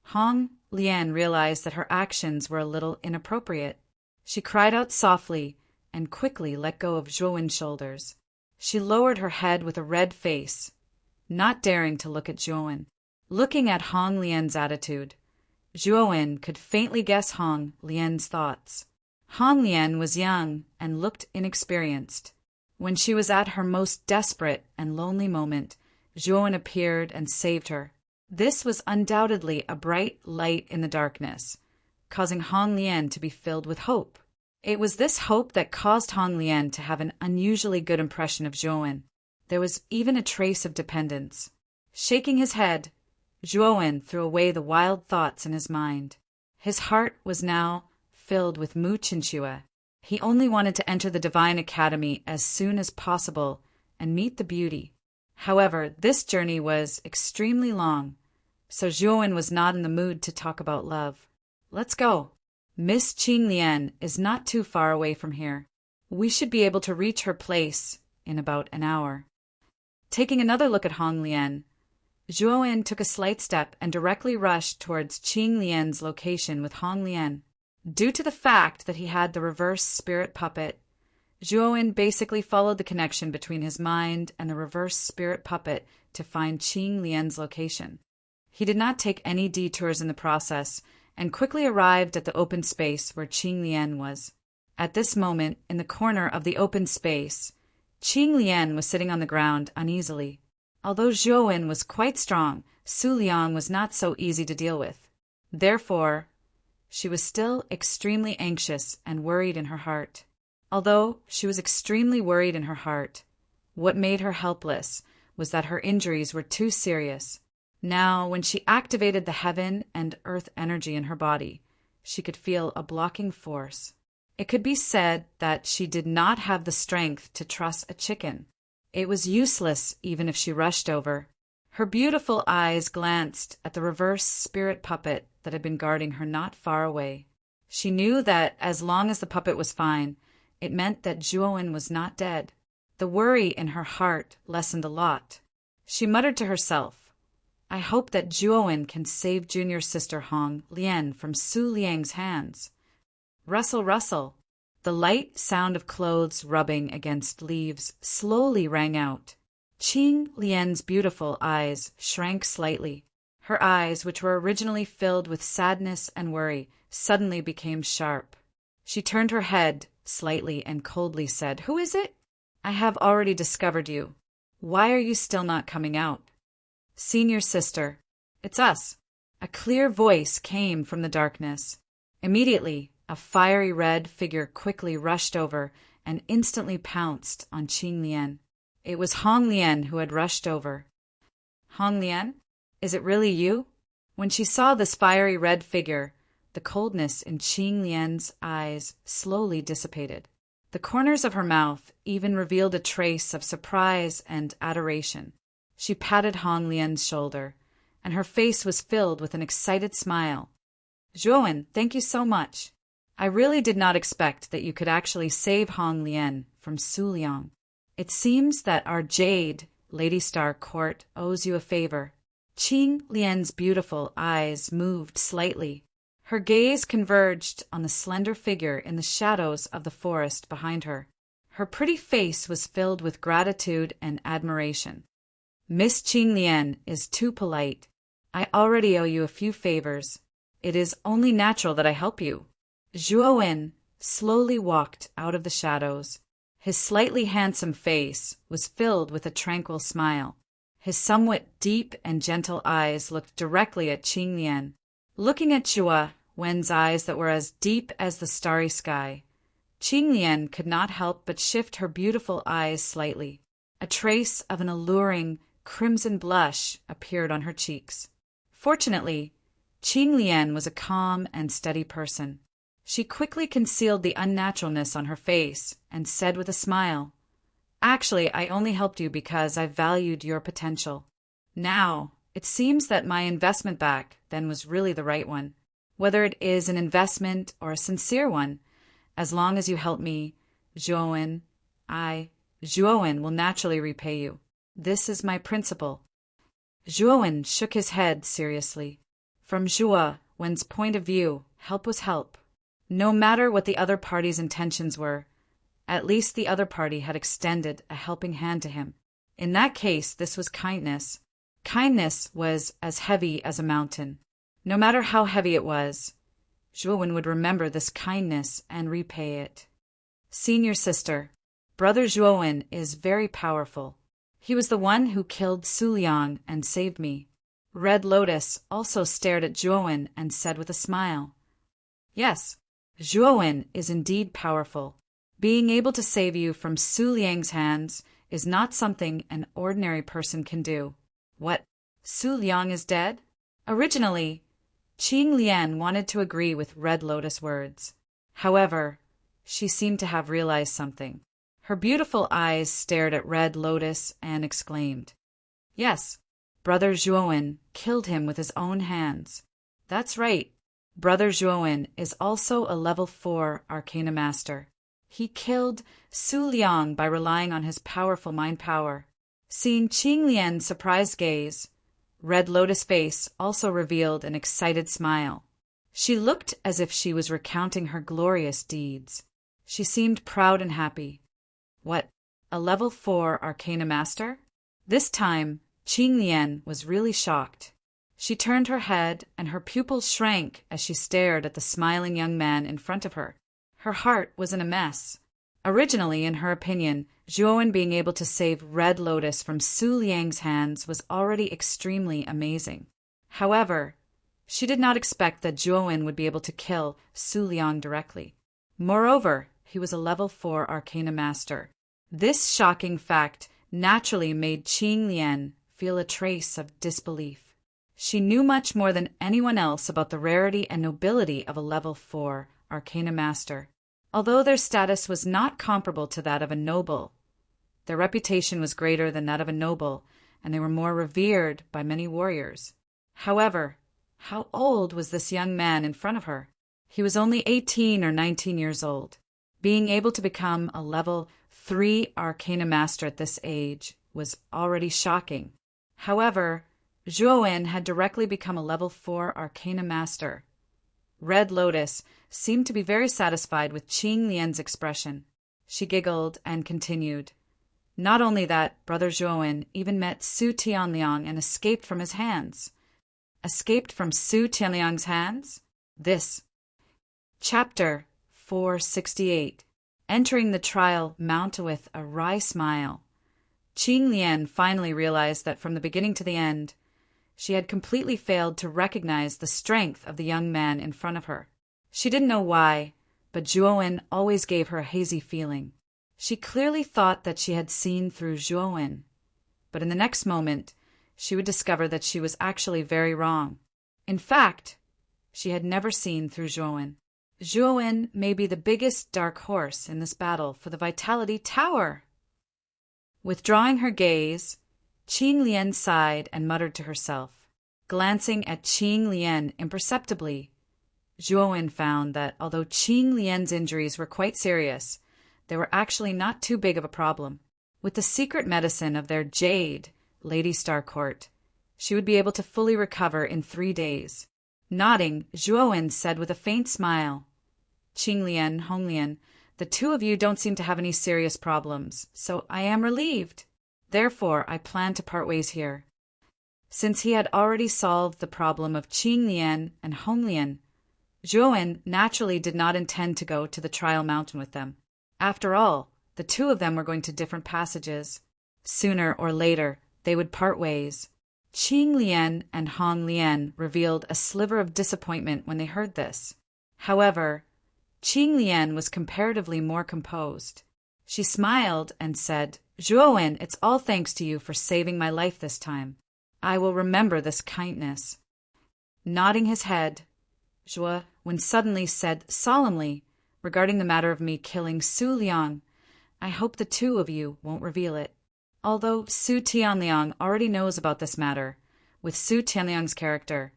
Hong Lian realized that her actions were a little inappropriate. She cried out softly and quickly let go of Zhuowen's shoulders. She lowered her head with a red face, not daring to look at Zhuowen. Looking at Hong Lian's attitude, Zhuowen could faintly guess Hong Lian's thoughts. Hong Lian was young and looked inexperienced. When she was at her most desperate and lonely moment, Zhuowen appeared and saved her. This was undoubtedly a bright light in the darkness, causing Hong Lian to be filled with hope. It was this hope that caused Hong Lian to have an unusually good impression of Zhuowen. There was even a trace of dependence. Shaking his head, Zhuowen threw away the wild thoughts in his mind. His heart was now filled with Mu Chinchua. He only wanted to enter the Divine Academy as soon as possible and meet the beauty. However, this journey was extremely long, so Zhuowen was not in the mood to talk about love. "Let's go. Miss Qing Lian is not too far away from here. We should be able to reach her place in about an hour." Taking another look at Hong Lian, Zhuowen took a slight step and directly rushed towards Qing Lian's location with Hong Lian. Due to the fact that he had the reverse spirit puppet, Zhuowen basically followed the connection between his mind and the reverse spirit puppet to find Qing Lian's location. He did not take any detours in the process and quickly arrived at the open space where Qing Lian was. At this moment, in the corner of the open space, Qing Lian was sitting on the ground uneasily. Although Zhuowen was quite strong, Su Liang was not so easy to deal with. Therefore, she was still extremely anxious and worried in her heart. Although she was extremely worried in her heart, what made her helpless was that her injuries were too serious. Now, when she activated the heaven and earth energy in her body, she could feel a blocking force. It could be said that she did not have the strength to truss a chicken. It was useless even if she rushed over. Her beautiful eyes glanced at the reverse spirit puppet that had been guarding her not far away. She knew that as long as the puppet was fine, it meant that Zhuowen was not dead. The worry in her heart lessened a lot. She muttered to herself, "I hope that Zhuowen can save junior sister Hong Lian from Su Liang's hands." Rustle, rustle. The light sound of clothes rubbing against leaves slowly rang out. Qing Lian's beautiful eyes shrank slightly. Her eyes, which were originally filled with sadness and worry, suddenly became sharp. She turned her head slightly and coldly said, "Who is it?" "I have already discovered you. Why are you still not coming out?" "Senior sister, it's us." A clear voice came from the darkness. Immediately, a fiery red figure quickly rushed over and instantly pounced on Qing Lian. It was Hong Lian who had rushed over. "Hong Lian, is it really you?" When she saw this fiery red figure, the coldness in Qing Lian's eyes slowly dissipated. The corners of her mouth even revealed a trace of surprise and adoration. She patted Hong Lian's shoulder, and her face was filled with an excited smile. "Zhuowen, thank you so much. I really did not expect that you could actually save Hong Lian from Su Liang. It seems that our Jade, Lady Star Court, owes you a favor." Qing Lian's beautiful eyes moved slightly. Her gaze converged on the slender figure in the shadows of the forest behind her. Her pretty face was filled with gratitude and admiration. "Miss Qing Lian is too polite. I already owe you a few favors. It is only natural that I help you." Zhuowen slowly walked out of the shadows. His slightly handsome face was filled with a tranquil smile. His somewhat deep and gentle eyes looked directly at Qing Lian. Looking at Zhuowen's eyes that were as deep as the starry sky, Qing Lian could not help but shift her beautiful eyes slightly. A trace of an alluring crimson blush appeared on her cheeks. Fortunately, Qing Lian was a calm and steady person. She quickly concealed the unnaturalness on her face and said with a smile, "Actually, I only helped you because I valued your potential. Now, it seems that my investment back then was really the right one. Whether it is an investment or a sincere one, as long as you help me, Zhuowen will naturally repay you. This is my principle." Zhuowen shook his head seriously. From Zhuowen's point of view, help was help. No matter what the other party's intentions were, at least the other party had extended a helping hand to him. In that case, this was kindness. Kindness was as heavy as a mountain. No matter how heavy it was, Zhuowen would remember this kindness and repay it. "Senior sister, Brother Zhuowen is very powerful. He was the one who killed Su Liang and saved me." Red Lotus also stared at Zhuowen and said with a smile, "Yes, Zhuowen is indeed powerful. Being able to save you from Su Liang's hands is not something an ordinary person can do." "What? Su Liang is dead?" Originally, Qing Lian wanted to agree with Red Lotus' words. However, she seemed to have realized something. Her beautiful eyes stared at Red Lotus and exclaimed, "Yes, Brother Zhuowen killed him with his own hands. That's right. Brother Zhuowen is also a level 4 Arcana Master. He killed Su Liang by relying on his powerful mind power." Seeing Qing Lian's surprised gaze, Red Lotus' face also revealed an excited smile. She looked as if she was recounting her glorious deeds. She seemed proud and happy. "What, a level 4 Arcana Master?" This time, Qing Lian was really shocked. She turned her head, and her pupils shrank as she stared at the smiling young man in front of her. Her heart was in a mess. Originally, in her opinion, Zhuowen being able to save Red Lotus from Su Liang's hands was already extremely amazing. However, she did not expect that Zhuowen would be able to kill Su Liang directly. Moreover, he was a level 4 Arcana Master. This shocking fact naturally made Qing Lian feel a trace of disbelief. She knew much more than anyone else about the rarity and nobility of a level 4 Arcana Master. Although their status was not comparable to that of a noble, their reputation was greater than that of a noble, and they were more revered by many warriors. However, how old was this young man in front of her? He was only 18 or 19 years old. Being able to become a level 3 Arcana Master at this age was already shocking. However, Zhuowen had directly become a level 4 Arcana Master. Red Lotus seemed to be very satisfied with Qing Lian's expression. She giggled and continued, "Not only that, Brother Zhuowen even met Su Tianliang and escaped from his hands." Escaped from Su Tianliang's hands? This. Chapter 468. Entering the trial mount with a wry smile. Qing Lian finally realized that from the beginning to the end, she had completely failed to recognize the strength of the young man in front of her. She didn't know why, but Zhuowen always gave her a hazy feeling. She clearly thought that she had seen through Zhuowen, but in the next moment, she would discover that she was actually very wrong. In fact, she had never seen through Zhuowen. Zhuowen may be the biggest dark horse in this battle for the Vitality Tower. Withdrawing her gaze, Qing Lian sighed and muttered to herself. Glancing at Qing Lian imperceptibly, Zhuowen found that although Qing Lian's injuries were quite serious, they were actually not too big of a problem. With the secret medicine of their jade, Lady Starcourt, she would be able to fully recover in 3 days. Nodding, Zhuowen said with a faint smile, Qing Lian, Hong Lian, the two of you don't seem to have any serious problems, so I am relieved. Therefore, I plan to part ways here. Since he had already solved the problem of Qing Lian and Hong Lian, Zhuowen naturally did not intend to go to the trial mountain with them. After all, the two of them were going to different passages. Sooner or later, they would part ways. Qing Lian and Hong Lian revealed a sliver of disappointment when they heard this. However, Qing Lian was comparatively more composed. She smiled and said, Zhuowen, it's all thanks to you for saving my life this time. I will remember this kindness. Nodding his head, Zhuowen suddenly said solemnly, regarding the matter of me killing Su Liang, I hope the two of you won't reveal it. Although Su Tianliang already knows about this matter, with Su Tianliang's character,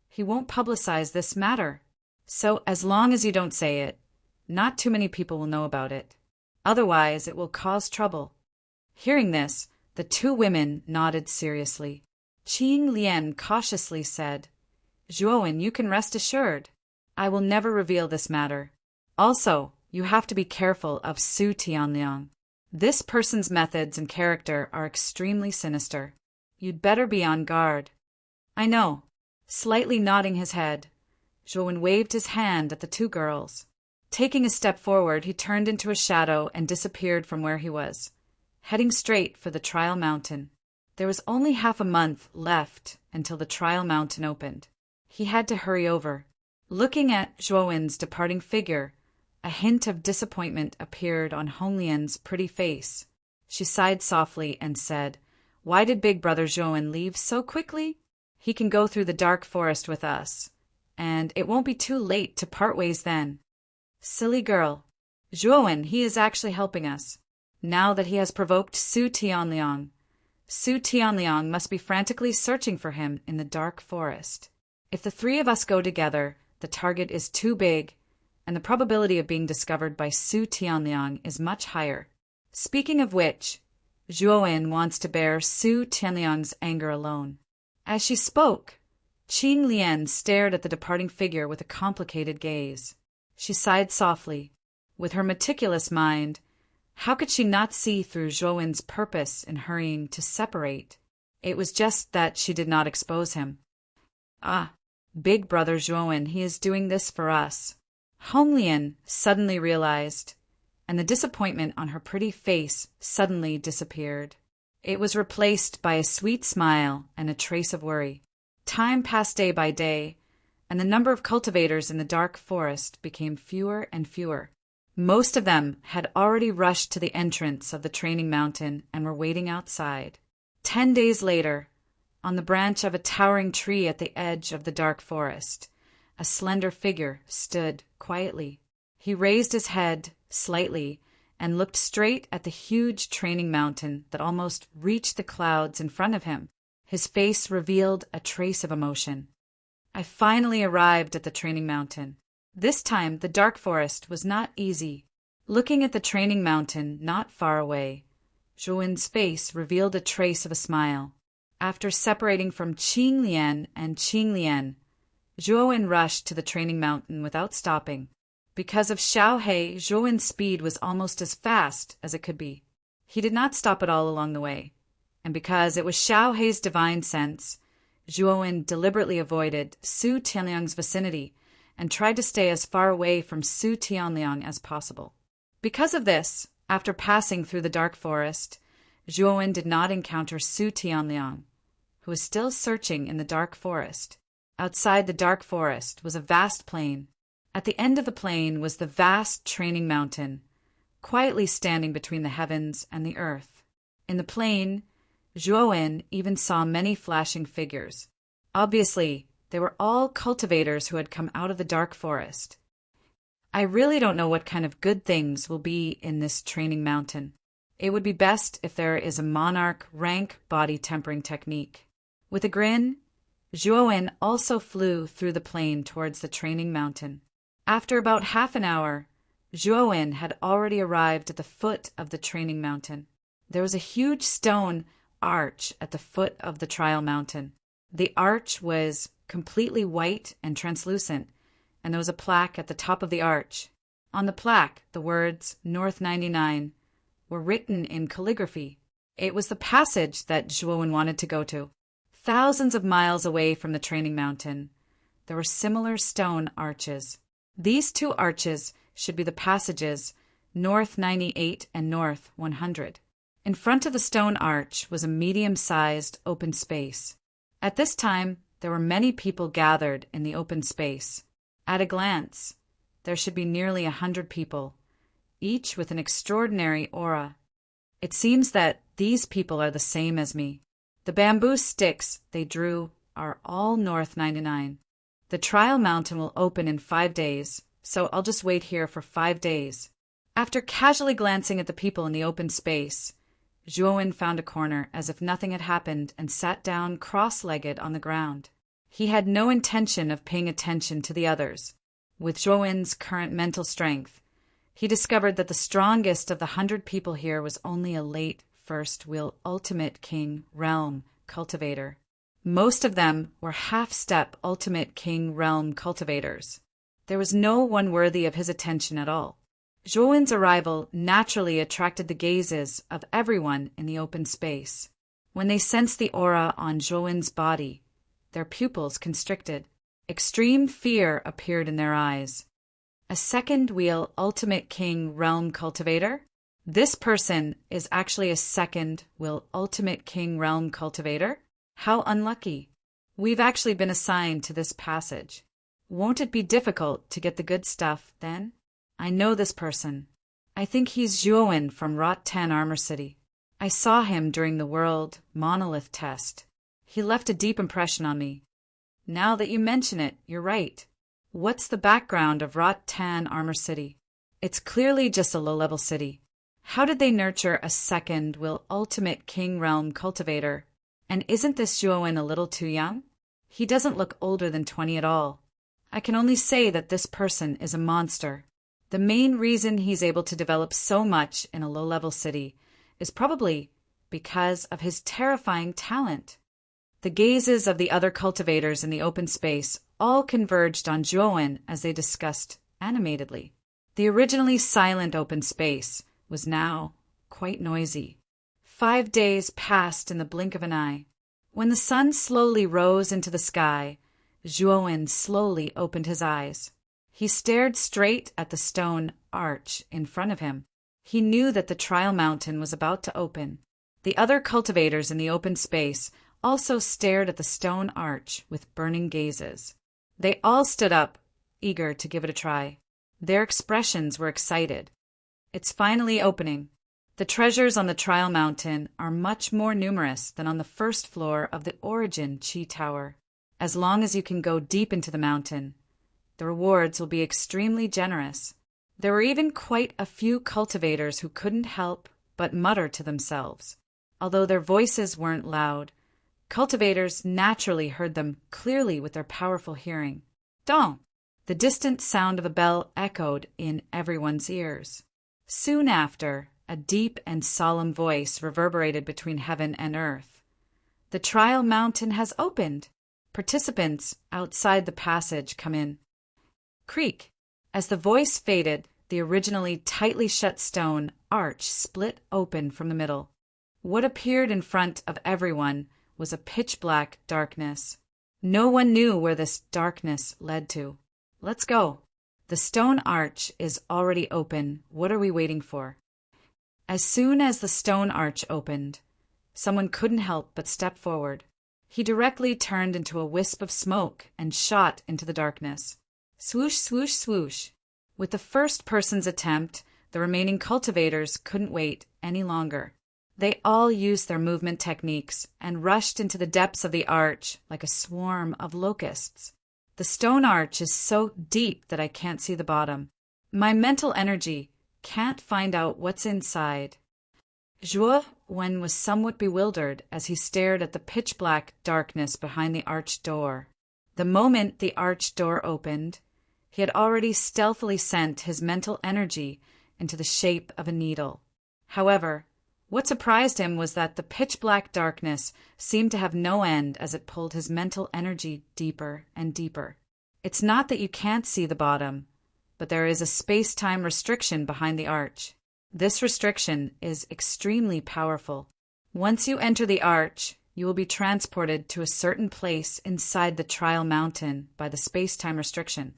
he won't publicize this matter. So as long as you don't say it, not too many people will know about it. Otherwise, it will cause trouble. Hearing this, the two women nodded seriously. Qing Lian cautiously said, Zhuowen, you can rest assured. I will never reveal this matter. Also, you have to be careful of Su Tianliang. This person's methods and character are extremely sinister. You'd better be on guard. I know. Slightly nodding his head, Zhuowen waved his hand at the two girls. Taking a step forward, he turned into a shadow and disappeared from where he was, heading straight for the trial mountain. There was only half a month left until the trial mountain opened. He had to hurry over. Looking at Zhuowen's departing figure, a hint of disappointment appeared on Hong Lian's pretty face. She sighed softly and said, Why did big brother Zhuowen leave so quickly? He can go through the dark forest with us, and it won't be too late to part ways then. Silly girl. Zhuowen, he is actually helping us. Now that he has provoked Su Tianliang, Su Tianliang must be frantically searching for him in the dark forest. If the three of us go together, the target is too big, and the probability of being discovered by Su Tianliang is much higher. Speaking of which, Zhuowen wants to bear Su Tianliang's anger alone. As she spoke, Qing Lian stared at the departing figure with a complicated gaze. She sighed softly. With her meticulous mind, how could she not see through Zhuowen's purpose in hurrying to separate? It was just that she did not expose him. Ah, big brother Zhuowen, he is doing this for us. Hong Lian suddenly realized, and the disappointment on her pretty face suddenly disappeared. It was replaced by a sweet smile and a trace of worry. Time passed day by day, and the number of cultivators in the dark forest became fewer and fewer. Most of them had already rushed to the entrance of the training mountain and were waiting outside. 10 days later, on the branch of a towering tree at the edge of the dark forest, a slender figure stood quietly. He raised his head slightly and looked straight at the huge training mountain that almost reached the clouds in front of him. His face revealed a trace of emotion. I finally arrived at the training mountain. This time, the dark forest was not easy. Looking at the training mountain not far away, Zhuowen's face revealed a trace of a smile. After separating from Qing Lian and Qing Lian, Zhuowen rushed to the training mountain without stopping. Because of Xiao He, Zhuowen's speed was almost as fast as it could be. He did not stop at all along the way. And because it was Xiao He's divine sense, Zhuowen deliberately avoided Su Tianliang's vicinity and tried to stay as far away from Su Tianliang as possible. Because of this, after passing through the dark forest, Zhuowen did not encounter Su Tianliang, who was still searching in the dark forest. Outside the dark forest was a vast plain. At the end of the plain was the vast training mountain, quietly standing between the heavens and the earth. In the plain, Zhuowen even saw many flashing figures. Obviously, They were all cultivators who had come out of the dark forest. I really don't know what kind of good things will be in this training mountain. It would be best if there is a monarch rank body tempering technique. With a grin, Zhuowen also flew through the plain towards the training mountain. After about half an hour, Zhuowen had already arrived at the foot of the training mountain. There was a huge stone arch at the foot of the trial mountain. The arch was completely white and translucent, and there was a plaque at the top of the arch. On the plaque, the words North 99 were written in calligraphy. It was the passage that Zhuowen wanted to go to. Thousands of miles away from the training mountain, there were similar stone arches. These two arches should be the passages North 98 and North 100. In front of the stone arch was a medium-sized open space. At this time, there were many people gathered in the open space. At a glance, there should be nearly 100 people, each with an extraordinary aura. It seems that these people are the same as me. The bamboo sticks they drew are all North 99. The trial mountain will open in 5 days, so I'll just wait here for 5 days. After casually glancing at the people in the open space, Zhuowen found a corner as if nothing had happened and sat down cross-legged on the ground. He had no intention of paying attention to the others. With Zhuowen's current mental strength, he discovered that the strongest of the 100 people here was only a late first wheel ultimate king realm cultivator. Most of them were half-step ultimate king realm cultivators. There was no one worthy of his attention at all. Zhuowen's arrival naturally attracted the gazes of everyone in the open space. When they sensed the aura on Zhuowen's body, their pupils constricted. Extreme fear appeared in their eyes. A second-wheel ultimate king realm cultivator? This person is actually a second-wheel ultimate king realm cultivator? How unlucky. We've actually been assigned to this passage. Won't it be difficult to get the good stuff, then? I know this person. I think he's Zhuowen from Rot 10 Armor City. I saw him during the World Monolith test. He left a deep impression on me. Now that you mention it, you're right. What's the background of Rot 10 Armor City? It's clearly just a low-level city. How did they nurture a second-will ultimate king realm cultivator? And isn't this Zhuowen a little too young? He doesn't look older than 20 at all. I can only say that this person is a monster. The main reason he's able to develop so much in a low-level city is probably because of his terrifying talent. The gazes of the other cultivators in the open space all converged on Zhuowen as they discussed animatedly. The originally silent open space was now quite noisy. 5 days passed in the blink of an eye. When the sun slowly rose into the sky, Zhuowen slowly opened his eyes. He stared straight at the stone arch in front of him. He knew that the trial mountain was about to open. The other cultivators in the open space also stared at the stone arch with burning gazes. They all stood up, eager to give it a try. Their expressions were excited. It's finally opening. The treasures on the trial mountain are much more numerous than on the first floor of the Origin Chi Tower. As long as you can go deep into the mountain, the rewards will be extremely generous. There were even quite a few cultivators who couldn't help but mutter to themselves. Although their voices weren't loud, cultivators naturally heard them clearly with their powerful hearing. Dong! The distant sound of a bell echoed in everyone's ears. Soon after, a deep and solemn voice reverberated between heaven and earth. The trial mountain has opened. Participants outside the passage come in. Creak. As the voice faded, the originally tightly shut stone arch split open from the middle. What appeared in front of everyone was a pitch-black darkness. No one knew where this darkness led to. Let's go. The stone arch is already open. What are we waiting for? As soon as the stone arch opened, someone couldn't help but step forward. He directly turned into a wisp of smoke and shot into the darkness. Swoosh, swoosh, swoosh. With the first person's attempt, the remaining cultivators couldn't wait any longer. They all used their movement techniques and rushed into the depths of the arch like a swarm of locusts. The stone arch is so deep that I can't see the bottom. My mental energy can't find out what's inside. Zhuo-wen was somewhat bewildered as he stared at the pitch-black darkness behind the arched door. The moment the arched door opened, he had already stealthily sent his mental energy into the shape of a needle. However, what surprised him was that the pitch-black darkness seemed to have no end as it pulled his mental energy deeper and deeper. It's not that you can't see the bottom, but there is a space-time restriction behind the arch. This restriction is extremely powerful. Once you enter the arch, you will be transported to a certain place inside the trial mountain by the space-time restriction.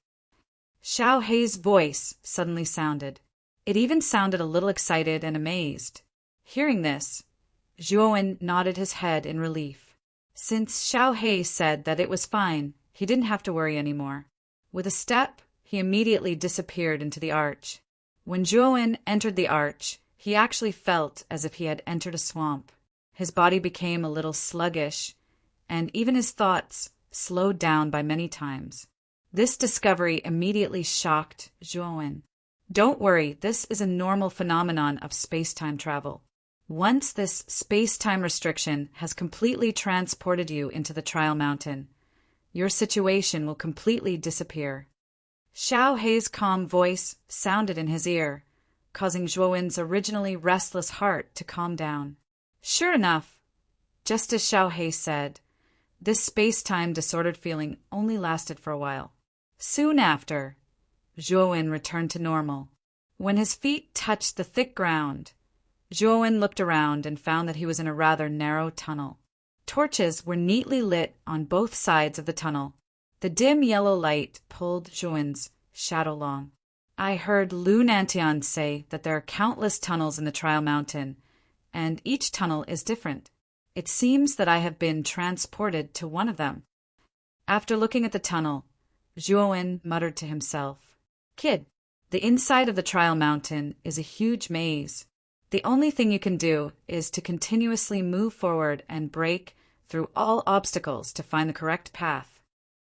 Xiao Hei's voice suddenly sounded. It even sounded a little excited and amazed. Hearing this, Zhuo-wen nodded his head in relief. Since Xiao Hei said that it was fine, he didn't have to worry anymore. With a step, he immediately disappeared into the arch. When Zhuo-wen entered the arch, he actually felt as if he had entered a swamp. His body became a little sluggish, and even his thoughts slowed down by many times. This discovery immediately shocked Zhuo-wen. Don't worry, this is a normal phenomenon of space-time travel. Once this space-time restriction has completely transported you into the trial mountain, your situation will completely disappear. Xiao Hei's calm voice sounded in his ear, causing Zhuo-wen's originally restless heart to calm down. Sure enough, just as Xiao Hei said, this space-time disordered feeling only lasted for a while. Soon after, Zhuo-wen returned to normal. When his feet touched the thick ground, Zhuo-wen looked around and found that he was in a rather narrow tunnel. Torches were neatly lit on both sides of the tunnel. The dim yellow light pulled Zhuo-wen's shadow along. I heard Lu Nantian say that there are countless tunnels in the Trial Mountain, and each tunnel is different. It seems that I have been transported to one of them. After looking at the tunnel, Zhuo-wen muttered to himself, Kid, the inside of the Trial Mountain is a huge maze. The only thing you can do is to continuously move forward and break through all obstacles to find the correct path.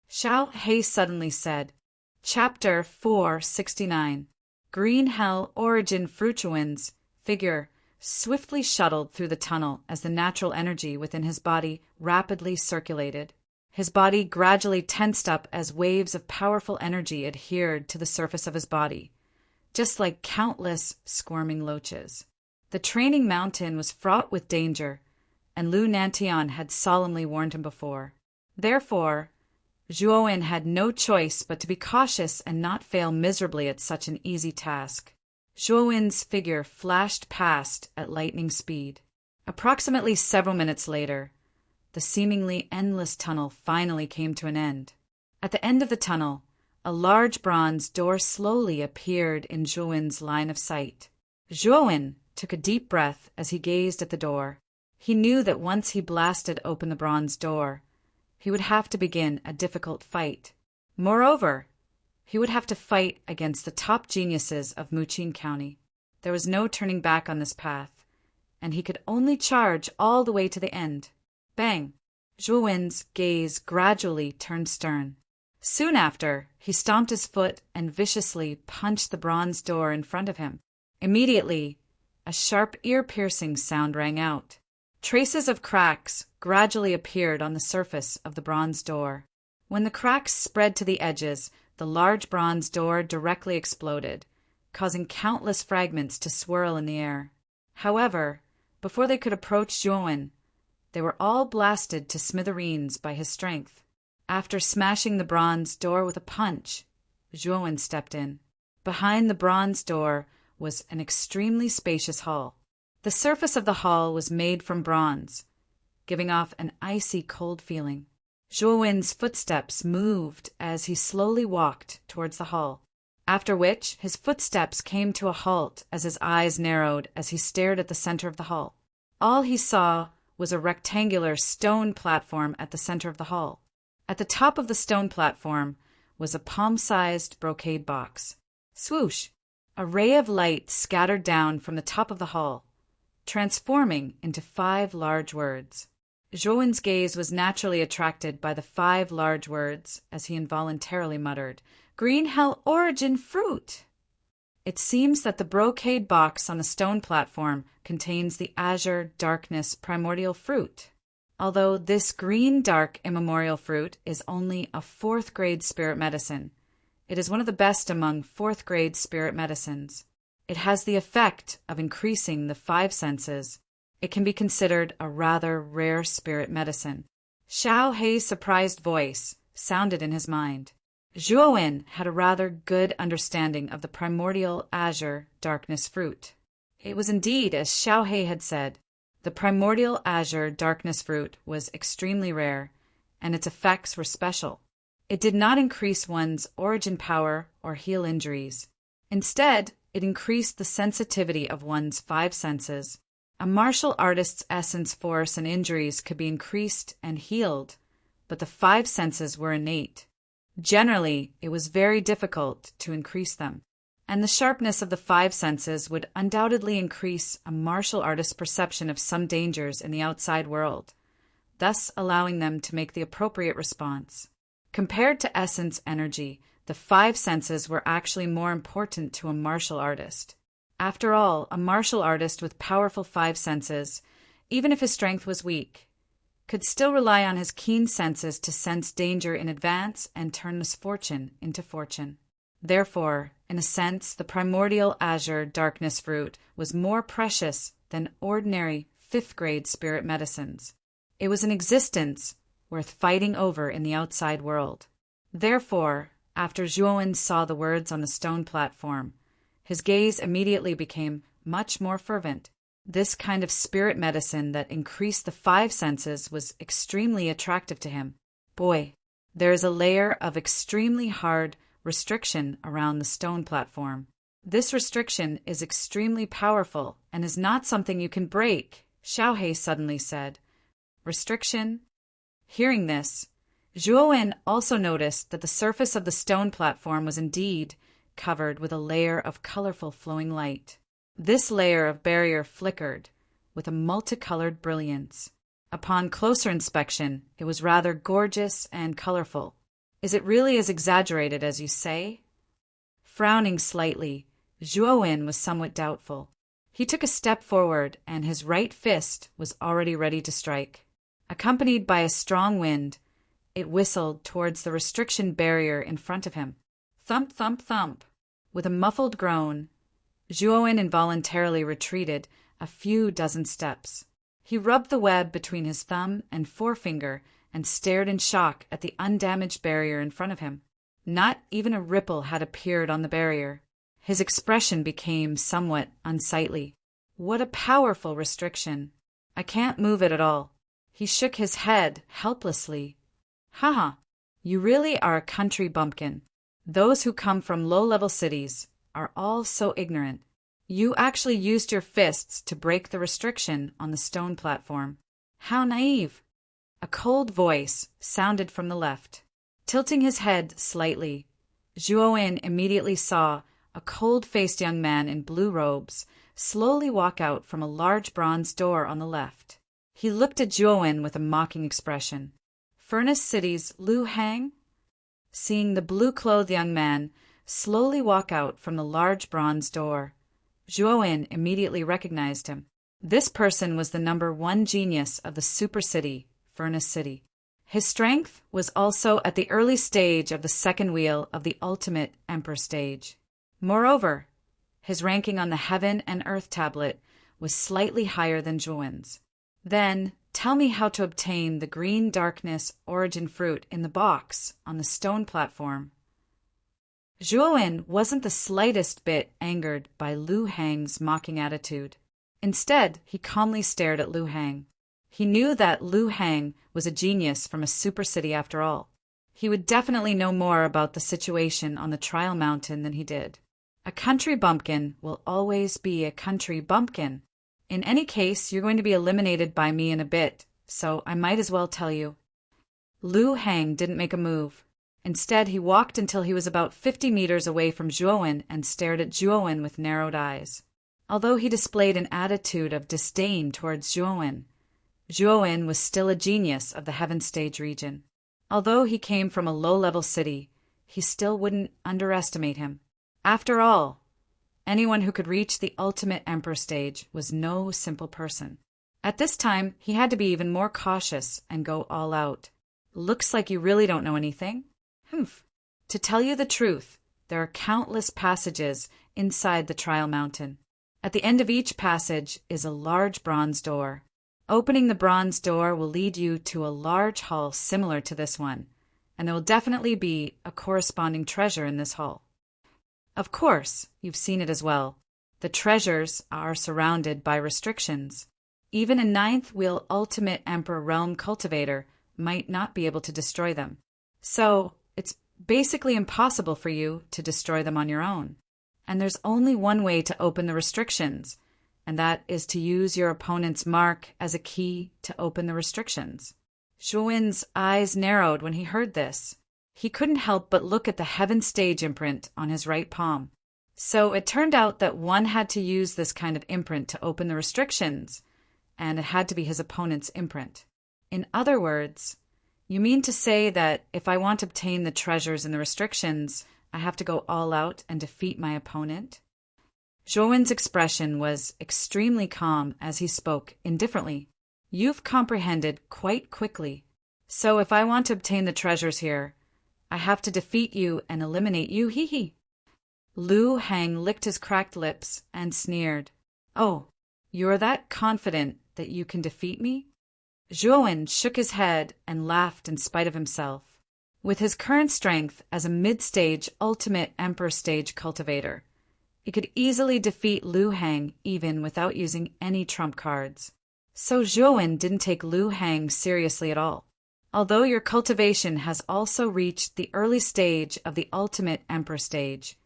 Xiao Hei suddenly said, Chapter 469. Green Hell Origin Fruituan's figure swiftly shuttled through the tunnel as the natural energy within his body rapidly circulated. His body gradually tensed up as waves of powerful energy adhered to the surface of his body, just like countless squirming loaches. The training mountain was fraught with danger, and Lu Nantian had solemnly warned him before. Therefore, Zhuo-wen had no choice but to be cautious and not fail miserably at such an easy task. Zhuo-wen's figure flashed past at lightning speed. Approximately several minutes later, the seemingly endless tunnel finally came to an end. At the end of the tunnel, a large bronze door slowly appeared in Zhuo-wen's line of sight. Zhuo-wen took a deep breath as he gazed at the door. He knew that once he blasted open the bronze door, he would have to begin a difficult fight. Moreover, he would have to fight against the top geniuses of Muqin County. There was no turning back on this path, and he could only charge all the way to the end. Bang! Zhuo-wen's gaze gradually turned stern. Soon after, he stomped his foot and viciously punched the bronze door in front of him. Immediately, a sharp ear-piercing sound rang out. Traces of cracks gradually appeared on the surface of the bronze door. When the cracks spread to the edges, the large bronze door directly exploded, causing countless fragments to swirl in the air. However, before they could approach Zhuo-wen, they were all blasted to smithereens by his strength. After smashing the bronze door with a punch, Zhuo-wen stepped in. Behind the bronze door was an extremely spacious hall. The surface of the hall was made from bronze, giving off an icy cold feeling. Zhuo-wen's footsteps moved as he slowly walked towards the hall, after which his footsteps came to a halt as his eyes narrowed as he stared at the center of the hall. All he saw was a rectangular stone platform at the center of the hall. At the top of the stone platform was a palm-sized brocade box. Swoosh! A ray of light scattered down from the top of the hall, transforming into 5 large words. Zhuowen's gaze was naturally attracted by the 5 large words as he involuntarily muttered, "Green Hell Origin Fruit!" It seems that the brocade box on the stone platform contains the azure darkness primordial fruit. Although this green dark immemorial fruit is only a 4th grade spirit medicine, it is one of the best among 4th grade spirit medicines. It has the effect of increasing the 5 senses. It can be considered a rather rare spirit medicine. Xiao Hei's surprised voice sounded in his mind. Zhuowen had a rather good understanding of the primordial azure darkness fruit. It was indeed as Xiao Hei had said. The primordial azure darkness fruit was extremely rare, and its effects were special. It did not increase one's origin power or heal injuries. Instead, it increased the sensitivity of one's 5 senses. A martial artist's essence, force, and injuries could be increased and healed, but the 5 senses were innate. Generally, it was very difficult to increase them, and the sharpness of the 5 senses would undoubtedly increase a martial artist's perception of some dangers in the outside world, thus allowing them to make the appropriate response. Compared to essence energy, the 5 senses were actually more important to a martial artist. After all, a martial artist with powerful 5 senses, even if his strength was weak, could still rely on his keen senses to sense danger in advance and turn misfortune into fortune. Therefore, in a sense, the primordial azure darkness fruit was more precious than ordinary 5th grade spirit medicines. It was an existence worth fighting over in the outside world. Therefore, after Zhuowen saw the words on the stone platform, his gaze immediately became much more fervent. This kind of spirit medicine that increased the 5 senses was extremely attractive to him. Boy, there is a layer of extremely hard restriction around the stone platform. This restriction is extremely powerful and is not something you can break, Xiao Hei suddenly said. Restriction? Hearing this, Zhuowen also noticed that the surface of the stone platform was indeed covered with a layer of colorful flowing light. This layer of barrier flickered with a multicolored brilliance. Upon closer inspection, it was rather gorgeous and colorful. Is it really as exaggerated as you say? Frowning slightly, Zhuowen was somewhat doubtful. He took a step forward, and his right fist was already ready to strike. Accompanied by a strong wind, it whistled towards the restriction barrier in front of him. Thump, thump, thump. With a muffled groan, Zhuowen involuntarily retreated a few dozen steps. He rubbed the web between his thumb and forefinger and stared in shock at the undamaged barrier in front of him. Not even a ripple had appeared on the barrier. His expression became somewhat unsightly. What a powerful restriction! I can't move it at all. He shook his head helplessly. Haha, you really are a country bumpkin. Those who come from low-level cities are all so ignorant. You actually used your fists to break the restriction on the stone platform. How naive! A cold voice sounded from the left. Tilting his head slightly, Zhuowen immediately saw a cold-faced young man in blue robes slowly walk out from a large bronze door on the left. He looked at Zhuowen with a mocking expression. Furnace City's Lu Hang? Seeing the blue-clothed young man slowly walk out from the large bronze door, Zhuowen immediately recognized him. This person was the #1 genius of the super city, Furnace City. His strength was also at the early stage of the second wheel of the ultimate Emperor stage. Moreover, his ranking on the Heaven and Earth tablet was slightly higher than Zhuowen's. Then, tell me how to obtain the green darkness origin fruit in the box on the stone platform. Zhuowen wasn't the slightest bit angered by Lu Hang's mocking attitude. Instead, he calmly stared at Lu Hang. He knew that Lu Hang was a genius from a super city after all. He would definitely know more about the situation on the trial mountain than he did. A country bumpkin will always be a country bumpkin. In any case, you're going to be eliminated by me in a bit, so I might as well tell you. Lu Hang didn't make a move. Instead, he walked until he was about 50 meters away from Zhuowen and stared at Zhuowen with narrowed eyes. although he displayed an attitude of disdain towards Zhuowen. Zhuowen was still a genius of the Heaven Stage region. Although he came from a low-level city, he still wouldn't underestimate him. After all, anyone who could reach the ultimate Emperor stage was no simple person. At this time, he had to be even more cautious and go all out. Looks like you really don't know anything? Humph. To tell you the truth, there are countless passages inside the Trial Mountain. At the end of each passage is a large bronze door. Opening the bronze door will lead you to a large hall similar to this one, and there will definitely be a corresponding treasure in this hall. Of course, you've seen it as well. The treasures are surrounded by restrictions. Even a ninth wheel Ultimate Emperor Realm Cultivator might not be able to destroy them. So, it's basically impossible for you to destroy them on your own. And there's only one way to open the restrictions, and that is to use your opponent's mark as a key to open the restrictions. Zhuowen's eyes narrowed when he heard this. He couldn't help but look at the Heaven Stage imprint on his right palm. So it turned out that one had to use this kind of imprint to open the restrictions, and it had to be his opponent's imprint. In other words, you mean to say that if I want to obtain the treasures and the restrictions, I have to go all out and defeat my opponent? Zhuowen's expression was extremely calm as he spoke indifferently. You've comprehended quite quickly. So if I want to obtain the treasures here, I have to defeat you and eliminate you, hee. Lu Hang licked his cracked lips and sneered. Oh, you're that confident that you can defeat me? Zhuowen shook his head and laughed in spite of himself. With his current strength as a mid-stage Ultimate Emperor Stage cultivator, he could easily defeat Lu Hang even without using any trump cards. So Zhuowen didn't take Lu Hang seriously at all. Although your cultivation has also reached the early stage of the Ultimate Emperor Stage,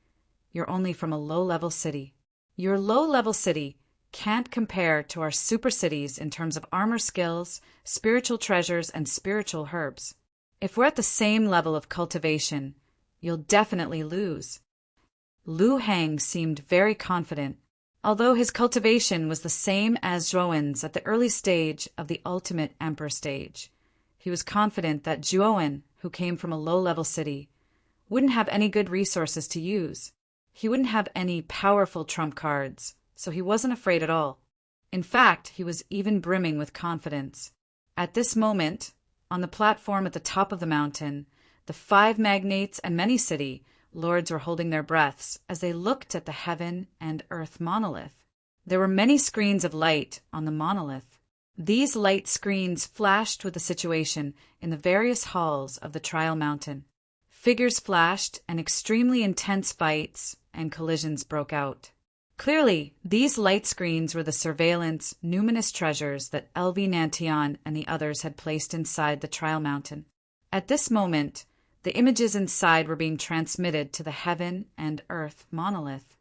you're only from a low-level city. Your low-level city can't compare to our super cities in terms of armor skills, spiritual treasures, and spiritual herbs. If we're at the same level of cultivation, you'll definitely lose. Lu Hang seemed very confident. Although his cultivation was the same as Zhuowen's at the early stage of the Ultimate Emperor Stage, he was confident that Zhuowen, who came from a low-level city, wouldn't have any good resources to use. He wouldn't have any powerful trump cards, so he wasn't afraid at all. In fact, he was even brimming with confidence. At this moment, on the platform at the top of the mountain, the 5 magnates and many city lords were holding their breaths as they looked at the heaven and earth monolith. There were many screens of light on the monolith. These light screens flashed with the situation in the various halls of the Trial Mountain. Figures flashed and extremely intense fights and collisions broke out. Clearly, these light screens were the surveillance, numinous treasures that LV Nantian and the others had placed inside the Trial Mountain. At this moment, the images inside were being transmitted to the heaven and earth monolith.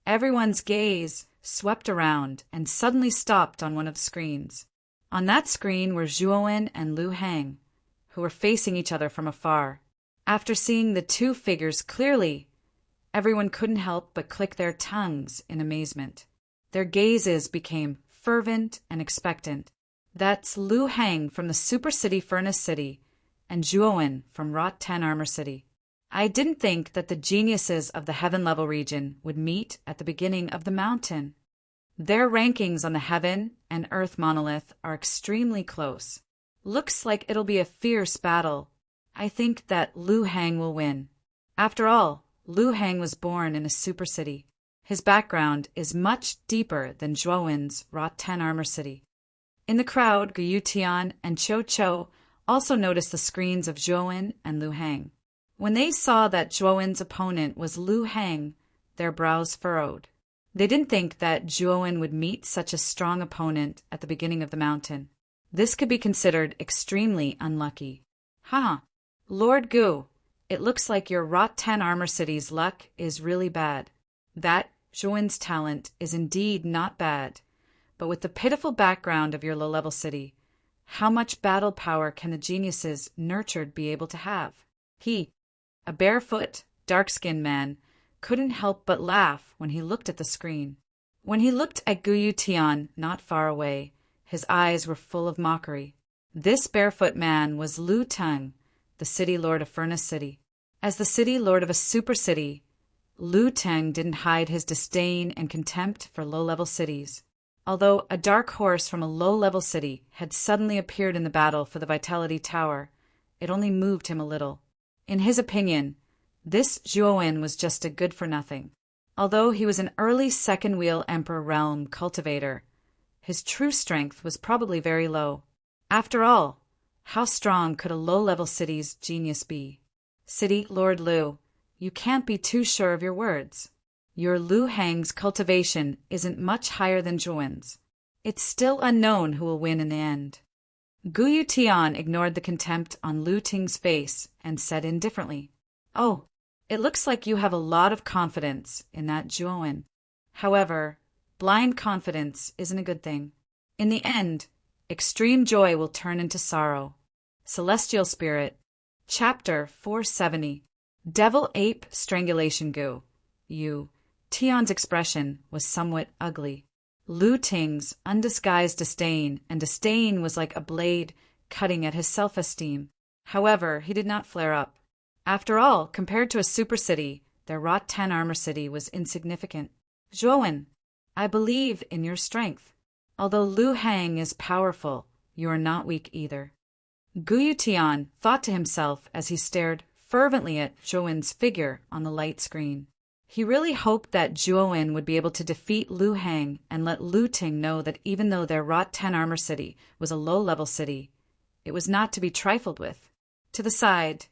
Everyone's gaze swept around and suddenly stopped on one of the screens. On that screen were Zhuowen and Lu Hang, who were facing each other from afar. After seeing the two figures clearly, everyone couldn't help but click their tongues in amazement. Their gazes became fervent and expectant. That's Lu Hang from the Super City Furnace City, and Zhuowen from Rot 10 Armor City. I didn't think that the geniuses of the Heaven Level region would meet at the beginning of the mountain. Their rankings on the Heaven and Earth monolith are extremely close. Looks like it'll be a fierce battle. I think that Lu Hang will win. After all, Lu Hang was born in a super city. His background is much deeper than Zhuowen's Rot 10 Armor City. In the crowd, Guyu Tian and Cho Cho also noticed the screens of Zhuowen and Lu Hang. When they saw that Zhuowen's opponent was Lu Hang, their brows furrowed. They didn't think that Zhuowen would meet such a strong opponent at the beginning of the mountain. This could be considered extremely unlucky. Lord Gu, it looks like your Rot 10 Armor City's luck is really bad. That Zhuowen's talent is indeed not bad, but with the pitiful background of your low-level city, how much battle power can the geniuses nurtured be able to have? He, a barefoot, dark-skinned man, couldn't help but laugh when he looked at the screen. When he looked at Guyu Tian not far away, his eyes were full of mockery. This barefoot man was Lu Teng, the city lord of Furnace City. As the city lord of a super city, Lu Teng didn't hide his disdain and contempt for low-level cities. Although a dark horse from a low-level city had suddenly appeared in the battle for the Vitality Tower, it only moved him a little. In his opinion, this Zhuowen was just a good-for-nothing. Although he was an early second-wheel Emperor Realm cultivator, his true strength was probably very low. After all, how strong could a low-level city's genius be? City Lord Lu, you can't be too sure of your words. Your Lu Hang's cultivation isn't much higher than Zhuowen's. It's still unknown who will win in the end. Guyu Tian ignored the contempt on Lu Ting's face and said indifferently, "Oh, it looks like you have a lot of confidence in that Zhuowen. However, blind confidence isn't a good thing. In the end, extreme joy will turn into sorrow." Celestial Spirit, Chapter 470. Devil Ape Strangulation Gu. You. Tian's expression was somewhat ugly. Lu Ting's undisguised disdain was like a blade cutting at his self-esteem. However, he did not flare up. After all, compared to a super city, their Rot 10 armor city was insignificant. "Zhuowen, I believe in your strength. Although Lu Hang is powerful, you are not weak either." Guyu Tian thought to himself as he stared fervently at Zhuowen's figure on the light screen. He really hoped that Zhuowen would be able to defeat Lu Hang and let Lu Ting know that even though their Rot 10 armor city was a low-level city, it was not to be trifled with. To the side,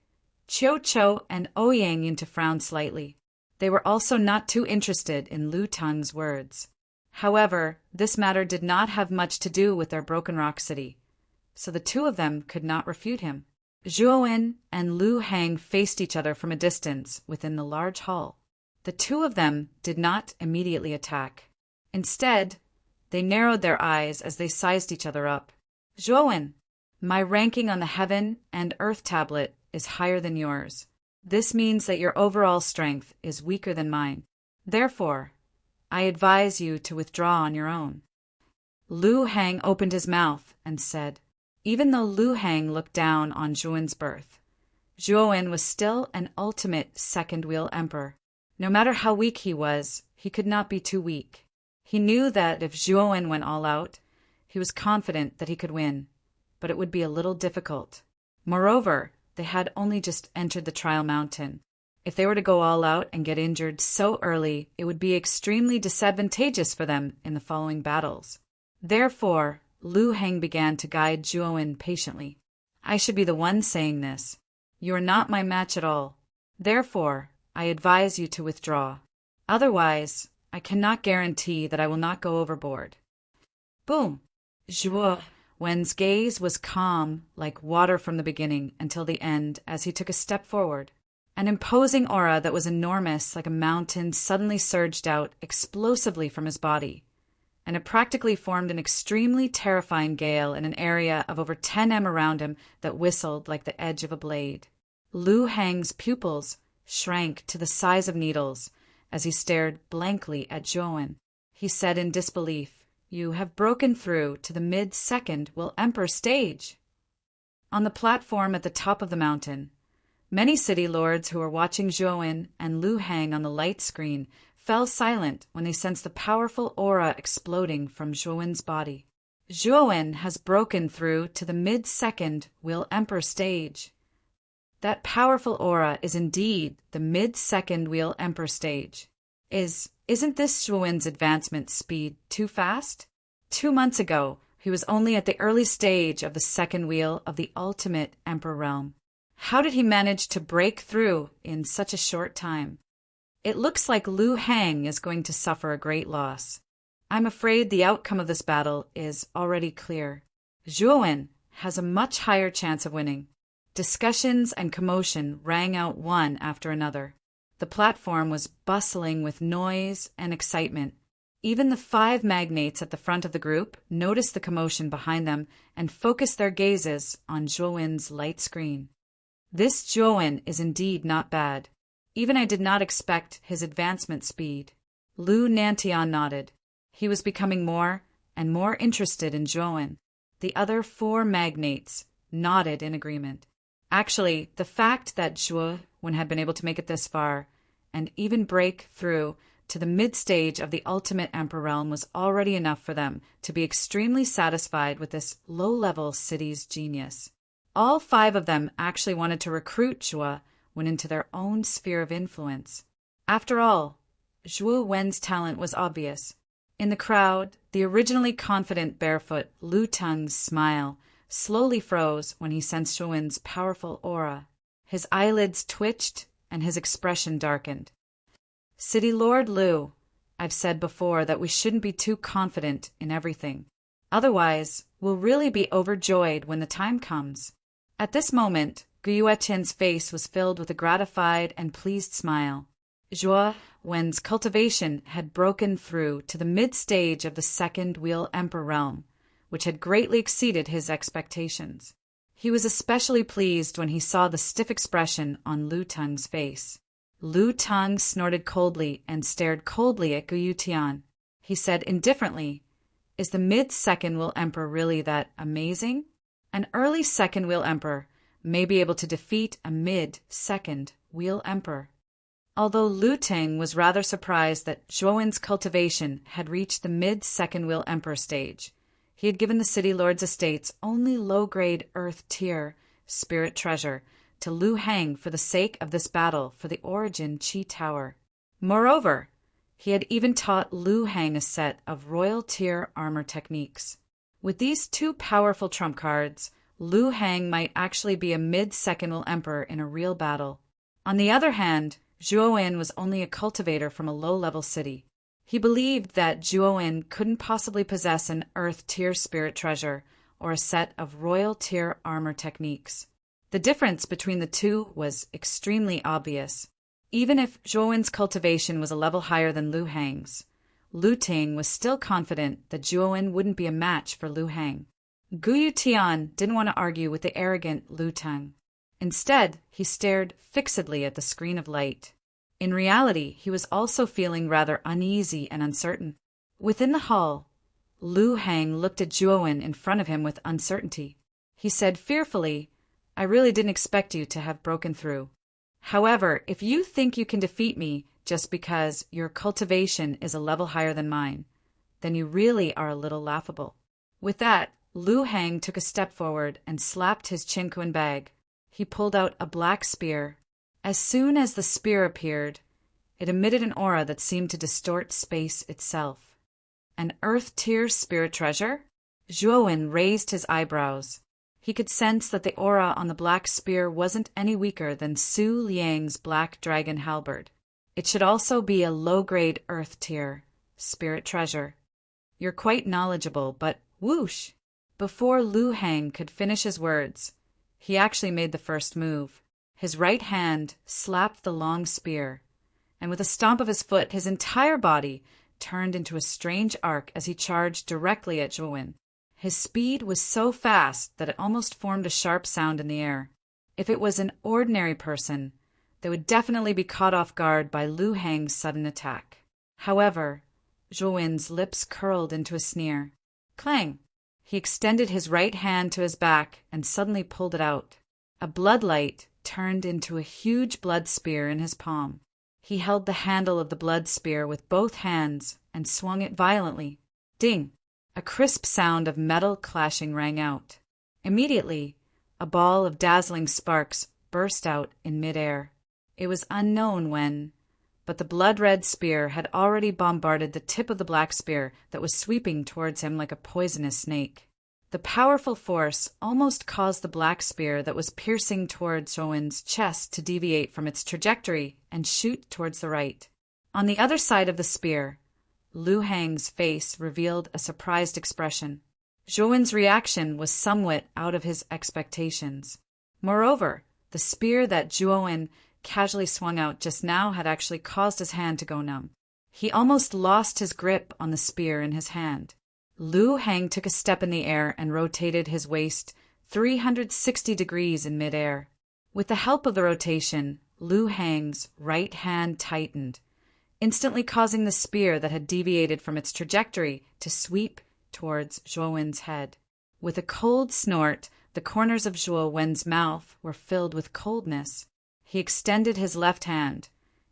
Qiu Chou and Ouyang Yin to frown slightly. They were also not too interested in Lu Teng's words. However, this matter did not have much to do with their Broken Rock City, so the two of them could not refute him. Zhuowen and Lu Hang faced each other from a distance within the large hall. The two of them did not immediately attack. Instead, they narrowed their eyes as they sized each other up. "Zhuowen, my ranking on the Heaven and Earth tablet is higher than yours. This means that your overall strength is weaker than mine. Therefore, I advise you to withdraw on your own." Lu Hang opened his mouth and said, even though Lu Hang looked down on Zhuowen's birth, Zhuowen was still an ultimate second-wheel emperor. No matter how weak he was, he could not be too weak. He knew that if Zhuowen went all out, he was confident that he could win, but it would be a little difficult. Moreover, they had only just entered the Trial Mountain. If they were to go all out and get injured so early, it would be extremely disadvantageous for them in the following battles. Therefore, Lu Hang began to guide Zhuowen patiently. "I should be the one saying this. You are not my match at all. Therefore, I advise you to withdraw. Otherwise, I cannot guarantee that I will not go overboard." Boom! Zhuowen's gaze was calm like water from the beginning until the end as he took a step forward. An imposing aura that was enormous like a mountain suddenly surged out explosively from his body, and it practically formed an extremely terrifying gale in an area of over 10 m around him that whistled like the edge of a blade. Lu Hang's pupils shrank to the size of needles as he stared blankly at Zhuowen. He said in disbelief, "You have broken through to the mid-second Will Emperor stage." On the platform at the top of the mountain, many city lords who were watching Zhuowen and Lu Hang on the light screen fell silent when they sensed the powerful aura exploding from Zhuowen's body. "Zhuowen has broken through to the mid-second Will Emperor stage." That powerful aura is indeed the mid-second Wheel Emperor stage. Isn't this Zhuowen's advancement speed too fast? 2 months ago, he was only at the early stage of the second wheel of the ultimate Emperor realm. How did he manage to break through in such a short time? It looks like Lu Hang is going to suffer a great loss. I'm afraid the outcome of this battle is already clear. Zhuowen has a much higher chance of winning. Discussions and commotion rang out one after another. The platform was bustling with noise and excitement. Even the 5 magnates at the front of the group noticed the commotion behind them and focused their gazes on Zhuowen's light screen. This Zhuowen is indeed not bad. Even I did not expect his advancement speed. Lu Nantian nodded. He was becoming more and more interested in Zhuowen. The other 4 magnates nodded in agreement. Actually, the fact that Zhuowen had been able to make it this far, and even break through to the mid-stage of the ultimate emperor realm, was already enough for them to be extremely satisfied with this low-level city's genius. All 5 of them actually wanted to recruit Zhuowen into their own sphere of influence. After all, Zhuo Wen's talent was obvious. In the crowd, the originally confident barefoot Lu Teng's smile slowly froze when he sensed Zhuo Wen's powerful aura. His eyelids twitched and his expression darkened. City Lord Lu, I've said before that we shouldn't be too confident in everything. Otherwise, we'll really be overjoyed when the time comes. At this moment, Guyuetian's face was filled with a gratified and pleased smile. Zhuo Wen's cultivation had broken through to the mid-stage of the second Wheel Emperor realm, which had greatly exceeded his expectations. He was especially pleased when he saw the stiff expression on Lu Teng's face. Lu Teng snorted coldly and stared coldly at Guyutian. He said indifferently, "Is the mid-second Wheel Emperor really that amazing? An early second Wheel Emperor may be able to defeat a mid-second Wheel Emperor." Although Lu Teng was rather surprised that Zhuowen's cultivation had reached the mid-second Wheel Emperor stage, he had given the City Lord's estates only low-grade Earth-tier spirit treasure to Lu Hang for the sake of this battle for the Origin Qi Tower. Moreover, he had even taught Lu Hang a set of royal-tier armor techniques. With these 2 powerful trump cards, Lu Hang might actually be a mid-second Wheel Emperor in a real battle. On the other hand, Zhuowen was only a cultivator from a low-level city. He believed that Zhuowen couldn't possibly possess an Earth-tier spirit treasure or a set of royal-tier armor techniques. The difference between the 2 was extremely obvious. Even if Zhuowen's cultivation was a level higher than Lu Hang's, Lu Teng was still confident that Zhuowen wouldn't be a match for Lu Hang. Guyutian didn't want to argue with the arrogant Lu Teng. Instead, he stared fixedly at the screen of light. In reality, he was also feeling rather uneasy and uncertain. Within the hall, Lu Hang looked at Zhuowen in front of him with uncertainty. He said fearfully, "I really didn't expect you to have broken through. However, if you think you can defeat me just because your cultivation is a level higher than mine, then you really are a little laughable." With that, Lu Hang took a step forward and slapped his Qinquan bag. He pulled out a black spear. As soon as the spear appeared, it emitted an aura that seemed to distort space itself. An Earth-tier spirit treasure? Zhuowen raised his eyebrows. He could sense that the aura on the black spear wasn't any weaker than Su Liang's black dragon halberd. It should also be a low-grade Earth-tier spirit treasure. You're quite knowledgeable, but whoosh! Before Lu Hang could finish his words, he actually made the first move. His right hand slapped the long spear, and with a stomp of his foot, his entire body turned into a strange arc as he charged directly at Zhuowen. His speed was so fast that it almost formed a sharp sound in the air. If it was an ordinary person, they would definitely be caught off guard by Lu Hang's sudden attack. However, Zhuowen's lips curled into a sneer. Clang! He extended his right hand to his back and suddenly pulled it out. A bloodlight turned into a huge blood spear in his palm. He held the handle of the blood spear with both hands and swung it violently. Ding! A crisp sound of metal clashing rang out. Immediately, a ball of dazzling sparks burst out in midair. It was unknown when, but the blood-red spear had already bombarded the tip of the black spear that was sweeping towards him like a poisonous snake. The powerful force almost caused the black spear that was piercing towards Zhuowen's chest to deviate from its trajectory and shoot towards the right. On the other side of the spear, Lu Hang's face revealed a surprised expression. Zhuowen's reaction was somewhat out of his expectations. Moreover, the spear that Zhuowen casually swung out just now had actually caused his hand to go numb. He almost lost his grip on the spear in his hand. Lu Hang took a step in the air and rotated his waist 360 degrees in midair. With the help of the rotation, Lu Hang's right hand tightened, instantly causing the spear that had deviated from its trajectory to sweep towards Zhuo Wen's head. With a cold snort, the corners of Zhuo Wen's mouth were filled with coldness. He extended his left hand,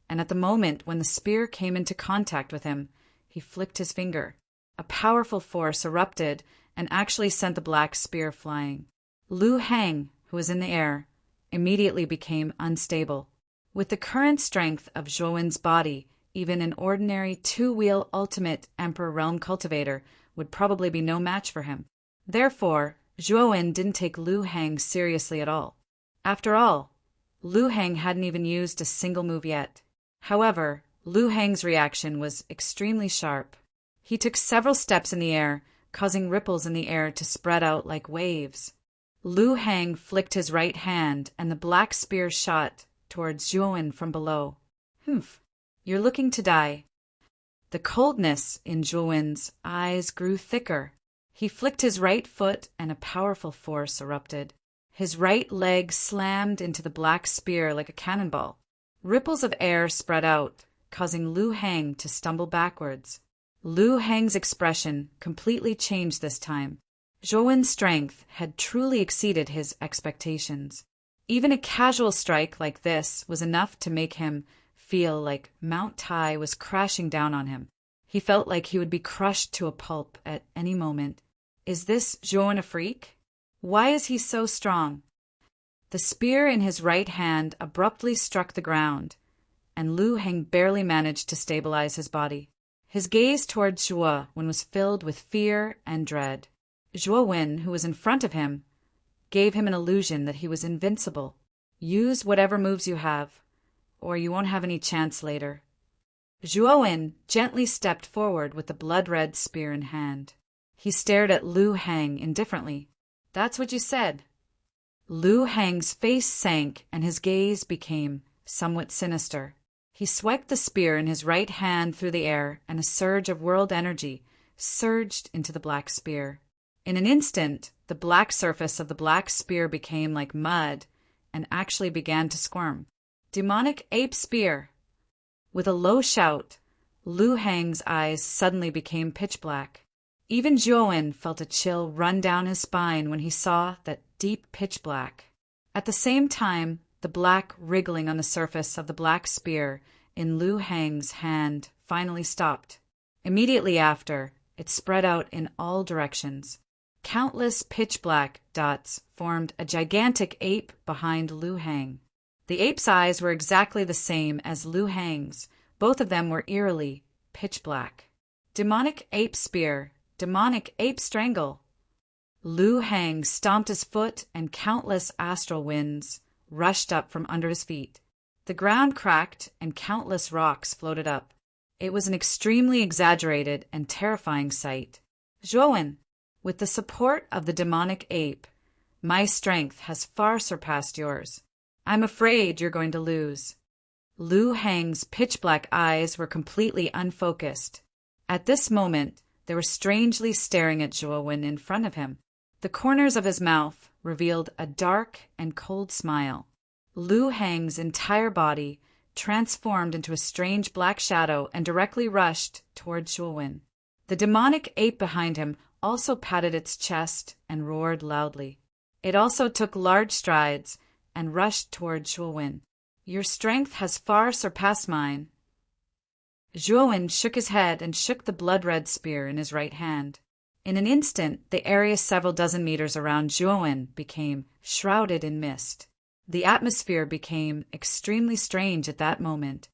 and at the moment when the spear came into contact with him, he flicked his finger. A powerful force erupted and actually sent the black spear flying. Lu Hang, who was in the air, immediately became unstable. With the current strength of Zhuo Wen's body, even an ordinary two-wheel ultimate Emperor Realm cultivator would probably be no match for him. Therefore, Zhuo Wen didn't take Lu Hang seriously at all. After all, Lu Hang hadn't even used a single move yet. However, Lu Hang's reaction was extremely sharp. He took several steps in the air, causing ripples in the air to spread out like waves. Lu Hang flicked his right hand, and the black spear shot towards Zhuo Wen from below. "Humph, you're looking to die." The coldness in Zhuo Wen's eyes grew thicker. He flicked his right foot, and a powerful force erupted. His right leg slammed into the black spear like a cannonball. Ripples of air spread out, causing Lu Hang to stumble backwards. Lu Hang's expression completely changed this time. Zhuo Wen's strength had truly exceeded his expectations. Even a casual strike like this was enough to make him feel like Mount Tai was crashing down on him. He felt like he would be crushed to a pulp at any moment. Is this Zhuo Wen a freak? Why is he so strong? The spear in his right hand abruptly struck the ground, and Lu Hang barely managed to stabilize his body. His gaze towards Zhuo Wen was filled with fear and dread. Zhuo Wen, who was in front of him, gave him an illusion that he was invincible. Use whatever moves you have, or you won't have any chance later. Zhuo Wen gently stepped forward with the blood-red spear in hand. He stared at Lu Hang indifferently. "That's what you said." Lu Hang's face sank and his gaze became somewhat sinister. He swiped the spear in his right hand through the air, and a surge of world energy surged into the black spear. In an instant, the black surface of the black spear became like mud and actually began to squirm. Demonic ape spear! With a low shout, Lu Hang's eyes suddenly became pitch black. Even Zhuo Wen felt a chill run down his spine when he saw that deep pitch black. At the same time, the black wriggling on the surface of the black spear in Lu Hang's hand finally stopped. Immediately after, it spread out in all directions. Countless pitch black dots formed a gigantic ape behind Lu Hang. The ape's eyes were exactly the same as Lu Hang's. Both of them were eerily pitch black. Demonic ape spear. Demonic ape strangle. Lu Hang stomped his foot and countless astral winds rushed up from under his feet. The ground cracked and countless rocks floated up. It was an extremely exaggerated and terrifying sight. "Zhuo Wen, with the support of the demonic ape, my strength has far surpassed yours. I'm afraid you're going to lose." Lu Hang's pitch-black eyes were completely unfocused. At this moment, they were strangely staring at Zhuo Wen in front of him. The corners of his mouth revealed a dark and cold smile. Lu Hang's entire body transformed into a strange black shadow and directly rushed toward Zhuo Wen. The demonic ape behind him also patted its chest and roared loudly. It also took large strides and rushed toward Zhuo Wen. "Your strength has far surpassed mine." Zhuo Wen shook his head and shook the blood-red spear in his right hand. In an instant, the area several dozen meters around Zhuo Wen became shrouded in mist. The atmosphere became extremely strange at that moment.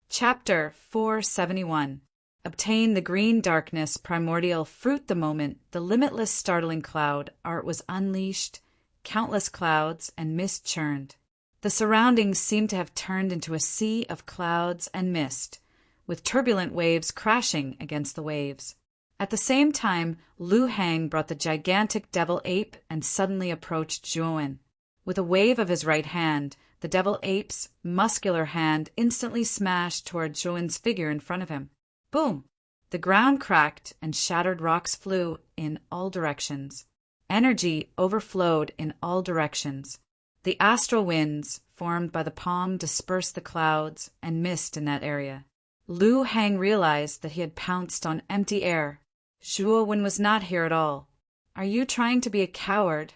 Chapter 471. Obtain the green darkness primordial fruit. The moment the limitless startling cloud art was unleashed, countless clouds and mist churned. The surroundings seemed to have turned into a sea of clouds and mist, with turbulent waves crashing against the waves. At the same time, Lu Hang brought the gigantic devil ape and suddenly approached Zhuo Wen. With a wave of his right hand, the devil ape's muscular hand instantly smashed toward Zhuo Wen's figure in front of him. Boom! The ground cracked and shattered rocks flew in all directions. Energy overflowed in all directions. The The astral winds formed by the palm dispersed the clouds and mist in that area. Lu Hang realized that he had pounced on empty air. Zhuo Wen was not here at all. Are you trying to be a coward?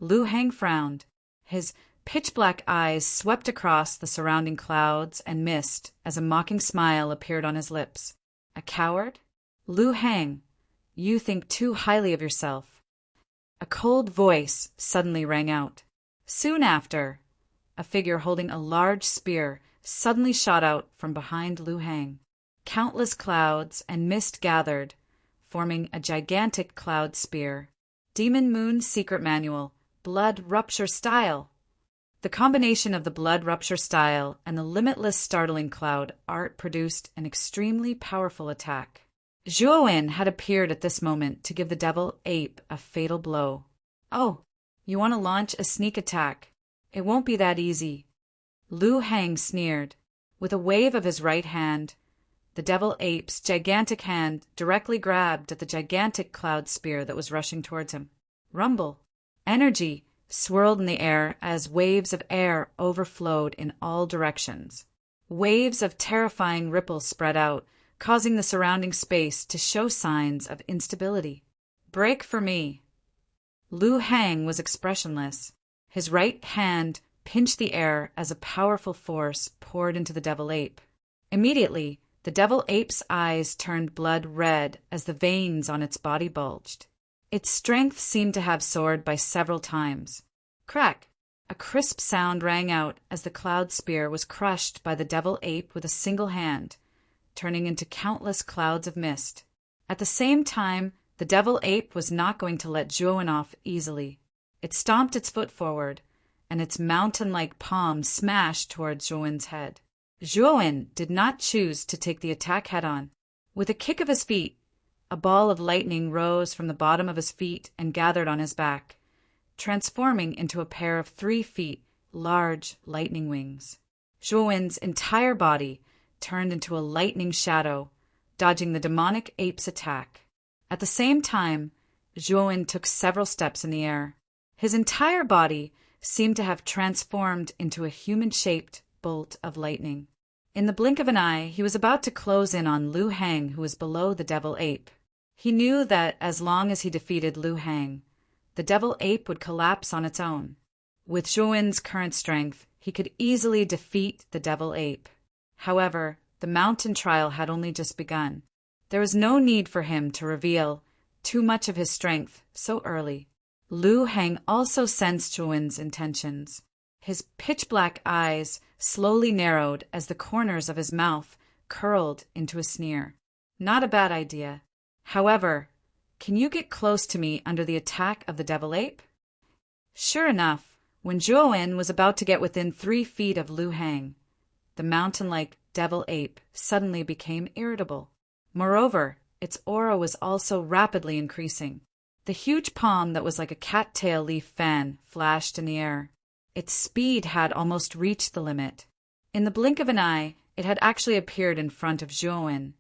Lu Hang frowned. His pitch-black eyes swept across the surrounding clouds and mist as a mocking smile appeared on his lips. A coward? Lu Hang, you think too highly of yourself. A cold voice suddenly rang out. Soon after, a figure holding a large spear suddenly shot out from behind Lu Hang. Countless clouds and mist gathered, forming a gigantic cloud spear. Demon Moon's secret manual, Blood Rupture Style. The combination of the Blood Rupture Style and the limitless startling cloud art produced an extremely powerful attack. Zhuo Wen had appeared at this moment to give the devil ape a fatal blow. Oh, you want to launch a sneak attack? It won't be that easy. Lu Hang sneered. With a wave of his right hand, the devil ape's gigantic hand directly grabbed at the gigantic cloud spear that was rushing towards him. Rumble. Energy swirled in the air as waves of air overflowed in all directions. Waves of terrifying ripples spread out, causing the surrounding space to show signs of instability. Break for me. Lu Hang was expressionless. His right hand pinched the air as a powerful force poured into the devil ape. Immediately, the devil ape's eyes turned blood red as the veins on its body bulged. Its strength seemed to have soared by several times. Crack! A crisp sound rang out as the cloud spear was crushed by the devil ape with a single hand, turning into countless clouds of mist. At the same time, the devil ape was not going to let Zhuo Wen off easily. It stomped its foot forward, and its mountain-like palm smashed towards Zhuo Wen's head. Zhuo Wen did not choose to take the attack head-on. With a kick of his feet, a ball of lightning rose from the bottom of his feet and gathered on his back, transforming into a pair of 3 feet large lightning wings. Zhuo Wen's entire body turned into a lightning shadow, dodging the demonic ape's attack. At the same time, Zhuo Wen took several steps in the air. His entire body seemed to have transformed into a human-shaped bolt of lightning. In the blink of an eye, he was about to close in on Lu Hang, who was below the devil ape. He knew that as long as he defeated Lu Hang, the devil ape would collapse on its own. With Zhuo Wen's current strength, he could easily defeat the devil ape. However, the mountain trial had only just begun. There was no need for him to reveal too much of his strength so early. Lu Hang also sensed Zhuo Wen's intentions. His pitch-black eyes slowly narrowed as the corners of his mouth curled into a sneer. Not a bad idea. However, can you get close to me under the attack of the devil ape? Sure enough, when Zhuo Wen was about to get within 3 feet of Lu Hang, the mountain-like devil ape suddenly became irritable. Moreover, its aura was also rapidly increasing. The huge palm that was like a cattail leaf fan flashed in the air. Its speed had almost reached the limit. In the blink of an eye, it had actually appeared in front of Zhuo Wen,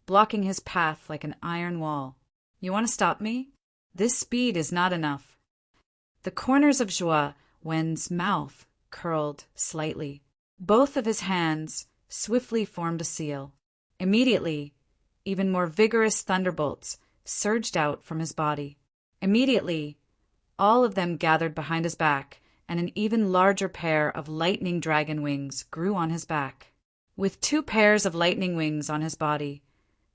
blocking his path like an iron wall. You want to stop me? This speed is not enough. The corners of Zhuo Wen's mouth curled slightly. Both of his hands swiftly formed a seal. Immediately, even more vigorous thunderbolts surged out from his body. Immediately, all of them gathered behind his back, and an even larger pair of lightning dragon wings grew on his back. With 2 pairs of lightning wings on his body,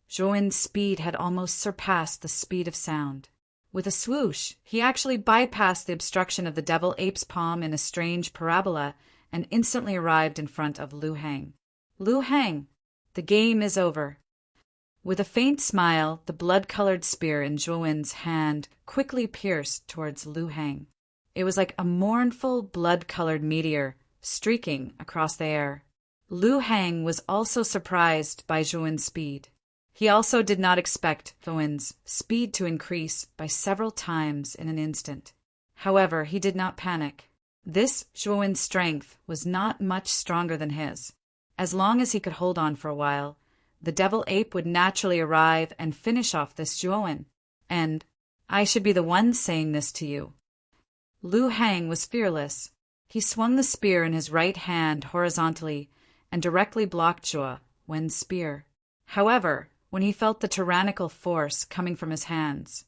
Zhuo Wen's speed had almost surpassed the speed of sound. With a swoosh, he actually bypassed the obstruction of the devil ape's palm in a strange parabola and instantly arrived in front of Lu Hang. Lu Hang, the game is over. With a faint smile, the blood-colored spear in Zhuo Wen's hand quickly pierced towards Lu Hang. It was like a mournful, blood-colored meteor streaking across the air. Lu Hang was also surprised by Zhuo Wen's speed. He also did not expect Zhuo Wen's speed to increase by several times in an instant. However, he did not panic. This Zhuo Wen's strength was not much stronger than his. As long as he could hold on for a while, the devil ape would naturally arrive and finish off this Zhuo Wen. And I should be the one saying this to you. Lu Hang was fearless. He swung the spear in his right hand horizontally and directly blocked Zhuo Wen's spear. However, when he felt the tyrannical force coming from his hands,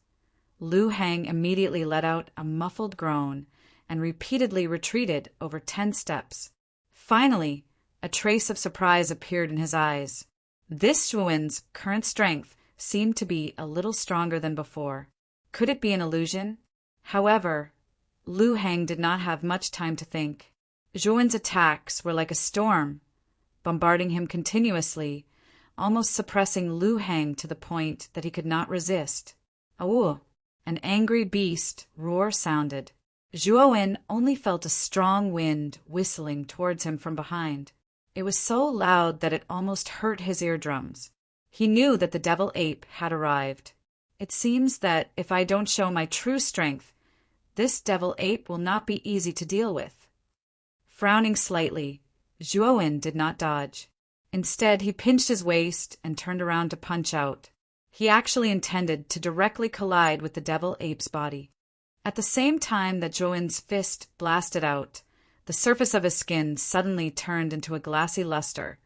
Lu Hang immediately let out a muffled groan and repeatedly retreated over 10 steps. Finally, a trace of surprise appeared in his eyes. This Zhuo Wen's current strength seemed to be a little stronger than before. Could it be an illusion? However, Lu Hang did not have much time to think. Zhuo Wen's attacks were like a storm, bombarding him continuously, almost suppressing Lu Hang to the point that he could not resist. "Awoo!" An angry beast roar sounded. Zhuo Wen only felt a strong wind whistling towards him from behind. It was so loud that it almost hurt his eardrums. He knew that the devil ape had arrived. It seems that if I don't show my true strength, this devil ape will not be easy to deal with. Frowning slightly, Zhuo Wen did not dodge. Instead, he pinched his waist and turned around to punch out. He actually intended to directly collide with the devil ape's body. At the same time that Zhuo Wen's fist blasted out, the surface of his skin suddenly turned into a glassy luster,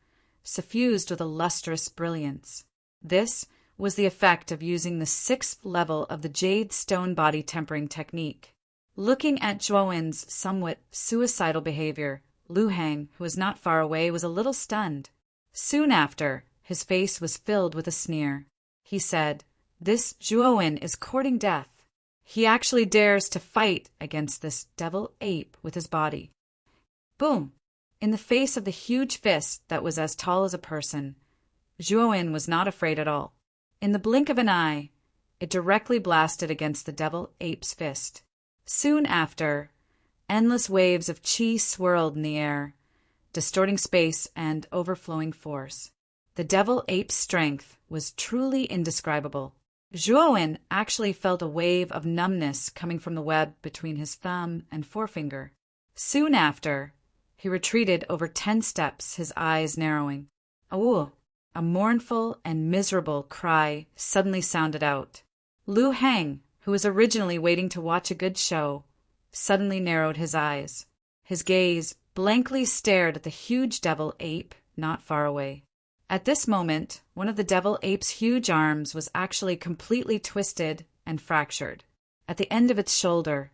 suffused with a lustrous brilliance. This was the effect of using the 6th level of the jade stone body tempering technique. Looking at Zhuo Wen's somewhat suicidal behavior, Lu Hang, who was not far away, was a little stunned. Soon after, his face was filled with a sneer. He said, "This Zhuo Wen is courting death. He actually dares to fight against this devil ape with his body." Boom! In the face of the huge fist that was as tall as a person, Zhuo Wen was not afraid at all. In the blink of an eye, it directly blasted against the devil ape's fist. Soon after, endless waves of qi swirled in the air, distorting space and overflowing force. The devil ape's strength was truly indescribable. Zhuo Wen actually felt a wave of numbness coming from the web between his thumb and forefinger. Soon after, he retreated over 10 steps, his eyes narrowing. "Awoo!" A mournful and miserable cry suddenly sounded out. Lu Hang, who was originally waiting to watch a good show, suddenly narrowed his eyes. His gaze blankly stared at the huge devil ape not far away. At this moment, one of the devil ape's huge arms was actually completely twisted and fractured. At the end of its shoulder,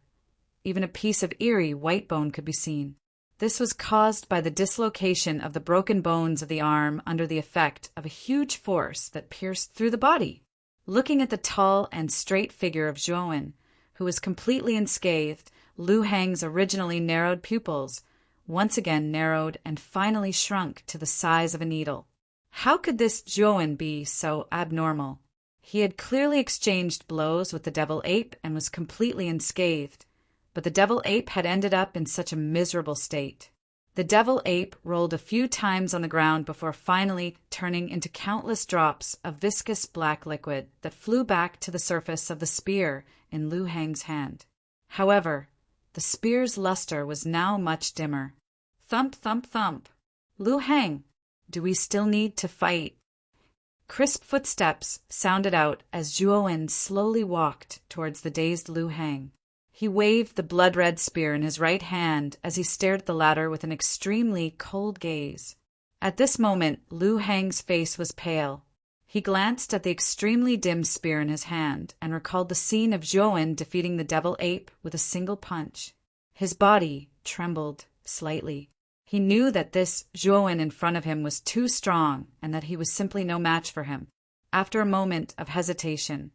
even a piece of eerie white bone could be seen. This was caused by the dislocation of the broken bones of the arm under the effect of a huge force that pierced through the body. Looking at the tall and straight figure of Zhuo Wen, who was completely unscathed, Lu Hang's originally narrowed pupils once again narrowed and finally shrunk to the size of a needle. How could this Zhuo Wen be so abnormal? He had clearly exchanged blows with the devil ape and was completely unscathed, but the devil ape had ended up in such a miserable state. The devil ape rolled a few times on the ground before finally turning into countless drops of viscous black liquid that flew back to the surface of the spear in Lu Hang's hand. However, the spear's luster was now much dimmer. Thump, thump, thump. "Lu Hang, do we still need to fight?" Crisp footsteps sounded out as Zhuo Wen slowly walked towards the dazed Lu Hang. He waved the blood-red spear in his right hand as he stared at the latter with an extremely cold gaze. At this moment, Lu Hang's face was pale. He glanced at the extremely dim spear in his hand and recalled the scene of Zhuo Wen defeating the devil ape with a single punch. His body trembled slightly. He knew that this Zhuo Wen in front of him was too strong and that he was simply no match for him. After a moment of hesitation,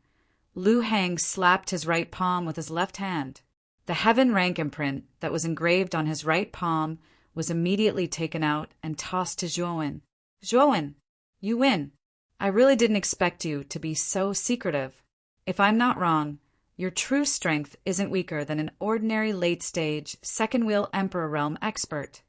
Lu Hang slapped his right palm with his left hand. The heaven rank imprint that was engraved on his right palm was immediately taken out and tossed to Zhuo Wen. "Zhuo Wen, you win. I really didn't expect you to be so secretive. If I'm not wrong, your true strength isn't weaker than an ordinary late-stage, second-wheel Emperor Realm expert."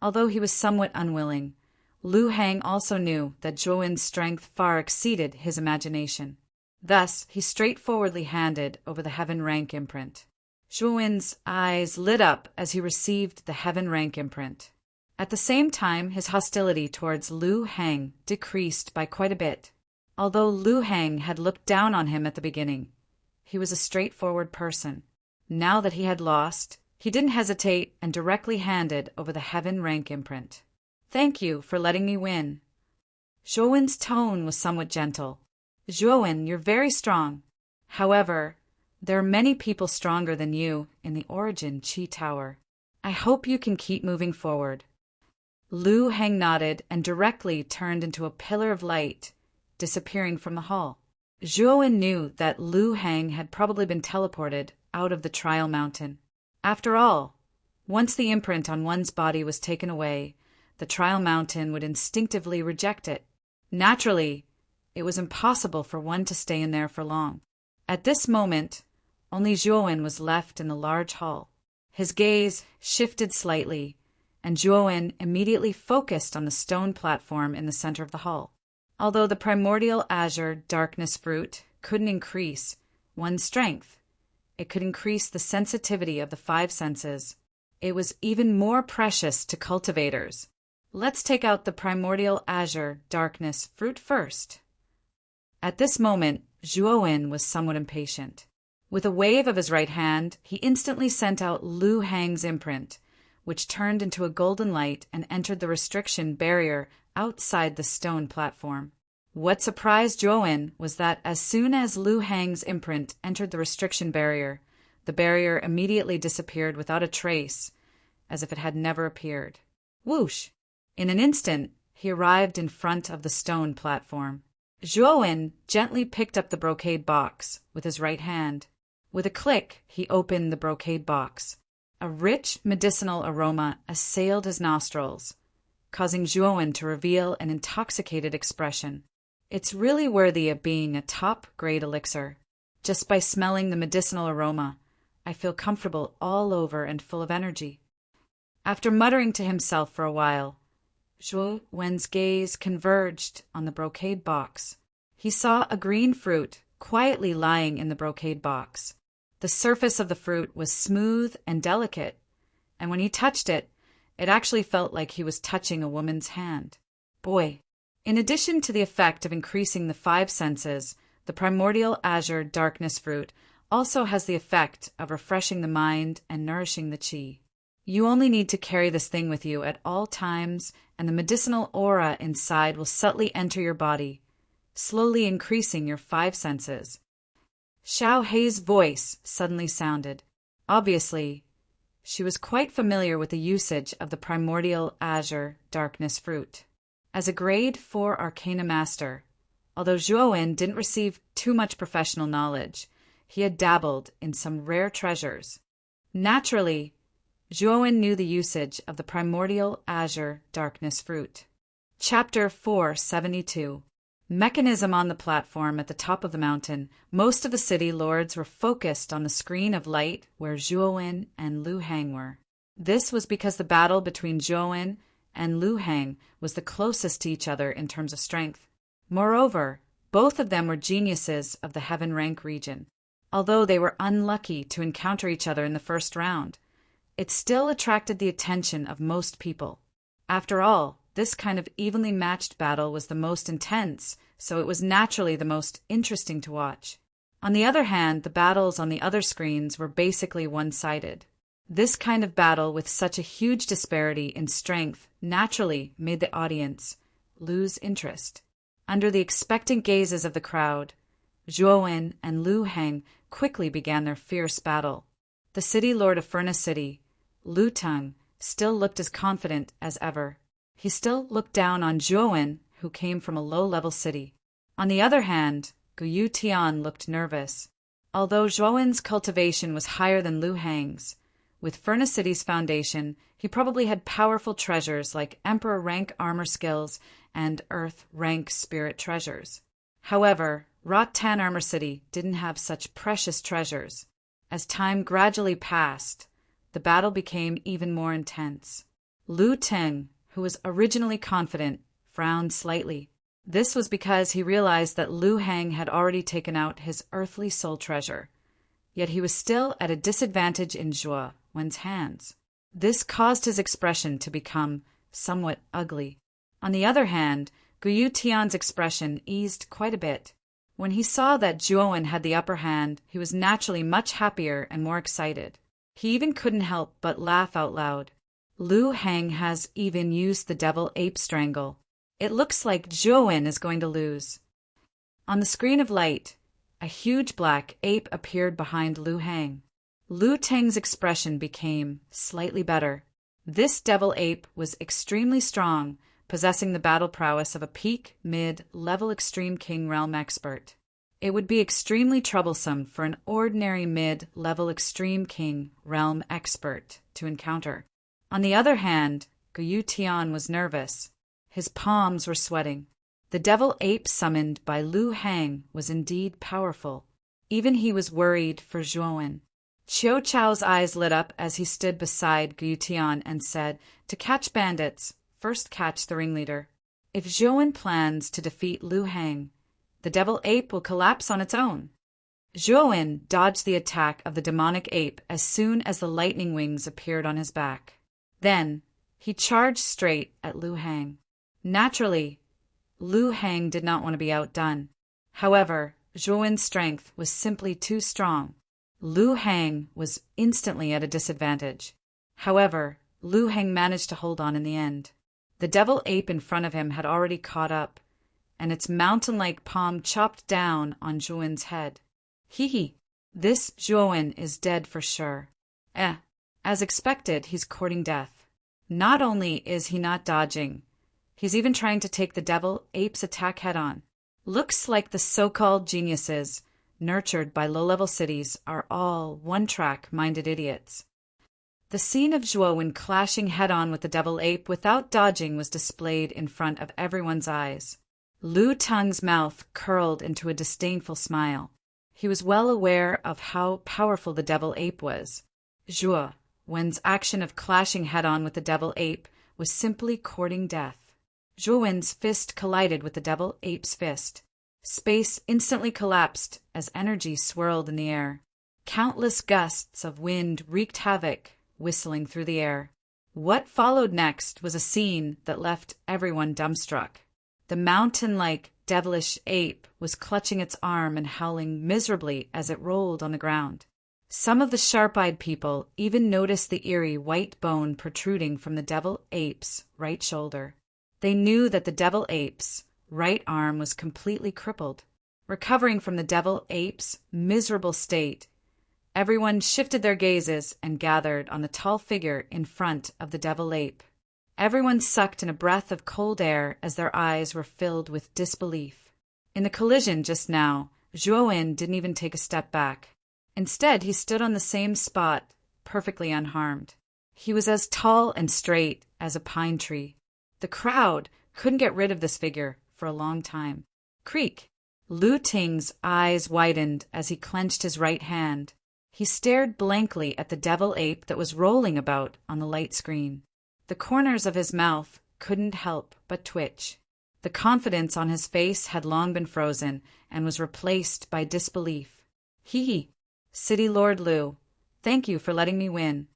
Although he was somewhat unwilling, Lu Hang also knew that Zhuo Wen's strength far exceeded his imagination. Thus, he straightforwardly handed over the heaven rank imprint. Zhuo Wen's eyes lit up as he received the heaven rank imprint. At the same time, his hostility towards Lu Hang decreased by quite a bit. Although Lu Hang had looked down on him at the beginning, he was a straightforward person. Now that he had lost, he didn't hesitate and directly handed over the heaven rank imprint. "Thank you for letting me win." Zhou tone was somewhat gentle. "Zhou, you're very strong. However, there are many people stronger than you in the Origin Qi Tower. I hope you can keep moving forward." Lu Heng nodded and directly turned into a pillar of light, disappearing from the hall. Zhou knew that Lu Heng had probably been teleported out of the trial mountain. After all, once the imprint on one's body was taken away, the trial mountain would instinctively reject it. Naturally, it was impossible for one to stay in there for long. At this moment, only Zhou was left in the large hall. His gaze shifted slightly, and Zhou immediately focused on the stone platform in the center of the hall. Although the primordial azure darkness fruit couldn't increase one's strength, it could increase the sensitivity of the five senses. It was even more precious to cultivators. Let's take out the primordial azure darkness fruit first. At this moment, Zhou was somewhat impatient. With a wave of his right hand, he instantly sent out Lu Heng's imprint, which turned into a golden light and entered the restriction barrier outside the stone platform. What surprised Zhou was that as soon as Lu Heng's imprint entered the restriction barrier, the barrier immediately disappeared without a trace, as if it had never appeared. Whoosh! In an instant, he arrived in front of the stone platform. Zhou gently picked up the brocade box with his right hand. With a click, he opened the brocade box. A rich medicinal aroma assailed his nostrils, causing Zhou to reveal an intoxicated expression. "It's really worthy of being a top-grade elixir. Just by smelling the medicinal aroma, I feel comfortable all over and full of energy." After muttering to himself for a while, Zhou's gaze converged on the brocade box. He saw a green fruit quietly lying in the brocade box. The surface of the fruit was smooth and delicate, and when he touched it, it actually felt like he was touching a woman's hand. Boy! In addition to the effect of increasing the five senses, the primordial azure darkness fruit also has the effect of refreshing the mind and nourishing the qi. You only need to carry this thing with you at all times, and the medicinal aura inside will subtly enter your body, slowly increasing your five senses. Xiao Hei's voice suddenly sounded. Obviously, she was quite familiar with the usage of the primordial azure darkness fruit. As a grade 4 Arcana Master, although Zhou didn't receive too much professional knowledge, he had dabbled in some rare treasures. Naturally, Zhou knew the usage of the primordial azure darkness fruit. Chapter 472. Mechanism on the platform at the top of the mountain. Most of the city lords were focused on the screen of light where Zhou and Lu Heng were. This was because the battle between Zhou and Lu Heng was the closest to each other in terms of strength. Moreover, both of them were geniuses of the heaven rank region. Although they were unlucky to encounter each other in the first round, it still attracted the attention of most people. After all, this kind of evenly matched battle was the most intense, so it was naturally the most interesting to watch. On the other hand, the battles on the other screens were basically one-sided. This kind of battle with such a huge disparity in strength naturally made the audience lose interest. Under the expectant gazes of the crowd, Zhou and Lu Heng quickly began their fierce battle. The city lord of Furnace City, Lu Teng, still looked as confident as ever. He still looked down on Zhou, who came from a low-level city. On the other hand, Guyu Tian looked nervous. Although Zhou's cultivation was higher than Lu Heng's, with Furnace City's foundation, he probably had powerful treasures like Emperor-rank armor skills and Earth-rank spirit treasures. However, Rot-Tan Armor City didn't have such precious treasures. As time gradually passed, the battle became even more intense. Lu Teng, who was originally confident, frowned slightly. This was because he realized that Lu Heng had already taken out his earthly soul treasure, yet he was still at a disadvantage in Zhou's hands. This caused his expression to become somewhat ugly. On the other hand, Guyu Tian's expression eased quite a bit. When he saw that Zhuowen had the upper hand, he was naturally much happier and more excited. He even couldn't help but laugh out loud. Lu Heng has even used the devil ape strangle. It looks like Zhuowen is going to lose. On the screen of light, a huge black ape appeared behind Lu Heng. Lu Teng's expression became slightly better. This devil ape was extremely strong, possessing the battle prowess of a peak, mid-level extreme king realm expert. It would be extremely troublesome for an ordinary mid-level extreme king realm expert to encounter. On the other hand, Guyu Tian was nervous. His palms were sweating. The devil ape summoned by Lu Heng was indeed powerful. Even he was worried for Zhuowen. Qiu Chao's eyes lit up as he stood beside Guyu Tian and said, "To catch bandits, first catch the ringleader. If Zhuowen plans to defeat Lu Heng, the devil ape will collapse on its own." Zhuowen dodged the attack of the demonic ape as soon as the lightning wings appeared on his back. Then, he charged straight at Lu Heng. Naturally, Lu Heng did not want to be outdone. However, Zhuowen's strength was simply too strong. Lu Heng was instantly at a disadvantage. However, Lu Heng managed to hold on in the end. The devil ape in front of him had already caught up, and its mountain-like palm chopped down on Zhuowen's head. Hee, this Zhuowen is dead for sure. As expected, he's courting death. Not only is he not dodging, he's even trying to take the devil ape's attack head-on. Looks like the so-called geniuses, nurtured by low-level cities, are all one-track-minded idiots. The scene of Zhuowen clashing head-on with the devil ape without dodging was displayed in front of everyone's eyes. Lu Teng's mouth curled into a disdainful smile. He was well aware of how powerful the devil ape was. Zhuowen's action of clashing head-on with the devil ape was simply courting death. Zhuowen's fist collided with the devil ape's fist. Space instantly collapsed as energy swirled in the air. Countless gusts of wind wreaked havoc, whistling through the air. What followed next was a scene that left everyone dumbstruck. The mountain-like, devilish ape was clutching its arm and howling miserably as it rolled on the ground. Some of the sharp-eyed people even noticed the eerie white bone protruding from the devil ape's right shoulder. They knew that the devil ape's right arm was completely crippled. Recovering from the devil ape's miserable state, everyone shifted their gazes and gathered on the tall figure in front of the devil ape. Everyone sucked in a breath of cold air as their eyes were filled with disbelief. In the collision just now, Zhuowen didn't even take a step back. Instead, he stood on the same spot, perfectly unharmed. He was as tall and straight as a pine tree. The crowd couldn't get rid of this figure for a long time. Creak! Lu Ting's eyes widened as he clenched his right hand. He stared blankly at the devil ape that was rolling about on the light screen. The corners of his mouth couldn't help but twitch. The confidence on his face had long been frozen and was replaced by disbelief. Hee, City Lord Lu, thank you for letting me win.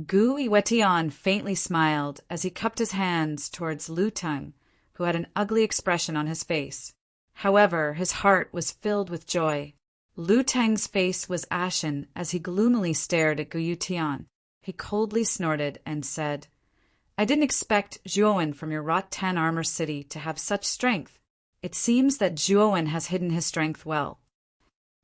Gu Iwetian faintly smiled as he cupped his hands towards Lu Teng, who had an ugly expression on his face. However, his heart was filled with joy. Lu Teng's face was ashen as he gloomily stared at Guyu Tian. He coldly snorted and said, "I didn't expect Zhuowen from your Rot-10 armor city to have such strength. It seems that Zhuowen has hidden his strength well."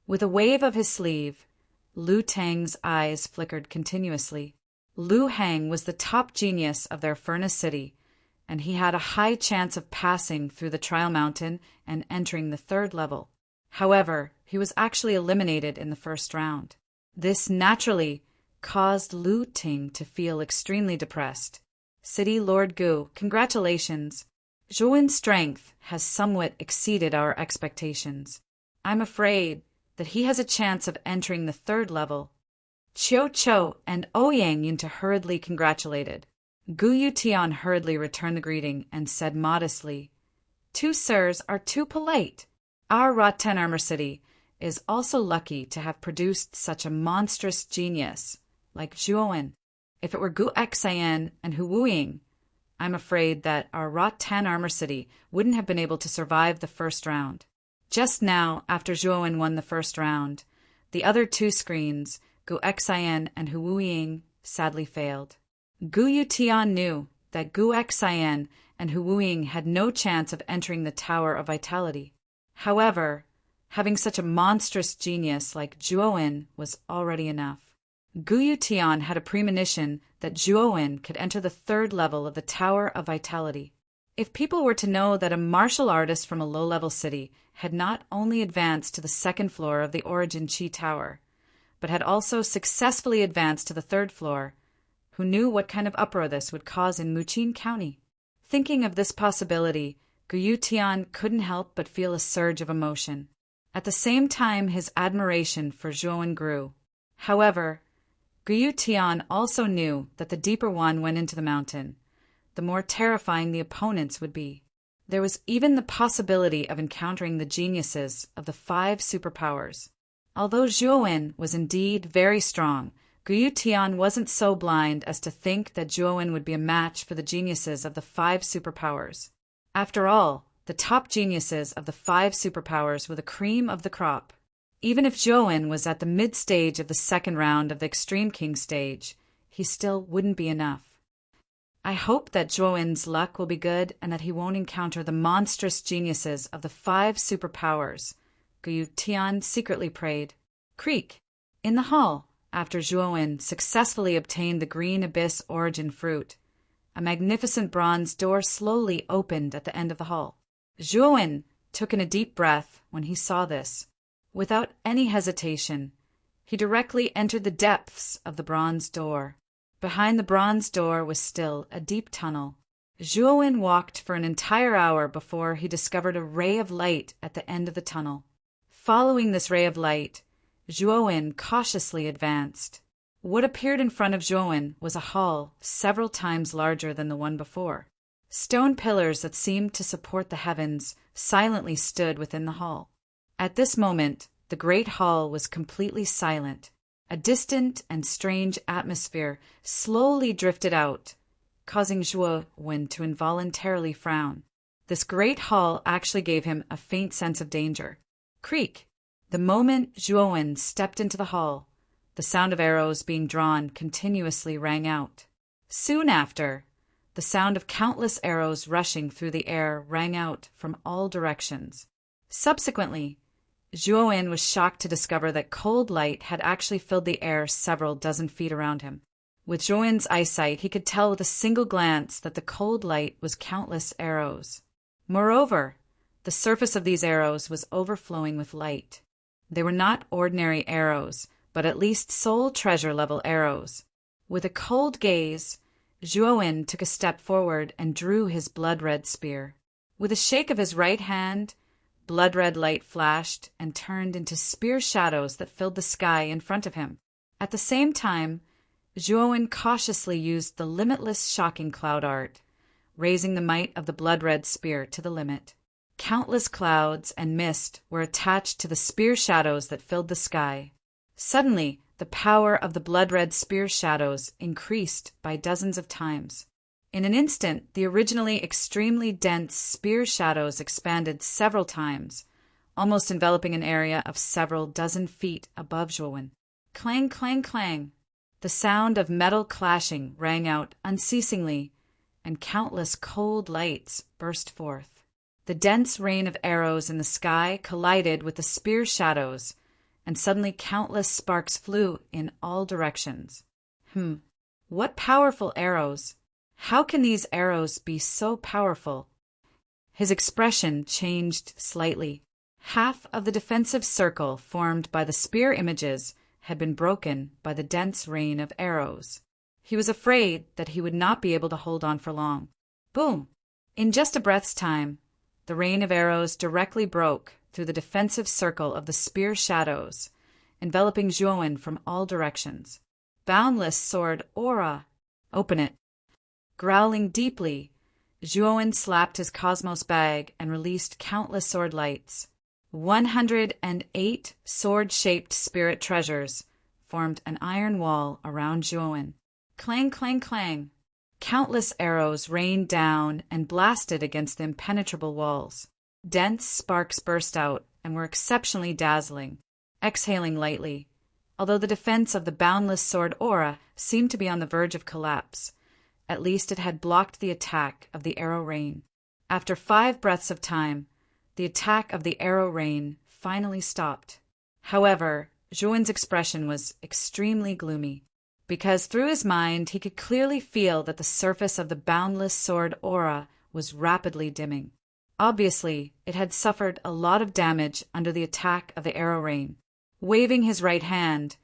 With a wave of his sleeve, Lu Teng's eyes flickered continuously. Lu Heng was the top genius of their furnace city, and he had a high chance of passing through the trial mountain and entering the 3rd level. However, he was actually eliminated in the first round. This naturally caused Lu Ting to feel extremely depressed. City Lord Gu, congratulations. Zhuowen's strength has somewhat exceeded our expectations. I'm afraid that he has a chance of entering the 3rd level. Qiu Chou and Ouyang Yunta hurriedly congratulated. Guyu Tian hurriedly returned the greeting and said modestly, "Two sirs are too polite. Our Rot-10 armor city is also lucky to have produced such a monstrous genius like Zhuowen. If it were Gu Xian and Hu Wuying, I'm afraid that our Rot-10 armor city wouldn't have been able to survive the first round." Just now, after Zhuowen won the first round, the other two screens, Gu Xian and Hu Ying, sadly failed. Gu Yutian knew that Gu Xian and Hu Ying had no chance of entering the Tower of Vitality. However, having such a monstrous genius like Zhuowen was already enough. Gu Yutian had a premonition that Zhuowen could enter the third level of the Tower of Vitality. If people were to know that a martial artist from a low-level city had not only advanced to the second floor of the Origin Qi Tower, but had also successfully advanced to the third floor, who knew what kind of uproar this would cause in Muqin County? Thinking of this possibility, Gu Yutian couldn't help but feel a surge of emotion. At the same time, his admiration for Zhuowen grew. However, Gu Yutian also knew that the deeper one went into the mountain, the more terrifying the opponents would be. There was even the possibility of encountering the geniuses of the 5 superpowers. Although Zhuowen was indeed very strong, Gu Yutian wasn't so blind as to think that Zhuowen would be a match for the geniuses of the 5 superpowers. After all, the top geniuses of the 5 superpowers were the cream of the crop. Even if Zhuowen was at the mid-stage of the second round of the Extreme King stage, he still wouldn't be enough. I hope that Zhuowen's luck will be good and that he won't encounter the monstrous geniuses of the 5 superpowers, Gu Yutian secretly prayed. Creak! In the hall, after Zhuowen successfully obtained the Green Abyss Origin Fruit, a magnificent bronze door slowly opened at the end of the hall. Zhuowen took in a deep breath when he saw this. Without any hesitation, he directly entered the depths of the bronze door. Behind the bronze door was still a deep tunnel. Zhuowen walked for an entire hour before he discovered a ray of light at the end of the tunnel. Following this ray of light, Zhuowen cautiously advanced. What appeared in front of Zhuowen was a hall several times larger than the one before. Stone pillars that seemed to support the heavens silently stood within the hall. At this moment, the great hall was completely silent. A distant and strange atmosphere slowly drifted out, causing Zhuowen to involuntarily frown. This great hall actually gave him a faint sense of danger. Creak! The moment Zhuowen stepped into the hall, the sound of arrows being drawn continuously rang out. Soon after, the sound of countless arrows rushing through the air rang out from all directions. Subsequently, Zhuowen was shocked to discover that cold light had actually filled the air several dozen feet around him. With Zhuowen's eyesight, he could tell with a single glance that the cold light was countless arrows. Moreover, the surface of these arrows was overflowing with light. They were not ordinary arrows, but at least soul treasure-level arrows. With a cold gaze, Zhuowen took a step forward and drew his blood-red spear. With a shake of his right hand, blood-red light flashed and turned into spear shadows that filled the sky in front of him. At the same time, Zhuowen cautiously used the limitless shocking cloud art, raising the might of the blood-red spear to the limit. Countless clouds and mist were attached to the spear shadows that filled the sky. Suddenly, the power of the blood-red spear shadows increased by dozens of times. In an instant, the originally extremely dense spear shadows expanded several times, almost enveloping an area of several dozen feet above Zhuowen. Clang, clang, clang! The sound of metal clashing rang out unceasingly, and countless cold lights burst forth. The dense rain of arrows in the sky collided with the spear shadows, and suddenly countless sparks flew in all directions. What powerful arrows! How can these arrows be so powerful? His expression changed slightly. Half of the defensive circle formed by the spear images had been broken by the dense rain of arrows. He was afraid that he would not be able to hold on for long. Boom! In just a breath's time, the rain of arrows directly broke through the defensive circle of the spear shadows, enveloping Zhuowen from all directions. Boundless sword aura! Open it! Growling deeply, Zhuowen slapped his cosmos bag and released countless sword lights. 108 sword-shaped spirit treasures formed an iron wall around Zhuowen. Clang, clang, clang! Countless arrows rained down and blasted against the impenetrable walls. Dense sparks burst out, and were exceptionally dazzling, exhaling lightly, although the defense of the boundless sword aura seemed to be on the verge of collapse. At least it had blocked the attack of the arrow rain. After 5 breaths of time, the attack of the arrow rain finally stopped. However, Zhuan's expression was extremely gloomy, because through his mind he could clearly feel that the surface of the boundless sword aura was rapidly dimming. Obviously, it had suffered a lot of damage under the attack of the arrow rain. Waving his right hand,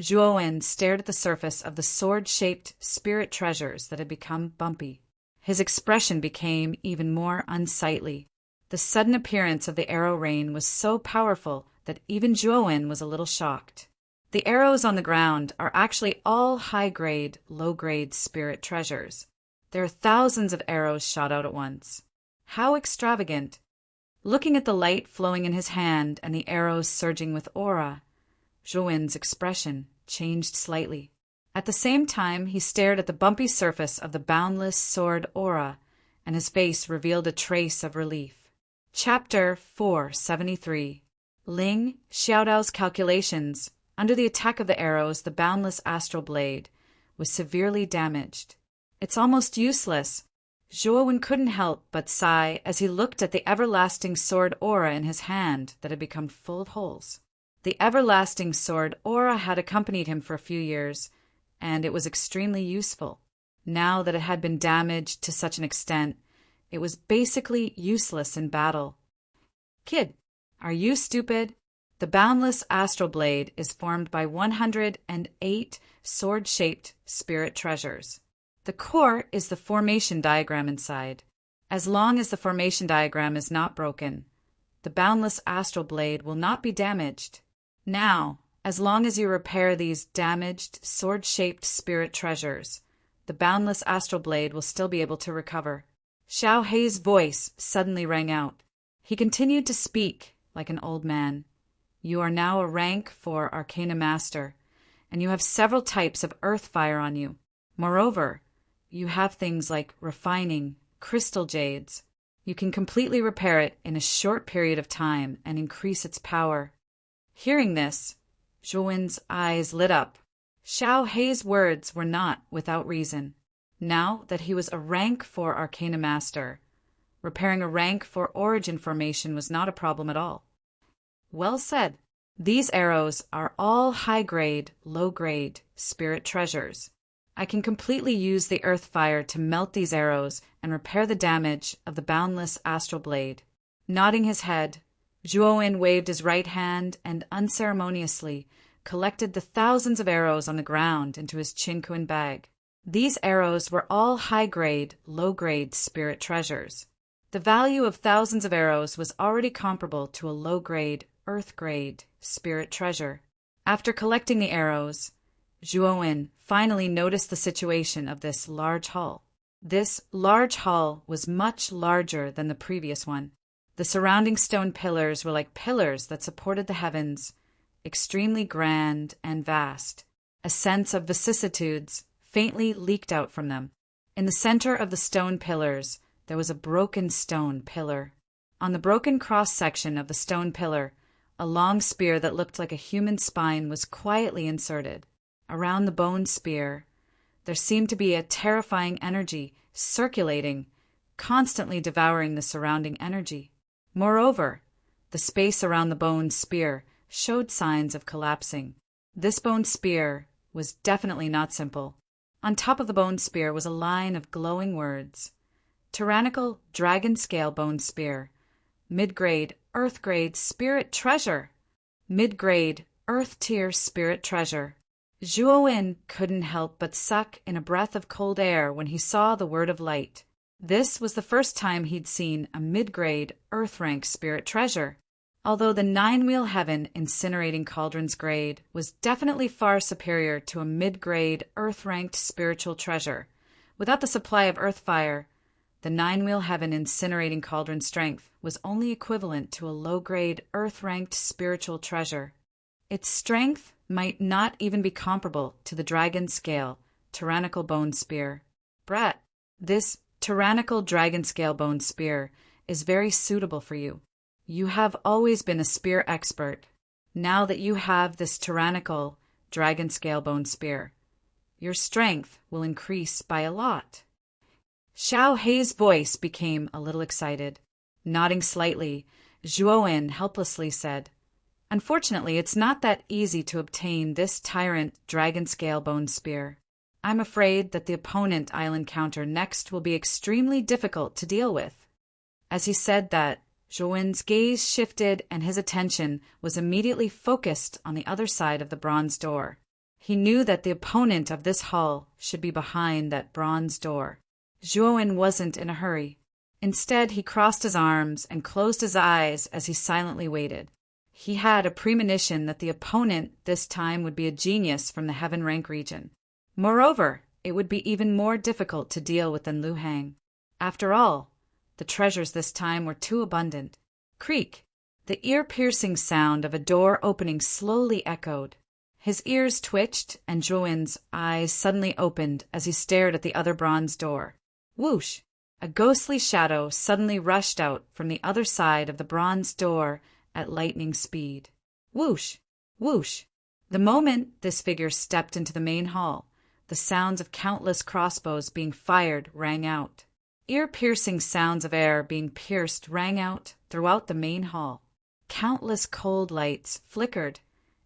Zhuan stared at the surface of the sword-shaped spirit treasures that had become bumpy. His expression became even more unsightly. The sudden appearance of the arrow rain was so powerful that even Zhuan was a little shocked. The arrows on the ground are actually all high-grade, low-grade spirit treasures. There are thousands of arrows shot out at once. How extravagant! Looking at the light flowing in his hand and the arrows surging with aura, Zhuan's expression changed slightly. At the same time, he stared at the bumpy surface of the boundless sword aura, and his face revealed a trace of relief. Chapter 473. Ling Xiaodao's calculations. Under the attack of the arrows, the boundless astral blade was severely damaged. It's almost useless. Zhuan couldn't help but sigh as he looked at the everlasting sword aura in his hand that had become full of holes. The everlasting sword aura had accompanied him for a few years, and it was extremely useful. Now that it had been damaged to such an extent, it was basically useless in battle. Kid, are you stupid? The boundless astral blade is formed by 108 sword-shaped spirit treasures. The core is the formation diagram inside. As long as the formation diagram is not broken, the boundless astral blade will not be damaged. Now, as long as you repair these damaged, sword-shaped spirit treasures, the boundless astral blade will still be able to recover. Xiao Hei's voice suddenly rang out. He continued to speak like an old man. You are now a rank 4 Arcana Master, and you have several types of earth fire on you. Moreover, you have things like refining, crystal jades. You can completely repair it in a short period of time and increase its power. Hearing this, Zhuan's eyes lit up. Xiao Hei's words were not without reason. Now that he was a rank 4 Arcana Master, repairing a rank 4 origin formation was not a problem at all. Well said. These arrows are all high-grade, low-grade spirit treasures. I can completely use the earth fire to melt these arrows and repair the damage of the boundless astral blade. Nodding his head, Zhuan waved his right hand and unceremoniously collected the thousands of arrows on the ground into his Qinquan bag. These arrows were all high-grade, low-grade spirit treasures. The value of thousands of arrows was already comparable to a low-grade, earth-grade spirit treasure. After collecting the arrows, Zhuan finally noticed the situation of this large hall. This large hall was much larger than the previous one. The surrounding stone pillars were like pillars that supported the heavens, extremely grand and vast. A sense of vicissitudes faintly leaked out from them. In the center of the stone pillars, there was a broken stone pillar. On the broken cross-section of the stone pillar, a long spear that looked like a human spine was quietly inserted. Around the bone spear, there seemed to be a terrifying energy circulating, constantly devouring the surrounding energy. Moreover, the space around the bone spear showed signs of collapsing. This bone spear was definitely not simple. On top of the bone spear was a line of glowing words. Tyrannical dragon-scale bone spear. Mid-grade, earth-grade spirit treasure. Mid-grade, earth-tier spirit treasure. Zhuan couldn't help but suck in a breath of cold air when he saw the word of light. This was the first time he'd seen a mid-grade, earth-rank spirit treasure. Although the 9-wheel heaven incinerating cauldron's grade was definitely far superior to a mid-grade, earth-ranked spiritual treasure, without the supply of earth fire, the 9-wheel heaven incinerating cauldron strength was only equivalent to a low-grade, earth-ranked spiritual treasure. Its strength might not even be comparable to the dragon-scale, tyrannical bone spear. Brat, this tyrannical dragon-scale bone spear is very suitable for you. You have always been a spear expert. Now that you have this tyrannical dragon scale bone spear, your strength will increase by a lot. Xiao Hei's voice became a little excited. Nodding slightly, Zhuowen helplessly said, "Unfortunately, it's not that easy to obtain this tyrant dragon scale bone spear. I'm afraid that the opponent I'll encounter next will be extremely difficult to deal with." As he said that, Zhuowen's gaze shifted and his attention was immediately focused on the other side of the bronze door. He knew that the opponent of this hall should be behind that bronze door. Zhuowen wasn't in a hurry. Instead, he crossed his arms and closed his eyes as he silently waited. He had a premonition that the opponent this time would be a genius from the Heaven Rank region. Moreover, it would be even more difficult to deal with than Lu Hang. After all, the treasures this time were too abundant. Creak! The ear-piercing sound of a door opening slowly echoed. His ears twitched, and Zhuowen's eyes suddenly opened as he stared at the other bronze door. Whoosh! A ghostly shadow suddenly rushed out from the other side of the bronze door at lightning speed. Whoosh! Whoosh! The moment this figure stepped into the main hall, the sounds of countless crossbows being fired rang out. Ear-piercing sounds of air being pierced rang out throughout the main hall. Countless cold lights flickered,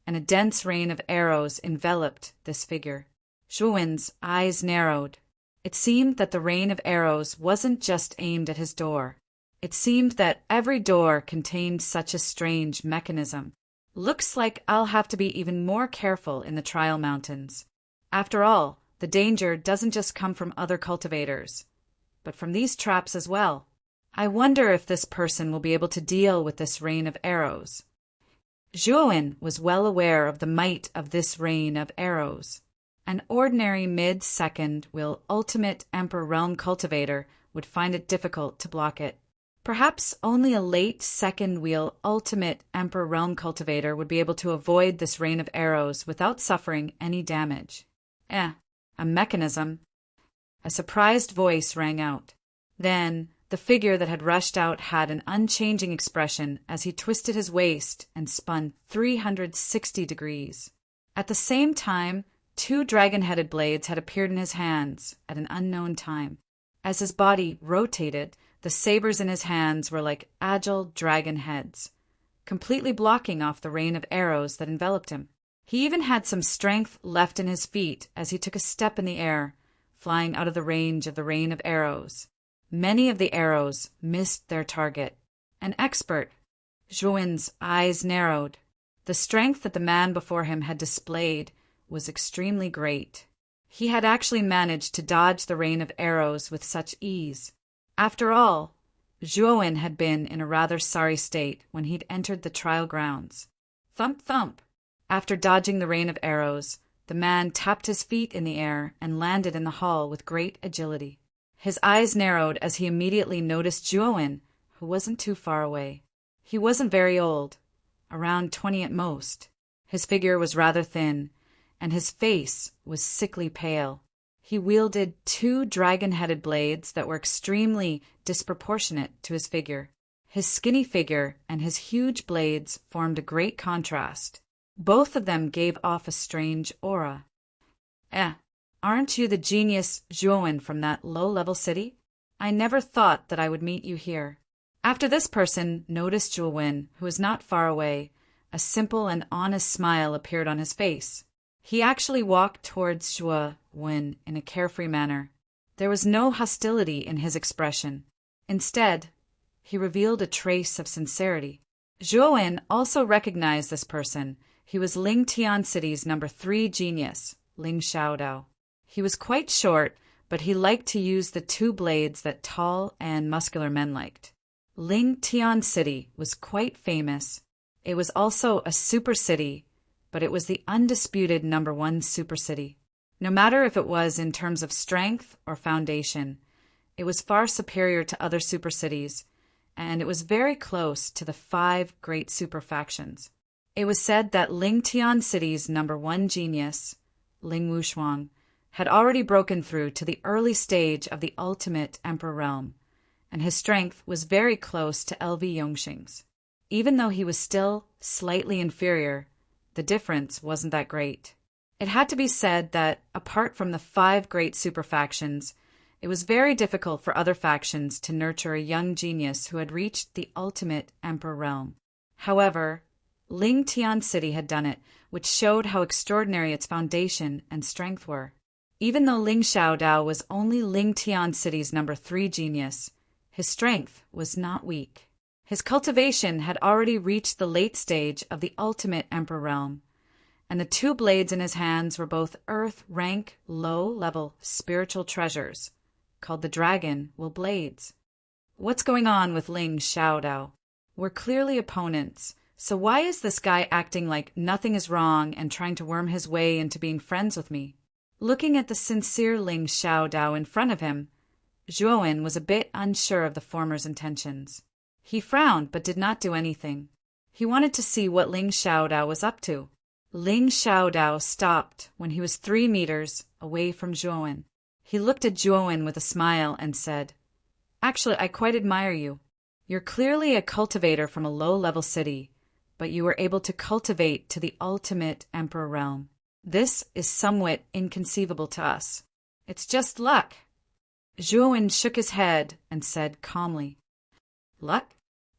and a dense rain of arrows enveloped this figure. Zhuowen's eyes narrowed. It seemed that the rain of arrows wasn't just aimed at his door. It seemed that every door contained such a strange mechanism. Looks like I'll have to be even more careful in the Trial Mountains. After all, the danger doesn't just come from other cultivators, but from these traps as well. I wonder if this person will be able to deal with this rain of arrows. Zhuowen was well aware of the might of this rain of arrows. An ordinary mid-second will ultimate Emperor Realm cultivator would find it difficult to block it. Perhaps only a late second wheel ultimate Emperor Realm cultivator would be able to avoid this rain of arrows without suffering any damage. A mechanism. A surprised voice rang out. Then, the figure that had rushed out had an unchanging expression as he twisted his waist and spun 360 degrees. At the same time, 2 dragon-headed blades had appeared in his hands at an unknown time. As his body rotated, the sabers in his hands were like agile dragon heads, completely blocking off the rain of arrows that enveloped him. He even had some strength left in his feet as he took a step in the air, flying out of the range of the rain of arrows. Many of the arrows missed their target. An expert. Zhuowen's eyes narrowed. The strength that the man before him had displayed was extremely great. He had actually managed to dodge the rain of arrows with such ease. After all, Zhuowen had been in a rather sorry state when he'd entered the trial grounds. Thump, thump. After dodging the rain of arrows, the man tapped his feet in the air and landed in the hall with great agility. His eyes narrowed as he immediately noticed Zhuowen, who wasn't too far away. He wasn't very old, around 20 at most. His figure was rather thin, and his face was sickly pale. He wielded 2 dragon-headed blades that were extremely disproportionate to his figure. His skinny figure and his huge blades formed a great contrast. Both of them gave off a strange aura. Aren't you the genius Zhuowen from that low-level city? I never thought that I would meet you here. After this person noticed Zhuowen, who was not far away, a simple and honest smile appeared on his face. He actually walked towards Zhuowen in a carefree manner. There was no hostility in his expression. Instead, he revealed a trace of sincerity. Zhuowen also recognized this person. He was Ling Tian City's number 3 genius, Ling Xiaodao. He was quite short, but he liked to use the 2 blades that tall and muscular men liked. Ling Tian City was quite famous. It was also a super city, but it was the undisputed number 1 super city. No matter if it was in terms of strength or foundation, it was far superior to other super cities, and it was very close to the 5 great super factions. It was said that Ling Tian City's number 1 genius, Ling Wushuang, had already broken through to the early stage of the ultimate Emperor Realm, and his strength was very close to LV Yongxing's. Even though he was still slightly inferior, the difference wasn't that great. It had to be said that, apart from the 5 great superfactions, it was very difficult for other factions to nurture a young genius who had reached the ultimate emperor realm. However, Ling Tian City had done it, which showed how extraordinary its foundation and strength were. Even though Ling Xiaodao was only Ling Tian City's number 3 genius, his strength was not weak. His cultivation had already reached the late stage of the ultimate emperor realm, and the 2 blades in his hands were both earth rank low-level spiritual treasures, called the Dragon Will Blades. What's going on with Ling Xiaodao? We're clearly opponents, so why is this guy acting like nothing is wrong and trying to worm his way into being friends with me? Looking at the sincere Ling Xiaodao in front of him, Zhuowen was a bit unsure of the former's intentions. He frowned but did not do anything. He wanted to see what Ling Xiaodao was up to. Ling Xiaodao stopped when he was 3 meters away from Zhuowen. He looked at Zhuowen with a smile and said, "Actually, I quite admire you. You're clearly a cultivator from a low-level city, but you were able to cultivate to the ultimate emperor realm. This is somewhat inconceivable to us. It's just luck." Zhuowen shook his head and said calmly, "Luck?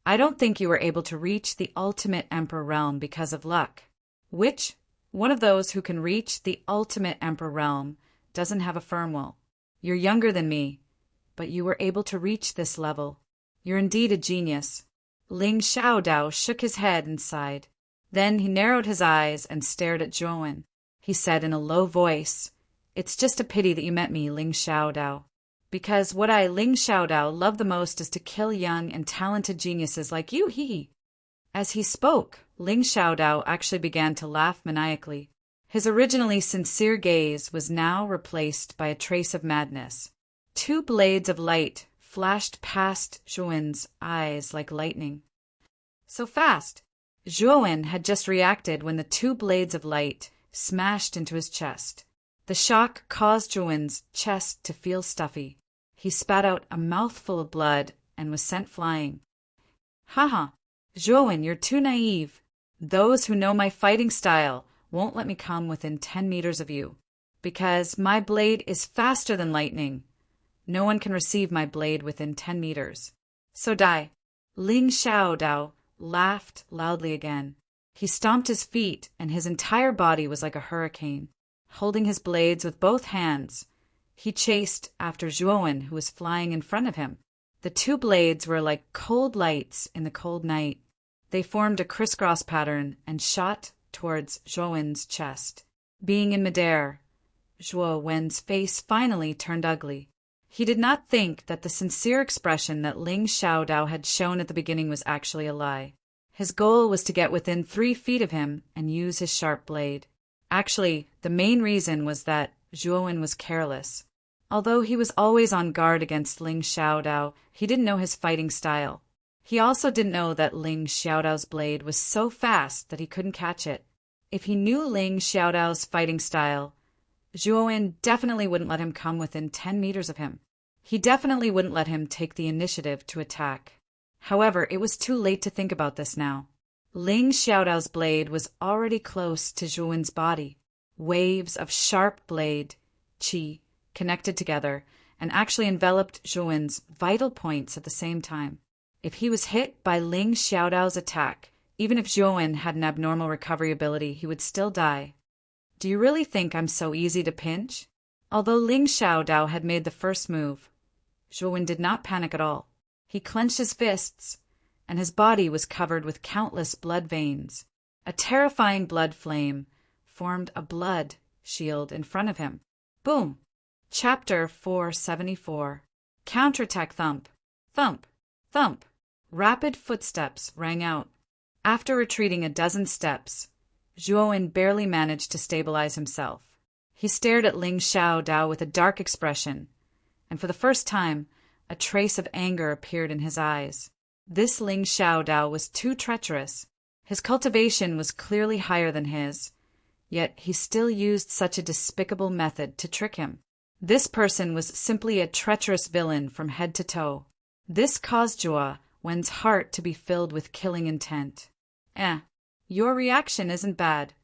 I don't think you were able to reach the ultimate emperor realm because of luck. Which one of those who can reach the ultimate emperor realm doesn't have a firm will? You're younger than me, but you were able to reach this level. You're indeed a genius." Ling Xiaodao shook his head and sighed. Then he narrowed his eyes and stared at Zhuowen. He said in a low voice, "It's just a pity that you met me, Ling Xiaodao. Because what I, Ling Xiaodao, love the most is to kill young and talented geniuses like you, hee." As he spoke, Ling Xiaodao actually began to laugh maniacally. His originally sincere gaze was now replaced by a trace of madness. 2 blades of light flashed past Zhuowen's eyes like lightning. So fast! Zhuowen had just reacted when the 2 blades of light smashed into his chest. The shock caused Zhuowen's chest to feel stuffy. He spat out a mouthful of blood and was sent flying. "Haha, Zhuowen, you're too naive. Those who know my fighting style won't let me come within 10 meters of you, because my blade is faster than lightning. No one can receive my blade within 10 meters. So die." Ling Xiaodao laughed loudly again. He stomped his feet, and his entire body was like a hurricane. Holding his blades with both hands, he chased after Zhuowen, who was flying in front of him. The 2 blades were like cold lights in the cold night. They formed a crisscross pattern and shot towards Zhuowen's chest. Being in midair, Zhuowen's face finally turned ugly. He did not think that the sincere expression that Ling Xiaodao had shown at the beginning was actually a lie. His goal was to get within 3 feet of him and use his sharp blade. Actually, the main reason was that Zhuowen was careless. Although he was always on guard against Ling Xiaodao, he didn't know his fighting style. He also didn't know that Ling Xiaodao's blade was so fast that he couldn't catch it. If he knew Ling Xiaodao's fighting style, Zhuowen definitely wouldn't let him come within 10 meters of him. He definitely wouldn't let him take the initiative to attack. However, it was too late to think about this now. Ling Xiaodao's blade was already close to Zhuowen's body. Waves of sharp blade, qi, connected together and actually enveloped Zhuowen's vital points at the same time. If he was hit by Ling Xiaodao's attack, even if Zhuowen had an abnormal recovery ability, he would still die. "Do you really think I'm so easy to pinch?" Although Ling Xiaodao had made the first move, Zhuowen did not panic at all. He clenched his fists, and his body was covered with countless blood veins. A terrifying blood flame formed a blood shield in front of him. Boom! Chapter 474. Counterattack thump. Thump. Thump. Rapid footsteps rang out. After retreating a dozen steps, Zhuowen barely managed to stabilize himself. He stared at Ling Xiaodao with a dark expression, and for the first time, a trace of anger appeared in his eyes. This Ling Xiaodao was too treacherous. His cultivation was clearly higher than his, yet he still used such a despicable method to trick him. This person was simply a treacherous villain from head to toe. This caused Zhuo one's heart to be filled with killing intent. Your reaction isn't bad.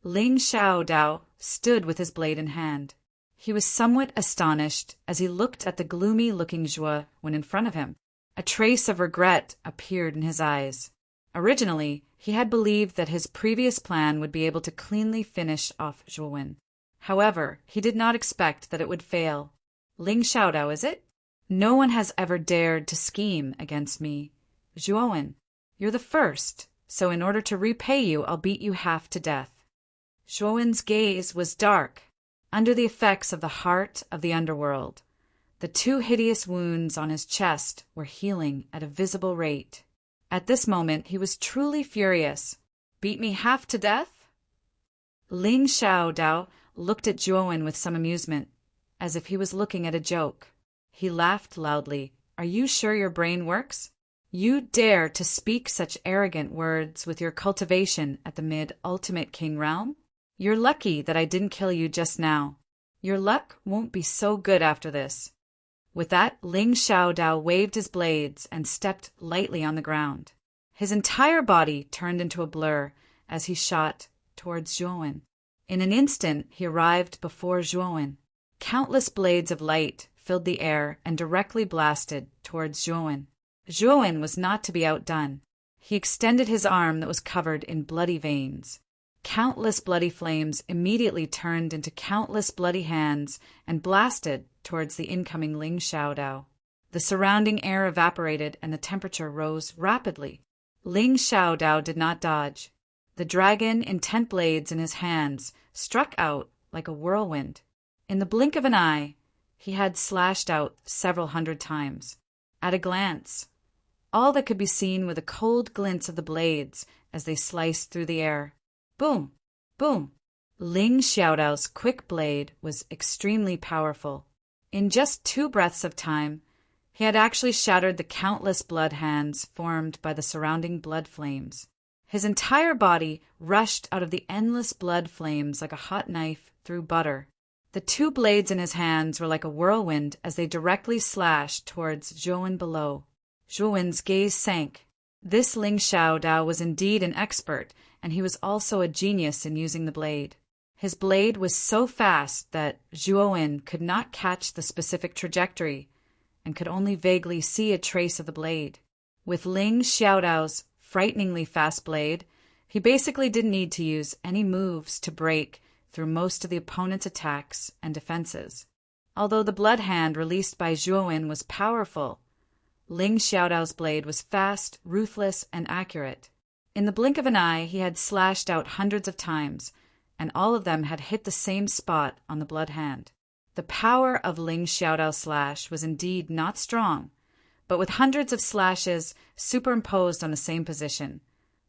Ling Xiaodao stood with his blade in hand. He was somewhat astonished as he looked at the gloomy-looking Zhuo Wen in front of him. A trace of regret appeared in his eyes. Originally, he had believed that his previous plan would be able to cleanly finish off Zhuo Wen. However, he did not expect that it would fail. Ling Xiaodao, is it? No one has ever dared to scheme against me. Zhuo Wen, you're the first, so in order to repay you, I'll beat you half to death. Zhuo Wen's gaze was dark, under the effects of the heart of the underworld. The 2 hideous wounds on his chest were healing at a visible rate. At this moment, he was truly furious. Beat me half to death? Ling Xiaodao looked at Zhuo Wen with some amusement, as if he was looking at a joke. He laughed loudly. Are you sure your brain works? You dare to speak such arrogant words with your cultivation at the mid-ultimate king realm? You're lucky that I didn't kill you just now. Your luck won't be so good after this. With that, Ling Xiaodao waved his blades and stepped lightly on the ground. His entire body turned into a blur as he shot towards Zhuo Wen. In an instant, he arrived before Zhuo Wen. Countless blades of light filled the air and directly blasted towards Zhuo Wen. Zhuo Wen was not to be outdone. He extended his arm that was covered in bloody veins. Countless bloody flames immediately turned into countless bloody hands and blasted towards the incoming Ling Xiaodao. The surrounding air evaporated and the temperature rose rapidly. Ling Xiaodao did not dodge. The dragon intent blades in his hands struck out like a whirlwind. In the blink of an eye, he had slashed out several hundred times. At a glance, all that could be seen were the cold glints of the blades as they sliced through the air. Boom! Boom! Ling Xiaodao's quick blade was extremely powerful. In just 2 breaths of time, he had actually shattered the countless blood hands formed by the surrounding blood flames. His entire body rushed out of the endless blood flames like a hot knife through butter. The 2 blades in his hands were like a whirlwind as they directly slashed towards Zhuo Wen below. Zhuo Wen's gaze sank. This Ling Xiaodao was indeed an expert, and he was also a genius in using the blade. His blade was so fast that Zhuo Wen could not catch the specific trajectory and could only vaguely see a trace of the blade. With Ling Xiaodao's frighteningly fast blade, he basically didn't need to use any moves to break through most of the opponent's attacks and defenses. Although the blood hand released by Zhuo Wen was powerful, Ling Xiaodao's blade was fast, ruthless, and accurate. In the blink of an eye, he had slashed out hundreds of times, and all of them had hit the same spot on the blood hand. The power of Ling Xiaodao's slash was indeed not strong, but with hundreds of slashes superimposed on the same position,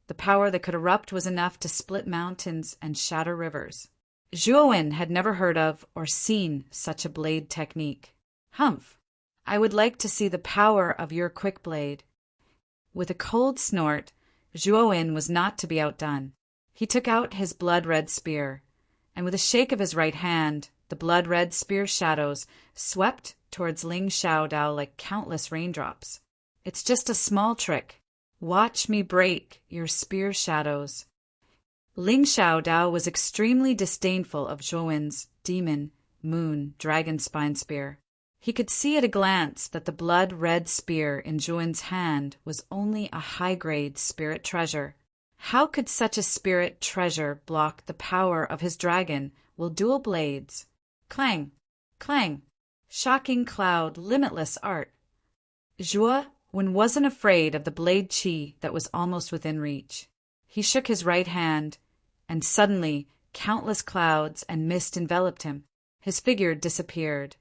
the power that could erupt was enough to split mountains and shatter rivers. Zhuo Wen had never heard of or seen such a blade technique. Humph! I would like to see the power of your quick blade. With a cold snort, Zhuo Wen was not to be outdone. He took out his blood-red spear, and with a shake of his right hand, the blood-red spear shadows swept towards Ling Xiaodao like countless raindrops. It's just a small trick. Watch me break your spear shadows. Ling Xiaodao was extremely disdainful of Zhuo Wen's demon, moon, dragon spine spear. He could see at a glance that the blood-red spear in Zhuo Wen's hand was only a high-grade spirit treasure. How could such a spirit treasure block the power of his dragon while dual blades? Clang! Clang! Shocking cloud, limitless art. Zhuo Wen wasn't afraid of the blade qi that was almost within reach. He shook his right hand, and suddenly countless clouds and mist enveloped him. His figure disappeared,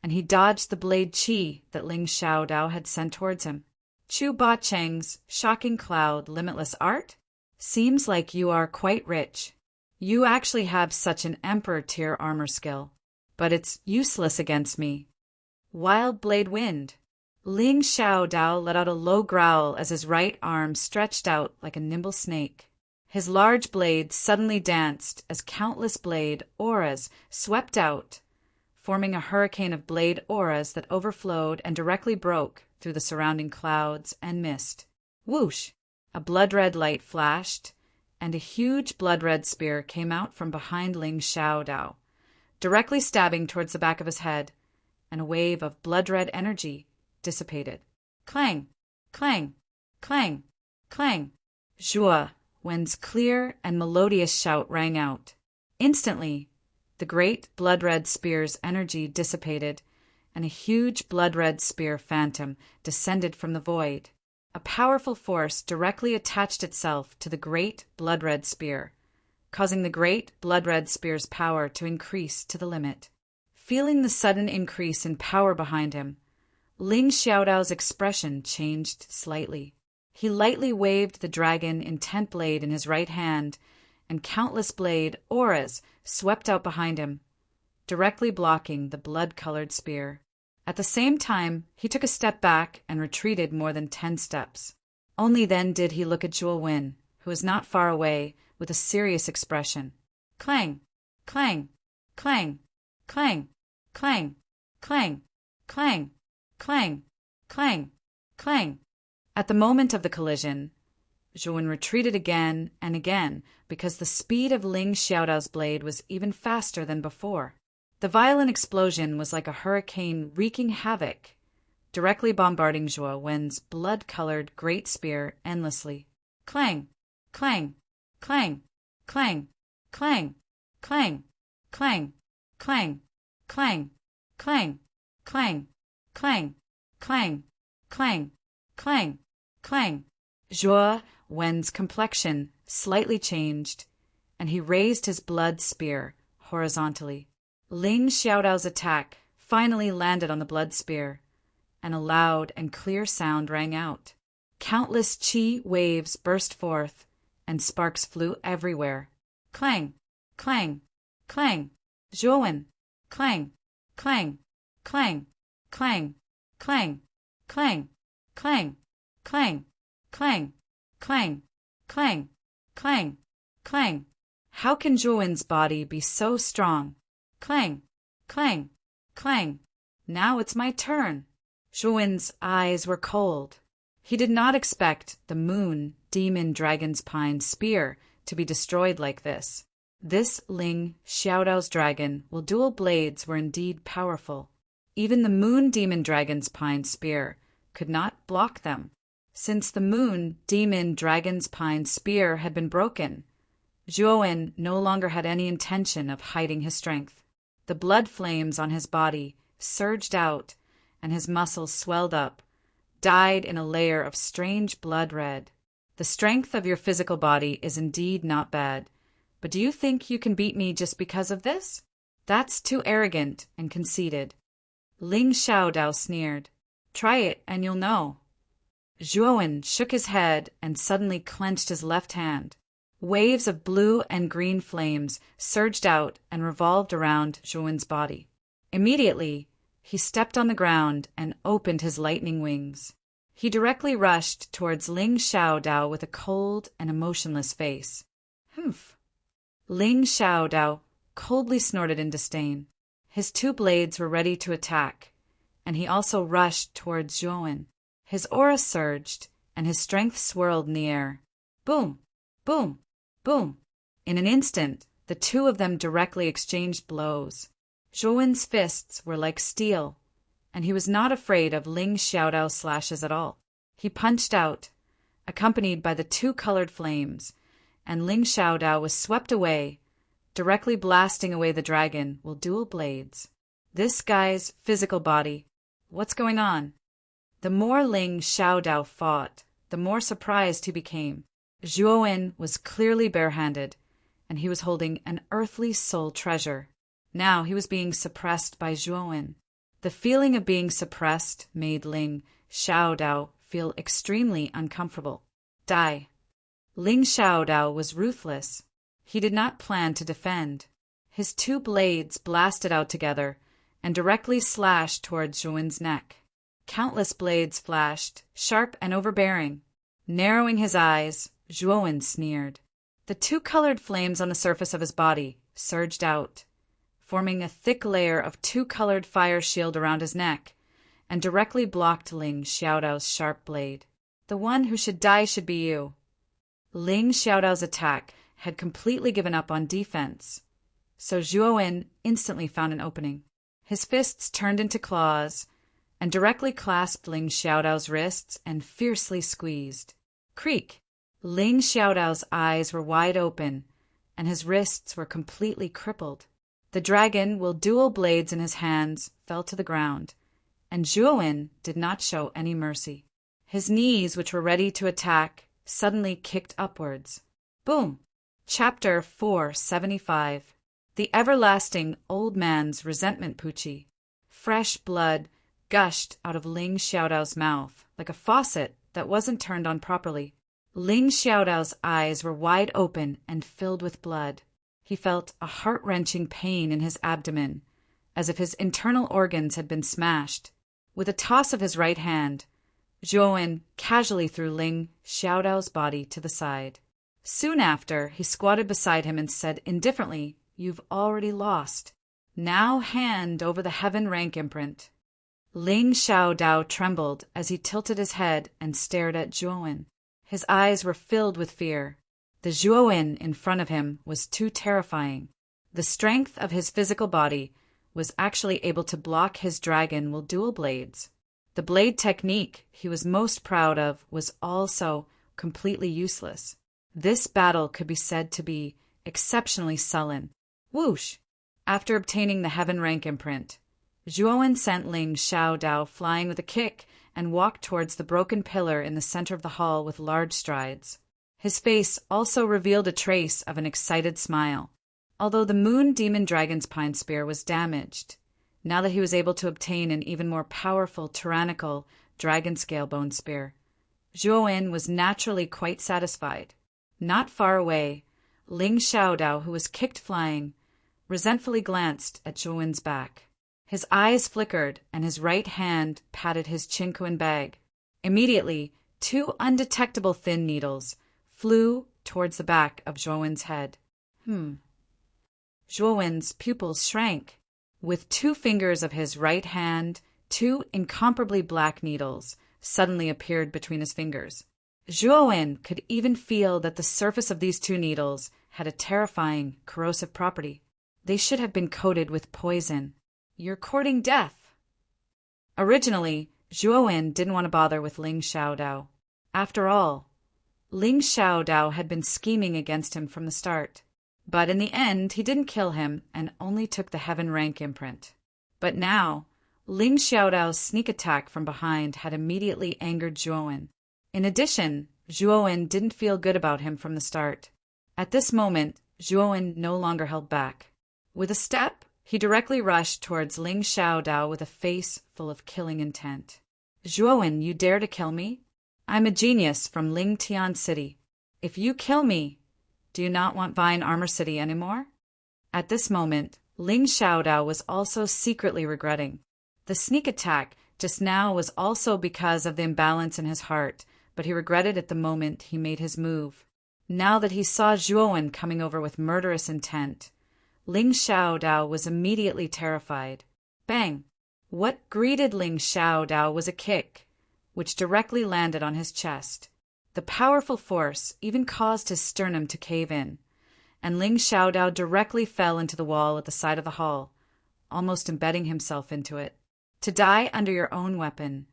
and he dodged the blade qi that Ling Xiaodao had sent towards him. Chu Ba Cheng's shocking cloud, limitless art? Seems like you are quite rich. You actually have such an emperor-tier armor skill, but it's useless against me. Wild blade wind. Ling Xiaodao let out a low growl as his right arm stretched out like a nimble snake. His large blade suddenly danced as countless blade auras swept out, forming a hurricane of blade auras that overflowed and directly broke through the surrounding clouds and mist. Whoosh! A blood-red light flashed, and a huge blood-red spear came out from behind Ling Xiaodao, directly stabbing towards the back of his head, and a wave of blood-red energy dissipated. Clang! Clang! Clang! Clang! Zhuo Wen's clear and melodious shout rang out. Instantly, the great blood-red spear's energy dissipated, and a huge blood-red spear phantom descended from the void. A powerful force directly attached itself to the great blood-red spear, causing the great blood-red spear's power to increase to the limit. Feeling the sudden increase in power behind him, Ling Xiaodao's expression changed slightly. He lightly waved the dragon intent blade in his right hand, and countless blade auras swept out behind him, directly blocking the blood-colored spear. At the same time, he took a step back and retreated more than 10 steps. Only then did he look at Zhuo Wen, who was not far away, with a serious expression. Clang! Clang! Clang! Clang! Clang! Clang! Clang! Clang! Clang! Clang! At the moment of the collision, Zhuo Wen retreated again and again because the speed of Ling Xiaodao's blade was even faster than before. The violent explosion was like a hurricane wreaking havoc, directly bombarding Zhuo Wen's blood-colored great spear endlessly. Clang! Clang! Clang! Clang! Clang! Clang! Clang! Clang! Clang! Clang! Clang! Clang! Clang! Clang! Clang! Clang! Zhuo Wen's complexion slightly changed, and he raised his blood spear horizontally. Ling Xiaodao's attack finally landed on the blood spear, and a loud and clear sound rang out. Countless qi waves burst forth, and sparks flew everywhere. Clang! Clang! Clang! Zhuo Wen! Clang! Clang! Clang! Clang! Clang! Clang! Clang! Clang! Clang! Clang! Clang! Clang! Clang! How can Zhuo Wen's body be so strong? Clang! Clang! Clang! Now it's my turn. Zhuo Wen's eyes were cold. He did not expect the moon demon dragon's pine spear to be destroyed like this. This Ling Xiaodao's dragon will dual blades were indeed powerful. Even the moon demon dragon's pine spear could not block them. Since the moon demon dragon's pine spear had been broken, Zhuo Wen no longer had any intention of hiding his strength. The blood flames on his body surged out, and his muscles swelled up, dyed in a layer of strange blood red. The strength of your physical body is indeed not bad, but do you think you can beat me just because of this? That's too arrogant and conceited. Ling Xiaodao sneered. Try it and you'll know. Zhuo Wen shook his head and suddenly clenched his left hand. Waves of blue and green flames surged out and revolved around Zhuo Wen's body. Immediately, he stepped on the ground and opened his lightning wings. He directly rushed towards Ling Xiaodao with a cold and emotionless face. Humph! Ling Xiaodao coldly snorted in disdain. His two blades were ready to attack, and he also rushed towards Zhuo Wen. His aura surged, and his strength swirled in the air. Boom! Boom! Boom! In an instant, the two of them directly exchanged blows. Zhuo Wen's fists were like steel, and he was not afraid of Ling Xiaodao's slashes at all. He punched out, accompanied by the two colored flames, and Ling Xiaodao was swept away, directly blasting away the dragon with dual blades. This guy's physical body. What's going on? The more Ling Xiaodao fought, the more surprised he became. Zhuo Wen was clearly barehanded, and he was holding an earthly soul treasure. Now he was being suppressed by Zhuo Wen. The feeling of being suppressed made Ling Xiaodao feel extremely uncomfortable. Die. Ling Xiaodao was ruthless. He did not plan to defend. His two blades blasted out together and directly slashed towards Zhuo Wen's neck. Countless blades flashed, sharp and overbearing. Narrowing his eyes, Zhuo Wen sneered. The two colored flames on the surface of his body surged out, forming a thick layer of two-colored fire shield around his neck, and directly blocked Ling Xiaodao's sharp blade. The one who should die should be you. Ling Xiaodao's attack had completely given up on defense, so Zhuo instantly found an opening. His fists turned into claws and directly clasped Ling Xiaodao's wrists and fiercely squeezed. Creak! Ling Xiaodao's eyes were wide open, and his wrists were completely crippled. The dragon, with dual blades in his hands, fell to the ground, and Zhuo did not show any mercy. His knees, which were ready to attack, suddenly kicked upwards. Boom! Chapter 475. The Everlasting Old Man's Resentment Poochie. Fresh blood gushed out of Ling Xiaodao's mouth, like a faucet that wasn't turned on properly. Ling Xiaodao's eyes were wide open and filled with blood. He felt a heart-wrenching pain in his abdomen, as if his internal organs had been smashed. With a toss of his right hand, Zhuo casually threw Ling Xiaodao's body to the side. Soon after, he squatted beside him and said indifferently, "You've already lost. Now hand over the heaven rank imprint." Ling Xiaodao trembled as he tilted his head and stared at Zhuo. His eyes were filled with fear. The Zhuo in front of him was too terrifying. The strength of his physical body was actually able to block his dragon with dual blades. The blade technique he was most proud of was also completely useless. This battle could be said to be exceptionally sullen. Whoosh! After obtaining the heaven rank imprint, Zhuo sent Ling Xiaodao flying with a kick and walked towards the broken pillar in the center of the hall with large strides. His face also revealed a trace of an excited smile. Although the Moon Demon Dragon's Pine Spear was damaged, now that he was able to obtain an even more powerful tyrannical dragon scale bone spear, Zhuo was naturally quite satisfied. Not far away, Ling Xiaodao, who was kicked flying, resentfully glanced at Zhuo's back. His eyes flickered, and his right hand patted his chinquan bag. Immediately, two undetectable thin needles flew towards the back of Zhuo's head. Zhuo's pupils shrank. With 2 fingers of his right hand, 2 incomparably black needles suddenly appeared between his fingers. Zhuo could even feel that the surface of these 2 needles had a terrifying, corrosive property. They should have been coated with poison. "You're courting death." Originally, Zhuo didn't want to bother with Ling Xiaodao. After all, Ling Xiaodao had been scheming against him from the start. But in the end, he didn't kill him and only took the heaven rank imprint. But now, Ling Xiaodao's sneak attack from behind had immediately angered Zhuo. In addition, Zhuo didn't feel good about him from the start. At this moment, Zhuo no longer held back. With a step, he directly rushed towards Ling Xiaodao with a face full of killing intent. "Zhuo, you dare to kill me? I'm a genius from Ling Tian City. If you kill me, do you not want Vine Armor City anymore?" At this moment, Ling Xiaodao was also secretly regretting. The sneak attack just now was also because of the imbalance in his heart, but he regretted it the moment he made his move. Now that he saw Zhuo coming over with murderous intent, Ling Xiaodao was immediately terrified. Bang! What greeted Ling Xiaodao was a kick, which directly landed on his chest. The powerful force even caused his sternum to cave in, and Ling Xiaodao directly fell into the wall at the side of the hall, almost embedding himself into it. To die under your own weapon,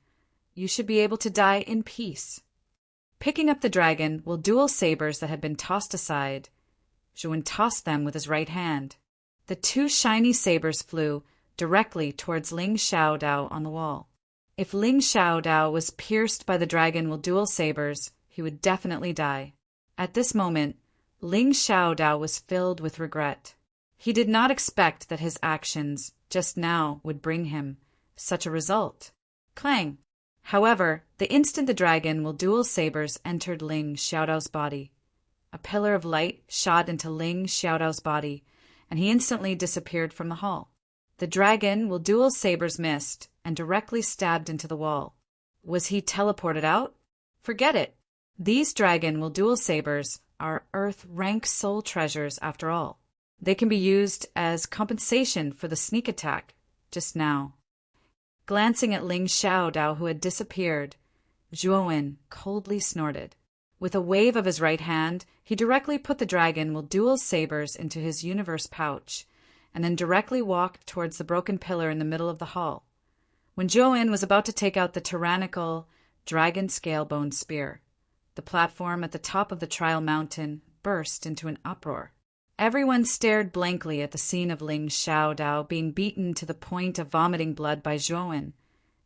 you should be able to die in peace. Picking up the dragon with dual sabers that had been tossed aside, Zhuo tossed them with his right hand. The 2 shiny sabers flew directly towards Ling Xiaodao on the wall. If Ling Xiaodao was pierced by the dragon with dual sabers, he would definitely die. At this moment, Ling Xiaodao was filled with regret. He did not expect that his actions just now would bring him such a result. Clang! However, the instant the dragon with dual sabers entered Ling Xiaodao's body, a pillar of light shot into Ling Xiaodao's body, and he instantly disappeared from the hall. The dragon with dual sabers missed and directly stabbed into the wall. Was he teleported out? Forget it. These dragon with dual sabers are Earth rank soul treasures after all. They can be used as compensation for the sneak attack just now. Glancing at Ling Xiaodao, who had disappeared, Zhuowen coldly snorted. With a wave of his right hand, he directly put the dragon with dual sabers into his universe pouch, and then directly walked towards the broken pillar in the middle of the hall. When Zhuowen was about to take out the tyrannical dragon scale-bone spear, the platform at the top of the trial mountain burst into an uproar. Everyone stared blankly at the scene of Ling Xiaodao being beaten to the point of vomiting blood by Zhuowen,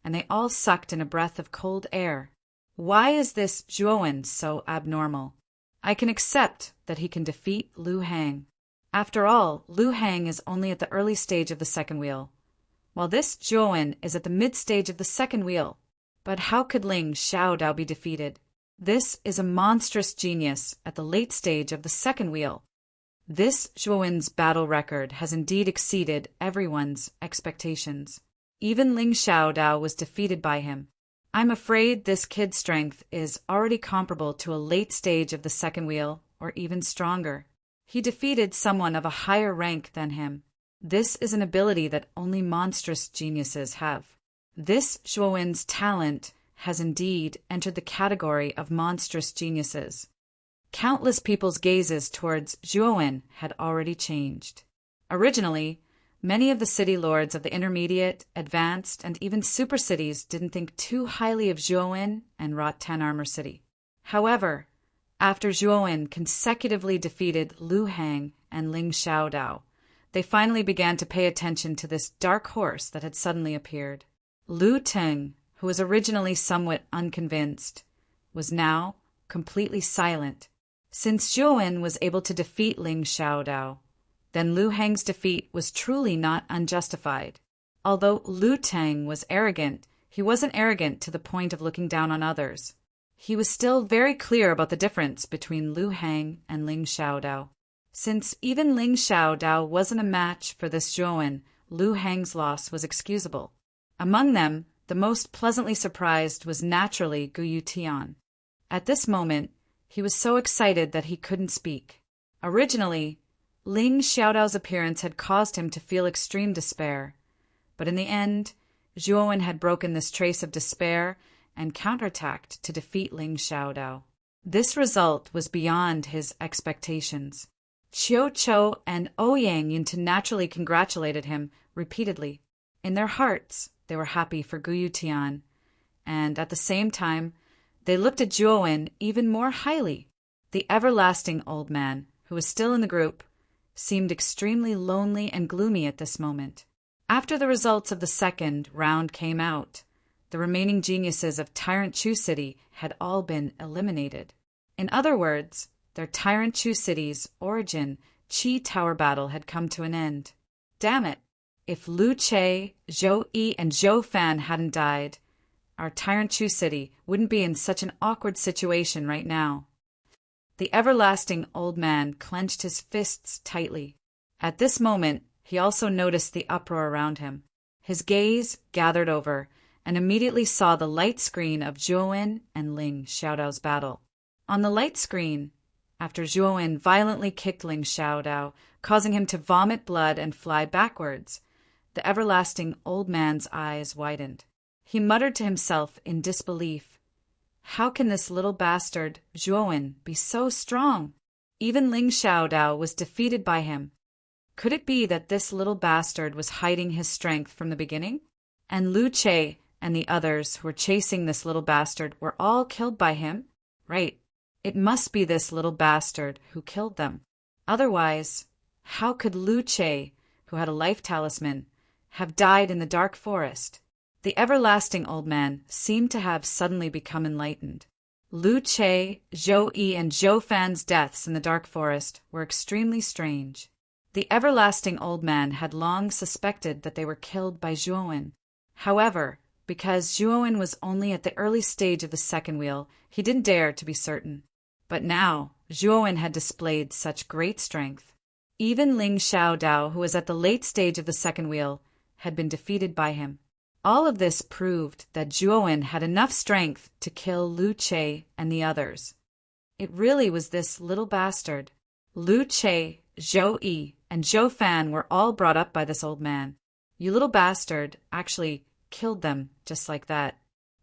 and they all sucked in a breath of cold air. Why is this Zhuowen so abnormal? I can accept that he can defeat Lu Hang. After all, Lu Hang is only at the early stage of the second wheel, while this Zhuowen is at the mid-stage of the second wheel. But how could Ling Xiaodao be defeated? This is a monstrous genius at the late stage of the second wheel. This Zhuowen's battle record has indeed exceeded everyone's expectations. Even Ling Xiaodao was defeated by him. I'm afraid this kid's strength is already comparable to a late stage of the second wheel, or even stronger. He defeated someone of a higher rank than him. This is an ability that only monstrous geniuses have. This Zhuowen's talent has indeed entered the category of monstrous geniuses. Countless people's gazes towards Zhuowen had already changed. Originally, many of the city lords of the intermediate, advanced, and even super cities didn't think too highly of Zhuowen and Rot 10 Armor City. However, after Zhuowen consecutively defeated Lu Hang and Ling Xiaodao, they finally began to pay attention to this dark horse that had suddenly appeared. Lu Teng, who was originally somewhat unconvinced, was now completely silent. Since Zhuowen was able to defeat Ling Xiaodao, then Lu Hang's defeat was truly not unjustified. Although Lu Teng was arrogant, he wasn't arrogant to the point of looking down on others. He was still very clear about the difference between Lu Hang and Ling Xiaodao. Since even Ling Xiaodao wasn't a match for this Zhuowen, Lu Hang's loss was excusable. Among them, the most pleasantly surprised was naturally Guyu Tian. At this moment, he was so excited that he couldn't speak. Originally, Ling Xiaodao's appearance had caused him to feel extreme despair, but in the end, Zhuowen had broken this trace of despair and counterattacked to defeat Ling Xiaodao. This result was beyond his expectations. Qiu Chou and Ouyang Yunta naturally congratulated him repeatedly. In their hearts, they were happy for Guyu Tian, and at the same time, they looked at Zhuowen even more highly. The everlasting old man, who was still in the group, seemed extremely lonely and gloomy at this moment. After the results of the second round came out, the remaining geniuses of Tyrant Chu City had all been eliminated. In other words, their Tyrant Chu City's origin Qi Tower battle had come to an end. Damn it! If Lu Che, Zhou Yi, and Zhou Fan hadn't died, our Tyrant Chu City wouldn't be in such an awkward situation right now. The everlasting old man clenched his fists tightly. At this moment, he also noticed the uproar around him. His gaze gathered over and immediately saw the light screen of Zhuowen and Ling Xiaodao's battle. On the light screen, after Zhuowen violently kicked Ling Xiaodao, causing him to vomit blood and fly backwards, the everlasting old man's eyes widened. He muttered to himself in disbelief, "How can this little bastard, Zhuowen, be so strong? Even Ling Xiaodao was defeated by him. Could it be that this little bastard was hiding his strength from the beginning? And Lu Che and the others who were chasing this little bastard were all killed by him? Right, it must be this little bastard who killed them. Otherwise, how could Lu Che, who had a life talisman, have died in the dark forest?" The everlasting old man seemed to have suddenly become enlightened. Lu Che, Zhou Yi, and Zhou Fan's deaths in the dark forest were extremely strange. The everlasting old man had long suspected that they were killed by Zhuowen. However, because Zhuowen was only at the early stage of the second wheel, he didn't dare to be certain. But now, Zhuowen had displayed such great strength. Even Ling Xiaodao, who was at the late stage of the second wheel, had been defeated by him. All of this proved that Zhuowen had enough strength to kill Lu Che and the others. It really was this little bastard. Lu Che, Zhou Yi, and Zhou Fan were all brought up by this old man. You little bastard actually killed them just like that.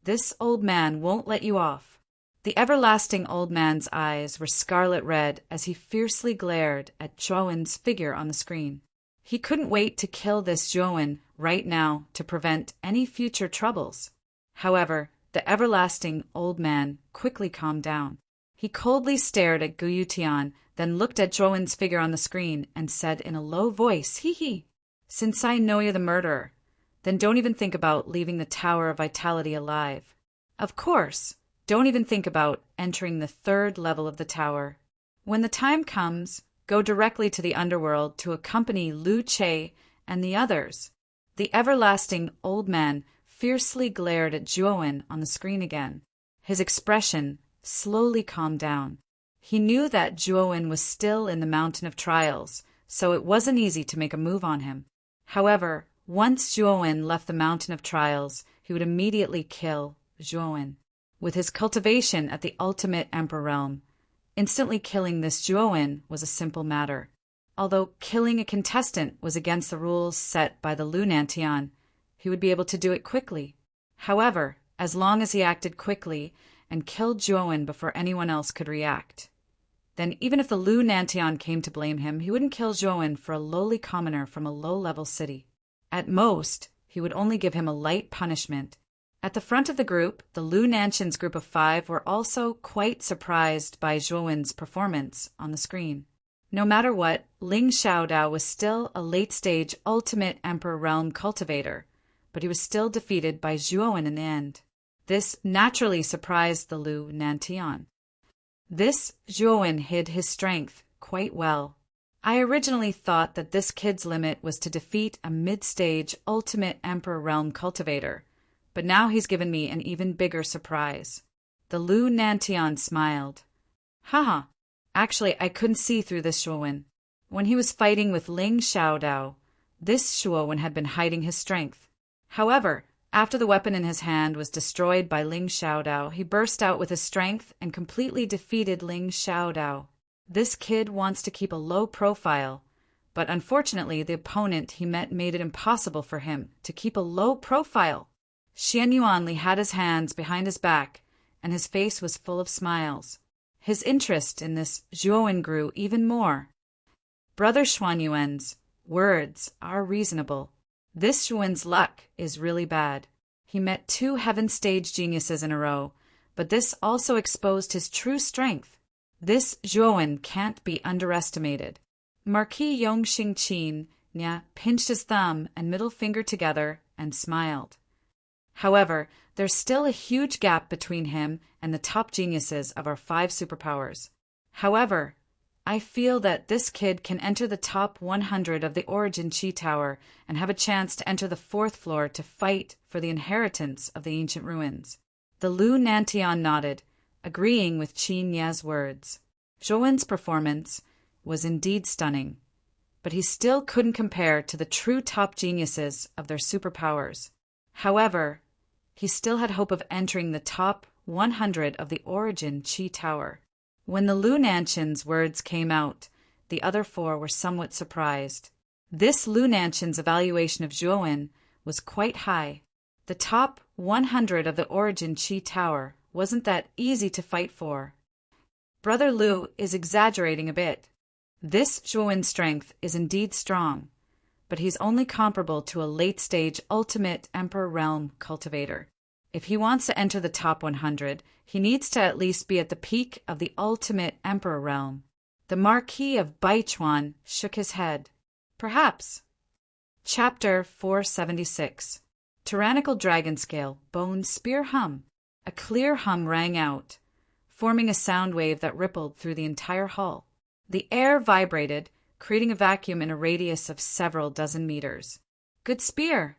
This old man won't let you off. The everlasting old man's eyes were scarlet red as he fiercely glared at Zhouwen's figure on the screen. He couldn't wait to kill this Zhouwen right now to prevent any future troubles. However, the everlasting old man quickly calmed down. He coldly stared at Guyu Tian, then looked at Zhouwen's figure on the screen and said in a low voice, "Hee hee, since I know you're the murderer, then don't even think about leaving the Tower of Vitality alive. Of course, don't even think about entering the 3rd level of the tower. When the time comes, go directly to the underworld to accompany Lu Che and the others." The everlasting old man fiercely glared at Zhouwen on the screen again. His expression slowly calmed down. He knew that Zhouwen was still in the Mountain of Trials, so it wasn't easy to make a move on him. However, once Zhouwen left the Mountain of Trials, he would immediately kill Zhouwen. With his cultivation at the ultimate Emperor realm, instantly killing this Zhouwen was a simple matter. Although killing a contestant was against the rules set by the Lunantian, he would be able to do it quickly. However, as long as he acted quickly and killed Zhouwen before anyone else could react, then even if the Lunantian came to blame him, he wouldn't kill Zhouwen for a lowly commoner from a low-level city. At most, he would only give him a light punishment. At the front of the group, the Lunantian's group of 5 were also quite surprised by Zhouwen's performance on the screen. No matter what, Ling Xiaodao was still a late-stage ultimate Emperor realm cultivator, but he was still defeated by Zhouwen in the end. This naturally surprised the Lunantian. This Zhouwen hid his strength quite well. I originally thought that this kid's limit was to defeat a mid-stage ultimate Emperor realm cultivator, but now he's given me an even bigger surprise. The Lunantian smiled. Haha. Actually, I couldn't see through this Zhouwen. When he was fighting with Ling Xiaodao, this Zhouwen had been hiding his strength. However, after the weapon in his hand was destroyed by Ling Xiaodao, he burst out with his strength and completely defeated Ling Xiaodao. This kid wants to keep a low profile, but unfortunately the opponent he met made it impossible for him to keep a low profile. Xian Yuanli had his hands behind his back, and his face was full of smiles. His interest in this Zhouwen grew even more. Brother Xuanyuan's words are reasonable. This Zhouwen's luck is really bad. He met 2 heaven stage geniuses in a row, but this also exposed his true strength. This Zhouwen can't be underestimated. Marquis Yongxing Qin pinched his thumb and middle finger together and smiled. However, there's still a huge gap between him and the top geniuses of our 5 superpowers. However, I feel that this kid can enter the top 100 of the Origin Chi Tower and have a chance to enter the 4th floor to fight for the inheritance of the ancient ruins. The Lunantian nodded, agreeing with Qin Ye's words. Zhouwen's performance was indeed stunning, but he still couldn't compare to the true top geniuses of their superpowers. However, he still had hope of entering the top 100 of the Origin Chi Tower. When the Lunantian's words came out, the other 4 were somewhat surprised. This Lunantian's evaluation of Zhouwen was quite high. The top 100 of the Origin Chi Tower wasn't that easy to fight for. Brother Lu is exaggerating a bit. This Zhouwen's strength is indeed strong, but he's only comparable to a late-stage ultimate Emperor realm cultivator. If he wants to enter the top 100, he needs to at least be at the peak of the ultimate Emperor realm. The Marquis of Baichuan shook his head. Perhaps. Chapter 476. Tyrannical Dragon Scale Bone Spear Hum. A clear hum rang out, forming a sound wave that rippled through the entire hall. The air vibrated, creating a vacuum in a radius of several dozen meters. Good spear!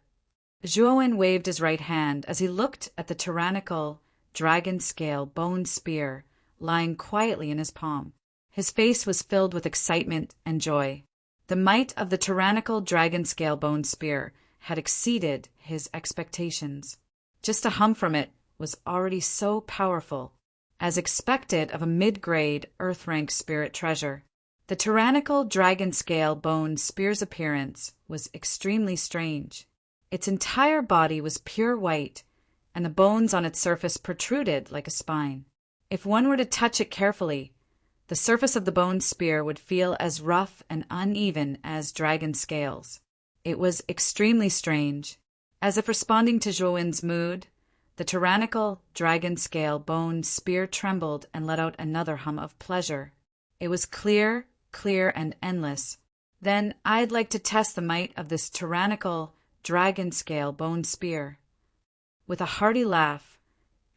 Zhouwen waved his right hand as he looked at the tyrannical dragon-scale bone spear lying quietly in his palm. His face was filled with excitement and joy. The might of the tyrannical dragon-scale bone spear had exceeded his expectations. Just a hum from it was already so powerful, as expected of a mid-grade Earth-rank spirit treasure. The tyrannical dragon scale bone spear's appearance was extremely strange. Its entire body was pure white, and the bones on its surface protruded like a spine. If one were to touch it carefully, the surface of the bone spear would feel as rough and uneven as dragon scales. It was extremely strange. As if responding to Zhuowen's mood, the tyrannical dragon scale bone spear trembled and let out another hum of pleasure. It was clear, and endless. Then I'd like to test the might of this tyrannical dragon scale bone spear. With a hearty laugh,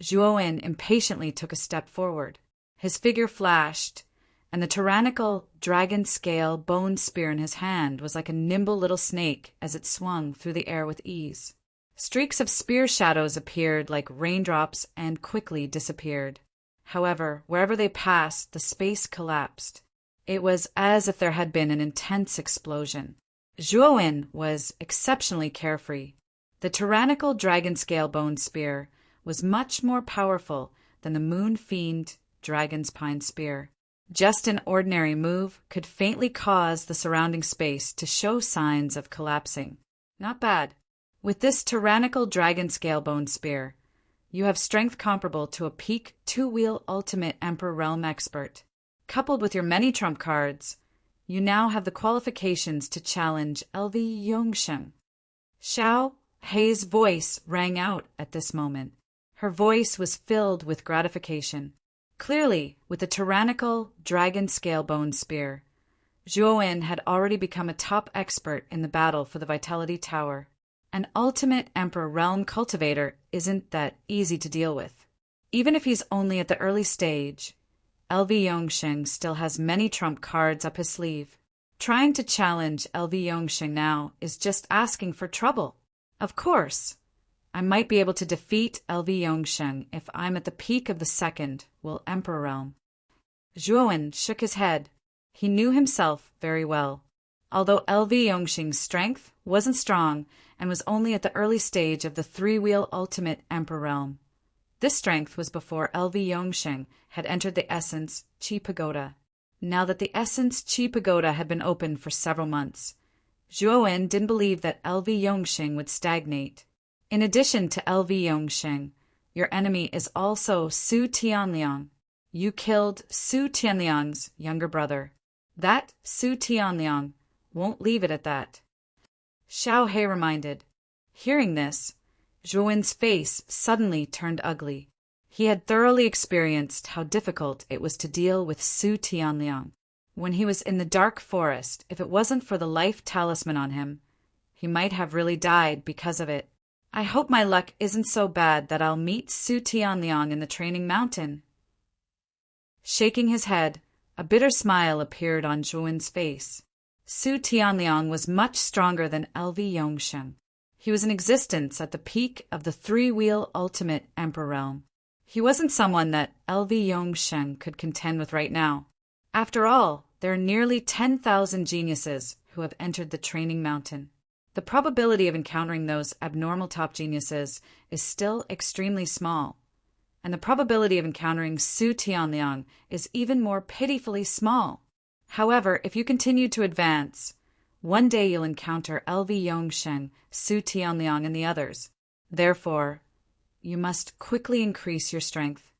Zhuowen impatiently took a step forward. His figure flashed, and the tyrannical dragon scale bone spear in his hand was like a nimble little snake as it swung through the air with ease. Streaks of spear shadows appeared like raindrops and quickly disappeared. However, wherever they passed, the space collapsed. It was as if there had been an intense explosion. Zhuowen was exceptionally carefree. The tyrannical dragon scale bone spear was much more powerful than the moon fiend dragon's pine spear. Just an ordinary move could faintly cause the surrounding space to show signs of collapsing. Not bad. With this tyrannical dragon scale bone spear, you have strength comparable to a peak two-wheel ultimate Emperor Realm expert. Coupled with your many trump cards, you now have the qualifications to challenge LV Yongsheng. Xiao Hei's voice rang out at this moment. Her voice was filled with gratification. Clearly, with the tyrannical dragon scale bone spear, Zhuowen had already become a top expert in the battle for the Vitality Tower. An ultimate Emperor Realm cultivator isn't that easy to deal with. Even if he's only at the early stage, LV Yongsheng still has many trump cards up his sleeve. Trying to challenge LV Yongsheng now is just asking for trouble. Of course, I might be able to defeat LV Yongsheng if I'm at the peak of the second, Emperor Realm. Zhuowen shook his head. He knew himself very well. Although LV Yongsheng's strength wasn't strong and was only at the early stage of the three-wheel ultimate Emperor Realm, this strength was before LV Yongsheng had entered the Essence Qi Pagoda. Now that the Essence Qi Pagoda had been open for several months, Zhuowen didn't believe that LV Yongsheng would stagnate. In addition to LV Yongsheng, your enemy is also Su Tianliang. You killed Su Tianliang's younger brother. That Su Tianliang won't leave it at that. Xiao Hei reminded. Hearing this, Zhuowen's face suddenly turned ugly. He had thoroughly experienced how difficult it was to deal with Su Tianliang. When he was in the dark forest, if it wasn't for the life talisman on him, he might have really died because of it. I hope my luck isn't so bad that I'll meet Su Tianliang in the training mountain. Shaking his head, a bitter smile appeared on Zhuowen's face. Su Tianliang was much stronger than LV Yongsheng. He was in existence at the peak of the three-wheel ultimate Emperor Realm. He wasn't someone that LV Yongsheng could contend with right now. After all, there are nearly 10,000 geniuses who have entered the training mountain. The probability of encountering those abnormal top geniuses is still extremely small, and the probability of encountering Su Tianliang is even more pitifully small. However, if you continue to advance, one day you'll encounter LV Yongsheng, Su Tianliang, and the others. Therefore, you must quickly increase your strength.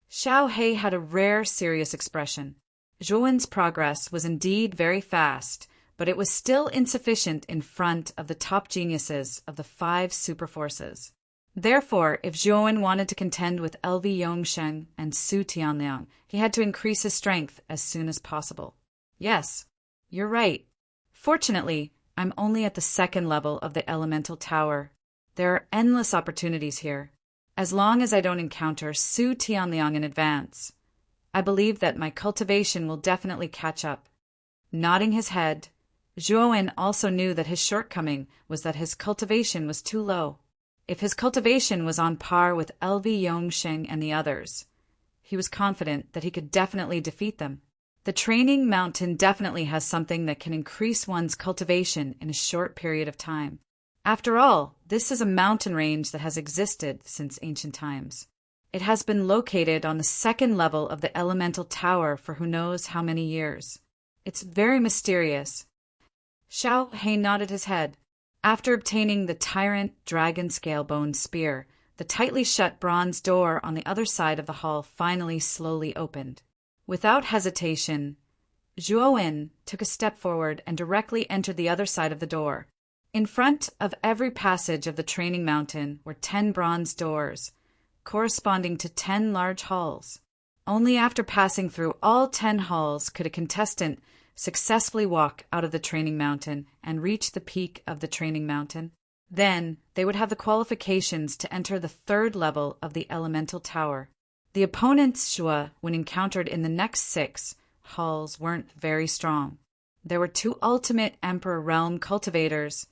Xiao Hei had a rare, serious expression. Zhuowen's progress was indeed very fast, but it was still insufficient in front of the top geniuses of the 5 superforces. Therefore, if Zhuowen wanted to contend with LV Yongsheng and Su Tianliang, he had to increase his strength as soon as possible. Yes, you're right. Fortunately, I'm only at the second level of the elemental tower. There are endless opportunities here. As long as I don't encounter Su Tianliang in advance, I believe that my cultivation will definitely catch up. Nodding his head, Zhuowen also knew that his shortcoming was that his cultivation was too low. If his cultivation was on par with LV Yongsheng and the others, he was confident that he could definitely defeat them. The training mountain definitely has something that can increase one's cultivation in a short period of time. After all, this is a mountain range that has existed since ancient times. It has been located on the second level of the elemental tower for who knows how many years. It's very mysterious. Xiao He nodded his head. After obtaining the tyrant dragon scale-bone spear, the tightly shut bronze door on the other side of the hall finally slowly opened. Without hesitation, Zhuowen took a step forward and directly entered the other side of the door. In front of every passage of the training mountain were 10 bronze doors, corresponding to 10 large halls. Only after passing through all 10 halls could a contestant successfully walk out of the training mountain and reach the peak of the training mountain. Then they would have the qualifications to enter the 3rd level of the elemental tower. The opponents Shua, when encountered in the next 6 halls, weren't very strong. There were 2 ultimate Emperor Realm cultivators,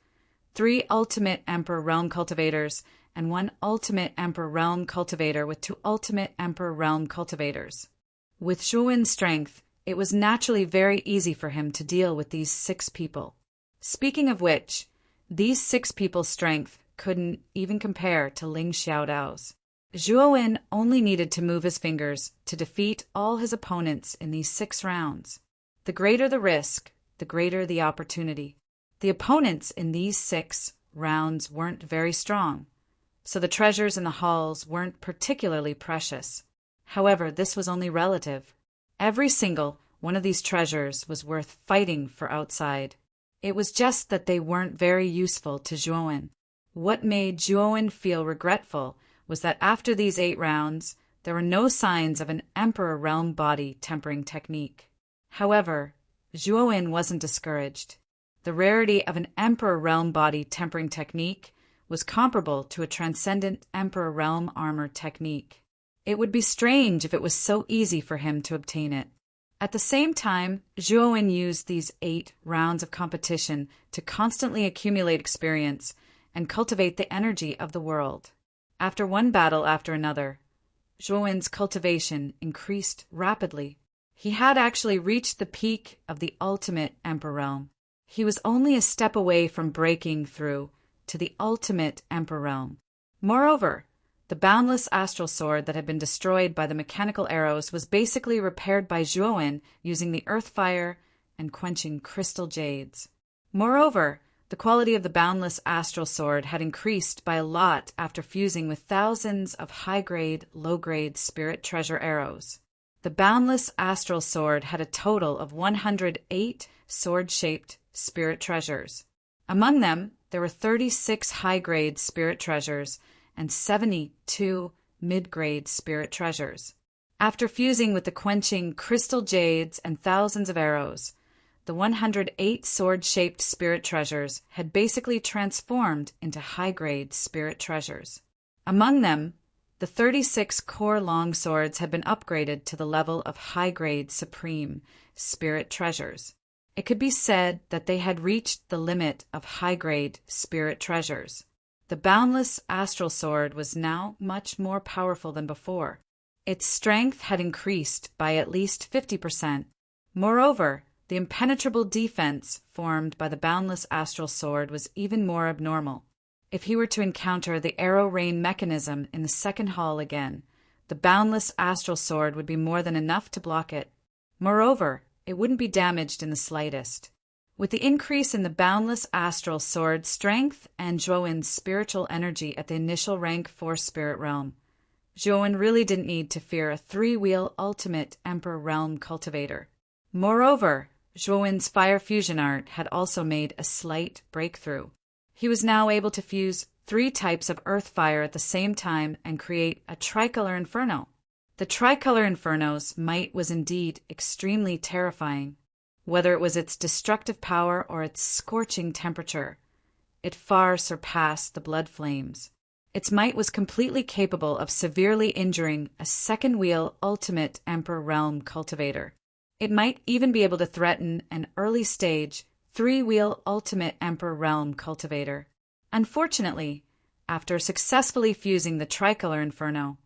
3 ultimate Emperor Realm cultivators, and 1 ultimate Emperor Realm cultivator with 2 ultimate Emperor Realm cultivators. With Zhuowen's strength, it was naturally very easy for him to deal with these 6 people. Speaking of which, these 6 people's strength couldn't even compare to Ling Xiaodao's. Zhuowen only needed to move his fingers to defeat all his opponents in these 6 rounds. The greater the risk, the greater the opportunity. The opponents in these 6 rounds weren't very strong, so the treasures in the halls weren't particularly precious. However, this was only relative. Every single one of these treasures was worth fighting for outside. It was just that they weren't very useful to Zhuowen. What made Zhuowen feel regretful was that after these 8 rounds, there were no signs of an Emperor Realm body tempering technique. However, Zhuowen wasn't discouraged. The rarity of an Emperor Realm body tempering technique was comparable to a transcendent Emperor Realm armor technique. It would be strange if it was so easy for him to obtain it. At the same time, Zhuowen used these 8 rounds of competition to constantly accumulate experience and cultivate the energy of the world. After one battle after another, Zhuowen's cultivation increased rapidly. He had actually reached the peak of the ultimate Emperor Realm. He was only a step away from breaking through to the ultimate Emperor Realm. Moreover, the boundless astral sword that had been destroyed by the mechanical arrows was basically repaired by Zhuowen using the earth fire and quenching crystal jades. Moreover, the quality of the boundless astral sword had increased by a lot after fusing with thousands of high-grade, low-grade spirit treasure arrows. The boundless astral sword had a total of 108 sword-shaped spirit treasures. Among them, there were 36 high-grade spirit treasures and 72 mid-grade spirit treasures. After fusing with the quenching crystal jades and thousands of arrows, the 108 sword-shaped spirit treasures had basically transformed into high-grade spirit treasures. Among them, the 36 core longswords had been upgraded to the level of high-grade supreme spirit treasures. It could be said that they had reached the limit of high-grade spirit treasures. The boundless astral sword was now much more powerful than before. Its strength had increased by at least 50%. Moreover, the impenetrable defense formed by the boundless astral sword was even more abnormal. If he were to encounter the arrow rain mechanism in the 2nd hall again, the boundless astral sword would be more than enough to block it. Moreover, it wouldn't be damaged in the slightest. With the increase in the boundless astral sword's strength and Zhuowen's spiritual energy at the initial rank 4 spirit realm, Zhuowen really didn't need to fear a 3-wheel ultimate Emperor Realm cultivator. Moreover, Zhuowen's fire fusion art had also made a slight breakthrough. He was now able to fuse 3 types of earth fire at the same time and create a tricolor inferno. The tricolor inferno's might was indeed extremely terrifying. Whether it was its destructive power or its scorching temperature, it far surpassed the blood flames. Its might was completely capable of severely injuring a second-wheel ultimate Emperor Realm cultivator. It might even be able to threaten an early-stage 3-wheel ultimate Emperor Realm cultivator. Unfortunately, after successfully fusing the tricolor inferno,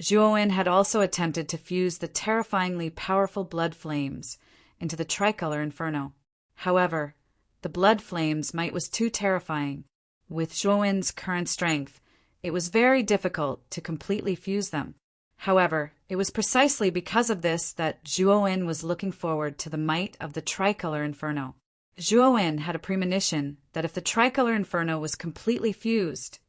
Zhuowen had also attempted to fuse the terrifyingly powerful blood flames into the tricolor inferno. However, the blood flames' might was too terrifying. With Zhuowen's current strength, it was very difficult to completely fuse them. However, it was precisely because of this that Zhuowen was looking forward to the might of the tricolor inferno. Zhuowen had a premonition that if the tricolor inferno was completely fused,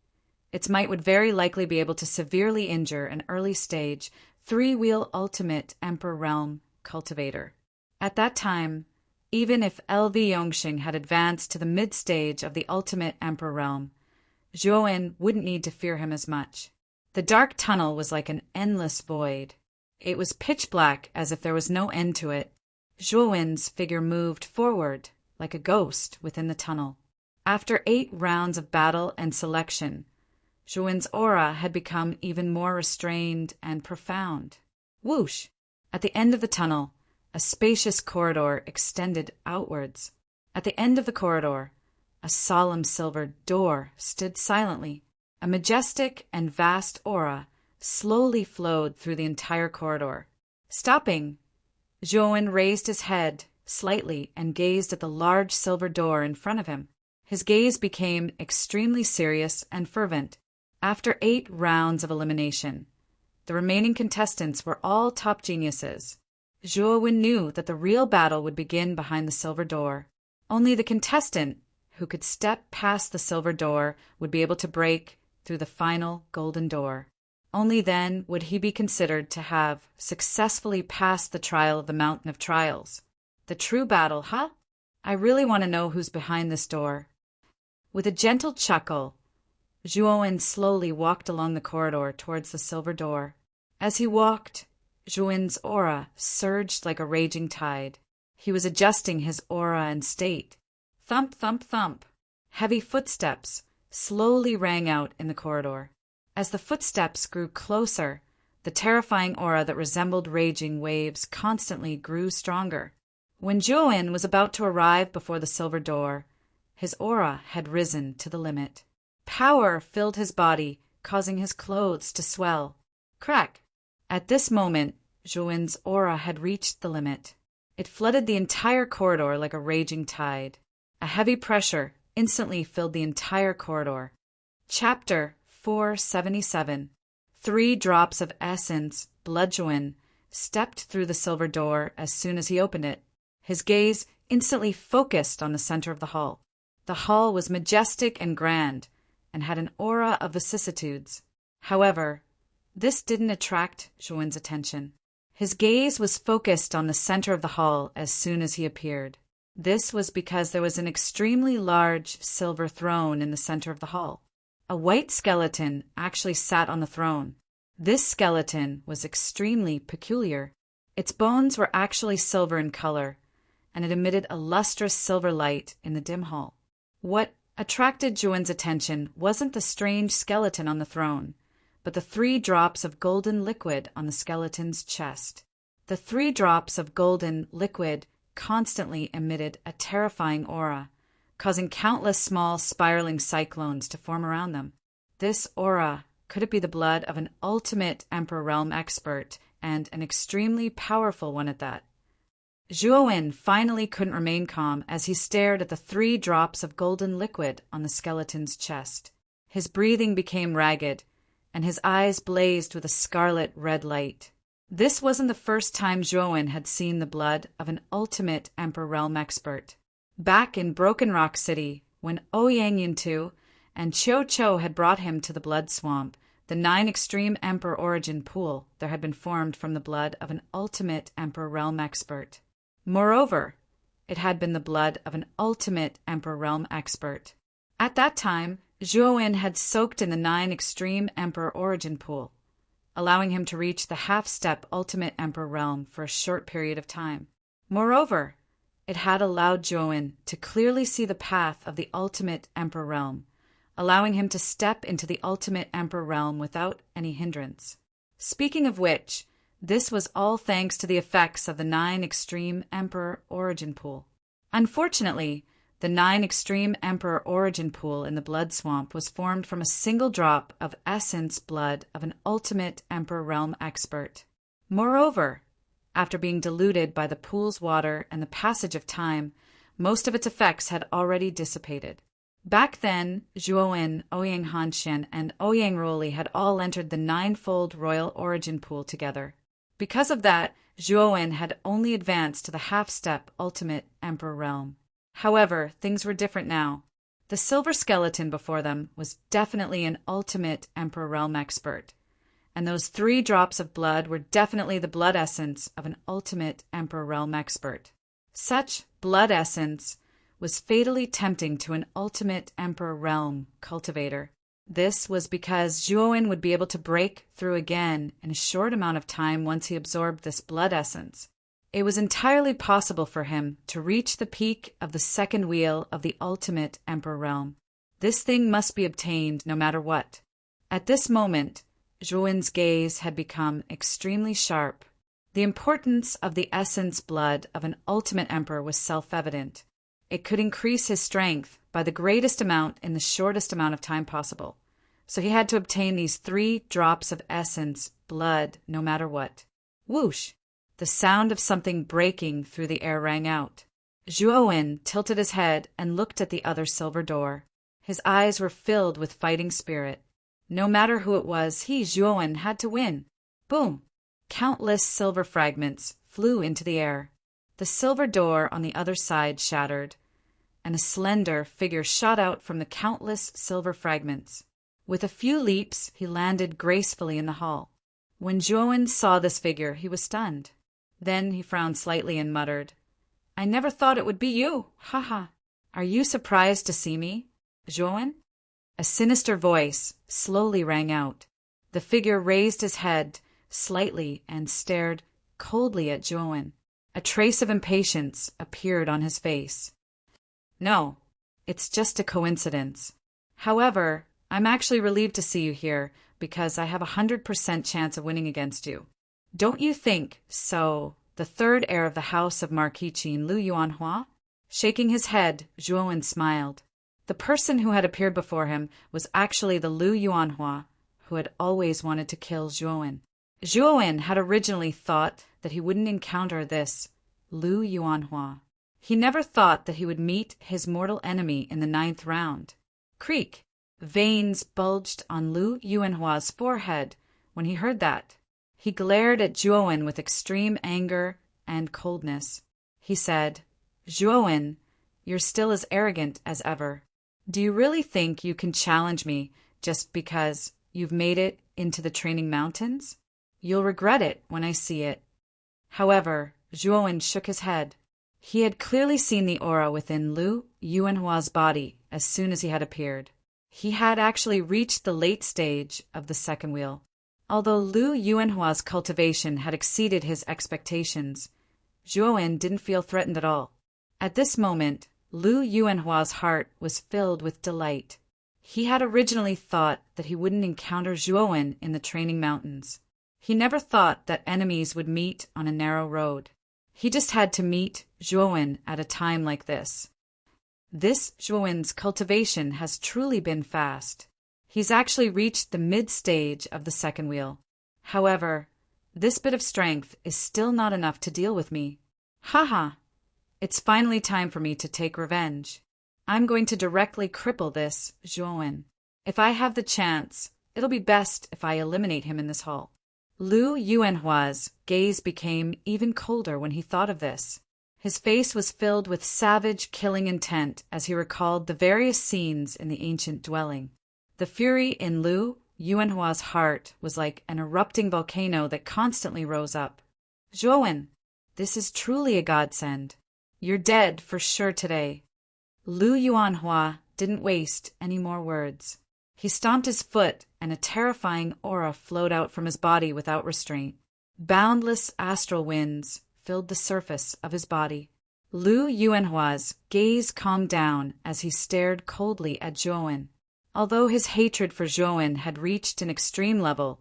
its might would very likely be able to severely injure an early-stage, three-wheel ultimate Emperor Realm cultivator. At that time, even if LV Yongxing had advanced to the mid-stage of the ultimate Emperor Realm, Zhuowen wouldn't need to fear him as much. The dark tunnel was like an endless void. It was pitch black as if there was no end to it. Zhuowen's figure moved forward like a ghost within the tunnel. After 8 rounds of battle and selection, Zhuowen's aura had become even more restrained and profound. Whoosh! At the end of the tunnel, a spacious corridor extended outwards. At the end of the corridor, a solemn silver door stood silently. A majestic and vast aura slowly flowed through the entire corridor. Stopping, Zhuowen raised his head slightly and gazed at the large silver door in front of him. His gaze became extremely serious and fervent. After 8 rounds of elimination, the remaining contestants were all top geniuses. Zhuowen knew that the real battle would begin behind the silver door. Only the contestant who could step past the silver door would be able to break through the final golden door. Only then would he be considered to have successfully passed the trial of the Mountain of Trials. The true battle, huh? I really want to know who's behind this door. With a gentle chuckle, Zhuowen slowly walked along the corridor towards the silver door. As he walked, Zhuowen's aura surged like a raging tide. He was adjusting his aura and state. Thump, thump, thump. Heavy footsteps slowly rang out in the corridor. As the footsteps grew closer, the terrifying aura that resembled raging waves constantly grew stronger. When Zhuowen was about to arrive before the silver door, his aura had risen to the limit. Power filled his body, causing his clothes to swell. Crack! At this moment, Zhuowen's aura had reached the limit. It flooded the entire corridor like a raging tide. A heavy pressure instantly filled the entire corridor. Chapter 477. 3 drops of essence, Blood Zhuowen stepped through the silver door as soon as he opened it. His gaze instantly focused on the center of the hall. The hall was majestic and grand, and had an aura of vicissitudes. However, this didn't attract Zhuowen's attention. His gaze was focused on the center of the hall as soon as he appeared. This was because there was an extremely large silver throne in the center of the hall. A white skeleton actually sat on the throne. This skeleton was extremely peculiar. Its bones were actually silver in color, and it emitted a lustrous silver light in the dim hall. What attracted Zhuowen's attention wasn't the strange skeleton on the throne, but the 3 drops of golden liquid on the skeleton's chest. The 3 drops of golden liquid constantly emitted a terrifying aura, causing countless small spiraling cyclones to form around them. This aura, could it be the blood of an ultimate Emperor Realm expert, and an extremely powerful one at that? Zhuowen finally couldn't remain calm as he stared at the 3 drops of golden liquid on the skeleton's chest. His breathing became ragged, and his eyes blazed with a scarlet red light. This wasn't the first time Zhuowen had seen the blood of an ultimate Emperor Realm expert. Back in Broken Rock City, when Ouyang Yuntu and Qiu Qiu had brought him to the Blood Swamp, the 9 Extreme Emperor Origin pool there had been formed from the blood of an ultimate Emperor Realm expert. Moreover, it had been the blood of an ultimate Emperor Realm expert. At that time, Zhuowen had soaked in the 9 Extreme Emperor Origin pool, allowing him to reach the half-step Ultimate Emperor Realm for a short period of time. Moreover, it had allowed Zhuowen to clearly see the path of the Ultimate Emperor Realm, allowing him to step into the Ultimate Emperor Realm without any hindrance. Speaking of which, this was all thanks to the effects of the 9 Extreme Emperor Origin pool. Unfortunately, the 9 Extreme Emperor Origin pool in the Blood Swamp was formed from a single drop of essence blood of an Ultimate Emperor Realm expert. Moreover, after being diluted by the pool's water and the passage of time, most of its effects had already dissipated. Back then, Zhuowen, Ouyang Hanshan, and Ouyang Roli had all entered the ninefold royal origin pool together. Because of that, Zhuowen had only advanced to the half-step ultimate emperor realm. However, things were different now. The silver skeleton before them was definitely an ultimate emperor realm expert, and those 3 drops of blood were definitely the blood essence of an ultimate emperor realm expert. Such blood essence was fatally tempting to an ultimate emperor realm cultivator. This was because Zhuowen would be able to break through again in a short amount of time once he absorbed this blood essence. It was entirely possible for him to reach the peak of the second wheel of the ultimate emperor realm. This thing must be obtained no matter what. At this moment, Zhuowen's gaze had become extremely sharp. The importance of the essence blood of an ultimate emperor was self-evident. It could increase his strength by the greatest amount in the shortest amount of time possible. So he had to obtain these 3 drops of essence blood no matter what. Whoosh! The sound of something breaking through the air rang out. Zhuowen tilted his head and looked at the other silver door. His eyes were filled with fighting spirit. No matter who it was, he, Zhuowen, had to win. Boom! Countless silver fragments flew into the air. The silver door on the other side shattered, and a slender figure shot out from the countless silver fragments. With a few leaps, he landed gracefully in the hall. When Zhuowen saw this figure, he was stunned. Then he frowned slightly and muttered, "I never thought it would be you! Ha ha! Are you surprised to see me, Zhuowen?" A sinister voice slowly rang out. The figure raised his head slightly and stared coldly at Zhuowen. A trace of impatience appeared on his face. "No, it's just a coincidence. However, I'm actually relieved to see you here because I have a 100% chance of winning against you. Don't you think so, the 3rd heir of the house of Marquis Qin, Lu Yuanhua?" Shaking his head, Zhuowen smiled. The person who had appeared before him was actually the Lu Yuanhua who had always wanted to kill Zhuowen. Zhuowen had originally thought that he wouldn't encounter this Lu Yuanhua. He never thought that he would meet his mortal enemy in the 9th round. Creak! Veins bulged on Lu Yuanhua's forehead when he heard that. He glared at Zhuowen with extreme anger and coldness. He said, "Zhuowen, you're still as arrogant as ever. Do you really think you can challenge me just because you've made it into the Training Mountains? You'll regret it when I see it." However, Zhuowen shook his head. He had clearly seen the aura within Lu Yuanhua's body as soon as he had appeared. He had actually reached the late stage of the second wheel. Although Lu Yuanhua's cultivation had exceeded his expectations, Zhuowen didn't feel threatened at all. At this moment, Lu Yuanhua's heart was filled with delight. He had originally thought that he wouldn't encounter Zhuowen in the Training Mountains. He never thought that enemies would meet on a narrow road. He just had to meet Zhuowen at a time like this. This Zhuowen's cultivation has truly been fast. He's actually reached the mid-stage of the second wheel. However, this bit of strength is still not enough to deal with me. Haha! It's finally time for me to take revenge. I'm going to directly cripple this Zhuowen. If I have the chance, it'll be best if I eliminate him in this hall. Lu Yuanhua's gaze became even colder when he thought of this. His face was filled with savage, killing intent as he recalled the various scenes in the ancient dwelling. The fury in Lu Yuanhua's heart was like an erupting volcano that constantly rose up. "Zhuowen, this is truly a godsend. You're dead for sure today." Lu Yuanhua didn't waste any more words. He stomped his foot, and a terrifying aura flowed out from his body without restraint. Boundless astral winds filled the surface of his body. Lu Yuanhua's gaze calmed down as he stared coldly at Zhuowen. Although his hatred for Zhuowen had reached an extreme level,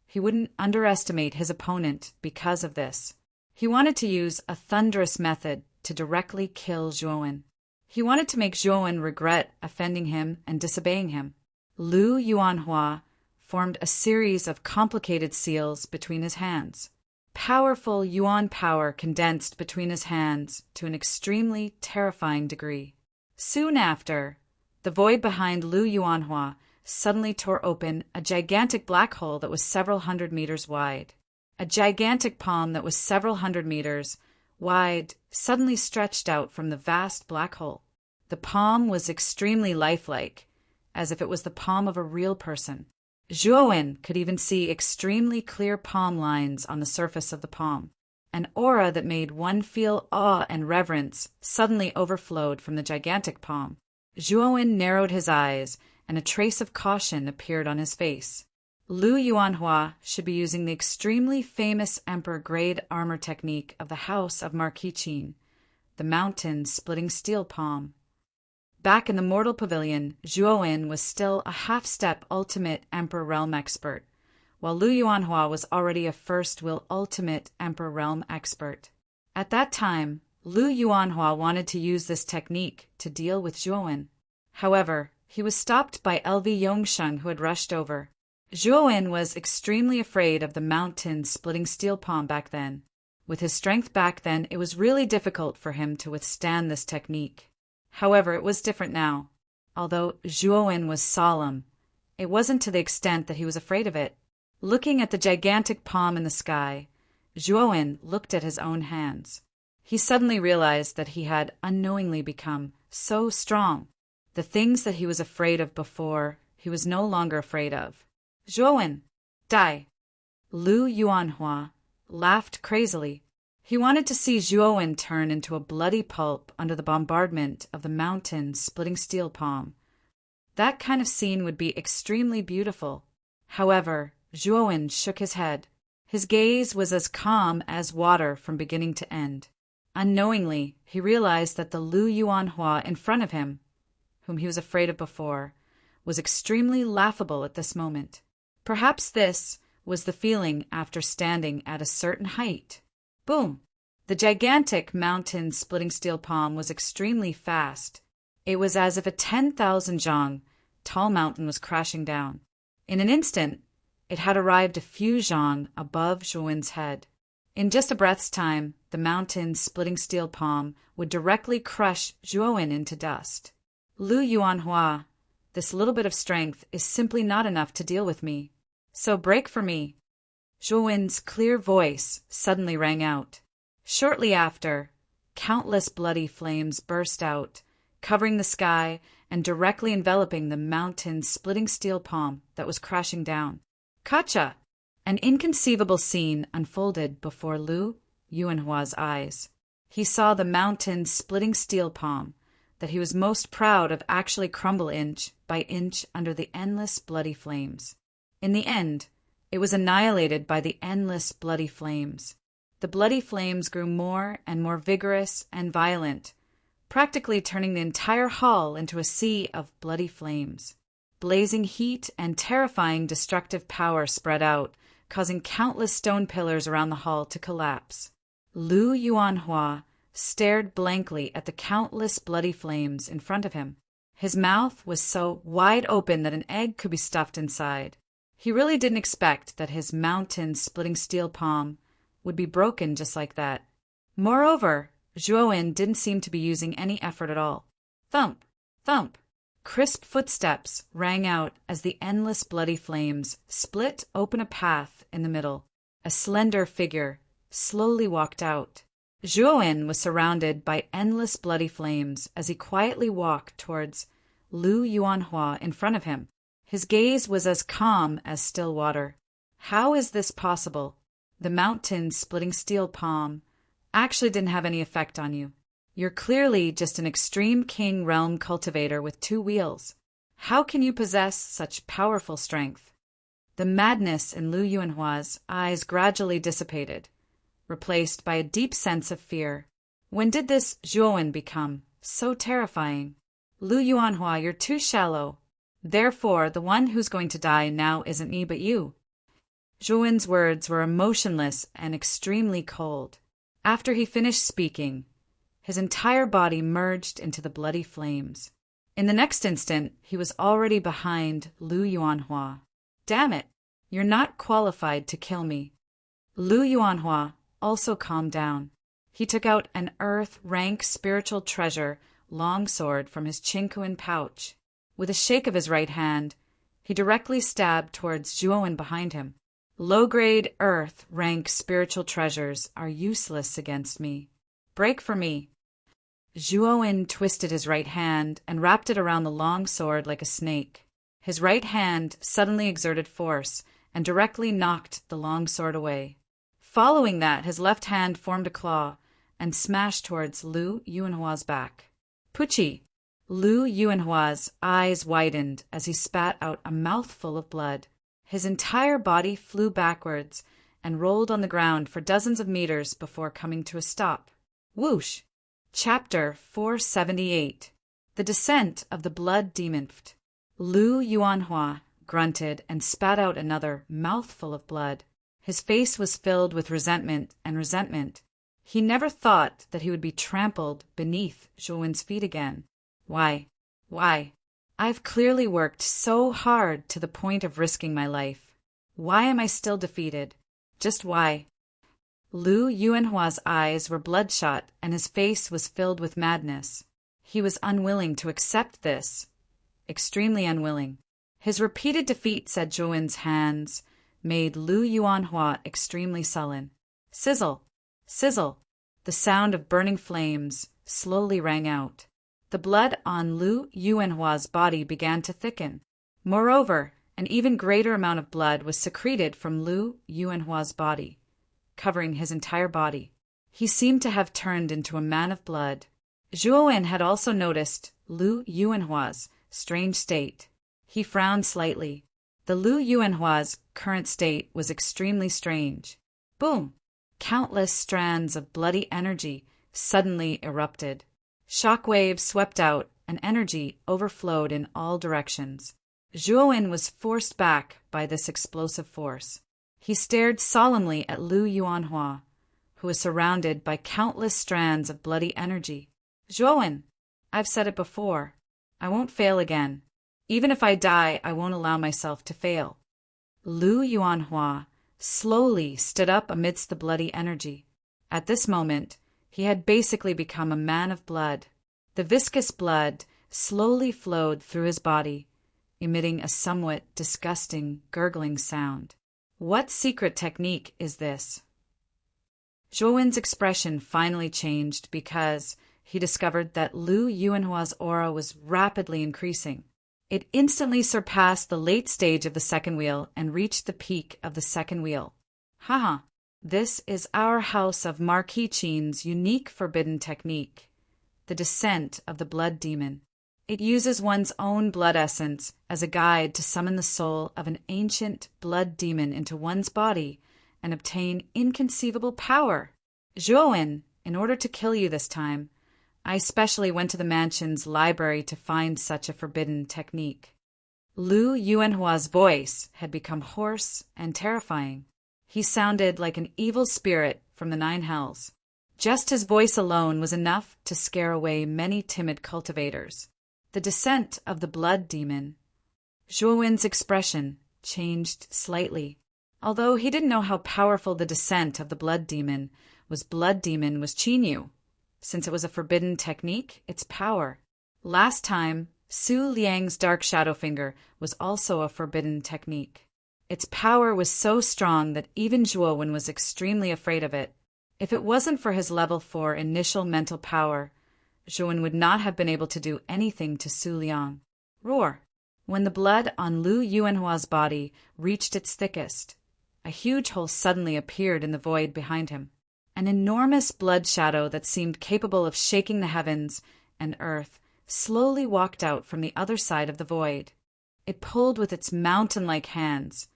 he wouldn't underestimate his opponent because of this. He wanted to use a thunderous method to directly kill Zhuowen. He wanted to make Zhuowen regret offending him and disobeying him. Lu Yuanhua formed a series of complicated seals between his hands. Powerful yuan power condensed between his hands to an extremely terrifying degree. Soon after, The void behind Lu Yuanhua suddenly tore open a gigantic black hole that was several hundred meters wide. A gigantic palm that was several hundred meters wide suddenly stretched out from the vast black hole. The palm was extremely lifelike, as if it was the palm of a real person. Zhuowen could even see extremely clear palm lines on the surface of the palm. An aura that made one feel awe and reverence suddenly overflowed from the gigantic palm. Zhuowen narrowed his eyes, and a trace of caution appeared on his face. Lu Yuanhua should be using the extremely famous Emperor-grade armor technique of the House of Marquis Qin, the mountain-splitting steel palm. Back in the Mortal Pavilion, Zhuowen was still a half-step ultimate Emperor Realm expert, while Lu Yuanhua was already a first-will ultimate Emperor Realm expert. At that time, Lu Yuanhua wanted to use this technique to deal with Zhuowen. However, he was stopped by LV Yongsheng, who had rushed over. Zhuowen was extremely afraid of the mountain-splitting steel palm back then. With his strength back then, it was really difficult for him to withstand this technique. However, it was different now. Although Zhuowen was solemn, it wasn't to the extent that he was afraid of it. Looking at the gigantic palm in the sky, Zhuowen looked at his own hands. He suddenly realized that he had unknowingly become so strong. The things that he was afraid of before, he was no longer afraid of. Zhuowen, die! Lu Yuanhua laughed crazily. He wanted to see Zhuowen turn into a bloody pulp under the bombardment of the mountain-splitting steel palm. That kind of scene would be extremely beautiful. However, Zhuowen shook his head. His gaze was as calm as water from beginning to end. Unknowingly, he realized that the Lu Yuanhua in front of him, whom he was afraid of before, was extremely laughable at this moment. Perhaps this was the feeling after standing at a certain height. Boom! The gigantic mountain-splitting steel palm was extremely fast. It was as if a 10,000 zhang tall mountain was crashing down. In an instant, it had arrived a few zhang above Zhuowen's head. In just a breath's time, the mountain-splitting steel palm would directly crush Zhuowen into dust. Lu Yuanhua, this little bit of strength is simply not enough to deal with me. So break for me. Zhuowen's clear voice suddenly rang out. Shortly after, countless bloody flames burst out, covering the sky and directly enveloping the mountain-splitting steel palm that was crashing down. Kacha! An inconceivable scene unfolded before Lu Yuanhua's eyes. He saw the mountain-splitting steel palm that he was most proud of actually crumble inch by inch under the endless bloody flames. In the end, it was annihilated by the endless bloody flames. The bloody flames grew more and more vigorous and violent, practically turning the entire hall into a sea of bloody flames. Blazing heat and terrifying destructive power spread out, causing countless stone pillars around the hall to collapse. Lu Yuanhua stared blankly at the countless bloody flames in front of him. His mouth was so wide open that an egg could be stuffed inside. He really didn't expect that his mountain-splitting steel palm would be broken just like that. Moreover, Zhuowen didn't seem to be using any effort at all. Thump! Thump! Crisp footsteps rang out as the endless bloody flames split open a path in the middle. A slender figure slowly walked out. Zhuowen was surrounded by endless bloody flames as he quietly walked towards Lu Yuanhua in front of him. His gaze was as calm as still water. How is this possible? The mountain-splitting steel palm actually didn't have any effect on you. You're clearly just an extreme king realm cultivator with 2 wheels. How can you possess such powerful strength? The madness in Lu Yuanhua's eyes gradually dissipated, replaced by a deep sense of fear. When did this Zhuowen become so terrifying? Lu Yuanhua, you're too shallow. Therefore, the one who's going to die now isn't me but you. Zhuowen's words were emotionless and extremely cold. After he finished speaking, his entire body merged into the bloody flames. In the next instant, he was already behind Lu Yuanhua. Damn it! You're not qualified to kill me. Lu Yuanhua also calmed down. He took out an earth-rank spiritual treasure longsword from his Qingquan pouch. With a shake of his right hand, he directly stabbed towards Zhuowen behind him. Low-grade earth rank spiritual treasures are useless against me. Break for me. Zhuowen twisted his right hand and wrapped it around the long sword like a snake. His right hand suddenly exerted force and directly knocked the long sword away. Following that, his left hand formed a claw and smashed towards Lu Yuanhua's back. Puchi! Lu Yuanhua's eyes widened as he spat out a mouthful of blood. His entire body flew backwards and rolled on the ground for dozens of meters before coming to a stop. Whoosh! Chapter 478. The Descent of the Blood Demon. Lu Yuanhua grunted and spat out another mouthful of blood. His face was filled with resentment and resentment. He never thought that he would be trampled beneath Zhuowen's feet again. Why? I've clearly worked so hard to the point of risking my life. Why am I still defeated? Just why? Lu Yuanhua's eyes were bloodshot and his face was filled with madness. He was unwilling to accept this. Extremely unwilling. His repeated defeat, said Zhuowen's hands, made Lu Yuanhua extremely sullen. Sizzle! Sizzle! The sound of burning flames slowly rang out. The blood on Lu Yuanhua's body began to thicken. Moreover, an even greater amount of blood was secreted from Lu Yuanhua's body, covering his entire body. He seemed to have turned into a man of blood. Zhuowen had also noticed Lu Yuanhua's strange state. He frowned slightly. The Lu Yuanhua's current state was extremely strange. Boom! Countless strands of bloody energy suddenly erupted. Shock waves swept out, and energy overflowed in all directions. Zhuowen was forced back by this explosive force. He stared solemnly at Lu Yuanhua, who was surrounded by countless strands of bloody energy. Zhuowen, I've said it before. I won't fail again. Even if I die, I won't allow myself to fail. Lu Yuanhua slowly stood up amidst the bloody energy. At this moment, he had basically become a man of blood. The viscous blood slowly flowed through his body, emitting a somewhat disgusting, gurgling sound. What secret technique is this? Zhuowen's expression finally changed because he discovered that Lu Yuanhua's aura was rapidly increasing. It instantly surpassed the late stage of the second wheel and reached the peak of the second wheel. Haha, this is our house of Marquis Qin's unique forbidden technique, the descent of the blood demon. It uses one's own blood essence as a guide to summon the soul of an ancient blood demon into one's body and obtain inconceivable power. Zhuowen, in order to kill you this time, I specially went to the mansion's library to find such a forbidden technique. Lu Yuanhua's voice had become hoarse and terrifying. He sounded like an evil spirit from the nine hells. Just his voice alone was enough to scare away many timid cultivators. The descent of the blood demon. Zhuowen's expression changed slightly. Although he didn't know how powerful the descent of the blood demon was Qinyu. Since it was a forbidden technique, its power. Last time, Su Liang's dark shadow finger was also a forbidden technique. Its power was so strong that even Zhuowen was extremely afraid of it. If it wasn't for his level 4 initial mental power, Zhuowen would not have been able to do anything to Su Liang. Roar! When the blood on Lu Yuanhua's body reached its thickest, a huge hole suddenly appeared in the void behind him. An enormous blood shadow that seemed capable of shaking the heavens and earth slowly walked out from the other side of the void. It pulled with its mountain-like hands,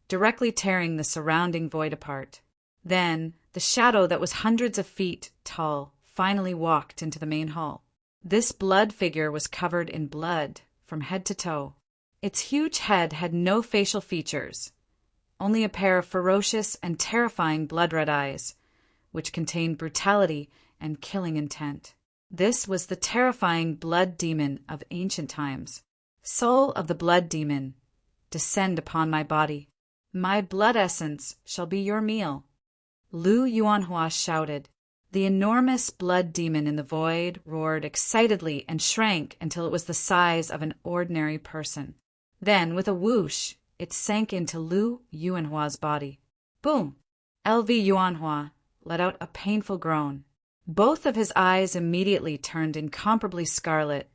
directly tearing the surrounding void apart. Then, the shadow that was hundreds of feet tall finally walked into the main hall. This blood figure was covered in blood from head to toe. Its huge head had no facial features, only a pair of ferocious and terrifying blood-red eyes, which contained brutality and killing intent. This was the terrifying blood demon of ancient times. Soul of the blood demon, descend upon my body. My blood essence shall be your meal. Lu Yuanhua shouted. The enormous blood demon in the void roared excitedly and shrank until it was the size of an ordinary person. Then, with a whoosh, it sank into Lu Yuanhua's body. Boom! LV Yuanhua let out a painful groan. Both of his eyes immediately turned incomparably scarlet,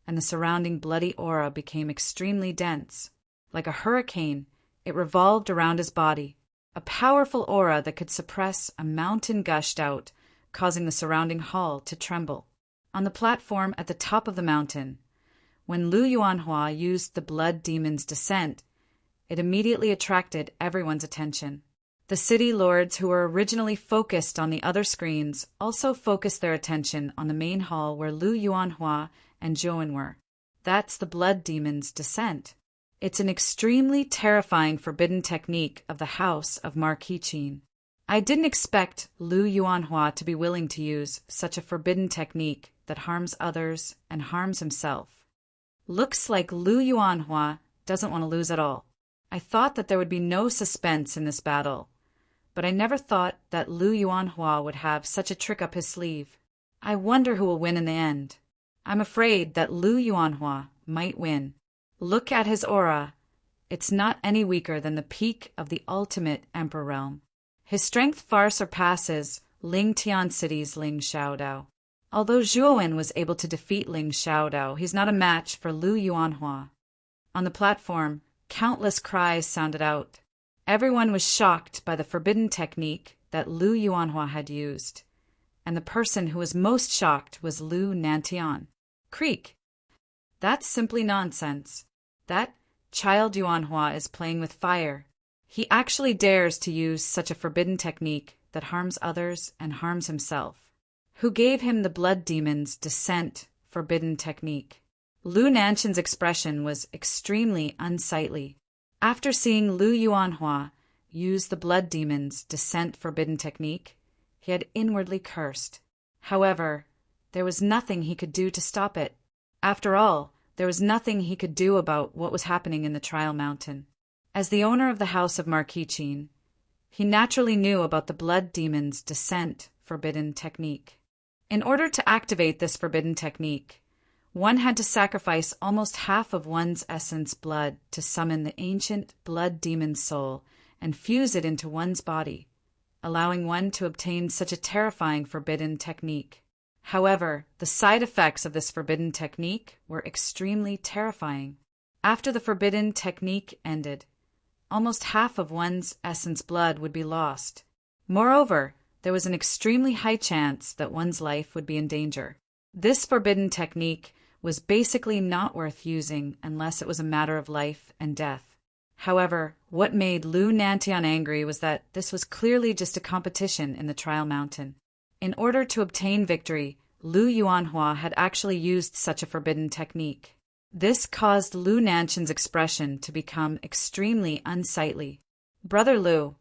and the surrounding bloody aura became extremely dense. Like a hurricane, it revolved around his body. A powerful aura that could suppress a mountain gushed out, causing the surrounding hall to tremble. On the platform at the top of the mountain, when Lu Yuanhua used the blood demon's descent, it immediately attracted everyone's attention. The city lords who were originally focused on the other screens also focused their attention on the main hall where Lu Yuanhua and Zhouwen were. That's the blood demon's descent. It's an extremely terrifying forbidden technique of the house of Marquis Qin. I didn't expect Lu Yuanhua to be willing to use such a forbidden technique that harms others and harms himself. Looks like Lu Yuanhua doesn't want to lose at all. I thought that there would be no suspense in this battle, but I never thought that Lu Yuanhua would have such a trick up his sleeve. I wonder who will win in the end. I'm afraid that Lu Yuanhua might win. Look at his aura. It's not any weaker than the peak of the ultimate Emperor realm. His strength far surpasses Ling Tian City's Ling Xiaodao. Although Zhouwen was able to defeat Ling Xiaodao, he's not a match for Lu Yuanhua. On the platform, countless cries sounded out. Everyone was shocked by the forbidden technique that Lu Yuanhua had used, and the person who was most shocked was Lu Nantian. Creak! That's simply nonsense. That child Yuanhua is playing with fire. He actually dares to use such a forbidden technique that harms others and harms himself. Who gave him the blood demon's descent forbidden technique? Lu Nantian's expression was extremely unsightly. After seeing Lu Yuanhua use the blood demon's descent forbidden technique, he had inwardly cursed. However, there was nothing he could do to stop it. After all, there was nothing he could do about what was happening in the trial mountain. As the owner of the house of Marquis Qin, he naturally knew about the blood demon's descent forbidden technique. In order to activate this forbidden technique, one had to sacrifice almost half of one's essence blood to summon the ancient blood demon's soul and fuse it into one's body, allowing one to obtain such a terrifying forbidden technique. However, the side effects of this forbidden technique were extremely terrifying. After the forbidden technique ended, almost half of one's essence blood would be lost. Moreover, there was an extremely high chance that one's life would be in danger. This forbidden technique was basically not worth using unless it was a matter of life and death. However, what made Lu Nantian angry was that this was clearly just a competition in the trial mountain. In order to obtain victory, Lu Yuanhua had actually used such a forbidden technique. This caused Lu Nantian's expression to become extremely unsightly. Brother Lu,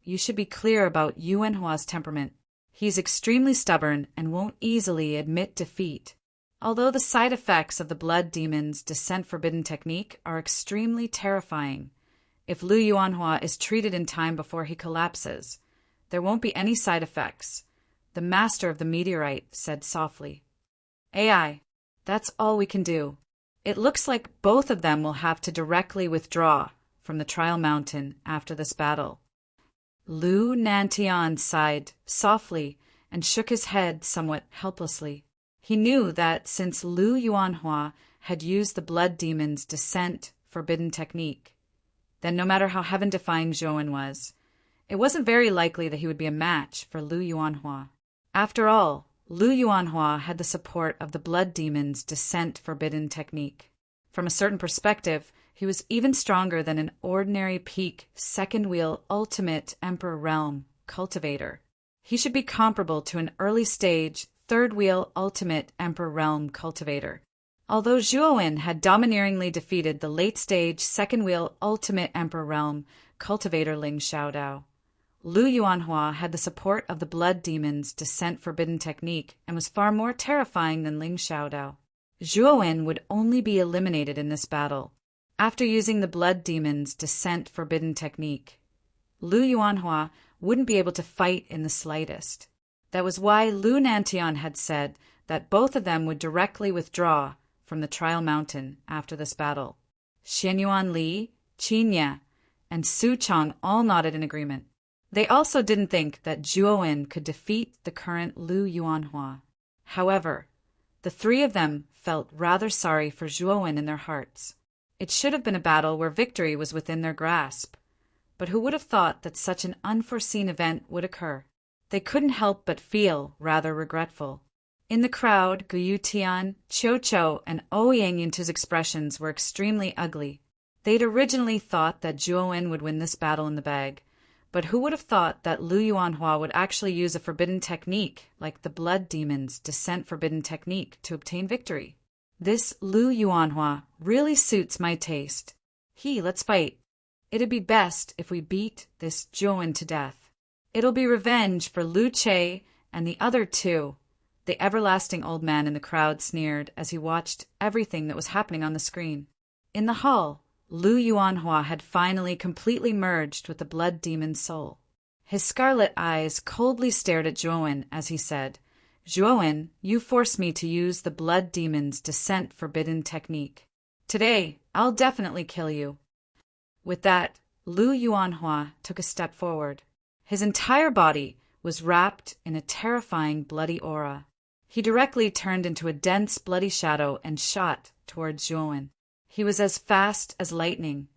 you should be clear about Yuanhua's temperament. He's extremely stubborn and won't easily admit defeat. Although the side effects of the blood demon's descent forbidden technique are extremely terrifying, if Lu Yuanhua is treated in time before he collapses, there won't be any side effects, the master of the meteorite said softly. AI, that's all we can do. It looks like both of them will have to directly withdraw from the trial mountain after this battle. Lu Nantian sighed softly and shook his head somewhat helplessly. He knew that since Lu Yuanhua had used the blood demon's descent forbidden technique, then no matter how heaven-defying Zhouwen was, it wasn't very likely that he would be a match for Lu Yuanhua. After all, Lu Yuanhua had the support of the blood demon's descent forbidden technique. From a certain perspective, he was even stronger than an ordinary peak second wheel ultimate Emperor realm cultivator. He should be comparable to an early stage third wheel ultimate Emperor realm cultivator. Although Zhouwen had domineeringly defeated the late stage second wheel ultimate Emperor realm cultivator Ling Xiaodao, Lu Yuanhua had the support of the blood demon's descent forbidden technique and was far more terrifying than Ling Xiaodao. Zhouwen would only be eliminated in this battle. After using the blood demon's descent forbidden technique, Lu Yuanhua wouldn't be able to fight in the slightest. That was why Lu Nantian had said that both of them would directly withdraw from the Trial Mountain after this battle. Xianyuan Li, Qin Ye, and Su Chang all nodded in agreement. They also didn't think that Zhuo could defeat the current Lu Yuanhua. However, the three of them felt rather sorry for Zhuo in their hearts. It should have been a battle where victory was within their grasp. But who would have thought that such an unforeseen event would occur? They couldn't help but feel rather regretful. In the crowd, Guyu Tian, Qiu Qiu, and Ouyang Yintu's expressions were extremely ugly. They'd originally thought that Zhuo would win this battle in the bag, but who would have thought that Lu Yuanhua would actually use a forbidden technique, like the Blood Demon's Descent Forbidden Technique, to obtain victory? This Lu Yuanhua really suits my taste. Let's fight. It'd be best if we beat this Zhuo to death. It'll be revenge for Lu Che and the other two. The everlasting old man in the crowd sneered as he watched everything that was happening on the screen. In the hall, Lu Yuanhua had finally completely merged with the blood demon's soul. His scarlet eyes coldly stared at Zhuo as he said, "Zhuo, you forced me to use the blood demon's Descent Forbidden Technique. Today, I'll definitely kill you." With that, Lu Yuanhua took a step forward. His entire body was wrapped in a terrifying bloody aura. He directly turned into a dense bloody shadow and shot towards Zhuo. He was as fast as lightning,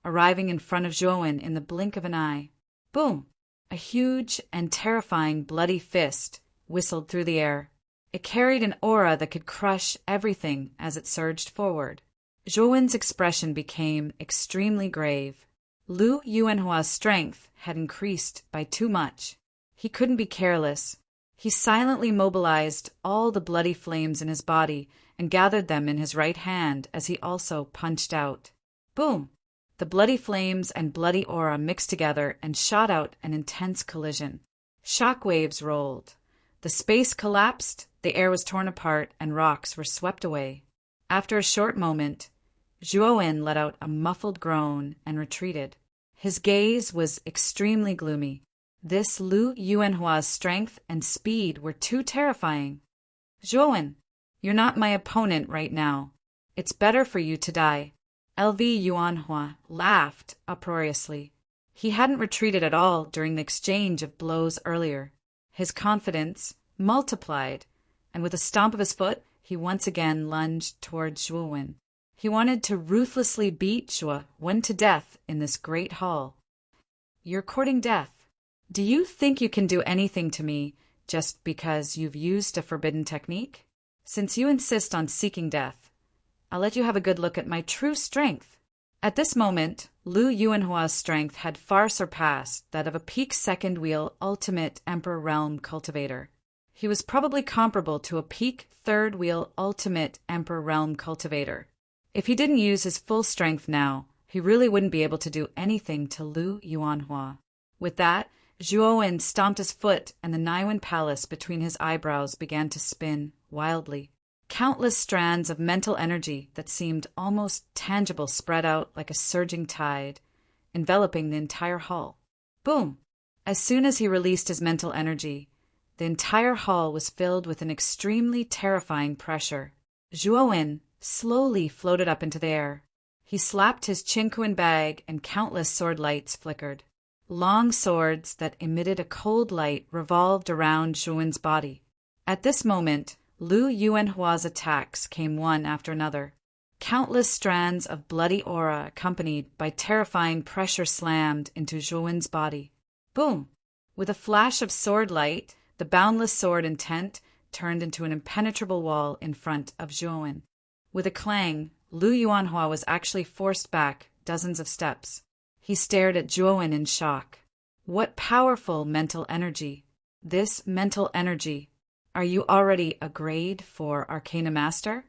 arriving in front of Zhuo in the blink of an eye. Boom! A huge and terrifying bloody fist whistled through the air. It carried an aura that could crush everything as it surged forward. Zhuo's expression became extremely grave. Lu Yuanhua's strength had increased by too much. He couldn't be careless. He silently mobilized all the bloody flames in his body and gathered them in his right hand as he also punched out. Boom! The bloody flames and bloody aura mixed together and shot out an intense collision. Shock waves rolled. The space collapsed, the air was torn apart, and rocks were swept away. After a short moment, Zhuo let out a muffled groan and retreated. His gaze was extremely gloomy. This Lu Yuanhua's strength and speed were too terrifying. "Zhuo, you're not my opponent right now. It's better for you to die." LV Yuanhua laughed uproariously. He hadn't retreated at all during the exchange of blows earlier. His confidence multiplied, and with a stomp of his foot, he once again lunged towards Zhuo. He wanted to ruthlessly beat Zhuo to death in this great hall. "You're courting death. Do you think you can do anything to me just because you've used a forbidden technique? Since you insist on seeking death, I'll let you have a good look at my true strength." At this moment, Lu Yuanhua's strength had far surpassed that of a peak second wheel ultimate Emperor Realm cultivator. He was probably comparable to a peak third wheel ultimate Emperor Realm cultivator. If he didn't use his full strength now, he really wouldn't be able to do anything to Lu Yuanhua. With that, Zhuo stomped his foot, and the Naiwen Palace between his eyebrows began to spin wildly. Countless strands of mental energy that seemed almost tangible spread out like a surging tide, enveloping the entire hall. Boom! As soon as he released his mental energy, the entire hall was filled with an extremely terrifying pressure. Zhuo slowly floated up into the air. He slapped his Qinquan bag, and countless sword lights flickered. Long swords that emitted a cold light revolved around Zhuo's body. At this moment, Lu Yuanhua's attacks came one after another. Countless strands of bloody aura accompanied by terrifying pressure slammed into Zhuo's body. Boom! With a flash of sword light, the boundless sword intent turned into an impenetrable wall in front of Zhuo. With a clang, Lu Yuanhua was actually forced back dozens of steps. He stared at Zhuo in shock. What powerful mental energy! This mental energy. Are you already a grade 4 Arcana Master?